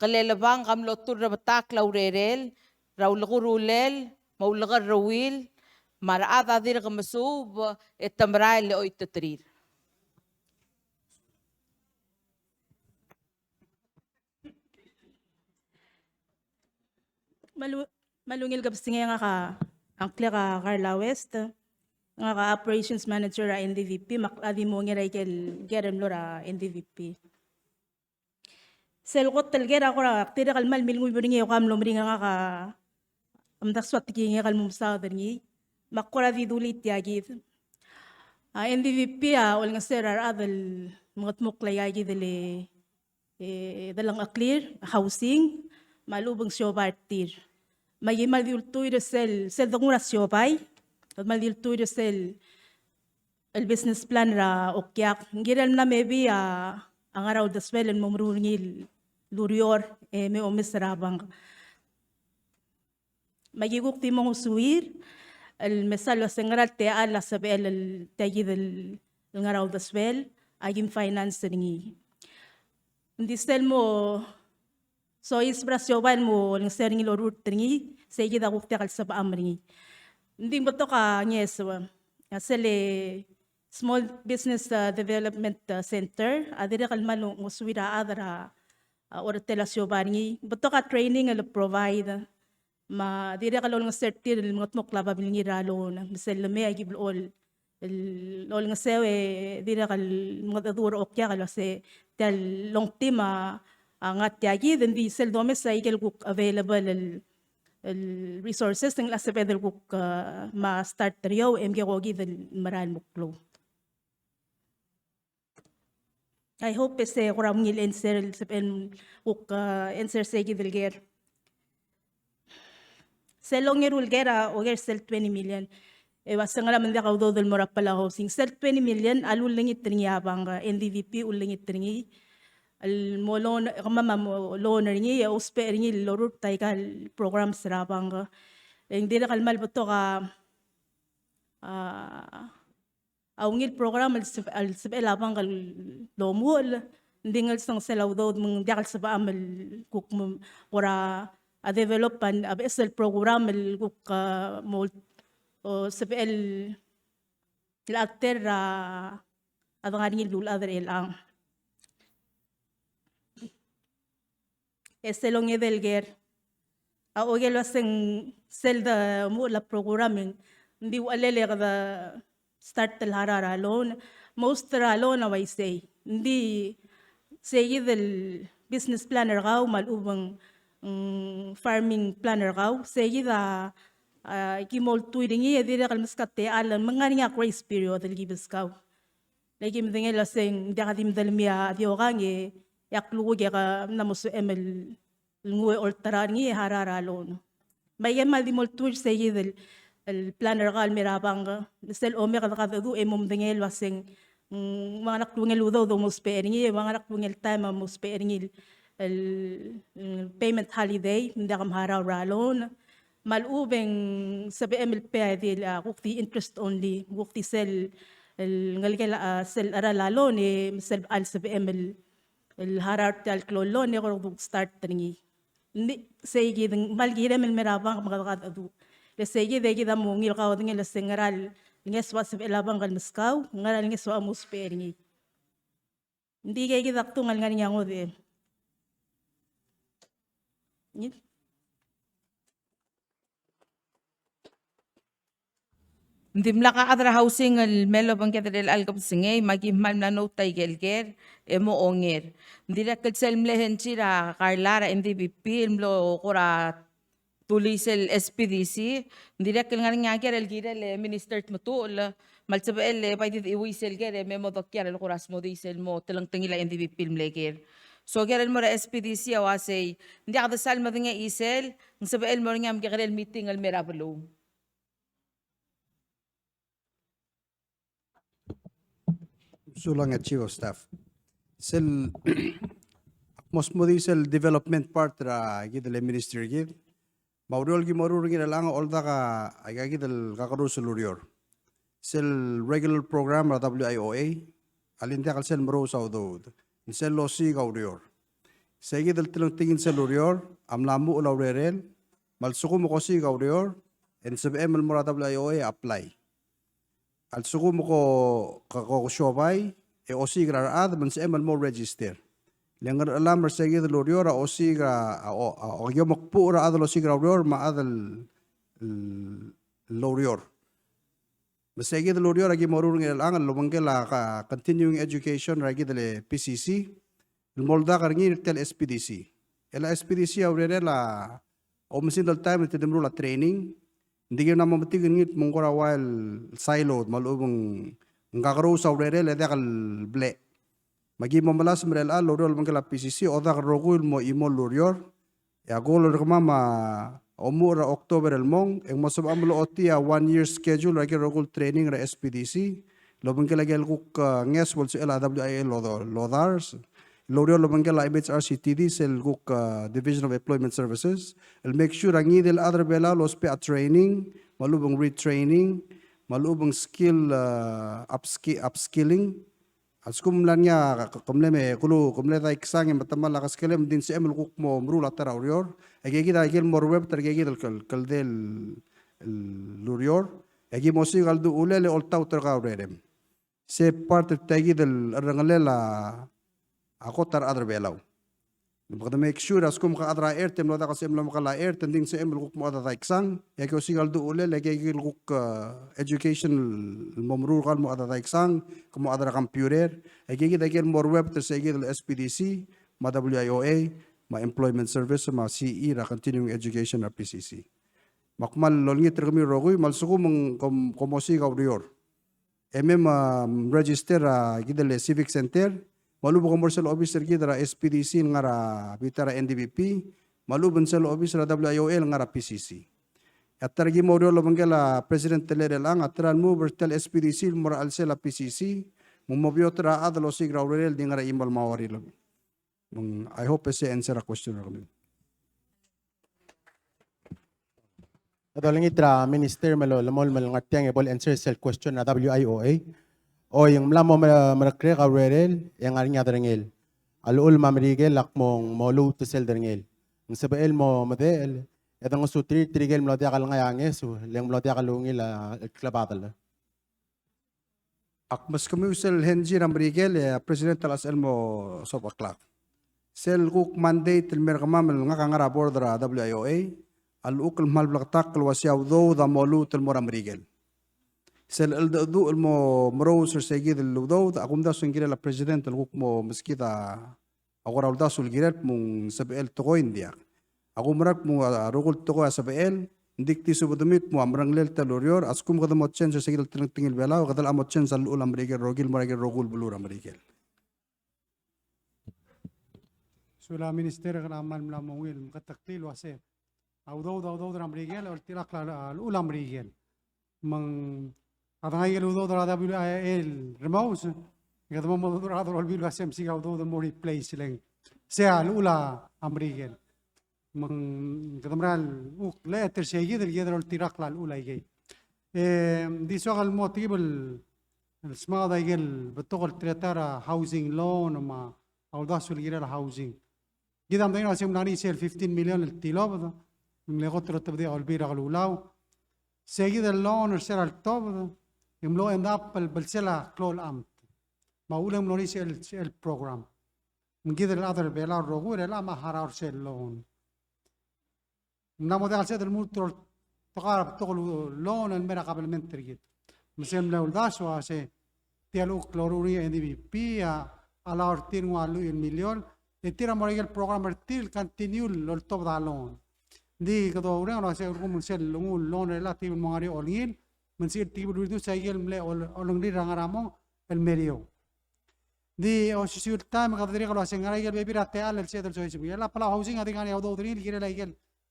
Kalelabang kam lotur batak laurerel, raulgurulel, maulagar rawil, maraada dir kamasub, etamray le oitatrir. Malungil gabsingay nga ka angkla ka Carla West, nga ka operations manager ra NDVP, makladi mo nga kel gerem lo ra NDVP. Selgot talgera ko ra tira kalmal milngu biringi ko am lomri nga ka amdak swat ki nga kalmum sa derni makora di dulit yagid NDVP ol nga serar adal mga tmuklay yagid dele dalang clear housing malubang siobartir may maldilto ire sel dongura siobay maldilto ire sel el business plan ra okyak ngiral na maybe ang araw daswel en momrungil lurior me omis rabang magiguk ti mong usuir el mesalo sengral te ala sabel el tagi del ngaraw daswel agim finance ringi hindi sel mo so isbrasyo ban mo ng sering lorut ringi segi da gukte kal sa baam ringi hindi mo to ka nyeso asele Small Business Development Center adira kalmalong uswira adara ortela siobani beto ka training al provide ma dira kalong certir mga tmok bilingi ralo na misal me agib all nga sewe dira kal mga daduro okya kalo se tel long team angat yagi then di sel domes cycle cook available el resources ng lasapedel cook ma start trio mg kogi del maral muklo. I hope ese kuram ngil answer sepen uk answer segi delger. Selong ulgera oger sel 20 million. Wasangala manda kaudo del mora pala housing sel 20 million alul lingit tringi abang NDVP ulingit tringi al molon kama loan ringi uspe ringi lorut taikal program serabang hindi na kalmal beto ka awngil program al sabel abang kal lomul ndingal sang selaw do mong diakal sa baamal kuk ora a developan ab esel program el kuk mol o sabel lakter abang ngil dul other elang eselong edelger a ogel waseng selda mo la program hindi walele kada start tel harara loan most ra loan away say hindi say del business planner gaw malubang farming planner gaw say da kimol tuiringi edira kalmaskate alan mangani nga grace period del gibes gaw lagi mdengel laseng dakadim dalmia diogange yakluge ka namusu emel ngwe oltarangi hararalon may mal di moltur segi el planner gal mirabang sel omer ka du emum dengel laseng mga naklungel udaw do musperingi mga naklungel time musperingi el payment holiday ndakam hararalon malubeng sabi emel pedi kukti interest only kukti sel el ngalgela sel aralalo ni sel al sabi emel el harar tal klolo ni ko start tringi ni segi ding malgire mel merabang magad adu le segi degi da mungil ka oding le sengaral ngeswa sabi labang kal muskaw ngaral ngeswa musperingi ndi gegi daktu ngal ngani ngode ni Ndimla ka kadra housing el melo bang kadra al kapsingay magi mal na no tay gelger emo onger. Ndira katsel mlehen chira Carlara NDPP mlo kora tulisel SPDC ndira kel ngar ngager el gira le minister tmutul malsaba el paitit iwisel ger memo dokyar el kuras mo diesel mo telang tengila NDPP mleger. So ger el mora SPDC awasay ndi kada salma dinga isel ngsaba el mo ngam ger el meeting el merablo. Sulang at Chief of Staff. Sel most mo sel development part ra gidel minister gid. Maurol gi marur gi lang all da ka ay gidel kakarusulurior. Sel regular program ra WIOA alinda kal sel maro sa udod. Sel losi gaurior. Sa gidel tilong tingin sel lurior amlamu ulaurerel malsuko mo ko si gaurior and sab ML mura WIOA apply. Al suko mo ko shobay e osigra ad man sa emal mo register. Lengar alam sa gid lorior a osigra o yomokpo ra adlo sigra lorior ma adal lorior. Masagid lorior agi morung el angal lumangela ka continuing education ra gid le PCC. El molda karngir tel SPDC. El SPDC aurere la o masindal time tedemro la training. Hindi ko naman matigin ngit mong kora while siloed malubong ngakaro sa urere le dekal ble. Magi mo malas mrel al lorior mangkala PCC o dak rogul mo imo lorior. Ya golo rekmama omura October el mong eng masub amlo otia 1 year schedule ragi rogul training ra SPDC. Lobang kala gel kuk nges wal sa LWIA lodars. Lorior lobangela MHRCTD sel kuk Division of Employment Services. El make sure ang idel other bela los pe a training, malubang retraining, malubang skill upskilling. As kumlan niya kumleme kulo kumle ta iksang matamal lakas kelem din si emel kuk mo mrula tara urior. Egi da gel mor web tar gegi kaldel lurior. Egi mo si galdu ulele oltaw tar ka urerem. Se part tagi del rangalela ako tar other belaw. Baka make sure as kum ka adra airtem lo da kasi emla makala airtem ding sa emel kuk mo adra iksang. Yaki o sigal du ule lagi kuk education momrur kan mo adra iksang kumo adra computer. Yaki gil more web to sa gil SPDC, ma WIOA, ma employment service, ma CE ra continuing education ra PCC. Makmal lolngit kami rogoy malsuko mong komosi kaurior. Register gidel civic center. Malubo commercial officer kita SPDC ngara bitara NDPP, malubo sel officer WIOL ngara PCC. At targi mo lo bangela President Telere lang at ran mo bertel SPDC mura alsela PCC, mumobiotra adalo sigra urel di ngara imal mawari lo. I hope ese answer a question kami. Adolingit ra minister malo lamol malangatyang ebol answer sel question na WIOA. O yung mla mo marakre ka urel, yung aring adarangil. Alul mamarigel lak mong molu to sel darangil. Ang sabael mo madel, etang usutri trigel mlo dia kal ngayanges, leng mlo dia kalungil klabatal. Akmas kami usel henji ramrigel, president talas el mo sopaklak. Sel kuk mandate el merkamam nga kangara bordra WIOA, alukal malblaktak kalwasyaw do da molu tel mo ramrigel. Sel el mo mros or segid el ludo akum da sungire la president el kuk mo meskita agora da sul giret mong sabel to ko india. Ako marak mo rugol to ko sabel Dikti subudumit mo amrang lel talurior askum kada mochen sa sigil tingil belaw kada amochen sa ulam rigel rogil maragel rogul bulur amrigel. Sula minister kan aman mlamongil makataktil wase. Audo ram rigel or tilak la ulam rigel. Mang atangay gel udo da bil el remouse. Kada mo da bil wasem siga udo da more place leng. Sea ula amrigel. Mang kadamral le tershegi del yedro el tirak la ula yei. Di sogal motivo el sma da yel betogol tretara housing loan ma audasul yera housing. جدا مدينة سيم ناني سير 15 مليون التيلوب ده من لغة تبدي أول بيرة غلولاو سيجد اللون السر التوب ده يملو إن داب بالسلا كلول أمت ما أقول يملو نيسي البروغرام من جد الأدر بيلا الرغور لا ما هرار سير اللون من نمو ده سيد الموتور تقارب تقول لون المرة قبل من تريد مسيم لو داش واسي تيالو كلوروري إن دي بي على أرتين وعلو المليون tira morigel program til continue lol top dalon di kado ure no se rum sel lungul lon relative mangari olingil mensir tibu du saigel mle olong di rangaramo el merio di o sisul time kadri kalo sengara gel bebi ratte al el sedel soisi bu la pala housing adi gani audo drin gire la gel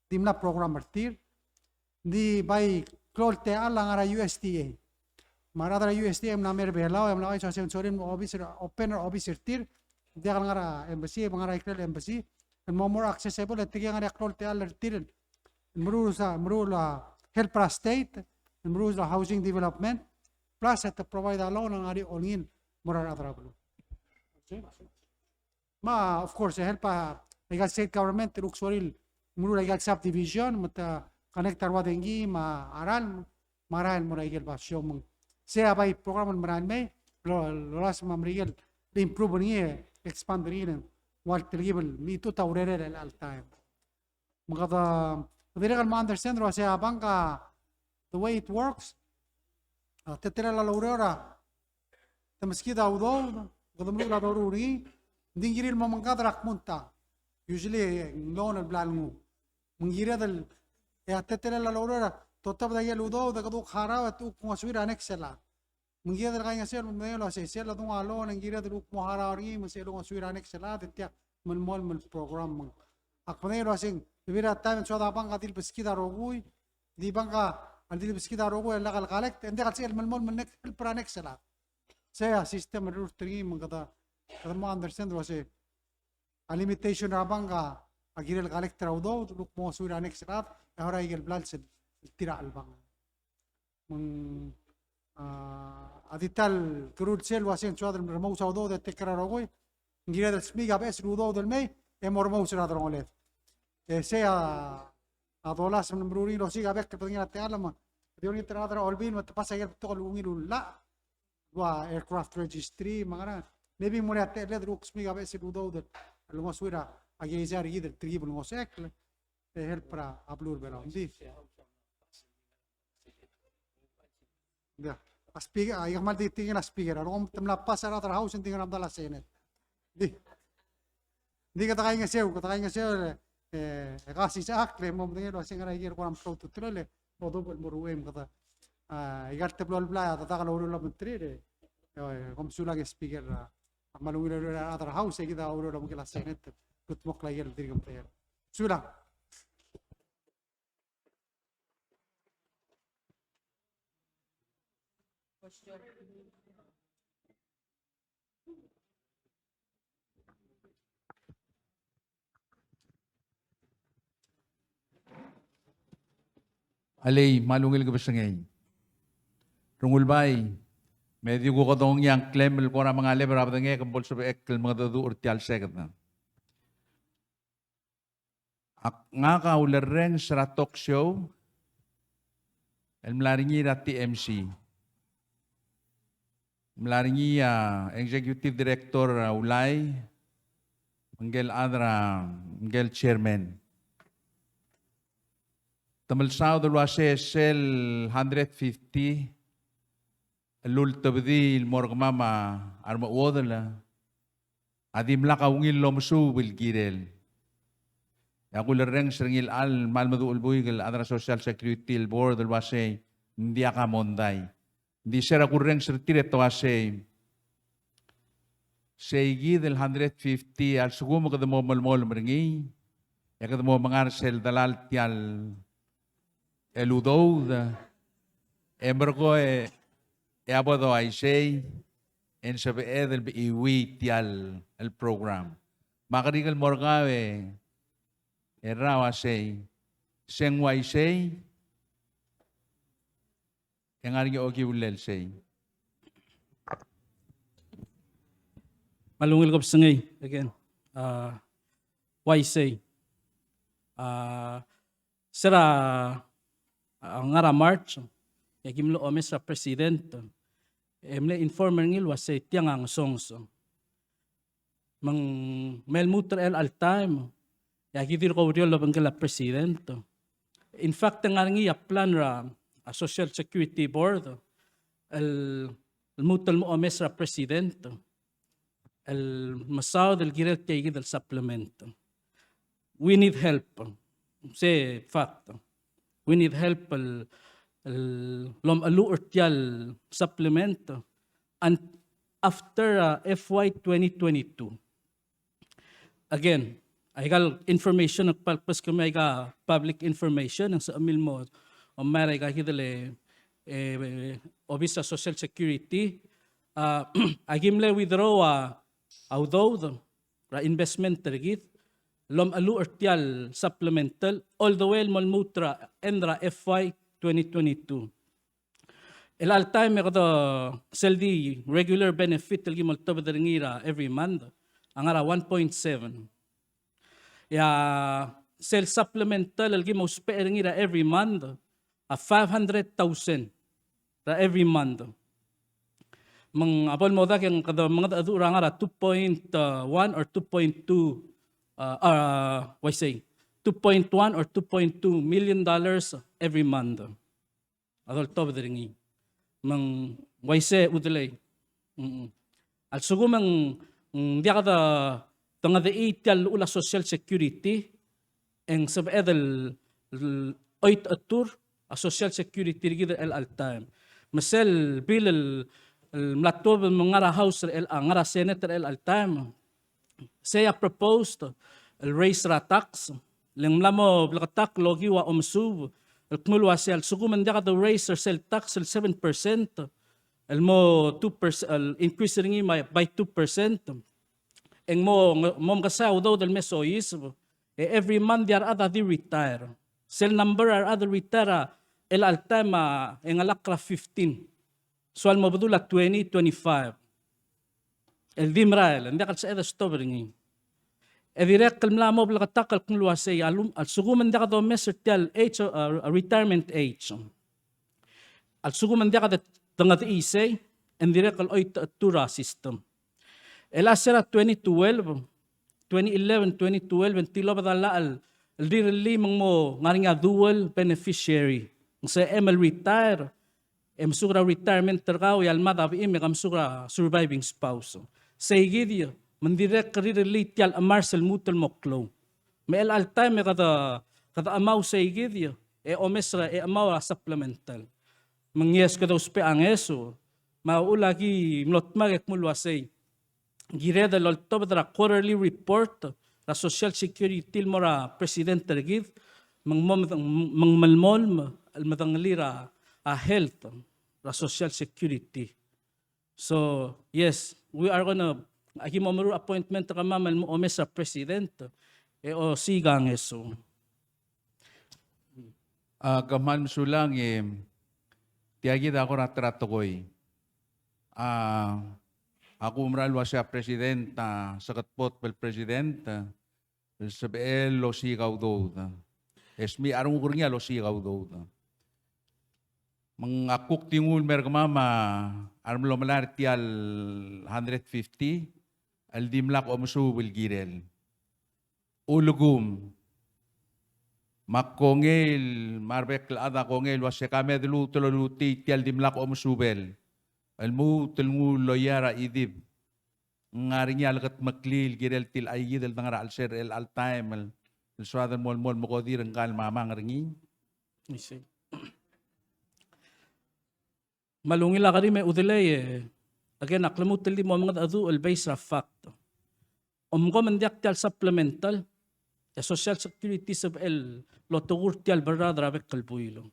dimna program til di by klolte al ngara USDA maradara USDA namer belao em la so sen sorin officer opener officer tir dia kan ngara embassy mangara ikrel embassy and more accessible at tiga ngara klol te al tiren mrula help para state mrula housing development plus at provide a loan ngari olin morar atrablo ma of course help a state government luxoril mrula gal subdivision mata connectar wadengi ma aral maral moragel ba shom sea by program maral me lo las mamrigel improve ni expand rin wal tribal mi to taurere el altaim magada direga ma understand ro sea banca the way it works tetera la laurora tamaskida udo godamru la doruri dingiril mo mangada rakmunta usually loan el blalmu mungira del ya tetera la laurora totab da yel udo da kadu khara tu konsuira anexela Mungkin ada kaya sel, mungkin lah sel lah tu ngalo, nenggira tu muhara orang ini mesti lu ngasuir anek selat, tiap melmol mel program meng. Aku ni rasing, lebih time sudah bangka til beskitar rogui, di bangka til beskitar rogui, elah kal kalek, ente kal sel melmol menek peranek selat. Saya sistem rule teri mengkata, kalau mau understand rasing, a limitation bangka, agirel kalek teraudo, lu ngasuir anek selat, orang igel belal sel tirak albang. Adital kurul sel wasen chuadr remou saudo de tekrarogoi ngira del smiga bes rudo del mei e mormou sera drolet sea a dolas mbruri lo siga bek pedinga te alama de oni tradra olbin mat pasa yer to lungilu la wa aircraft registry magara maybe muri ate le druk smiga bes rudo del lo mosura a geizar yid tribul mosekle e helpra ablur bela ndi ya speaker ay mal di tingin na speaker rom temla pasara tra house tingin am dala senet di kata kay ngaseu kasi sa akle mo tingin lo singara yer ko am pro tutrele o do moruem kata igar te blol bla ta kala uro lo mentrire kom sula ke speaker amalungir atra house kita uro lo kila senet tut mokla yer dirgam player sula Alay, malungil ka ba siya ngayon? Rungul bay, medyo ko katong yang claim ko na mga leber abad nga kambol sa ekkel mga dadu urtial sekat na. Nga ka ularen sa talk show, el mlaringi na TMC. Mlaringi executive director Ulay, Mangel Adra, Mangel chairman. Tamalsaw dalwa sel 150 lul tabdi morgmama arma wodala adim la kaungil lomsu bil girel Ako lereng seringil al malmadu ulbuy gal adra Social Security Board del wase hindi aka monday. Hindi sera kureng sertire to wase. Seigi del 150 al sugumo kada mo malmol meringi. Ya kada mo mangarsel dalal tial eludod. Emberko abado ay say en sabi del iwi tial el program. Makarigal morgawe erawa say sengway say yang ari ogi ulel say. Malungil ko sangay again. Why say? Sira ngara March yagimlo omes sa president. Emle informer ngil was say tiang ang songs. Mang melmuter el al time. Yagidir ko uriol labang kala president. In fact, ang ngi plan ra a Social Security Board el mutal mo omes ra president. El masaw del girel tegi del supplement. We need help. Say fact. We need help lom alu urtial supplement and after FY 2022. Again, ay gal information nagpalpas kami ay public information ang sa amil mo o meron ay kahidale Office of Social Security agimle withdraw although ra investment target lom alu artial supplemental all the way malmutra endra FY 2022. El al time kada seldi regular benefit talgi maltob daringira every month ang ara 1.7. Ya sel supplemental algi mo sparingira every month a 500,000 ra every month. Mang apol mo dak yang kada mga adura nga 2.1 or 2.2 why say 2.1 or 2.2 million dollars every month. Adol to beringi. Mang why say udlay. Al sugo mang dia kada tanga de ital ula Social Security ang sabedel oit atur a Social Security gid el al time. Masel bill mlatob mga house el ngara senator el al time. Saya proposed el raise ra tax leng mlamo blakatak logi wa omsub el kmulwa sel sugo man dia kada raise sel tax el 7%. El mo 2% el increase ringi by 2%. Eng mo kasaw daw del mesois every month there are other retire. Cell number are other retire el al time en alakra 15. So al mo badula 20, 25. El dimrael hindi ka sa eda stobringi. E direct kalmla mo blakatakal kung luwasay al suguman dia ka daw meser tial age retirement age. Al suguman dia ka tangat isay and direct kal oy tura system. El asera 2011, 2012, tilo badala al dirili mo ngaring dual beneficiary. Sa ML retire, sugra retirement terkaw yal madabi kam sugra surviving spouse. Sa igidyo, mandirek karirili tial amarsel mutal moklo. May al time kada amaw sa igidyo, omesra amaw supplemental. Mangyes kada uspe ang eso, maulagi mlotmagek mulwasay. Gireda loltobra quarterly report la Social Security mora president tergid malmol almadanglira a health la Social Security. So yes, we are gonna agimomru appointment kama malmo omesa president o sigang eso. Kaman sulang tiagi da ako ratrato koy. Ako umralwa siya presidenta, sakatpot pel presidenta, sabi lo sigaw do. Esmi arong kurnya lo sigaw do. Mga kuk tingul mergamama, arm lo malar tial 150, al dimlak o musubil girel. Ulugum, makkongel, marbek ada kongel, wasya kame dulu tuluti tial dimlak o musubel. Almu telngu loyara idib ngarinya algat maklil girel til ayid el tangara al share el al time el suada mol mo ko dir ang kal mamang ringi. Isi. Malungil ka rin may udelay eh. Again, aklamutil di mo mga adu albay sa fact. Ko mandiak tial supplemental. Social Security sa el lotugur tial barada rabek kalpuilo.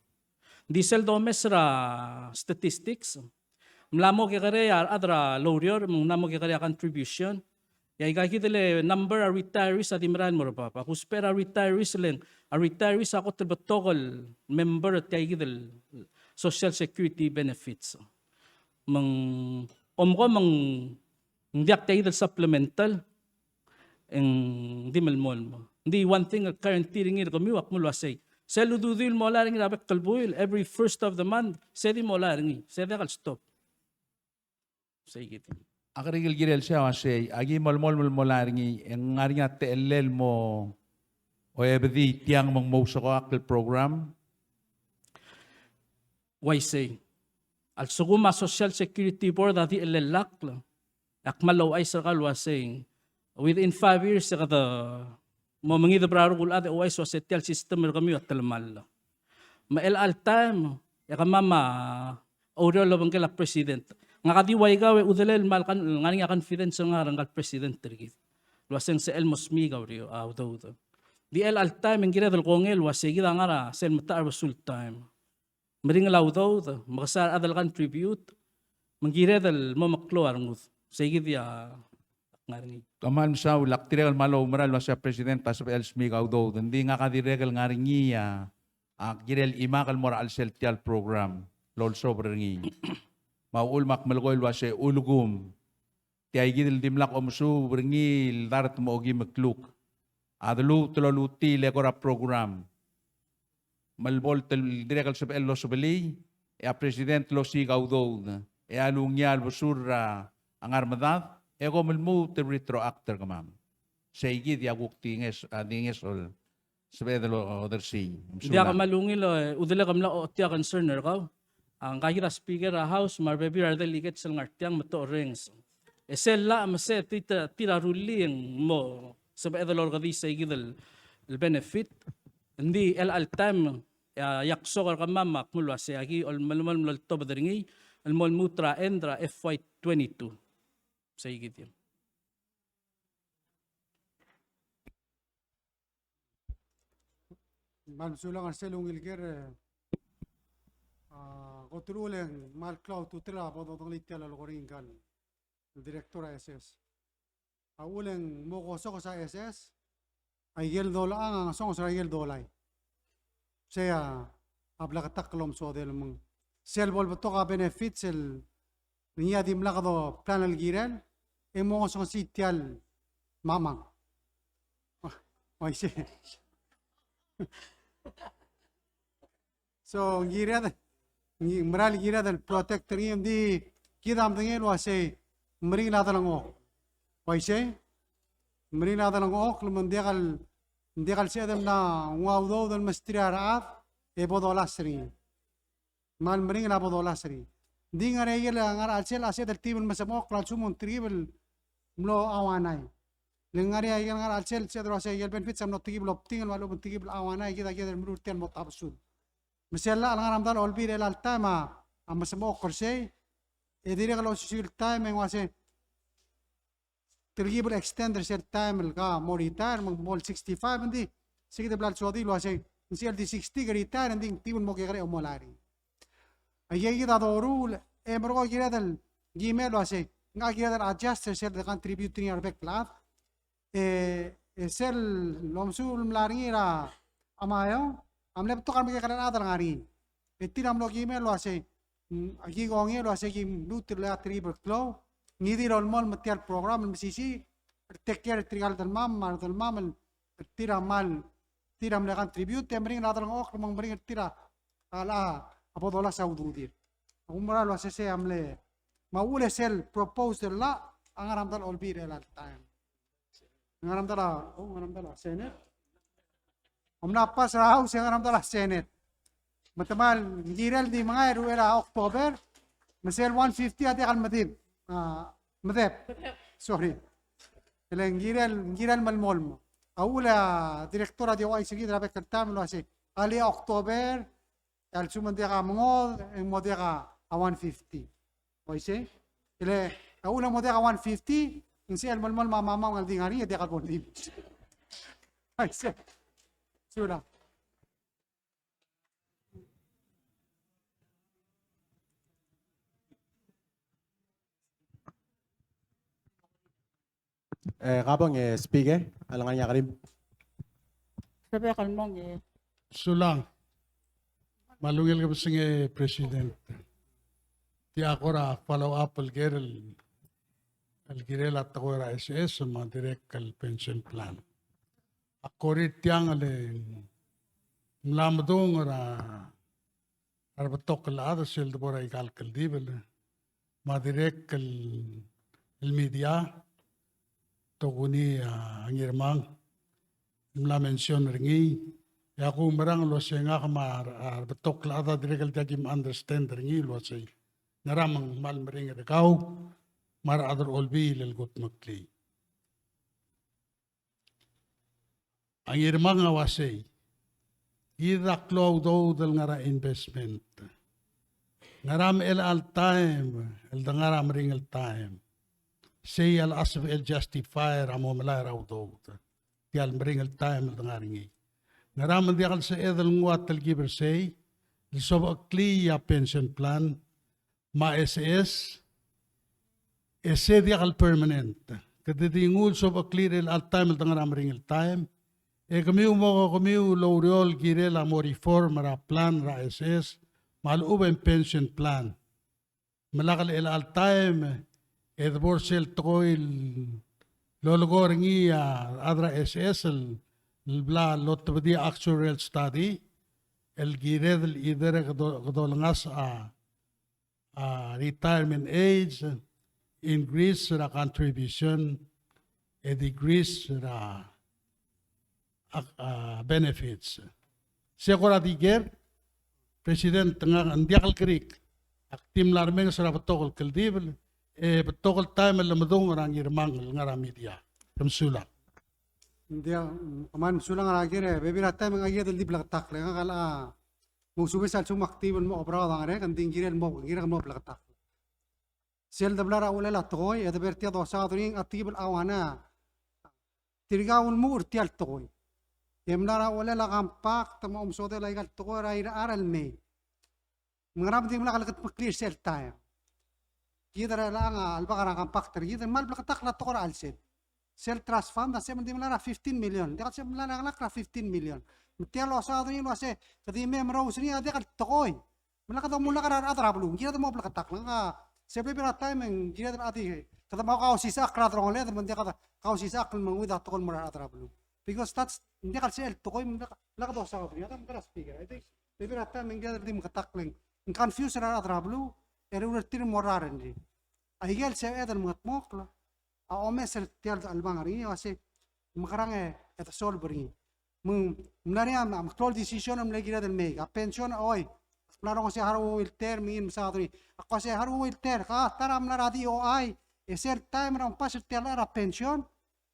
Diesel domes ra statistics. Mlamo ke kare adra lawyer mong namo ke kare contribution. Yay kakitile number of retirees at imran mo papa. Kuspera retirees leng. A retirees ako tilbatokol member at kakitile Social Security benefits. Mang ko mang ndiak kakitile supplemental. Di malmol mo. Hindi one thing current ringir kumiwak mo lasay. Selududil mo la ringi rabek kalbuil every first of the month. Sedi mo la ringi. Sedi kal stop. Sige. Akarigil girel siya kasi agi malmol ringi ang ngari nga teelel mo o ebedi tiang mong mo sa akil program. Why say? Al suguma Social Security Board ati elelak lang. Akmalaw ay sa kalwa saying within 5 years sa kata mo mangida braro kul ate OIS was etel system kami at talmal. Mael al time ya mama order labang kala president. Nga kadiway gawe udalel mal kan ngani nga confidence nga rangal president tergit. Luaseng sa Elmos Migaw rio daw. Di el al time ngira dal kongel was sigida nga sel mata result time. Mering law daw makasar adal contribute mangira dal mo maklo arngut. Sigida ngari. Kaman sa ulak tiregal malo umaral sa presidenta sa Elsmi Gaudo. Hindi nga kadiregal nga ringiya. Girel imakal mora al seltial program. Lol sobrengi. Maulmak malgoy wase ulugum. Tiay gidil dimlak omsu bringil darat mo ogi makluk. Adlu tulaluti lekora program. Malbol tel diregal sa el losobeli. E a president lo si Gaudo. E alungyal busura ang armadad. Ego malmo te retroactor ka ma'am. Sa igid yaguk tinges ol sabedalo other si. Di ka malungil udala kam la otya concerner ka. Ang kahira speaker house marbebi ar delegate sa ngartyang mato rings. Esela mase tira ruling mo sabedalo ka di sa igid el benefit. Hindi el al time yakso ka mama mulwa sa agi ol malumal mul to badringi el mol mutra endra FY22. Sa higit yun. Mansulang ang selong ilger kotululeng mal cloud tutira podotong lityal alokoringan direktor SS. Uleng mokoso ko sa SS ay gel dola ang song sa gel dolay. Saya ablakatak kolom so del mong selbol beto ka benefits el niya dimla ka do planal giren emo song sitial mamang. Ay si. So gira maral gira del protector di kidam tengel wase mering la talang o. Ay si. Mering la talang o klum ndekal si adam na ngawdo del mastria raat e bodolasri. Mal mering la bodolasri. Di nga regel ngar alsel aset del tibel masamok klalsumon tribel mlo awanay. Lengari ay ngar alsel sedro ase gel benefit sam no tibel opting malo tibel awanay kita kita murtian mot absud. Mesela ngar amdal olbi el altama am masamok korse e dire kalo sil time en wase tibel extender sel time ka moritar mang bol 65 ndi sige blal sodi lo ase sel di 60 garitar ndi tibel mo ke gare omolari. Ayay kita dorul emro gira del gmail wase nga gira del adjuster sel de contributing arbek lat sel lomsul mlaringi ra amayo amle to kan ke karan adar ngari etiram lo gmail wase agi gongi wase ki lutir la triple claw ngidi rol mol material program msisi take care trial del mam tiram le contribute temring adar ngok mang bring tira ala apo dola saududir. Umra lo asese amle maule sel proposal la angaram dal olbir el time. Angaram dala senate. Omna pas raw si angaram dala senate. Matamal giral di mga era October masel 150 ati kal madib. Madib. Sorry. Eleng giral malmol mo. Aula direktora di OI sigi drabe kertam lo ase. Ali Oktober al suman dia ka mongol en mo dia ka 150. Oise? Ile aula mo dia ka 150 insi al malmal mama ngal dingari dia ka bondi. Oise. Sura. Kabang speaker, alangan niya karim. Sabi kan mong Sulang. Malungil ka singe president. Ti ako ra follow up al girel at ako ra SS ma direct kal pension plan. Ako rin tiyang mlamadong ra arbatok kal ada sel de bora ikal kal dibel ma direct kal media toguni angirmang mla mention ringi ya ku marang lo senga kamar betok la ada direkal jajim understand ringi lo sei naramang mal mering kau mar adar olbi lel got makli angirmang awasei ida klo do del ngara investment ngaram el al time el dangaram ring el time say al asf el justifier amo mala raw do tial bring el time el ngaringi ngaram di kal sa edel nguat el giver say el sob clear pension plan ma SS ese di kal permanent kadidi ngul sob clear el al time el ngaram ring el time e kamiu mo kamiu loriol girela mo reform ra plan ra SS mal uben pension plan malakal el al time el borsel toil lolgor ngi adra SS el bla lot bdi actuarial study el gired el idere gdol ngas retirement age increase ra contribution e decrease ra benefits segura diger president nga andiakal krik aktim larmeng sara batokol keldibel betokol time la madong orang irmang ngara media from sula Dia aman sulang agire bebi rata mengagia del di belak tak le kala mo subis al sum aktiven mo opera dangare kan tingirel mo gira mo belak tak sel dablara ula la toy eda bertia do sa dring atibel awana tirgaun mo urtial toy emlara ula la kampak tamo umsode la igal toy ra ira aral me ngarab di mala kalkat clear sel time kidara la nga albakara kampak tergida mal belak tak la toy al sel sel trust fund da sem di mala 15 million dia sem mala la 15 million mtial lo sa dring lo se kadi me mro usni ade kal toy mala ka do mula ka atra blu gira mo belak tak nga sebe bira time gira ati kada mau kau sisa akra trong le men dia kata kau sisa akal mengwida tokol mura atra blu because that's dia kal sel toy la ka do sa dring ata mkara speaker I think bebe rata mengira di mkatak leng confuse ra atra blu eru tir morar ndi ahigel se eder mokla a omeser tial albangari wase makarang eta sol bringi mung mnari am control decision am legira del meg a pension oi plano ko se haru il termin sa dri ako se haru il ter ka taram na radio oi e ser time ram pas tial ra pension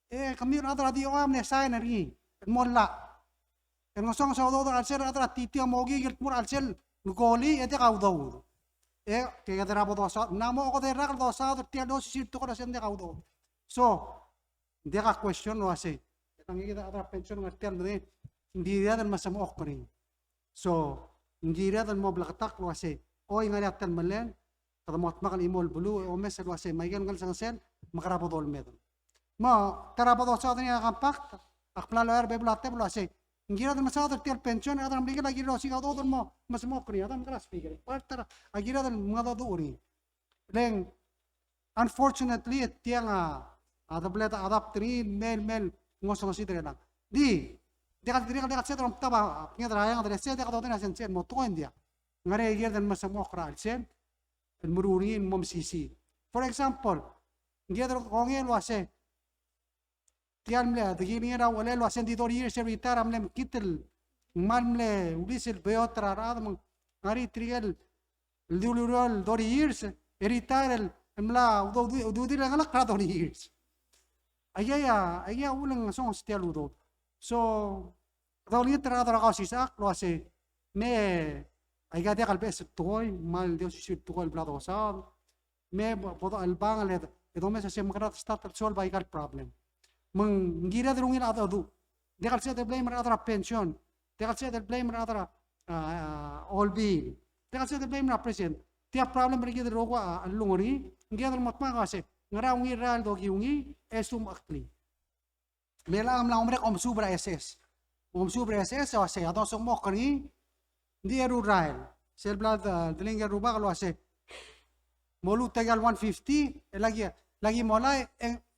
e kami ra radio am ne sign ri molla en ngosong sa do al ser atra titi mogi gel pur al sel goli e te kaudo e ke ga dra bodo sa namo ko de ra do sa tial do si to ko sen de kaudo so dia ka question lo ase tangi kita atra pension ngartian de indiria dan masam okri so indiria dan mo blakatak lo ase oy ngari atan malen kada mo atmakal imol bulu o mes lo ase maigan ngal sang sen makarabodol medon mo tarabodol sa tani kampak akpla lo er beblate lo ase ngira dan masao tial pension atra mliga lagi lo siga do mo masam okri adam kala speaker partara agira dan ngado do uri leng unfortunately tianga ada bleta adap tri mel ngosong si lang di dia kat setrom taba nya drayang ada set kat odena sen sen mo to india ngare yer dan masamo kral sen el mururi mom sisi for example dia dro kongel wase tian le de gini era wala lo asen di dor years every time amlem kitel malmle ulisel beotra radam ngari trigal lulurol dor years eritar mla do di lang la dor years aya ulang song stial udo So, dahil yung tira ako si Sak, lo kasi, me, ay gati kalbe sa tukoy, mal Dios si tukoy blato sa, me, bodo albang alet, ito me sa siya makarat start at solve ay kal problem. Menggira derungin atau du, dia kal siya blame atau pension, dia kal siya blame atau all being, dia kal siya blame na present, tiap problem mereka derogo alungori, ngira derung matma kasi, ngaraungi real dogi ungi, esum akli. Mela am la omre om subra SS. Om subra SS o se adon song mokani di eru rail. Sel blad delinga ruba kalau ase. Molu tegal 150 lagi molai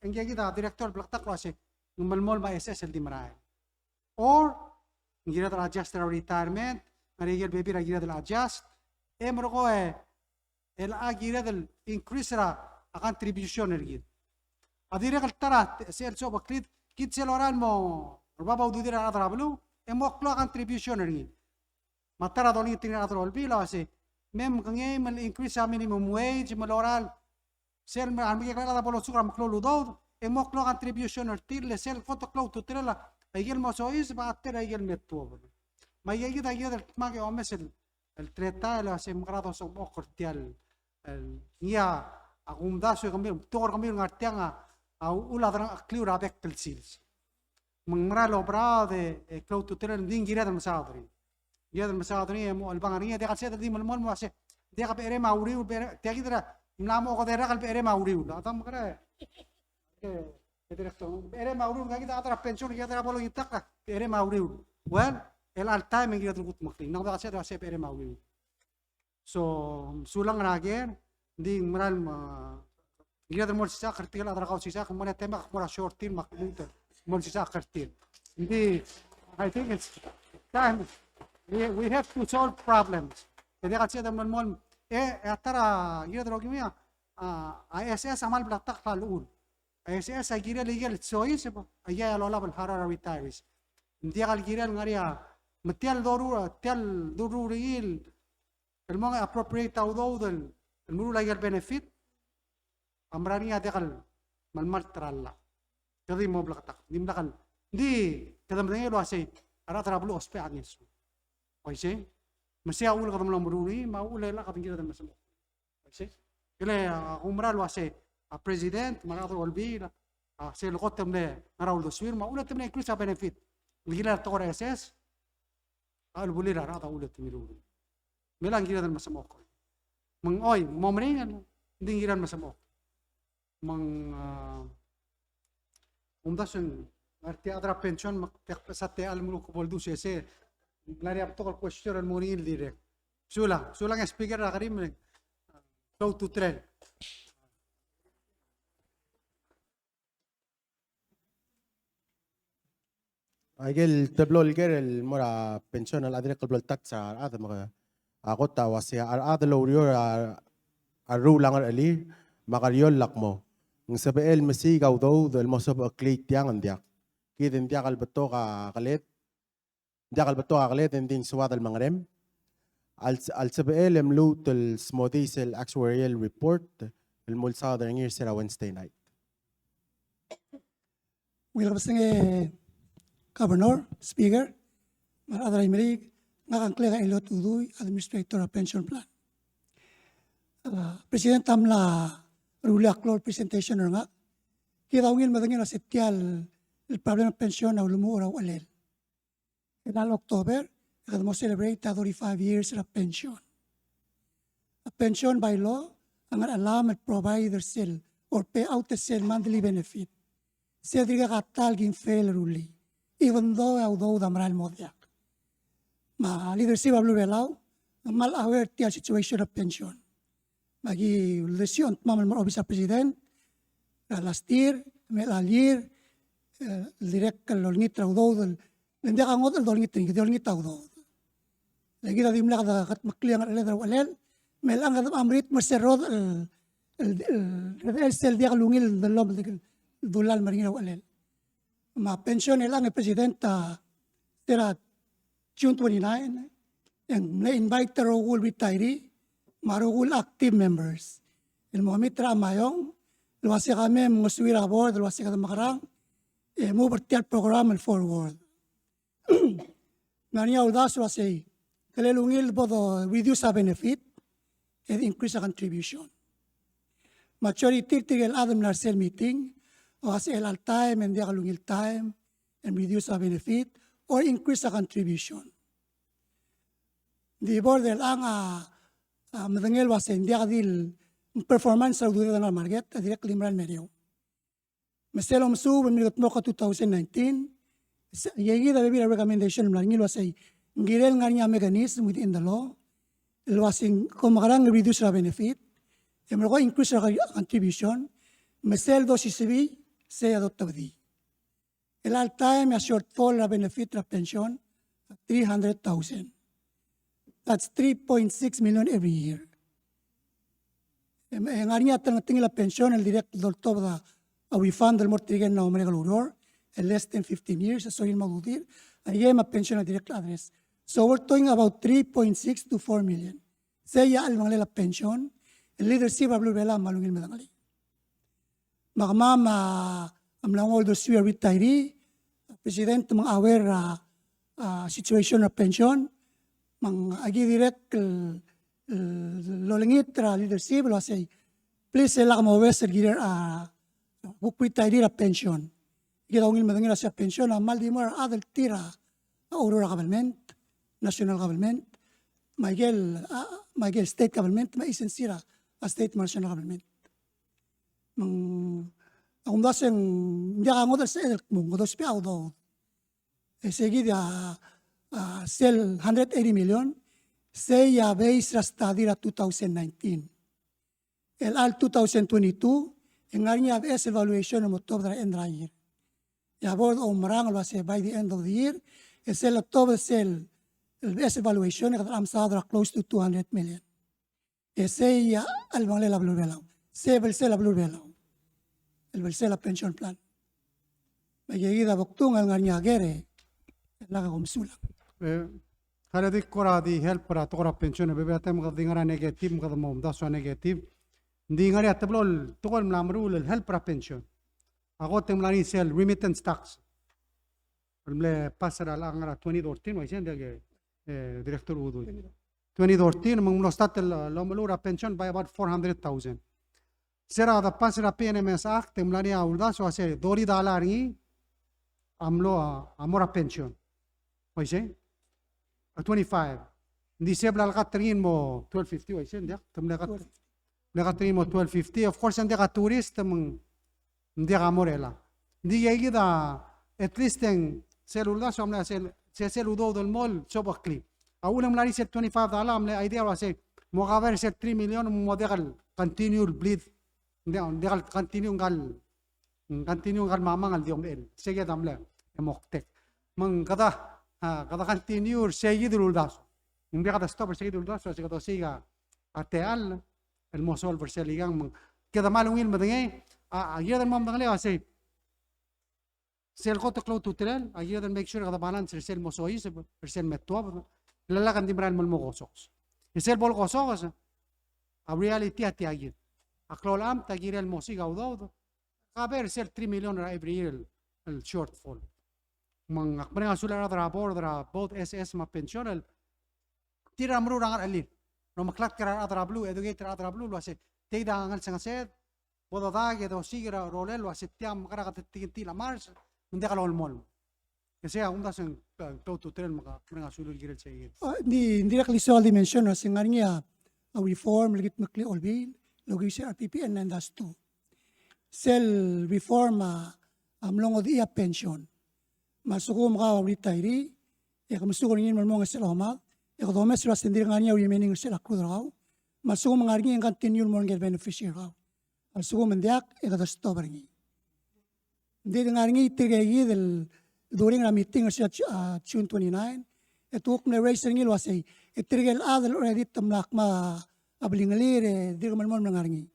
engge kita direktor blaktak lo ase. Ngumal mol ba SS el di marai. Or ngira tra adjust retirement, ngira baby ra gira del adjust. Emro ko el agira del increase ra a contribution ergid. Adire kal tara sel so baklit kit seloran mo rubaba ududira adra blu emo klo contribution ring matara doni tin adra olbi la se mem kange mal increase a minimum wage maloral sel ma ambi kala da polo sukra mklo ludo emo klo contribution ertil le sel foto klo tutrela ayel mo sois ba atter ayel metto ma yegi da yeder ma ke omesel el treta la se mgrado so mo cortial el ya agumdaso kami tor kami ngartianga au uladran kliura bek tel sils mengralo brade klo tutren din gira del masadri gira del masadri mo albangania de kalse di mol mo ase de ka pere mauri te agidra mlamo ko de rakal pere mauri la tam kare ke direkto pere mauri ga kita atra pension ga atra bolo itak pere mauri well el al time gira del gut makti na ba ase pere mauri so sulang ragen di mral gira del mol sisa kartil adra kau sisa kemana tembak mora shortin makmuter mol sisa kartil hindi I think it's time we have to solve problems jadi kasi dem mol atara gira del gimia ISS amal blatak laluun ISS ay gira legal soy sebo ay lola bal harara retirees hindi kal gira ngaria metial doru rigil el mga appropriate tawdo del el muru legal benefit amrani adekal malmal tralla kadi mo blaktak dim lakal di kadam dengi lo ase ara trablu ospe agnesu oise masya ul kadam lo muruni ma ule la kadam gira dem masmo oise kele umra lo ase a president marato olbi se lo kotem le araul do swir ma ule temne increase a benefit ligila to SS al bulira ra ta ule temiru melang gira dem masmo ko mang oy momringan dingiran masmo umdasun arti adra pension sate al muluk boldu se lari ab tokol question al murin direct sula ng speaker ra karim go to train Agel tablo el mora pension al adre qabla tatsa ada mga akota wasi ada lo rio arulang ali makariol lakmo ng sabel masigaw daw del mosab aklit yang andiak kidin diak albato ka kalit ending suwad al mangrem al sabel emlut el smodis el actuarial report el mulsa da ngir sira Wednesday night Governor, Speaker, Adray Merig, ngakangklega ilo tuduy Administrator of Pension Plan. President tamla rula klor presentation nga kita ungin madangin na setial el problema pension na lumura walel. Ilal October, kada mo celebrate 35 years of pension. A pension by law, ang alam at provider sel or pay out the sel monthly benefit. Siya diga katal gin fail ruli. Even though damral modyak. Ma leadership ablu belaw, mal aware tial situation of pension. Magi lesyon mamal mo office president last year, al year direct kal ngit rawdo del hindi ka ngot dol ngit rawdo. Lagi da dimla ka kat makliang al ledra walel mel ang amrit merserod el sel dia lungil del lob dulal maringina walel. Ma pension elang presidenta tera June 29 yang na-invite rogul retiree marugul active members. El Mohammed Ramayong, luwasi kami menguswira board, luwasi kami makarang, mo bertial program el forward. Ngania uldas was a kalelungil bodo reduce a benefit and increase a contribution. Majority tigel adam narsel meeting was el al time and dia kalungil time and reduce a benefit or increase a contribution. Di border ang madangel was in dia kadil performance sa duda na market direct limran medio. Meselom su when we got mo ka 2019 yegi da baby recommendation mlangil was ay ngirel nganya mechanism within the law. It was in kumakarang reduce the benefit. E mo ko increase the contribution. Mesel do CCB say adoptable. El al time a shortfall the benefit of pension 300,000. That's 3.6 million every year. Nganya tingil pension el direct do toda we fund el mortigen na omega luror. Less than 15 years, so in Magudir, I am a pension at direct address. So we're talking about 3.6 to 4 million. Say ya al manglela pension, leadership of Lubela malungil medangali. Makamama amlang older swear retiree, president mang aware situation of pension, mang agi direct lolingit leadership lo say please sela kamo wester gider book retiree pension. Kita ungil madangila sa pension na mal di mo adal tira Aurora government, national government, Miguel state government, maisen sira a state national government. Ang daseng hindi ka ngodal sa edel mong ngodos pi audo. Sige dia sell 180 million, say ya base study ra 2019. El al 2022, engarnya base evaluation mo to dra endra year. Ya board o marang lo say by the end of the year, sell October sell el base evaluation am sadra close to 200 million. Say ya al mangle la blue belaw. Say bel sell la blue belaw. El bel sell la pension plan. Mayigida boktung al ngarnya gere la komsula. Kala di kora di help para tokora pension bebe atem ka dingara negative ka mo daso negative. Dingara atablol tokol mlamru el help para pension. Ako temlani sell remittance tax. Mle pasara la ngara 2014 wa isen de director udu. 2014 mang nostat lo malura pension by about 400,000. Sera da pasara PNMS act temlani aulda so ase dori dalari amlo amora pension. Wa isen 25. Disable al katrin mo 1250 wa isen dia temle katrin mo 1250. Of course ande ka tourist mang hindi ka morela. Hindi kaya kita at least ang selula so amla seludo del mall soba clip. Aulam lari set 25 dala amla idea wa se mo cover set 3 million mo degal continue bleed. Hindi degal continue ngal mamangal di omel. Sige damla emoktek. Mang kada continue sige duldas. Hindi kada stop sige duldas so sige to siga ateal el mo solver seligang kada malungin madengay ayer del mom dangle ase sel ko to cloud to trel ayer del make sure kada balance sel mo sois sel metwa lala kan dimran mal mo kosos sel bol kosos a reality ati ayer a clolam tagir el mosi gaudado kaber sel 3 million every year el shortfall mang akbring asula ra board ra both SS ma pensional tira amru rangar alin no maklat kara atra blue educator atra blue lo ase teida angal sangaset bodo dage do sigira rolelo asetiam kara katinti la mars hindi ka lolmol kasi unda sen to tren maka prenga sulul girel chayit Di directly so dimension na singarnya a reform legit makli olbil logi sa RPPN and das two sel reform amlong od ia pension masuko maka retiree e kamsuko ngin mo nga sila homa e ko domes ras tindir nganya remaining sila kudraw masuko mangarnya ang continue mo ngel beneficiary raw Alsugo mendiak eka stop ringi. Hindi ngaringi tigay del during a meeting sa June 29 etuk na raise ringi wasay itigel adal already tamlak ma ablingalir di man mo ngaringi.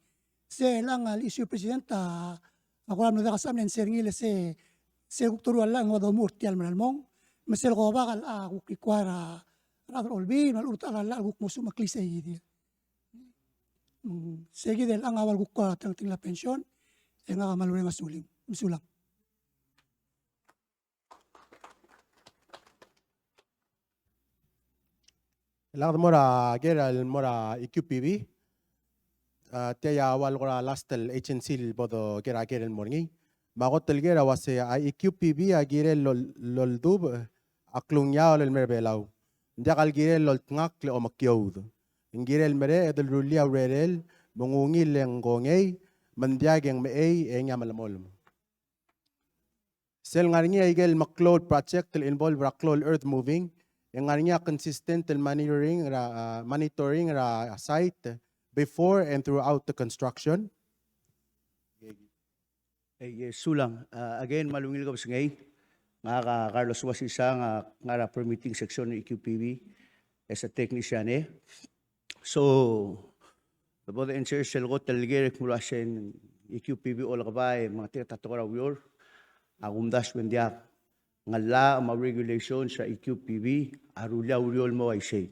Se lang al issue presidenta ako ram na kasam nen ringi le se turu ala ng wado murti al manalmong masel ko bakal ako kikwara rather olbi mal urut ala ako musu maklise yidi. Sige del ang awal ko tang tingla pension e nga maluring masulang. La mora gera el mora EQPB. Tiya awal gora last el HNC bodo gera el morning. Magot el gera wase a EQPB a gire lol dub aklung ya el merbelaw. Ndiakal gire lol tngak le omakyod. Ngire el mere edel rulia rerel mungungil ang gongay mandiageng meay eng yamalamol. Sel ngaringi igel maklod project will involve raklol earth moving. Yung ngaringi consistent el monitoring ra site before and throughout the construction. Sulang, again, malungil ko sa ngay, nga ka Carlos Wasisa, nga ra permitting section ng EQPB as a technician So, the board ensure selgot talgere mula sa EQPB o lakabay, mga tiyatatora wiyor, agumdas wendiak, nga la ma regulation sa EQPB, arulya wiyor mo ay say.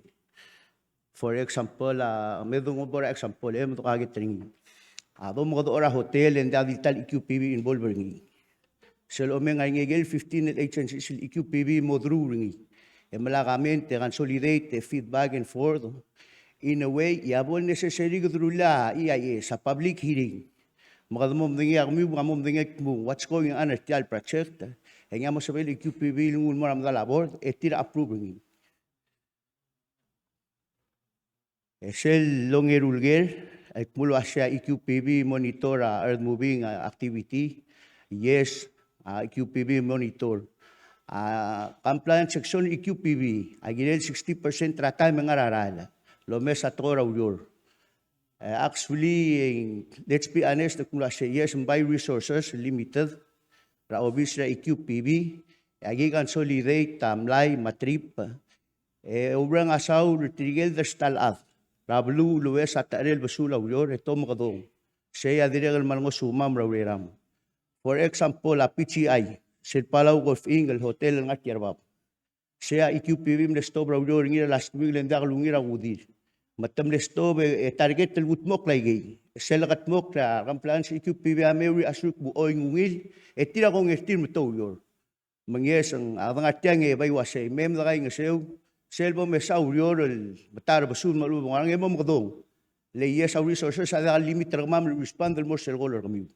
For example, medong mo bora example, mo to kagit ring. Ado mo ko ora hotel and digital EQPB involved ring. Sel omeng ay ngegel 15 agency sil EQPB mo dru ring. E malakamente consolidate feedback and forth. In a way, yabol necessary ko drula iya sa public hearing. Makadumom dingi amom dingi what's going on at the project. E nga mo sa EQPB lungun mo ramda labor tira approving. Sel longerulger at mula siya EQPB monitor earth moving activity. Yes, EQPB monitor. Compliance section EQPB, agilel 60% trata mga rarala. Lomes at tora uyor. Actually, let's be honest, mula siya yes, by resources limited. Raobis na EQPB, agi consolidate tamlay matrip. Obrang asaw tigel dastalad. Rablu luwes at arel basula uyor ito makadong. Siya diregal mango sumam rawreram. For example, a PCI, Silpalaw Golf Ingle Hotel ng Akyarbab. Siya EQPB mnesto uyor ngira last week lenda kalungira udir. Matam nesto target el utmok lagi. Selakat mok ra kamplan si EQPB amewi asuk buoy ngungil etira kong estir mo uyor. Mangyes ang atyang bay wasay mem lagay ng sew. Selbo me sa uyor el batar basul malubong ang emo makadong. Leyes sa resources sa limit ramam respond del mo sergolor kami.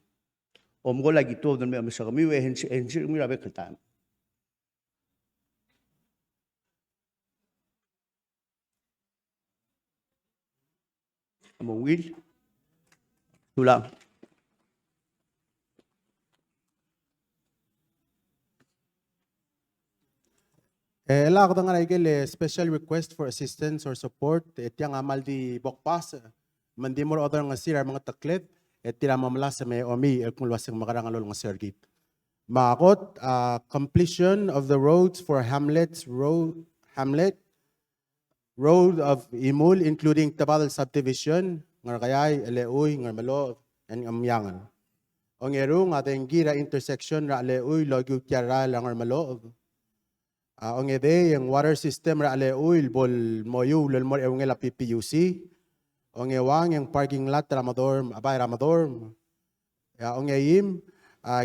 O mo lagi to del me sa kami hensir mi rabe katan. Among will tulang. Ela ako nga igel special request for assistance or support etiyang amal di bokpas mandi more other nga sira mga taklet etira mamla sa may omi kung luwasing makarangalol nga sergit. Makot completion of the roads for Hamlet Road of Imul including Tabal subdivision nga kayay Aleuy nga Malo and Amyangan. Ong eru nga gira intersection ra Aleuy Logyo Tiara lang nga Malo. Ang ede yung water system ra Aleuy bol moyu lol mo yung la PPUC. Ang ewang yung parking lot Ramadorm abay Ramadorm. Ang yim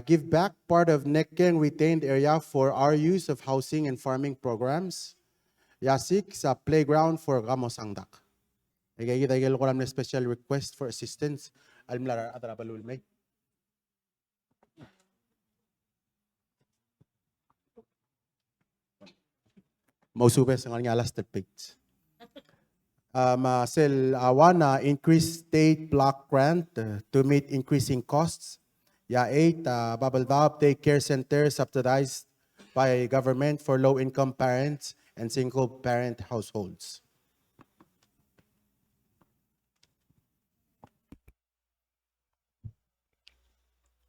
give back part of Nekeng retained area for our use of housing and farming programs. Yasik sa playground for Gamosangdak. Igay ko lang na special request for assistance. Almlar atrabalul may. Mausube sa nga last page. Sel awana increase state block grant to meet increasing costs. Ya 8 Babaldab Day Care Center subsidized by government for low-income parents and single-parent households.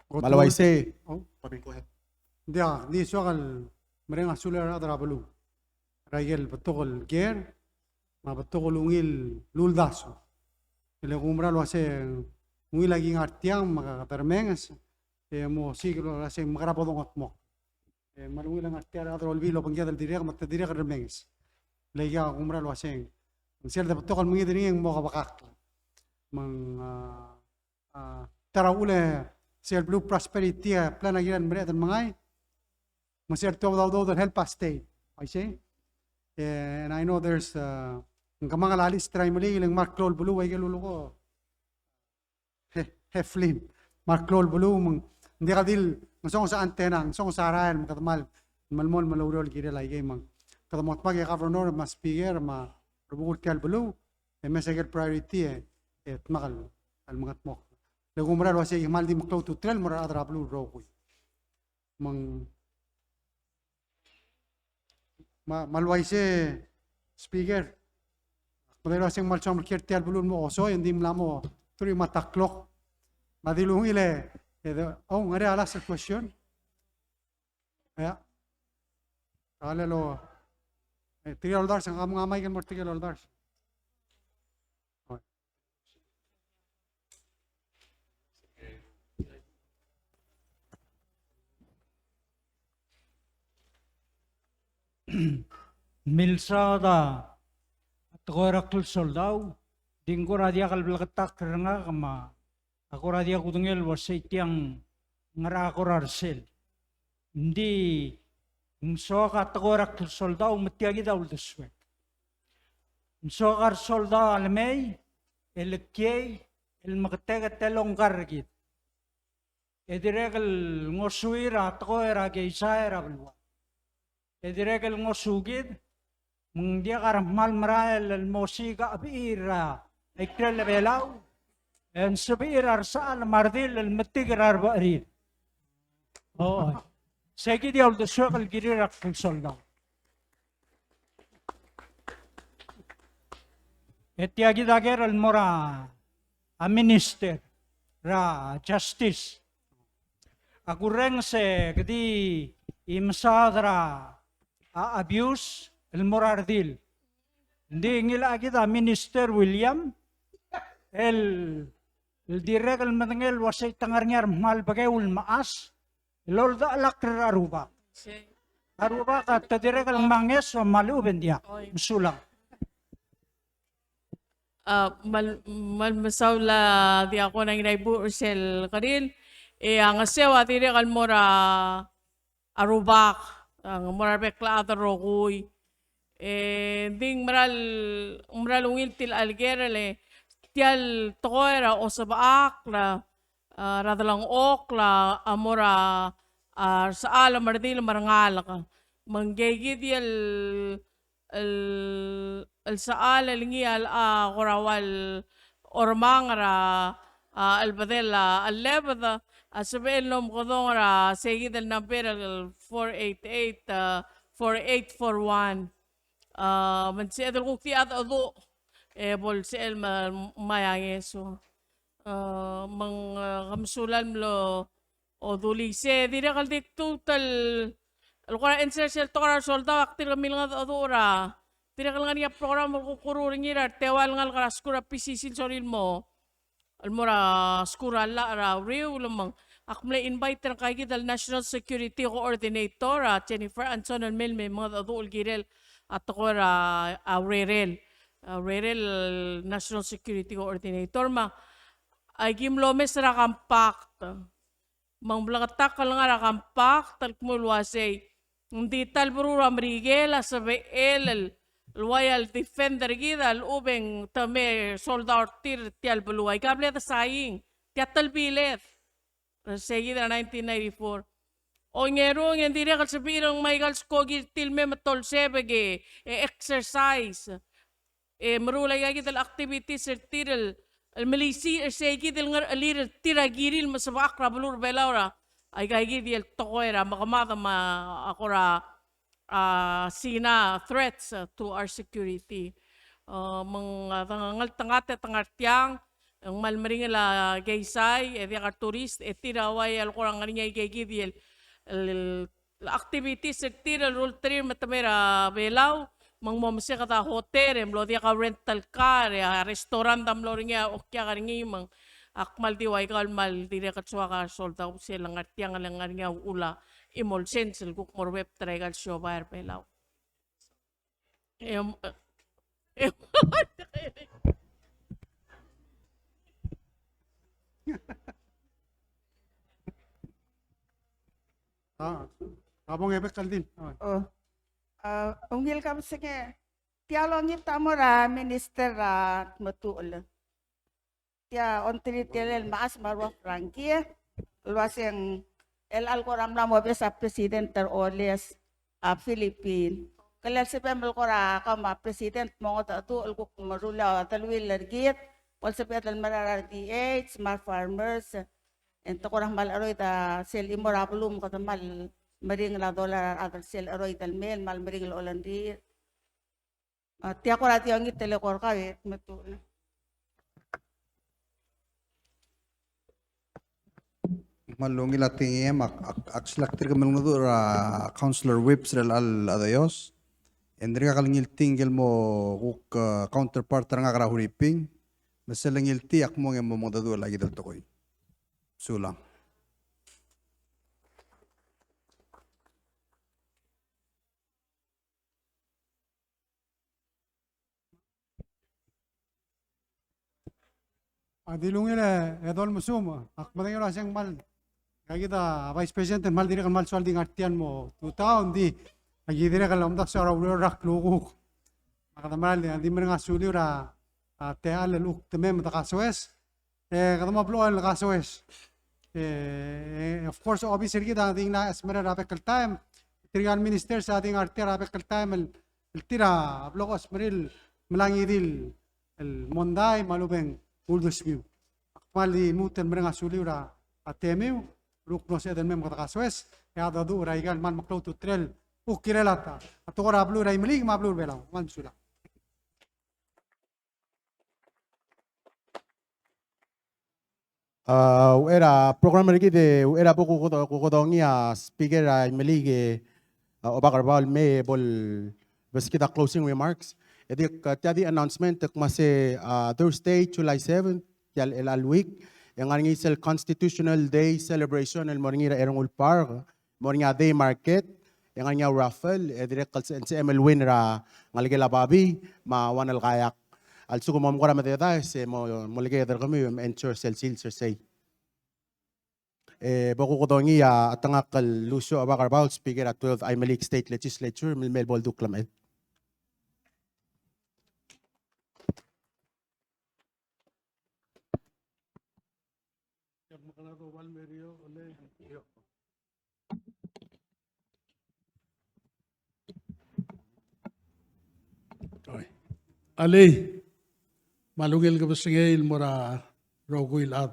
Malaway say. Oh, go ahead. Di soal mereka suler adrabalu. Rayel betokol ger, ma betokol ungil luldaso. Ele umra lo hace ungil lagi ngartiang maka termengas. Mo siglo hace magrapodong atmo. Malungil ang artiang adrol vilo pangya del direk mat direk termengas. Lega umra lo hace. Siya de betokol mungi diring mo kabakak. Mang taraule siya blue prosperity plan agiran mereka mangay. Masir to daw help us stay. I say. And I know there's Ang kamang alalis try mali ilang Mark Lol Bulu ay galulo ko. Heflin. Mark Lol Bulu hindi ka dil masong sa antena, masong sa arayan makatamal. Malmol malurol gire lay gay mang. Katamot pag governor mas speaker ma rubukul kal Bulu. Messenger priority et makal al mangat mo. Lagu murar wasi imal di maklaw to trail murar adra Bulu ro ko. Mang malway si speaker. Kung wasing malsam kirtial Bulu mo oso hindi mlamo turi mataklok. Madilung ile oh ngari alas sa question. Ya. Alalo $3 ang kamong amay kan mo $3. Milsada at korakul soldaw dingko radia kalbalakatak nga kama ako radia kutungel wasay tiyang ngarakor arsel hindi soka at korakul soldaw matiagi daw duswek sokar soldaw almay elkey el makatega telong kargit edirekal ngosuira at koera geysaira balwa edirekal ngosugid mung dia karammal marael al musika abira ikrel belaw en subir arsal mardil al matigar barir oh segi dia ul deswakal girir akul soldaw etiagi dager al mora a minister ra justice akureng se kedi imsadra abuse el morardil. Hindi ngila kita Minister William el direk el matangel wasay tangarnyar mal bagay maas lol da alak aruba. Aruba ka direk el manges o maluben dia sulang. Malmasaw la di ako nang inaibu Ursel Karil. Ang asewa direk al mora arubak. Ang morarbekla at rokuy. Ding maral ungil til algerele tial toera o sabaak la radalang ok la amora sa ala mardil marangal ka manggigid yal al sa ala lingi al korawal ormang ra albadela alebada sabihin nom kodong ra segid al number 488 4841 man si adal kukti at ado bol si el mayangeso mang kamsulan lo o dulise dire kaldik total alkora ensel tokara solda aktir kamil nga adora dire kal nga program kukururin ngira tewal ngal karaskura pisisin soril mo almora skura la ra riu lamang akmle invite ng kay dal National Security Coordinator Jennifer Anson al Melme mga adul girel at ako Rerel National Security Coordinator ma ay gimlomes ra kampak mang blakatak kal nga ra kampak talkmulwasay hindi talburu Ramrigel sabi el loyal defender gida al ubeng tame soldar tir tial buluay kable ta saying tiatal bilet seguida 1994 o ngerong hindi rin kalsabirang may kalskogi tilme matolse bagi exercise marulay agit al activities tiril al milisi segid al ngar alir tiragiril masabak rabalur belaura ay gagid yel tokoera makamata ma akora sina threats to our security mga tangat tangartyang ang malmaring la gaysay edi ka turist etiraway al kurang nga gagid yel activities tira rule 3 matamera belaw mang momse kata hotel emlo dia ka rental car restaurant am lo ringa okya ka ringi mang akmal di way kalmal di ka tswa ka solta silang artiang lang nga ula imol sensel kuk mor web tregal show bar belaw Abong ebek kaldin. Unggil kam sige. tialong ita mo ra minister matul. Tia ontri tiel maas marwa Frankie. Luas yang el alkoram na mo sa president oles Philippine. Kalau sepemel kora kama president mo ta tu ulku marula talwil lergit. Pol sepet al marar DH smart farmers. Ento kora mal aroy ta sel imora belum kata mal mering la dollar atau sel aroy tal mel mal mering lo olandi. Tia kora tia ngit tele kor kawe metu. Malungi lating ak selektir kemelungu ra councilor whips rel al adayos. Endri ka kalingil tingel mo kuk counterpart nga kara huriping. Masalangil ti ak mo ngem mo dadu lagi dal tokoy. Sulang. Adilungil edol musum ak madang ora siyang mal. Kaya kita vice president mal dire kan mal soal ding artian mo. Tutaon di agi dire kan lamdak sa ora rak lukuk. Maka tamal di mga suli ora te al luk temem ta kaswes. Kada mablo al kaswes. Of course obviously kita ding na esmera rapekal time. Trigan minister sa ding artian rapekal time el tira blogos meril melangidil el monday malubeng uldos view. Akmal di muten mga suli ora atemiu rukno sa den mem kata kaswes ya dadu raigan man maklo tu trel ukirelata ato ora blu rai melig ma blu bela man sula era program lagi de era buku kodongi speaker ay melig obakar bal me bol bas kita closing remarks edi tadi announcement mase Thursday July 7th yal el week yang ang isel Constitutional Day celebration el moringira erong ulpar moringa day market yang ang raffle direct sa ML win ra ngaligela babi ma wanal kayak al suko mo kora mateda se mo ligay der kami ensure sel say bako ko dongi atangak Lucio Abakar Baul speaker at 12 ay Malik State Legislature mel bol duklam Ali, malungil ka basingil mura roguil at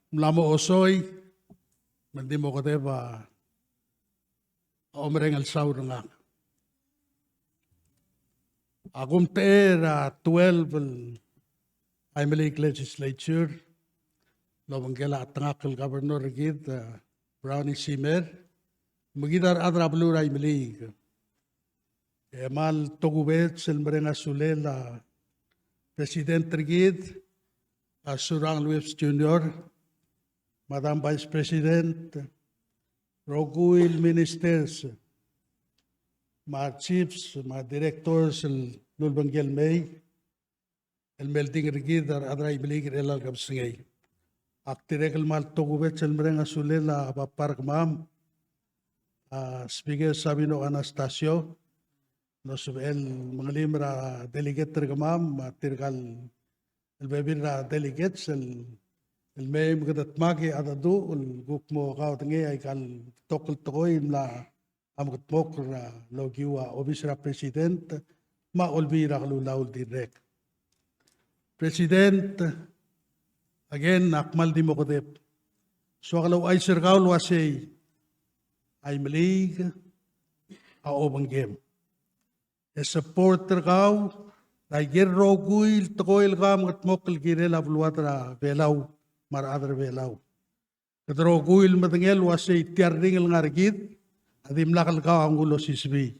mlamo osoy, mandi mo ko ba omereng al saur nga. Agum teera 12 ay Malik Legislature, lawanggela at tangakal Governor Gid, Brownie Simer, magidar adrablur ay Malik. Mal togubet sel merenga sulela President Rigid, Surang Luis Jr., Madam Vice President, Roguil Ministers, mga chiefs, mga directors, Lulbanggel May, el Melding Rigid, Adray Biligir Elal Gabsingay. Aktirekal mal togubet sel merenga sulela Papark Mam, Speaker Sabino Anastasio, nos el mga limra delegate tergamam tirgal el bebira delegates el may magadat magi adadu el gukmo kaw tingi ay kal tokol tokoy la amagat mok ra logiwa obisra president ma olbira kalulaul direct president again akmal di mo kodep so kalau ay sirgaul wasay ay malig a obang game supporter kau, lagir roguil tokoil kam at mokal girel avluatra velaw mar adar velaw. Kat roguil matengel wasay tiardingel ngargid adim lakal kau ang ulo sisbi.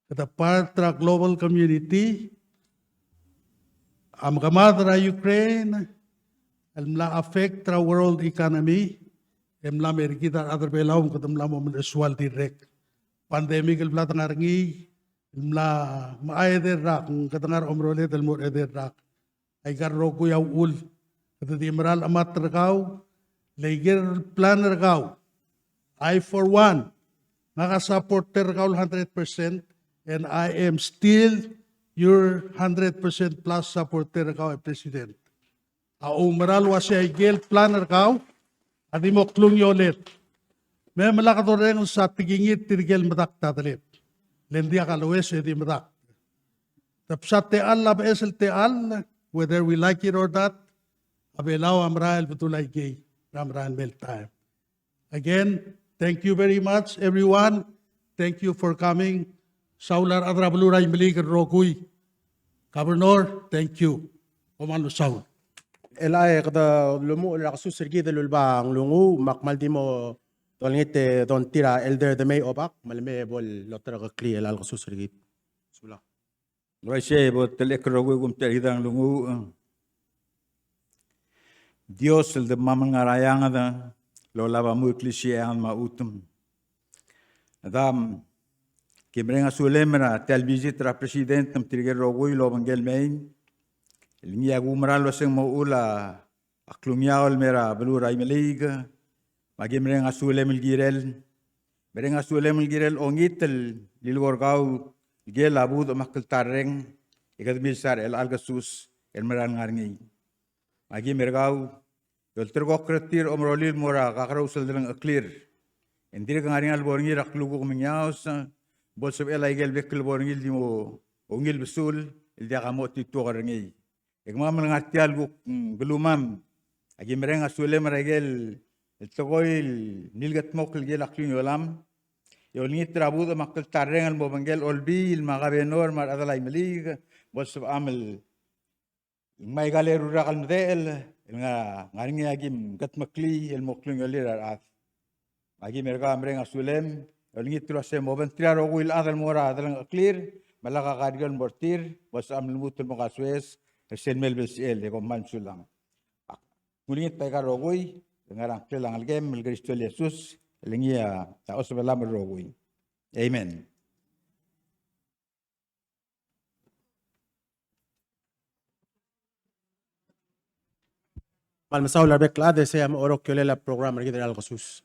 Kat part tra global community am kamadra Ukraine almla affect tra world economy emla mergidar adar velaw katamla mo mensual direct. Pandemic el blatang arngi mla maayeder rak katangar omrole del mor eder rak ay garro ko yaw ul kata di maral amat rakaw leger plan rakaw I for one nakasupport rakaw 100% and I am still your 100% plus supporter kau President. Umaral wasi ay gel planner kau, adi mo klung yolet. May malakatoreng sa tigingit tirigel madak tatalit. Lendi akalawes edi madak. Tapsat teal lab esel teal, whether we like it or not, abelaw amrael betulay gay, amrael mel time. Again, thank you very much, everyone. Thank you for coming. Saular adrabluray maligan rokuy. Governor, thank you. Omalo Saul. Elay kada lumu la kasusir gida lulbang lungu makmal di mo tolngit don tira elder de may obak malme bol lotra ka kli el al kasusir gid. Bismillah. Raise bot telekrogu gum terhidang lungu. Dios el de mamang arayang ada lo lava mu klisi ang mautum. Adam kimrenga sulemra televisi tra president tam tirger rogu lo bangel main. Lingi agumral waseng maula aklumyaol mera belura imeliga. Magi merenga sulem girel. Merenga sulem girel ongitel lilgorgau gel abud makal tareng ikad misar el algasus el meran ngarngi. Magi mergau yol tergok kretir omrolil mora kakarau selderang aklir. Endir ngaring al borngi raklugu kumingyaos bolsab el aigel bekkel borngil dimo ongil besul el dia kamot itu karengi. Igmam ngatial guk gelumam agi merenga sulem regel el togoil nilgat mokl gel aklin yolam yolni trabud makal tareng al mobangel olbi il magabenor mar adalay melig bolsab amel may galeru rakal mdel nga ngaring agim gat makli el moklin yolir at agi merga merenga sulem yolni trase mobantria rogul adal mora adal clear malaka kargal mortir bolsab amel mutul mokaswes Sen melbes el de con mansulang. Mulingit pa karogoy, ngarang kelang algem el Cristo Jesus, lingia ta osbelam rogoy. Amen. Malmasaw larbek la de se am orok yolela program rigid al kasus.